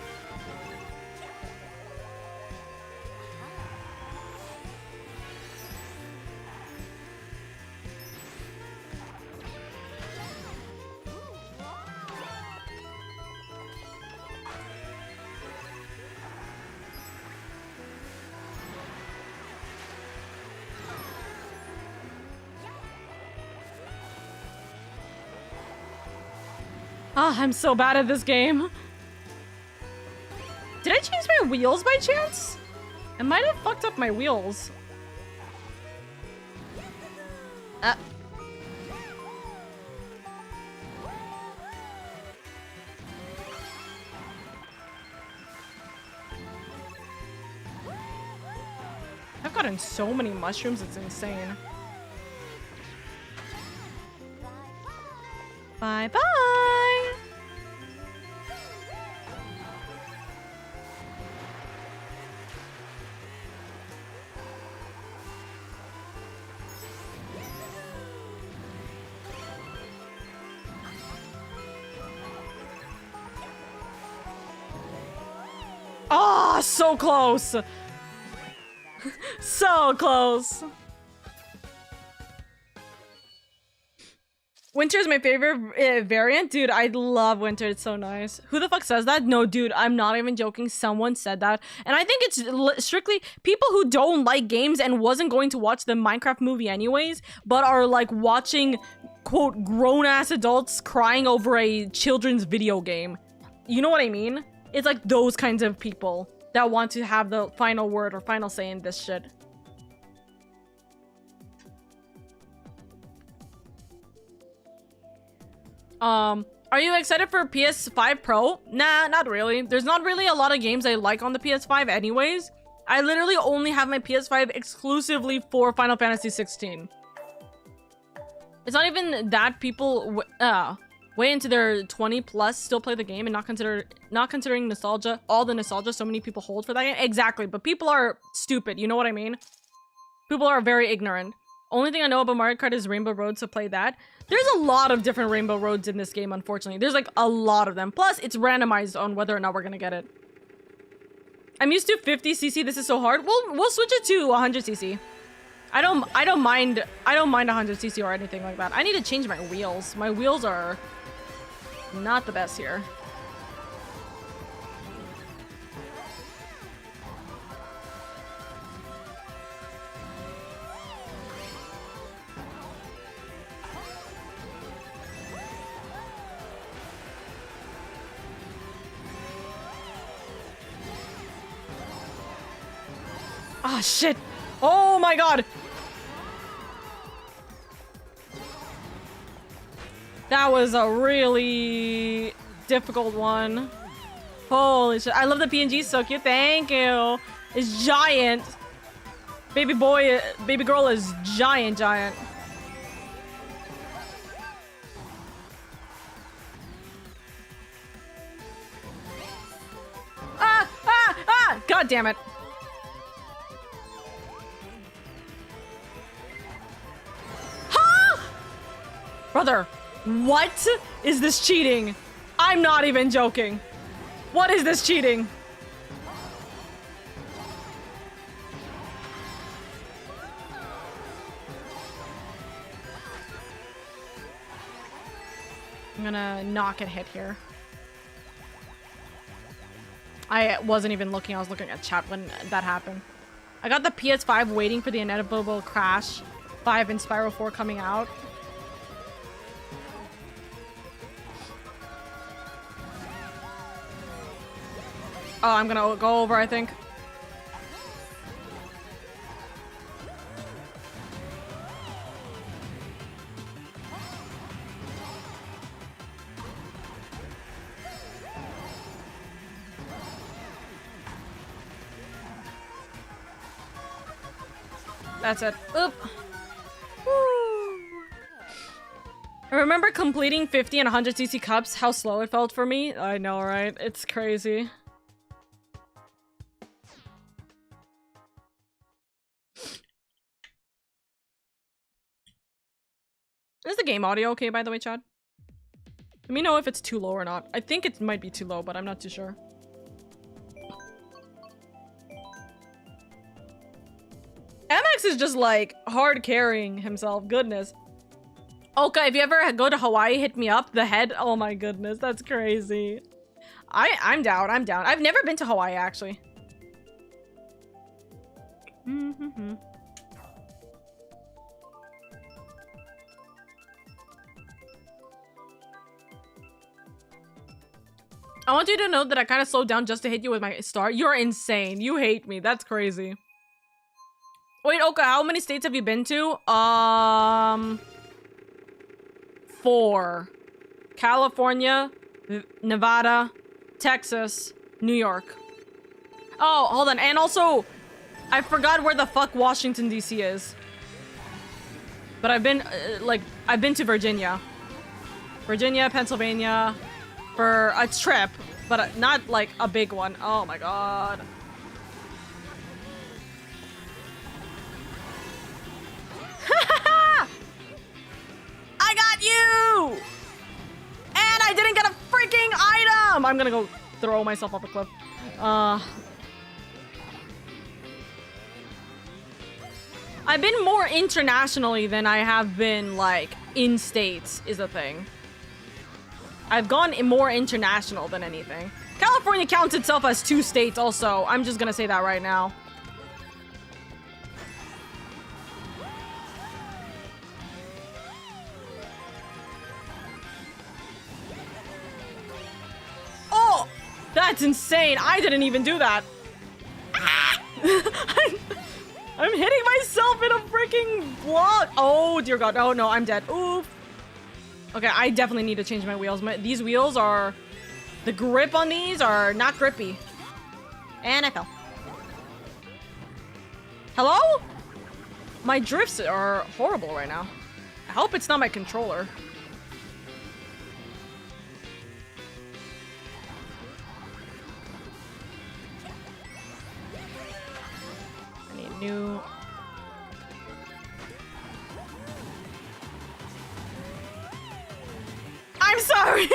Ah, I'm so bad at this game. Did I change my wheels by chance? I might have fucked up my wheels. I've gotten so many mushrooms, it's insane. Bye-bye! Ah, so close! So close! Winter is my favorite variant. Dude, I love winter. It's so nice. Who the fuck says that? No, dude, I'm not even joking. Someone said that. And I think it's strictly people who don't like games and wasn't going to watch the Minecraft movie anyways, but are like watching, quote, grown-ass adults crying over a children's video game. You know what I mean? It's like those kinds of people that want to have the final word or final say in this shit. Are you excited for PS5 Pro? Nah, not really. There's not really a lot of games I like on the PS5 anyways. I literally only have my PS5 exclusively for Final Fantasy 16. It's not even that people... way into their 20 plus still play the game and not considering nostalgia, all the nostalgia so many people hold for that game. Exactly, but people are stupid, you know what I mean? People are very ignorant. Only thing I know about Mario Kart is Rainbow Road, so play that. There's a lot of different Rainbow Roads in this game, unfortunately. There's like a lot of them. Plus, it's randomized on whether or not we're gonna get it. I'm used to 50cc. This is so hard. We'll switch it to 100cc. I don't mind 100cc or anything like that. I need to change my wheels. My wheels are not the best here. Ah, shit. Oh my god. That was a really difficult one. Holy shit. I love the PNG, so cute. Thank you. It's giant. Baby girl is giant. Ah! God damn it. Brother, what is this cheating? I'm not even joking. What is this cheating? I'm gonna not get hit here. I wasn't even looking, I was looking at chat when that happened. I got the PS5 waiting for the inevitable Crash 5 and Spyro 4 coming out. Oh, I'm gonna go over, I think. That's it. Oop. Woo. I remember completing 50 and 100cc cups, how slow it felt for me. I know, right? It's crazy. Is the game audio okay, by the way, Chad? Let me know if it's too low or not. I think it might be too low, but I'm not too sure. MX is just like hard carrying himself. Goodness. Oka, if you ever go to Hawaii, hit me up. The head. Oh my goodness, that's crazy. I'm down. I'm down. I've never been to Hawaii actually. I want you to know that I kind of slowed down just to hit you with my star. You're insane. You hate me. That's crazy. Wait, Oka, how many states have you been to? 4. California, Nevada, Texas, New York. Oh, hold on. And also, I forgot where the fuck Washington, D.C. is. But I've been, I've been to Virginia. Virginia, Pennsylvania. For a trip, but not like a big one. Oh my god. I got you! And I didn't get a freaking item! I'm gonna go throw myself off a cliff. I've been more internationally than I have been, like, in states, is the thing. I've gone more international than anything. California counts itself as 2 states also. I'm just gonna say that right now. Oh! That's insane. I didn't even do that. Ah! I'm hitting myself in a freaking block. Oh, dear God. Oh, no. I'm dead. Oof. Okay, I definitely need to change my wheels. These wheels are... The grip on these are not grippy. And I fell. Hello? My drifts are horrible right now. I hope it's not my controller. New. I'm sorry.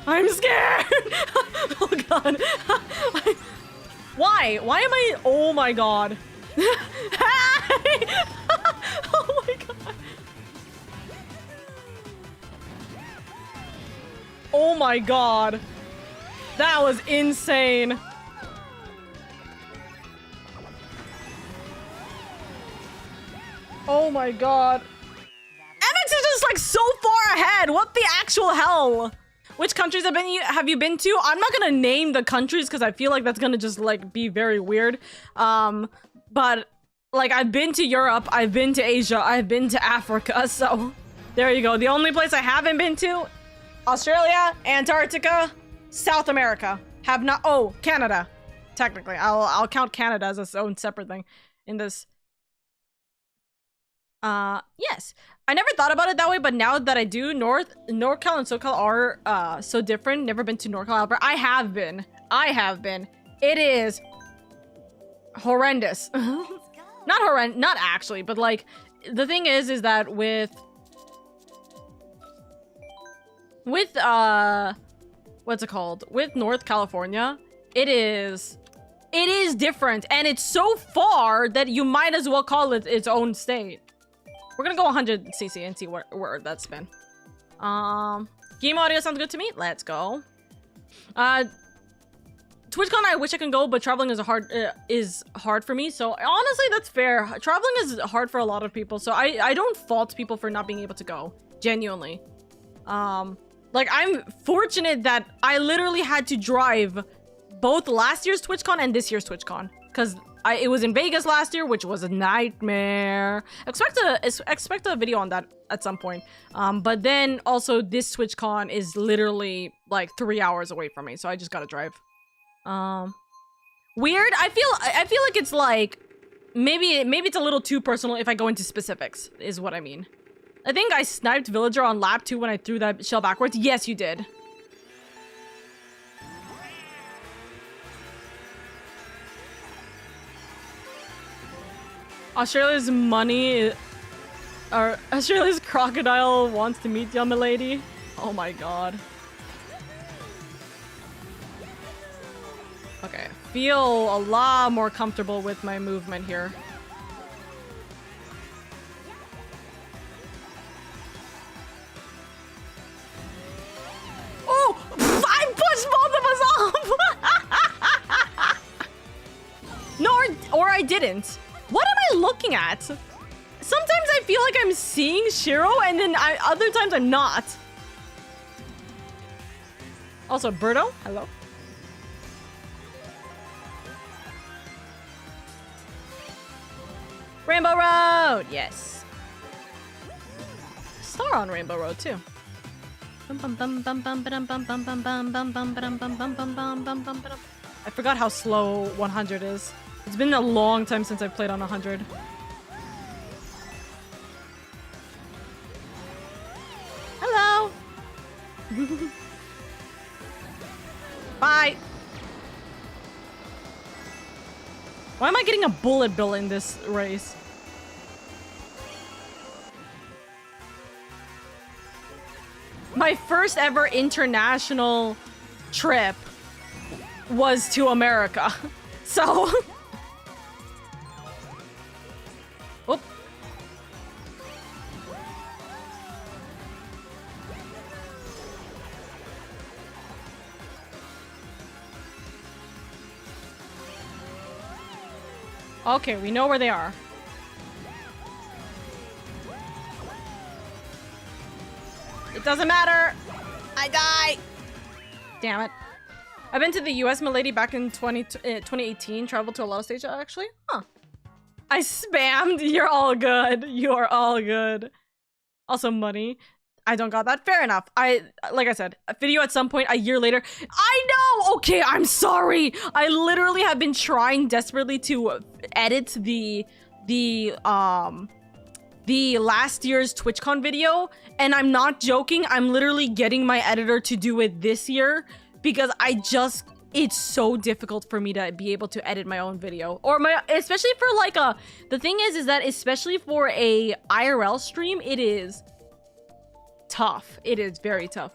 I'm scared. Oh god. Why? Why am I? Oh my god. Oh my god. Oh my god. That was insane. Oh my god. MX is just like so far ahead. What the actual hell? Which countries have you been to? I'm not gonna name the countries because I feel like that's gonna just like be very weird. But like I've been to Europe, I've been to Asia, I've been to Africa, so there you go. The only place I haven't been to, Australia, Antarctica, South America. Have not. Oh, Canada. Technically, I'll count Canada as its own separate thing in this. Yes. I never thought about it that way, but now that I do, NorCal and SoCal are so different. Never been to NorCal, Alberta. I have been. It is horrendous. Not horrendous, not actually, but like the thing is that with what's it called? With North California, it is different, and it's so far that you might as well call it its own state. We're gonna go 100cc and see where that's been. Game audio sounds good to me. Let's go. TwitchCon, I wish I can go, but traveling is hard for me. So honestly, that's fair. Traveling is hard for a lot of people, so I don't fault people for not being able to go. Genuinely. Like I'm fortunate that I literally had to drive both last year's TwitchCon and this year's TwitchCon, because it was in Vegas last year, which was a nightmare. Expect a video on that at some point. But then also this TwitchCon is literally like 3 hours away from me, so I just gotta drive. Weird. I feel like it's like maybe it's a little too personal if I go into specifics, is what I mean. I think I sniped Villager on lap 2 when I threw that shell backwards. Yes, you did. Australia's Australia's crocodile wants to meet you, milady. Oh my god. Okay, feel a lot more comfortable with my movement here. Oh! I pushed both of us off! No, or I didn't. What am I looking at? Sometimes I feel like I'm seeing Shiro, and then other times I'm not. Also, Birdo, hello. Rainbow Road, yes. Star on Rainbow Road too. I forgot how slow 100 is. It's been a long time since I've played on 100. Hello! Bye! Why am I getting a bullet bill in this race? My first ever international trip was to America. So... Oop. Okay, we know where they are. It doesn't matter. I die. Damn it. I've been to the US, milady, back in 2018. Traveled to a lot of stages, actually. Huh. I spammed. You're all good. You are all good. Also, money. I don't got that. Fair enough. Like I said, a video at some point a year later. I know! Okay, I'm sorry. I literally have been trying desperately to edit the the last year's TwitchCon video, and I'm not joking. I'm literally getting my editor to do it this year because it's so difficult for me to be able to edit my own video, or especially for like the thing is that especially for a IRL stream, it is tough. It is very tough.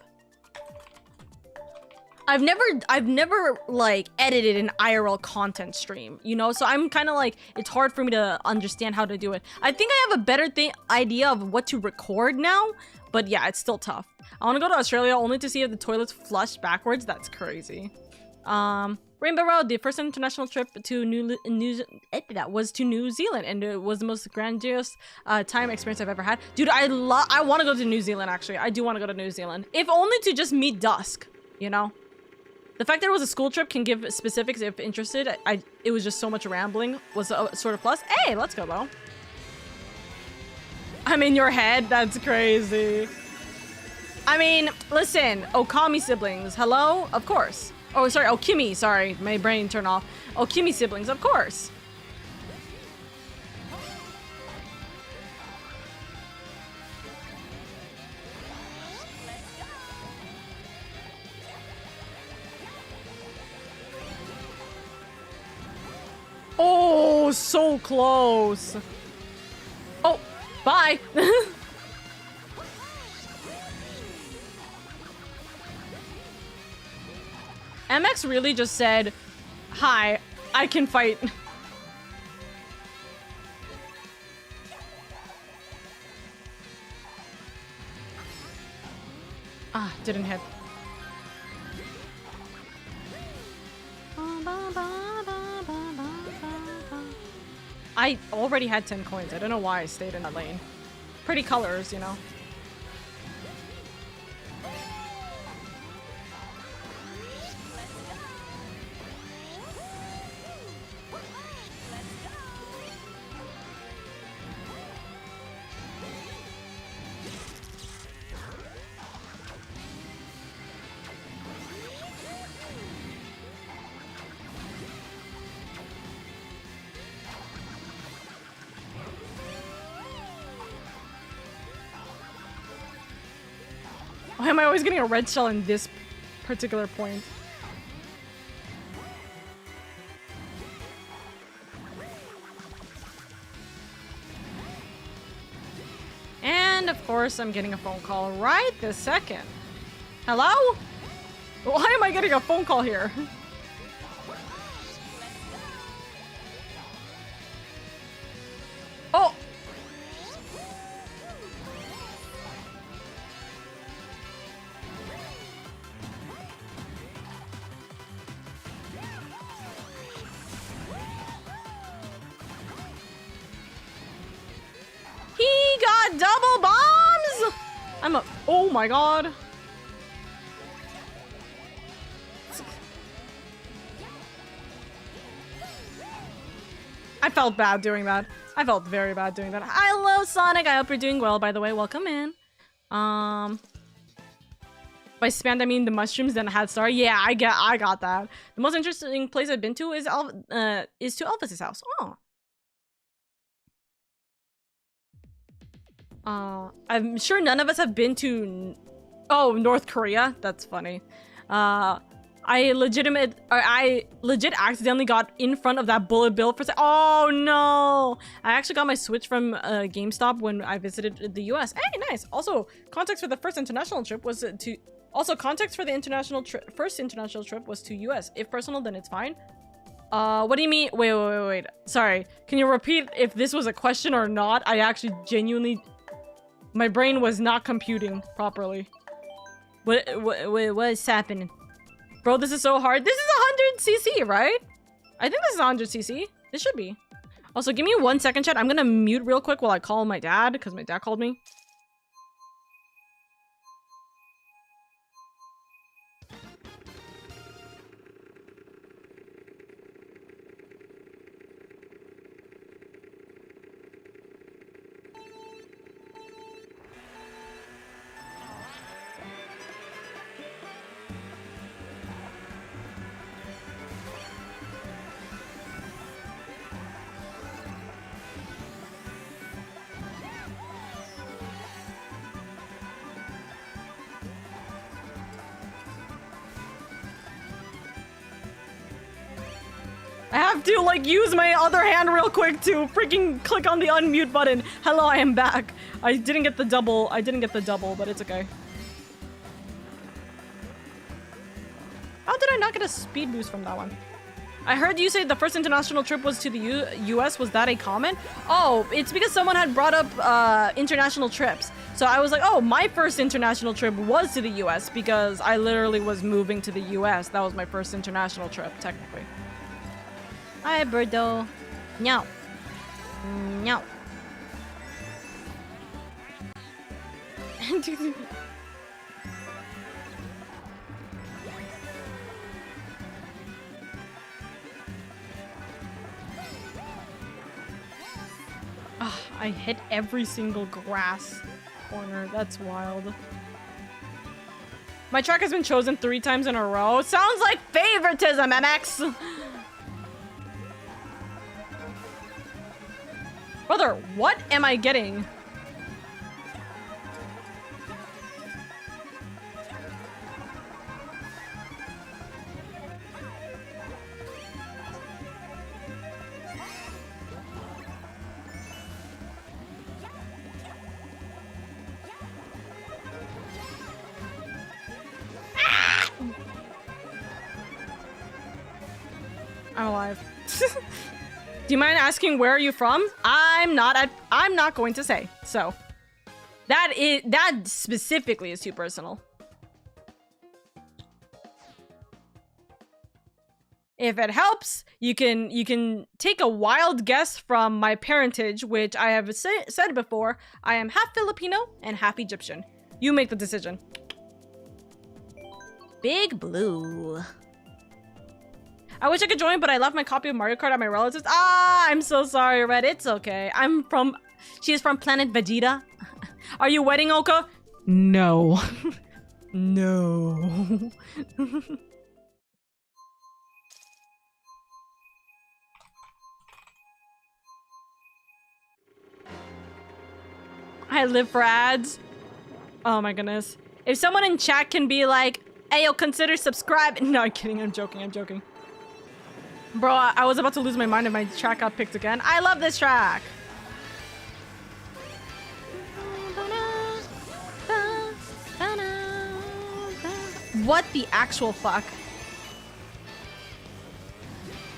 I've never like edited an IRL content stream, you know, so I'm kind of like, it's hard for me to understand how to do it. I think I have a better idea of what to record now, but yeah, it's still tough. I want to go to Australia only to see if the toilets flush backwards. That's crazy. Rainbow Road, the first international trip to New Zealand, and it was the most grandiose time experience I've ever had. Dude, I want to go to New Zealand, actually. I do want to go to New Zealand, if only to just meet Dusk, you know. The fact that it was a school trip can give specifics if interested. It was just so much rambling was a sort of plus. Hey, let's go, though. I'm in your head. That's crazy. I mean, listen, Okami siblings. Hello? Of course. Oh, sorry. Okimi. Sorry. My brain turned off. Okimi siblings. Of course. Oh, so close. Oh, bye. MX really just said, hi, I can fight. Ah, didn't hit. I already had 10 coins. I don't know why I stayed in that lane. Pretty colors, you know. Why am I always getting a red shell in this particular point? And of course, I'm getting a phone call right this second. Hello? Why am I getting a phone call here? Oh! He got double bombs! Oh my god. I felt bad doing that. I felt very bad doing that. Hello, Sonic. I hope you're doing well, by the way. Welcome in. By spammed, I mean the mushrooms then had star. Yeah, I got that. The most interesting place I've been to is to Elvis's house. Oh. I'm sure none of us have been to North Korea. That's funny. I legit accidentally got in front of that bullet bill for oh no! I actually got my Switch from GameStop when I visited the US. Hey, nice. Also, context for the first international trip was to first international trip was to US. If personal, then it's fine. What do you mean? Wait. Sorry. Can you repeat if this was a question or not? I actually genuinely, my brain was not computing properly. What is happening? Bro, this is so hard. This is 100cc, right? I think this is 100cc. This should be. Also, give me 1 second, chat. I'm gonna mute real quick while I call my dad, because my dad called me. I have to, like, use my other hand real quick to freaking click on the unmute button. Hello, I am back. I didn't get the double, but it's okay. How did I not get a speed boost from that one? I heard you say the first international trip was to the US. Was that a comment? Oh, it's because someone had brought up international trips. So I was like, oh, my first international trip was to the US because I literally was moving to the US. That was my first international trip, technically. Hi, Birdo. Meow. Meow. I hit every single grass corner. That's wild. My track has been chosen 3 times in a row. Sounds like favoritism, MX! Brother, what am I getting? I'm alive. Do you mind asking where are you from? I'm not going to say. So that specifically is too personal. If it helps, you can take a wild guess from my parentage, which I have said before. I am half Filipino and half Egyptian. You make the decision. Big Blue. I wish I could join, but I left my copy of Mario Kart at my relatives. Ah, I'm so sorry, Red. It's okay. She is from Planet Vegeta. Are you wedding, Oka? No. No. I live for ads. Oh my goodness. If someone in chat can be like, hey, yo, consider subscribe. No, I'm kidding. I'm joking. Bro, I was about to lose my mind if my track got picked again. I love this track. What the actual fuck?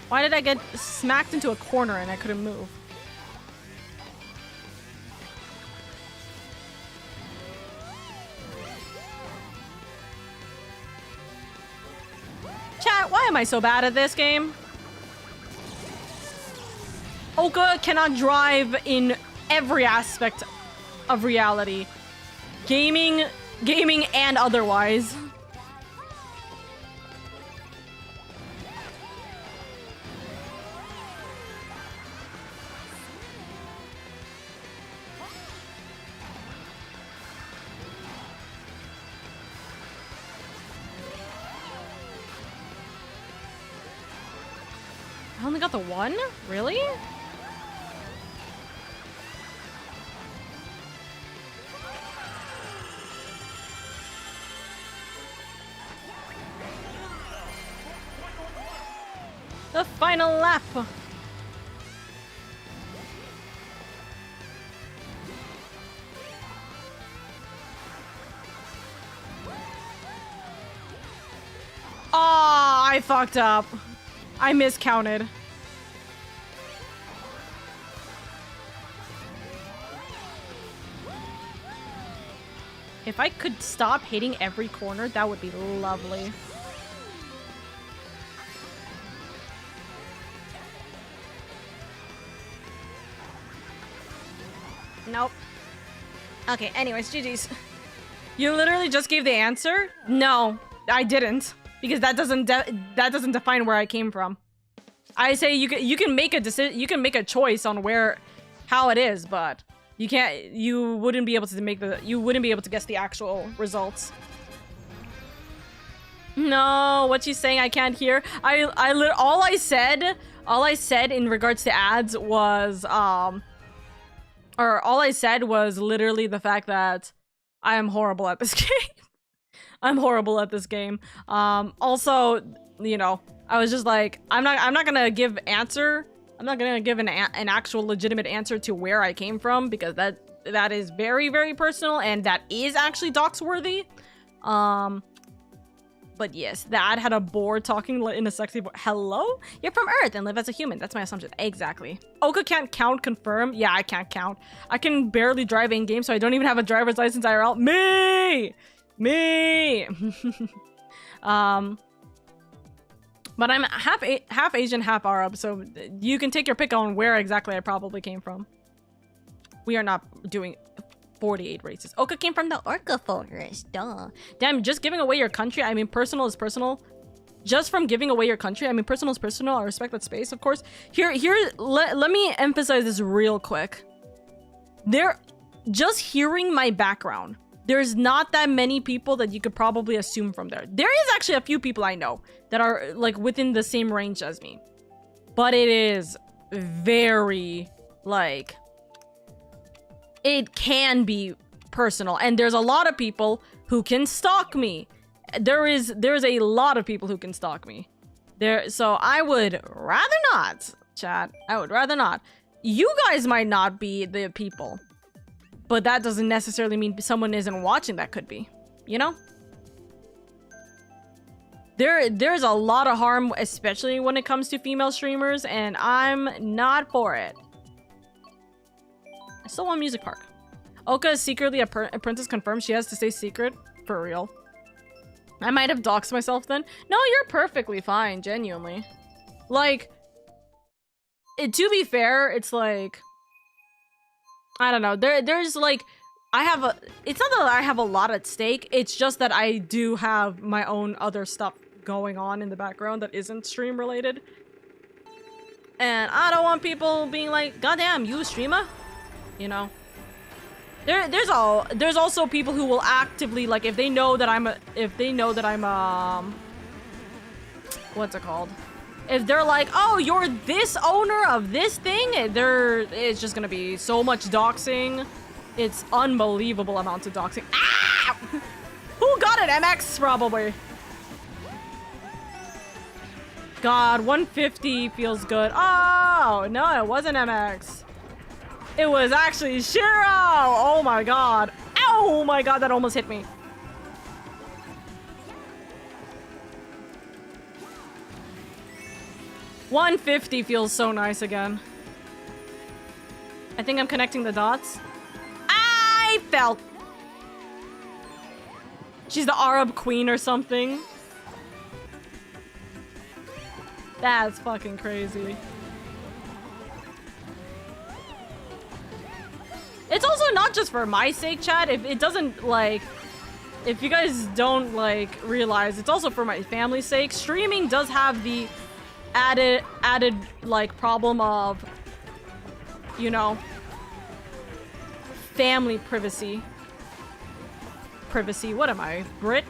Why did I get smacked into a corner and I couldn't move? Chat, why am I so bad at this game? Oka cannot drive in every aspect of reality. Gaming and otherwise. I only got the one? Really? The final lap. Ah, I fucked up. I miscounted. If I could stop hitting every corner, that would be lovely. Nope. Okay, anyways, GG's. You literally just gave the answer? No, I didn't. Because that doesn't define where I came from. I say you can make a decision, you can make a choice on how it is, but you wouldn't be able to guess the actual results. No, what she's saying I can't hear. All I said in regards to ads was all I said was literally the fact that I am horrible at this game. I'm horrible at this game. Also, you know, I was just like, I'm not gonna give answer. I'm not gonna give an actual legitimate answer to where I came from, because that is very, very personal, and that is actually dox worthy. But yes, the ad had a boar talking in a sexy voice. Hello? You're from Earth and live as a human. That's my assumption. Exactly. Oka can't count, confirm. Yeah, I can't count. I can barely drive in-game, so I don't even have a driver's license IRL. Me! But I'm half Asian, half Arab, so you can take your pick on where exactly I probably came from. We are not doing 48 races. Oka came from the Orca forest, duh. Damn, just giving away your country, I mean, personal is personal. Just from giving away your country, I mean, personal is personal. I respect that space, of course. Let me emphasize this real quick. Just hearing my background, there's not that many people that you could probably assume from there. There is actually a few people I know that are like within the same range as me. But it is very like, it can be personal, and there's a lot of people who can stalk me. There's a lot of people who can stalk me. So I would rather not, chat. I would rather not. You guys might not be the people, but that doesn't necessarily mean someone isn't watching that could be, you know? There's a lot of harm, especially when it comes to female streamers, and I'm not for it. I still want Music Park. Oka is secretly a apprentice, confirmed. She has to stay secret. For real. I might have doxed myself then. No, you're perfectly fine, genuinely. Like, to be fair, it's like, I don't know. There's like, it's not that I have a lot at stake. It's just that I do have my own other stuff going on in the background that isn't stream related. And I don't want people being like, goddamn, you a streamer? You know? There's also people who will actively, like, if they know that I'm what's it called? If they're like, oh, you're this owner of this thing, it's just gonna be so much doxing. It's unbelievable amounts of doxing. Ah! Who got it? MX, probably. God, 150 feels good. Oh, no, it wasn't MX. It was actually Shiro! Oh my god. Oh my god, that almost hit me. $150 feels so nice again. I think I'm connecting the dots. I fell. She's the Arab queen or something. That's fucking crazy. It's also not just for my sake, chat. If it doesn't, like, if you guys don't, like, realize, it's also for my family's sake. Streaming does have the added, like, problem of, you know, family privacy. Privacy, what am I, Brit?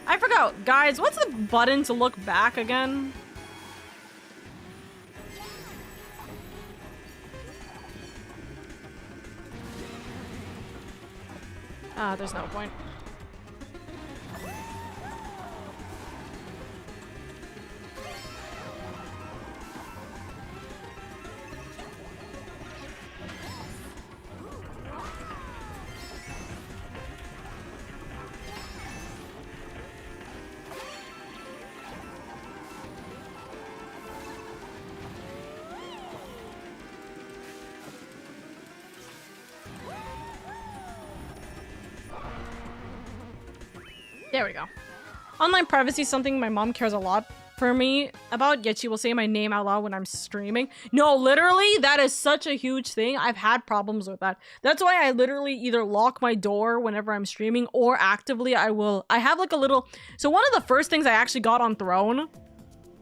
I forgot. Guys, what's the button to look back again? Ah, there's no point. There we go. Online privacy is something my mom cares a lot for me about, yet she will say my name out loud when I'm streaming. No, literally, that is such a huge thing. I've had problems with that. That's why I literally either lock my door whenever I'm streaming, or actively I have like a little... So one of the first things I actually got on Throne,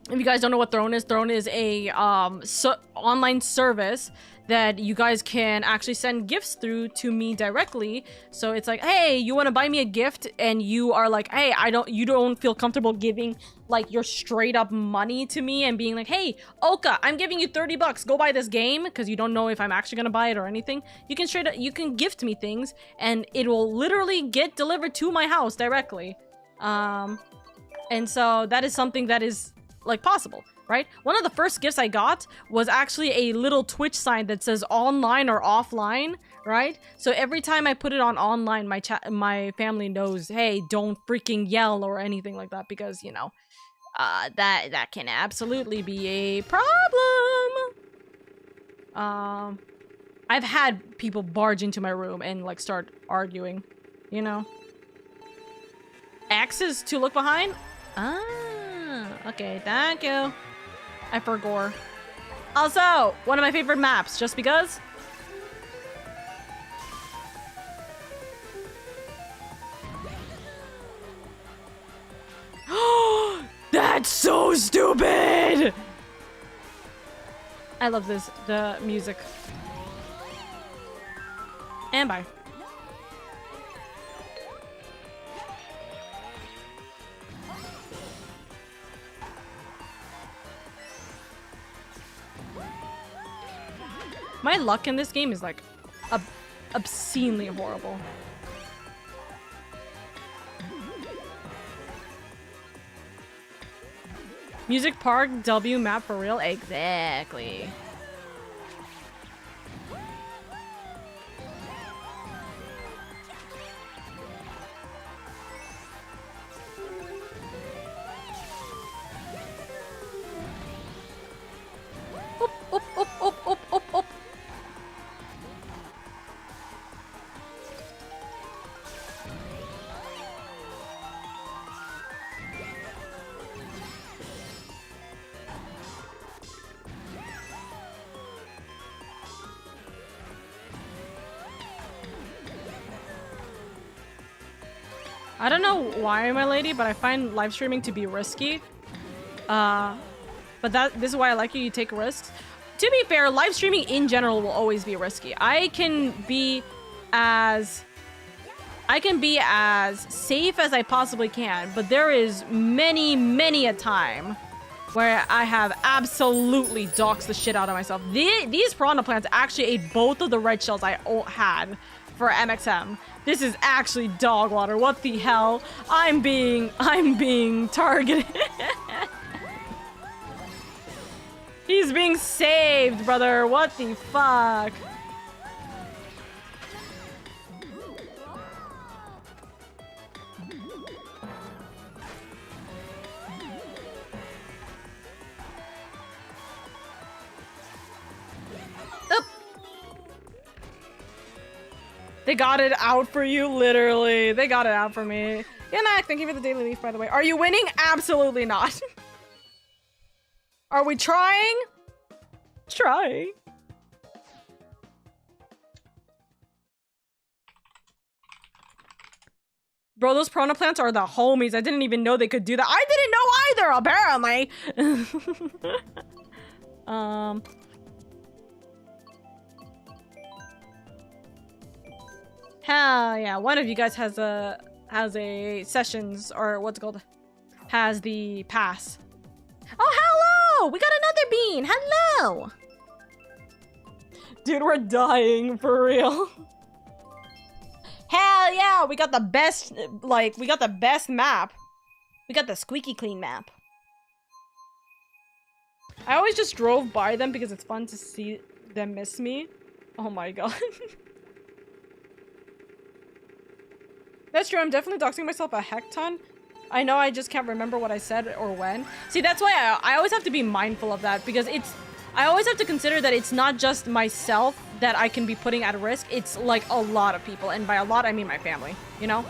if you guys don't know what Throne is a online service that you guys can actually send gifts through to me directly. So it's like, hey, you want to buy me a gift, and you are like, hey, you don't feel comfortable giving like your straight up money to me and being like, hey, Oka, I'm giving you 30 bucks, go buy this game, because you don't know if I'm actually gonna buy it or anything. You can gift me things, and it will literally get delivered to my house directly. And so that is something that is like possible, right? One of the first gifts I got was actually a little Twitch sign that says online or offline, right? So every time I put it on online, my family knows, hey, don't freaking yell or anything like that, because, you know, that can absolutely be a problem. I've had people barge into my room and like start arguing, you know? X is to look behind? Ah, okay, thank you. I forgot. Also, one of my favorite maps, just because. That's so stupid! I love the music. And bye. My luck in this game is like obscenely horrible. Music Park W map for real? Exactly. Oop, oop, oop, oop, oop, oop, oop. I don't know why, my lady, but I find live streaming to be risky. But this is why I like you take risks. To be fair, live streaming in general will always be risky. I can be as safe as I possibly can, but there is many a time where I have absolutely doxed the shit out of myself. These piranha plants actually ate both of the red shells I had for MXM. This is actually dog water. What the hell? I'm being targeted. He's being saved, brother. What the fuck? Oop. They got it out for you, literally. They got it out for me. Yanak, thank you for the daily leaf, by the way. Are you winning? Absolutely not. Are we trying? Trying. Bro, those piranha plants are the homies. I didn't even know they could do that. I didn't know either, apparently. Hell yeah, one of you guys has a sessions, or what's it called? Has the pass. Oh, hello! We got another bean! Hello! Dude, we're dying, for real. Hell yeah! We got the best, like, we got the best map. We got the squeaky clean map. I always just drove by them because it's fun to see them miss me. Oh my god. That's true, I'm definitely doxing myself a heck ton. I know I just can't remember what I said or when. See, that's why I always have to be mindful of that, because I always have to consider that it's not just myself that I can be putting at risk, it's like a lot of people, and by a lot I mean my family, you know?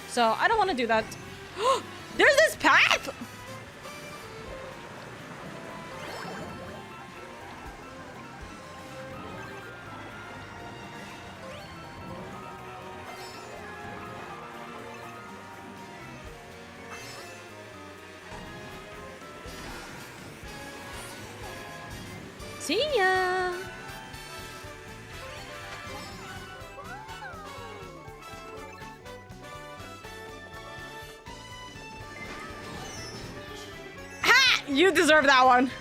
So I don't want to do that. There's this path! See ya. Ha! You deserve that one.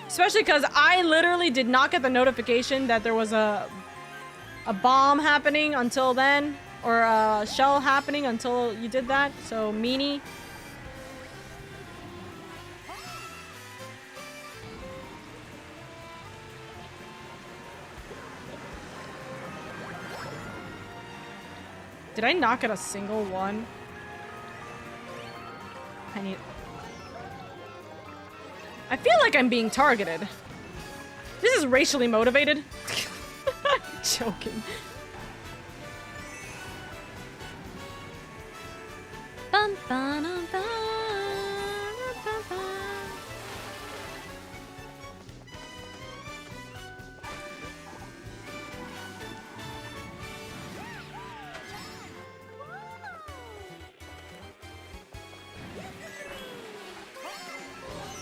Especially because I literally did not get the notification that there was a bomb happening until then, or a shell happening until you did that. So, meanie. Did I not get a single one? I feel like I'm being targeted. This is racially motivated. I'm joking. Bum, ba, dum, ba, ba, ba.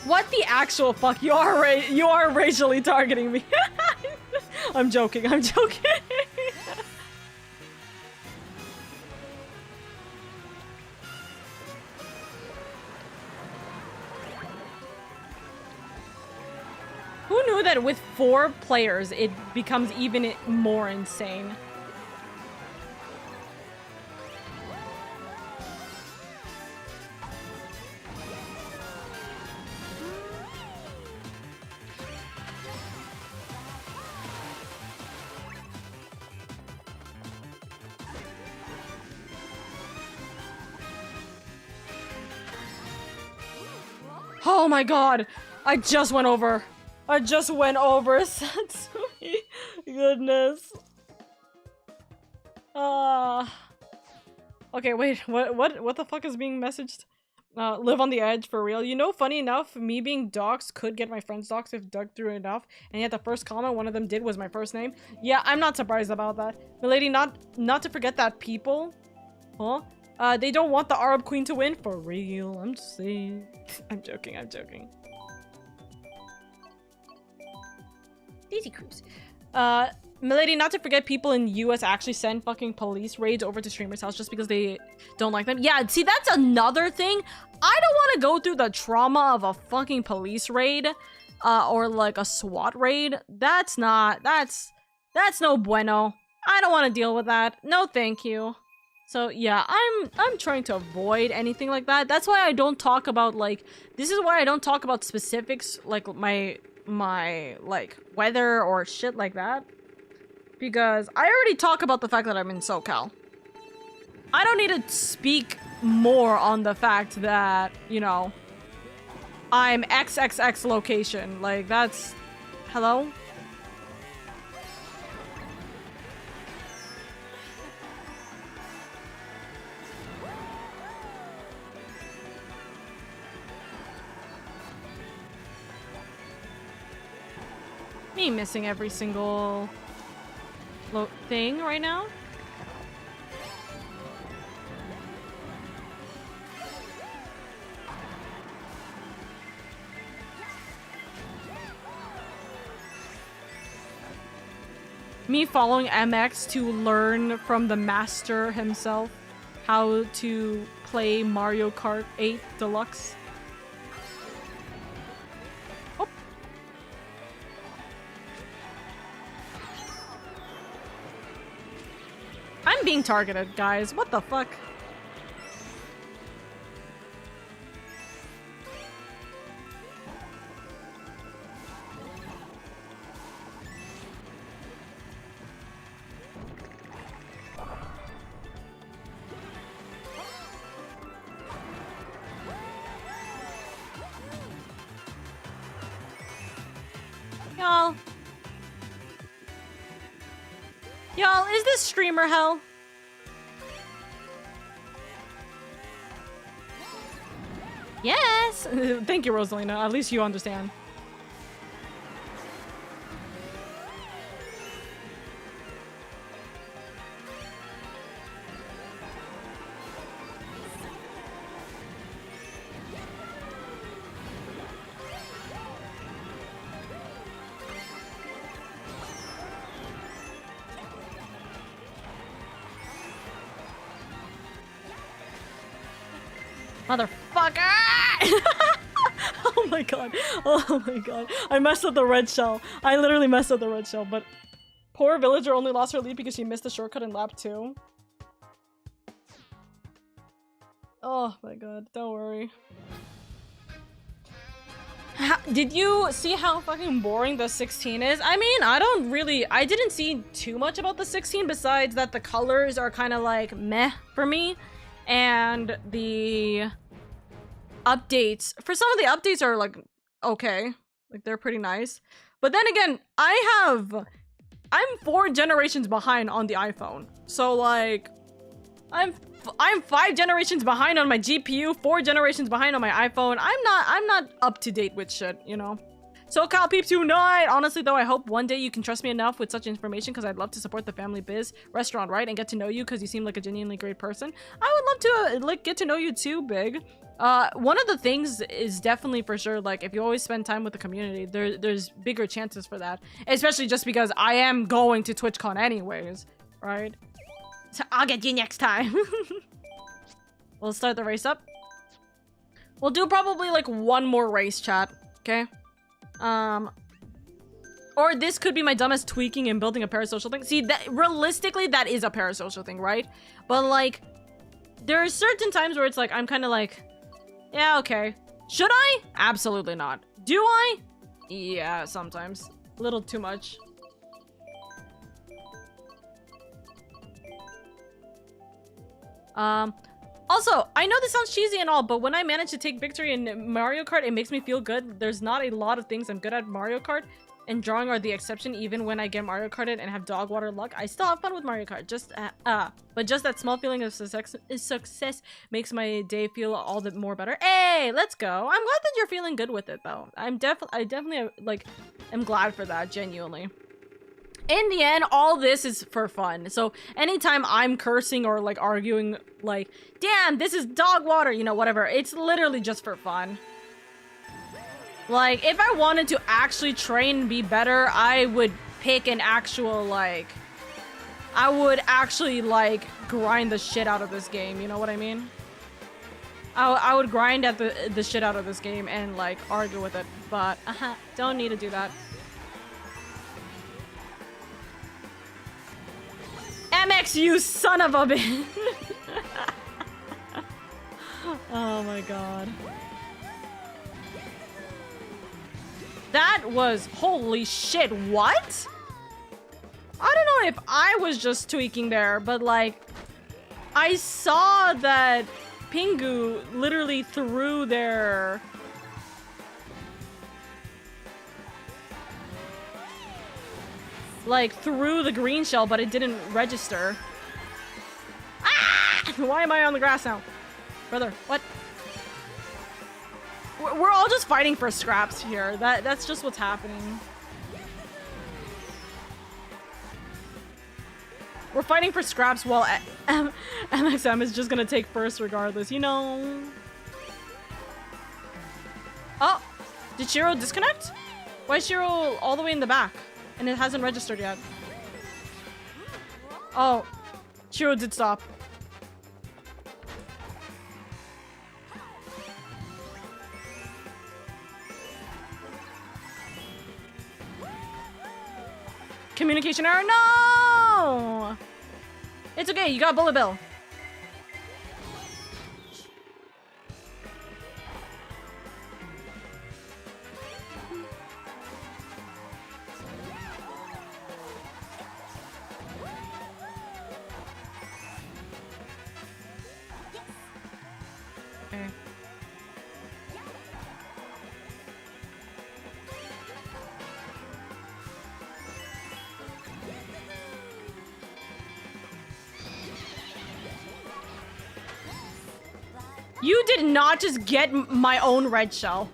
What the actual fuck? You are racially targeting me. I'm joking. I'm joking. Who knew that with 4 players it becomes even more insane? Oh my god! I just went over. I just went over, Satsui. Goodness. Okay, wait. What the fuck is being messaged? Live on the edge for real. You know, funny enough, me being doxxed could get my friends doxxed if dug through enough. And yet the first comment one of them did was my first name. Yeah, I'm not surprised about that. Milady, not to forget that people. Huh? They don't want the Arab Queen to win for real. I'm just saying. I'm joking. I'm joking. Daisy Cruise. Milady, not to forget people in the US actually send fucking police raids over to streamers' house just because they don't like them. Yeah, see, that's another thing. I don't want to go through the trauma of a fucking police raid, or like a SWAT raid. That's no bueno. I don't want to deal with that. No, thank you. So yeah, I'm trying to avoid anything like that. That's why I don't talk about this is why I don't talk about specifics like my like weather or shit like that. Because I already talk about the fact that I'm in SoCal. I don't need to speak more on the fact that, you know, I'm XXX location. Like that's hello? Me missing every single thing right now. Me following MX to learn from the master himself how to play Mario Kart 8 Deluxe. I'm being targeted, guys. What the fuck? Y'all, is this streamer hell? Yes! Thank you, Rosalina. At least you understand. Motherfucker! Oh my god. Oh my god. I messed up the red shell. I literally messed up the red shell, but poor villager only lost her lead because she missed the shortcut in lap 2. Oh my god. Don't worry. Did you see how fucking boring the 16 is? I mean, I didn't see too much about the 16 besides that the colors are kind of like meh for me. And the updates, for some of the updates are like, okay. Like they're pretty nice. But then again, I'm 4 generations behind on the iPhone. So like, I'm 5 generations behind on my GPU, 4 generations behind on my iPhone. I'm not up to date with shit, you know? So Kyle Peep tonight! Honestly though, I hope one day you can trust me enough with such information because I'd love to support the family biz restaurant, right? And get to know you because you seem like a genuinely great person. I would love to like get to know you too, Big. One of the things is definitely for sure, like if you always spend time with the community, there's bigger chances for that. Especially just because I am going to TwitchCon anyways, right? So I'll get you next time. We'll start the race up. We'll do probably like one more race, chat. Okay? Or this could be my dumbest tweaking and building a parasocial thing. See, that realistically, that is a parasocial thing, right? But like, there are certain times where it's like, I'm kind of like, yeah, okay. Should I? Absolutely not. Do I? Yeah, sometimes. A little too much. Also, I know this sounds cheesy and all, but when I manage to take victory in Mario Kart, it makes me feel good. There's not a lot of things I'm good at Mario Kart, and drawing are the exception. Even when I get Mario Karted and have dog water luck, I still have fun with Mario Kart. But just that small feeling of success makes my day feel all the more better. Hey, let's go. I'm glad that you're feeling good with it, though. I definitely, like, am glad for that, genuinely. In the end, all this is for fun. So anytime I'm cursing or like arguing like, damn, this is dog water, you know, whatever, it's literally just for fun. Like, if I wanted to actually train and be better, I would pick an actual, like, I would actually, like, grind the shit out of this game, you know what I mean? I would grind at the shit out of this game and, like, argue with it, but, don't need to do that. MX, you son of a bitch! Oh my god. That was... holy shit, what? I don't know if I was just tweaking there, but like... I saw that Pingu literally threw their... like, threw the green shell, but it didn't register. Ah! Why am I on the grass now? Brother, what? We're all just fighting for scraps here. That's just what's happening. We're fighting for scraps while MXM is just gonna take first regardless, you know? Oh! Did Shiro disconnect? Why is Shiro all the way in the back? And it hasn't registered yet. Oh, Shiro did stop. Communication error, no! It's okay, you got Bullet Bill. You did not just get my own red shell.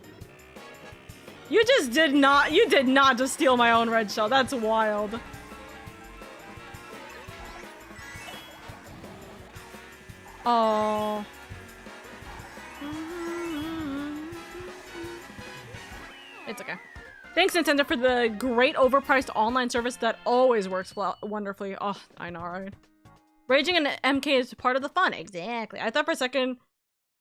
You did not just steal my own red shell. That's wild. Oh. It's okay. Thanks, Nintendo, for the great overpriced online service that always works wonderfully. Oh, I know, right? Raging an MK is part of the fun. Exactly. I thought for a second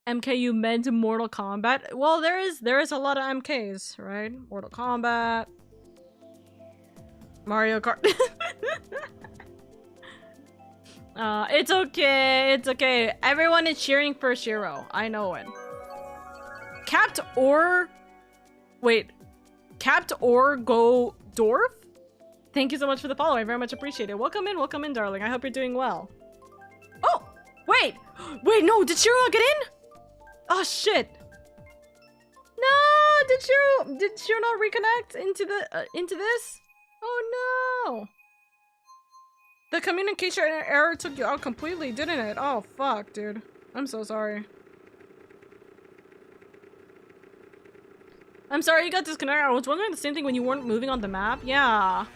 MK you meant Mortal Kombat? Well, there is a lot of MKs, right? Mortal Kombat, Mario Kart. It's okay, it's okay. Everyone is cheering for Shiro. I know it. Capped or go Dwarf? Thank you so much for the follow. I very much appreciate it. Welcome in, darling. I hope you're doing well. Oh, wait, no, did Shiro not get in? Oh shit! No, did Shiro not reconnect into this? Oh no! The communication error took you out completely, didn't it? Oh fuck, dude. I'm so sorry. I'm sorry you got disconnected. I was wondering the same thing when you weren't moving on the map. Yeah.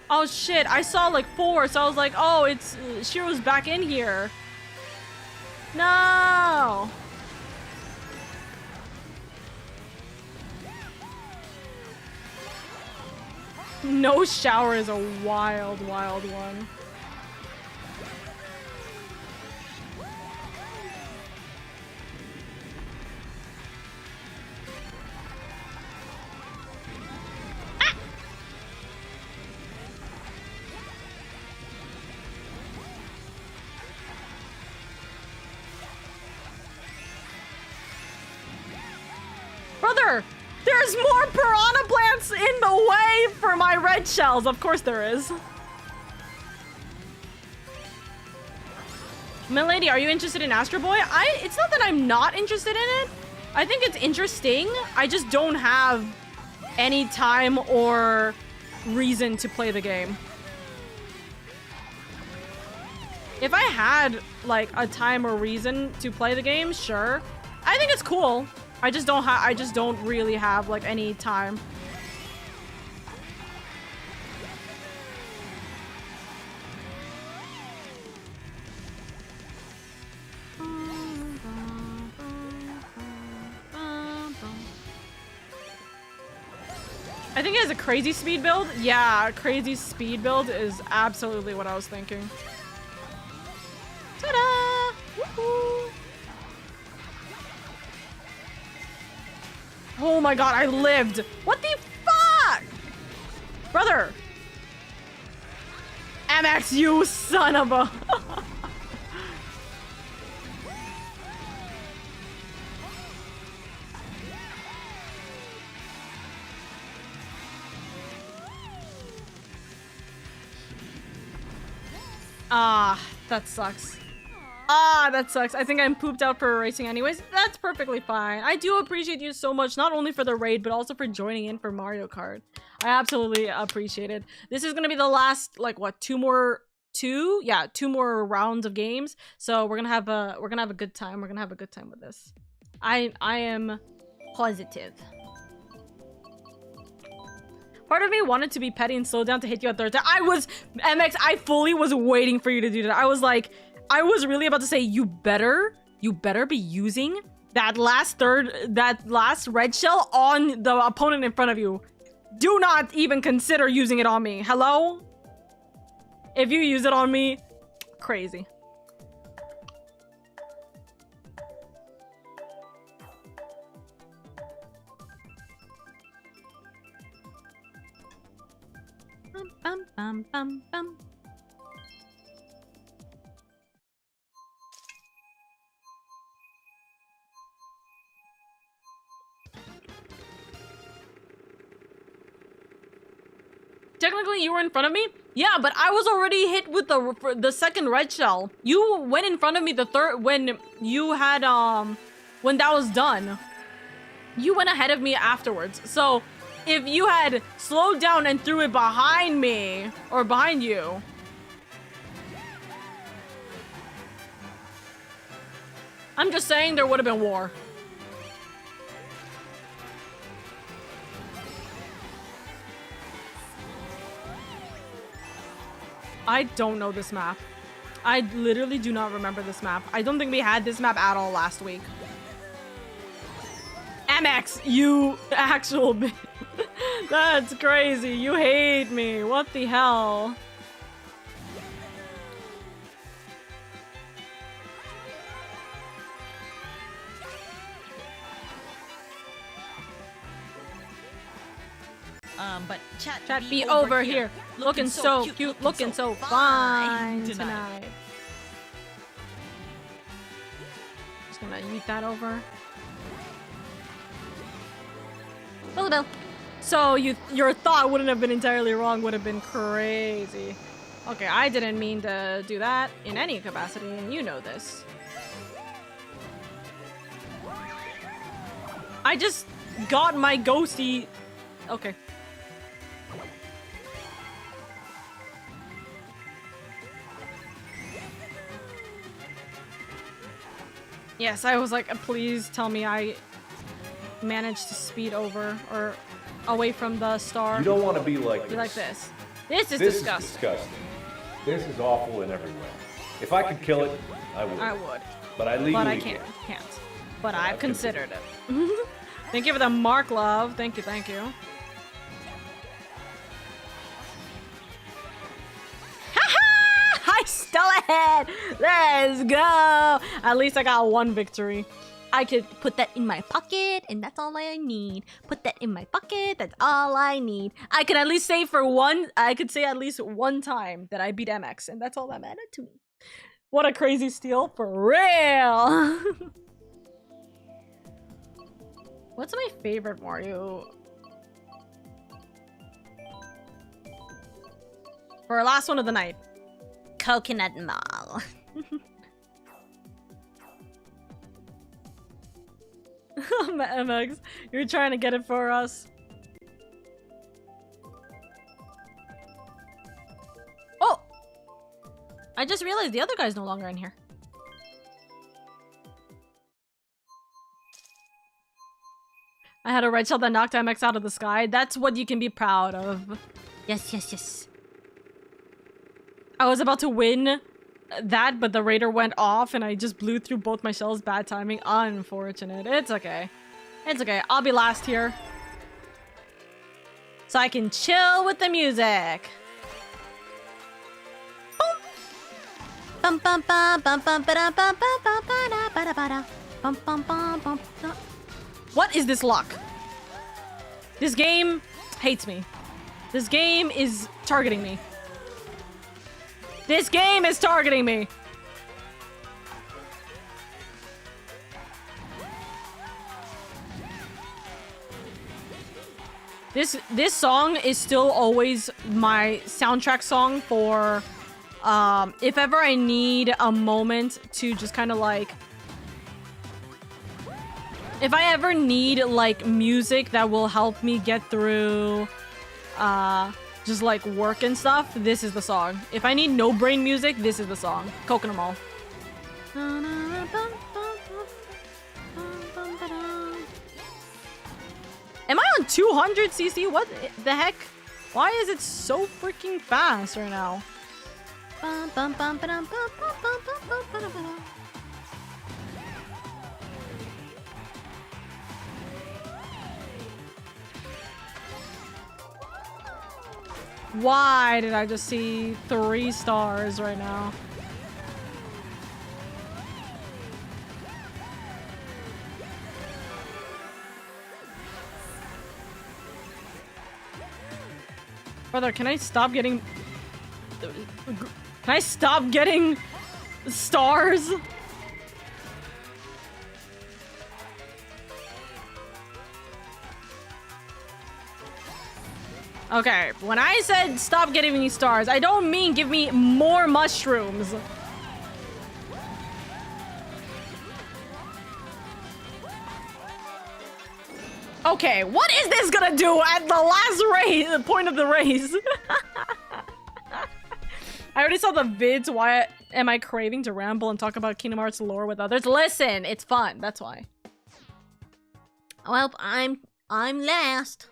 Oh shit, I saw like 4, so I was like, oh, it's Shiro's back in here. No. No shower is a wild, wild one. Brother, there's more piranha plants in the way for my red shells. Of course there is. Milady, are you interested in Astro Boy? It's not that I'm not interested in it. I think it's interesting. I just don't have any time or reason to play the game. If I had like a time or reason to play the game, sure. I think it's cool. I just don't really have like any time. I think it has a crazy speed build. Yeah, crazy speed build is absolutely what I was thinking. Ta-da! Woohoo! Oh my god, I lived! What the fuck? Brother! MX, you son of a... Ah, that sucks. Ah, that sucks. I think I'm pooped out for racing anyways. That's perfectly fine. I do appreciate you so much, not only for the raid, but also for joining in for Mario Kart. I absolutely appreciate it. This is gonna be the last, like, what, two more rounds of games. So we're gonna have a good time. We're gonna have a good time with this. I am positive. Part of me wanted to be petty and slow down to hit you at third time. MX, I fully was waiting for you to do that. I was like, I was really about to say, you better be using that last red shell on the opponent in front of you. Do not even consider using it on me. Hello? If you use it on me, crazy. Bum, bum, bum, bum. Technically, you were in front of me? Yeah, but I was already hit with the second red shell. You went in front of me the third when you had when that was done. You went ahead of me afterwards. So if you had slowed down and threw it behind me or behind you, I'm just saying there would have been war. I don't know this map. I literally do not remember this map. I don't think we had this map at all last week. MX, you actual bitch. That's crazy. You hate me. What the hell? But Chat be over here. Looking so cute, looking so fine tonight. Just gonna yeet that over. Hello. So your thought wouldn't have been entirely wrong, would have been crazy. Okay, I didn't mean to do that in any capacity, and you know this. I just got my ghosty. Okay. Yes, I was like, please tell me I managed to speed over or away from the star. You don't want to be like this. Be like this. This is disgusting. Is disgusting. This is awful in every way. If I could kill it, I would. I would. But I legally But I can't. But I've considered it. Thank you for the mark, love. Thank you, thank you. I still ahead! Let's go! At least I got one victory. I could put that in my pocket, and that's all I need. Put that in my pocket, that's all I need. I could at least say I could say at least one time that I beat MX, and that's all that mattered to me. What a crazy steal, for real! What's my favorite Mario? For our last one of the night. Coconut Mall. MX, you're trying to get it for us. Oh! I just realized the other guy's no longer in here. I had a red shell that knocked MX out of the sky. That's what you can be proud of. Yes, yes, yes. I was about to win that, but the raider went off and I just blew through both my shells. Bad timing. Unfortunate. It's okay. It's okay. I'll be last here. So I can chill with the music. Bum bum bum bum bum ba bum bum bum ba ba ba bum bum bum bum. What is this lock? This game hates me. This game is targeting me. This game is targeting me. This song is still always my soundtrack song for if ever I need a moment to just kind of like, if I ever need like music that will help me get through just like work and stuff, this is the song. If I need no brain music, this is the song. Coconut Mall. Am I on 200 CC? What the heck? Why is it so freaking fast right now? Why did I just see 3 stars right now? Brother, can I stop getting... Can I stop getting stars? Okay, when I said stop getting me stars, I don't mean give me more mushrooms. Okay, what is this gonna do at the last race, the point of the race? I already saw the vids. Why am I craving to ramble and talk about Kingdom Hearts lore with others? Listen, it's fun, that's why. Well, I'm last.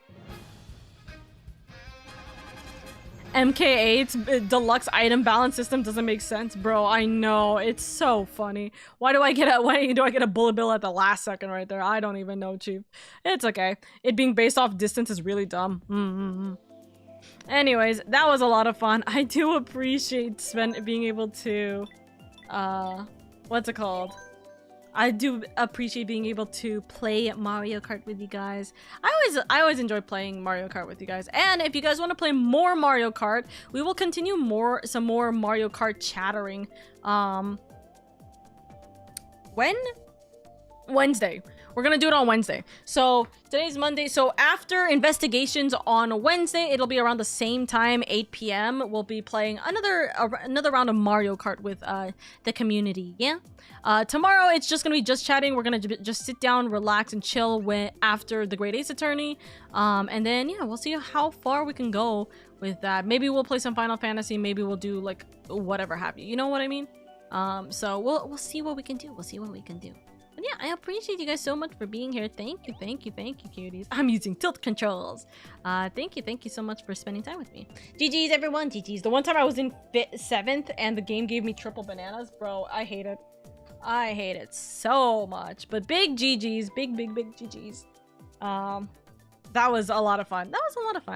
MK8's deluxe item balance system doesn't make sense, bro. I know, it's so funny. Why do I get a bullet bill at the last second right there? I don't even know, Chief. It's okay. It being based off distance is really dumb. Anyways, that was a lot of fun. I do appreciate Sven being able to, what's it called? I do appreciate being able to play Mario Kart with you guys. I always enjoy playing Mario Kart with you guys. And if you guys want to play more Mario Kart, we will continue some more Mario Kart chattering. When? Wednesday. We're gonna do it on Wednesday. So today's Monday. So after investigations on Wednesday, it'll be around the same time, 8 p.m. We'll be playing another round of Mario Kart with the community. Yeah. Tomorrow it's just gonna be just chatting. We're gonna just sit down, relax, and chill after the Great Ace Attorney. And then yeah, we'll see how far we can go with that. Maybe we'll play some Final Fantasy. Maybe we'll do like whatever have you. You know what I mean? So we'll see what we can do. We'll see what we can do. But yeah, I appreciate you guys so much for being here. Thank you, cuties. I'm using tilt controls. Thank you so much for spending time with me. GG's, everyone. GG's. The one time I was in 7th and the game gave me triple bananas, bro, I hate it. I hate it so much. But big GG's. Big GG's. That was a lot of fun.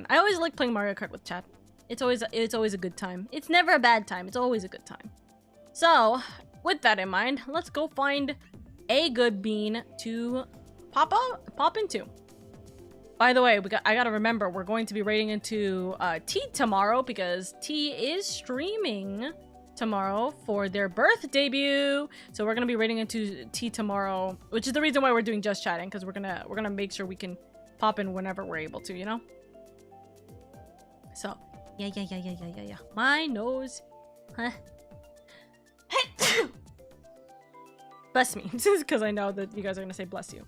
I always like playing Mario Kart with chat. It's always a good time. It's never a bad time. It's always a good time. So, with that in mind, let's go find a good bean to pop into. By the way, I gotta remember, we're going to be raiding into T tomorrow because T is streaming tomorrow for their birth debut. So we're gonna be raiding into T tomorrow, which is the reason why we're doing just chatting, because we're gonna make sure we can pop in whenever we're able to, you know? So yeah. My nose. Huh. Bless me, because I know that you guys are gonna say bless you.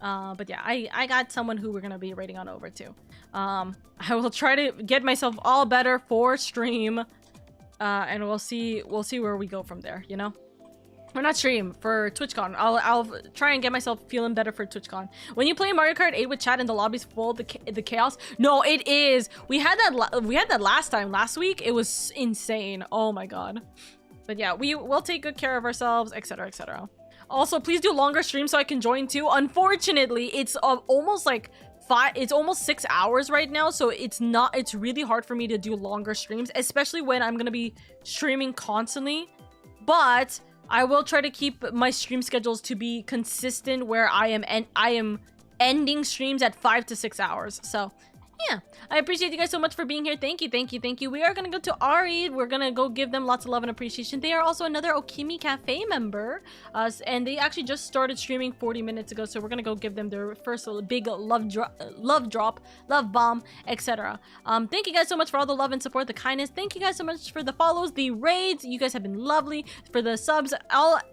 But yeah, I got someone who we're gonna be raiding on over to. I will try to get myself all better for stream, and we'll see where we go from there. You know, or not stream, for TwitchCon. I'll try and get myself feeling better for TwitchCon. When you play Mario Kart 8 with chat and the lobby's full, the chaos. No, it is. We had that last week. It was insane. Oh my god. But yeah, we will take good care of ourselves, etc., etc. Also, please do longer streams so I can join too. Unfortunately, it's almost like it's almost 6 hours right now, so it's really hard for me to do longer streams, especially when I'm gonna be streaming constantly. But I will try to keep my stream schedules to be consistent, where I am ending streams at 5 to 6 hours. So yeah, I appreciate you guys so much for being here. Thank you. We are gonna go to Ari. We're gonna go give them lots of love and appreciation. They are also another Okimi Cafe member, and they actually just started streaming 40 minutes ago. So we're gonna go give them their first big love drop, love bomb, etc. Thank you guys so much for all the love and support, the kindness. Thank you guys so much for the follows, the raids. You guys have been lovely. For the subs,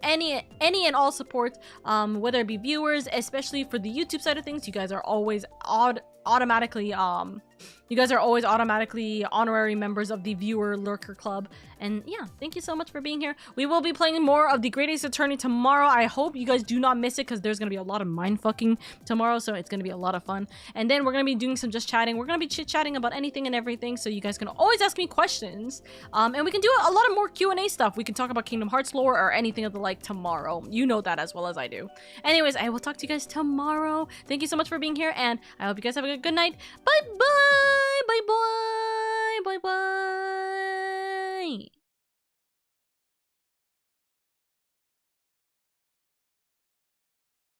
any and all support, whether it be viewers, especially for the YouTube side of things. You guys are always automatically honorary members of the viewer lurker club. And yeah, thank you so much for being here. We will be playing more of the Great Ace Attorney tomorrow. I hope you guys do not miss it, because there's gonna be a lot of mind fucking tomorrow, so it's gonna be a lot of fun. And then we're gonna be doing some just chatting. We're gonna be chit-chatting about anything and everything, so you guys can always ask me questions, and we can do a lot of more Q&A stuff. We can talk about Kingdom Hearts lore or anything of the like tomorrow. You know that as well as I do. Anyways, I will talk to you guys tomorrow. Thank you so much for being here, and I hope you guys have a good night. Bye bye.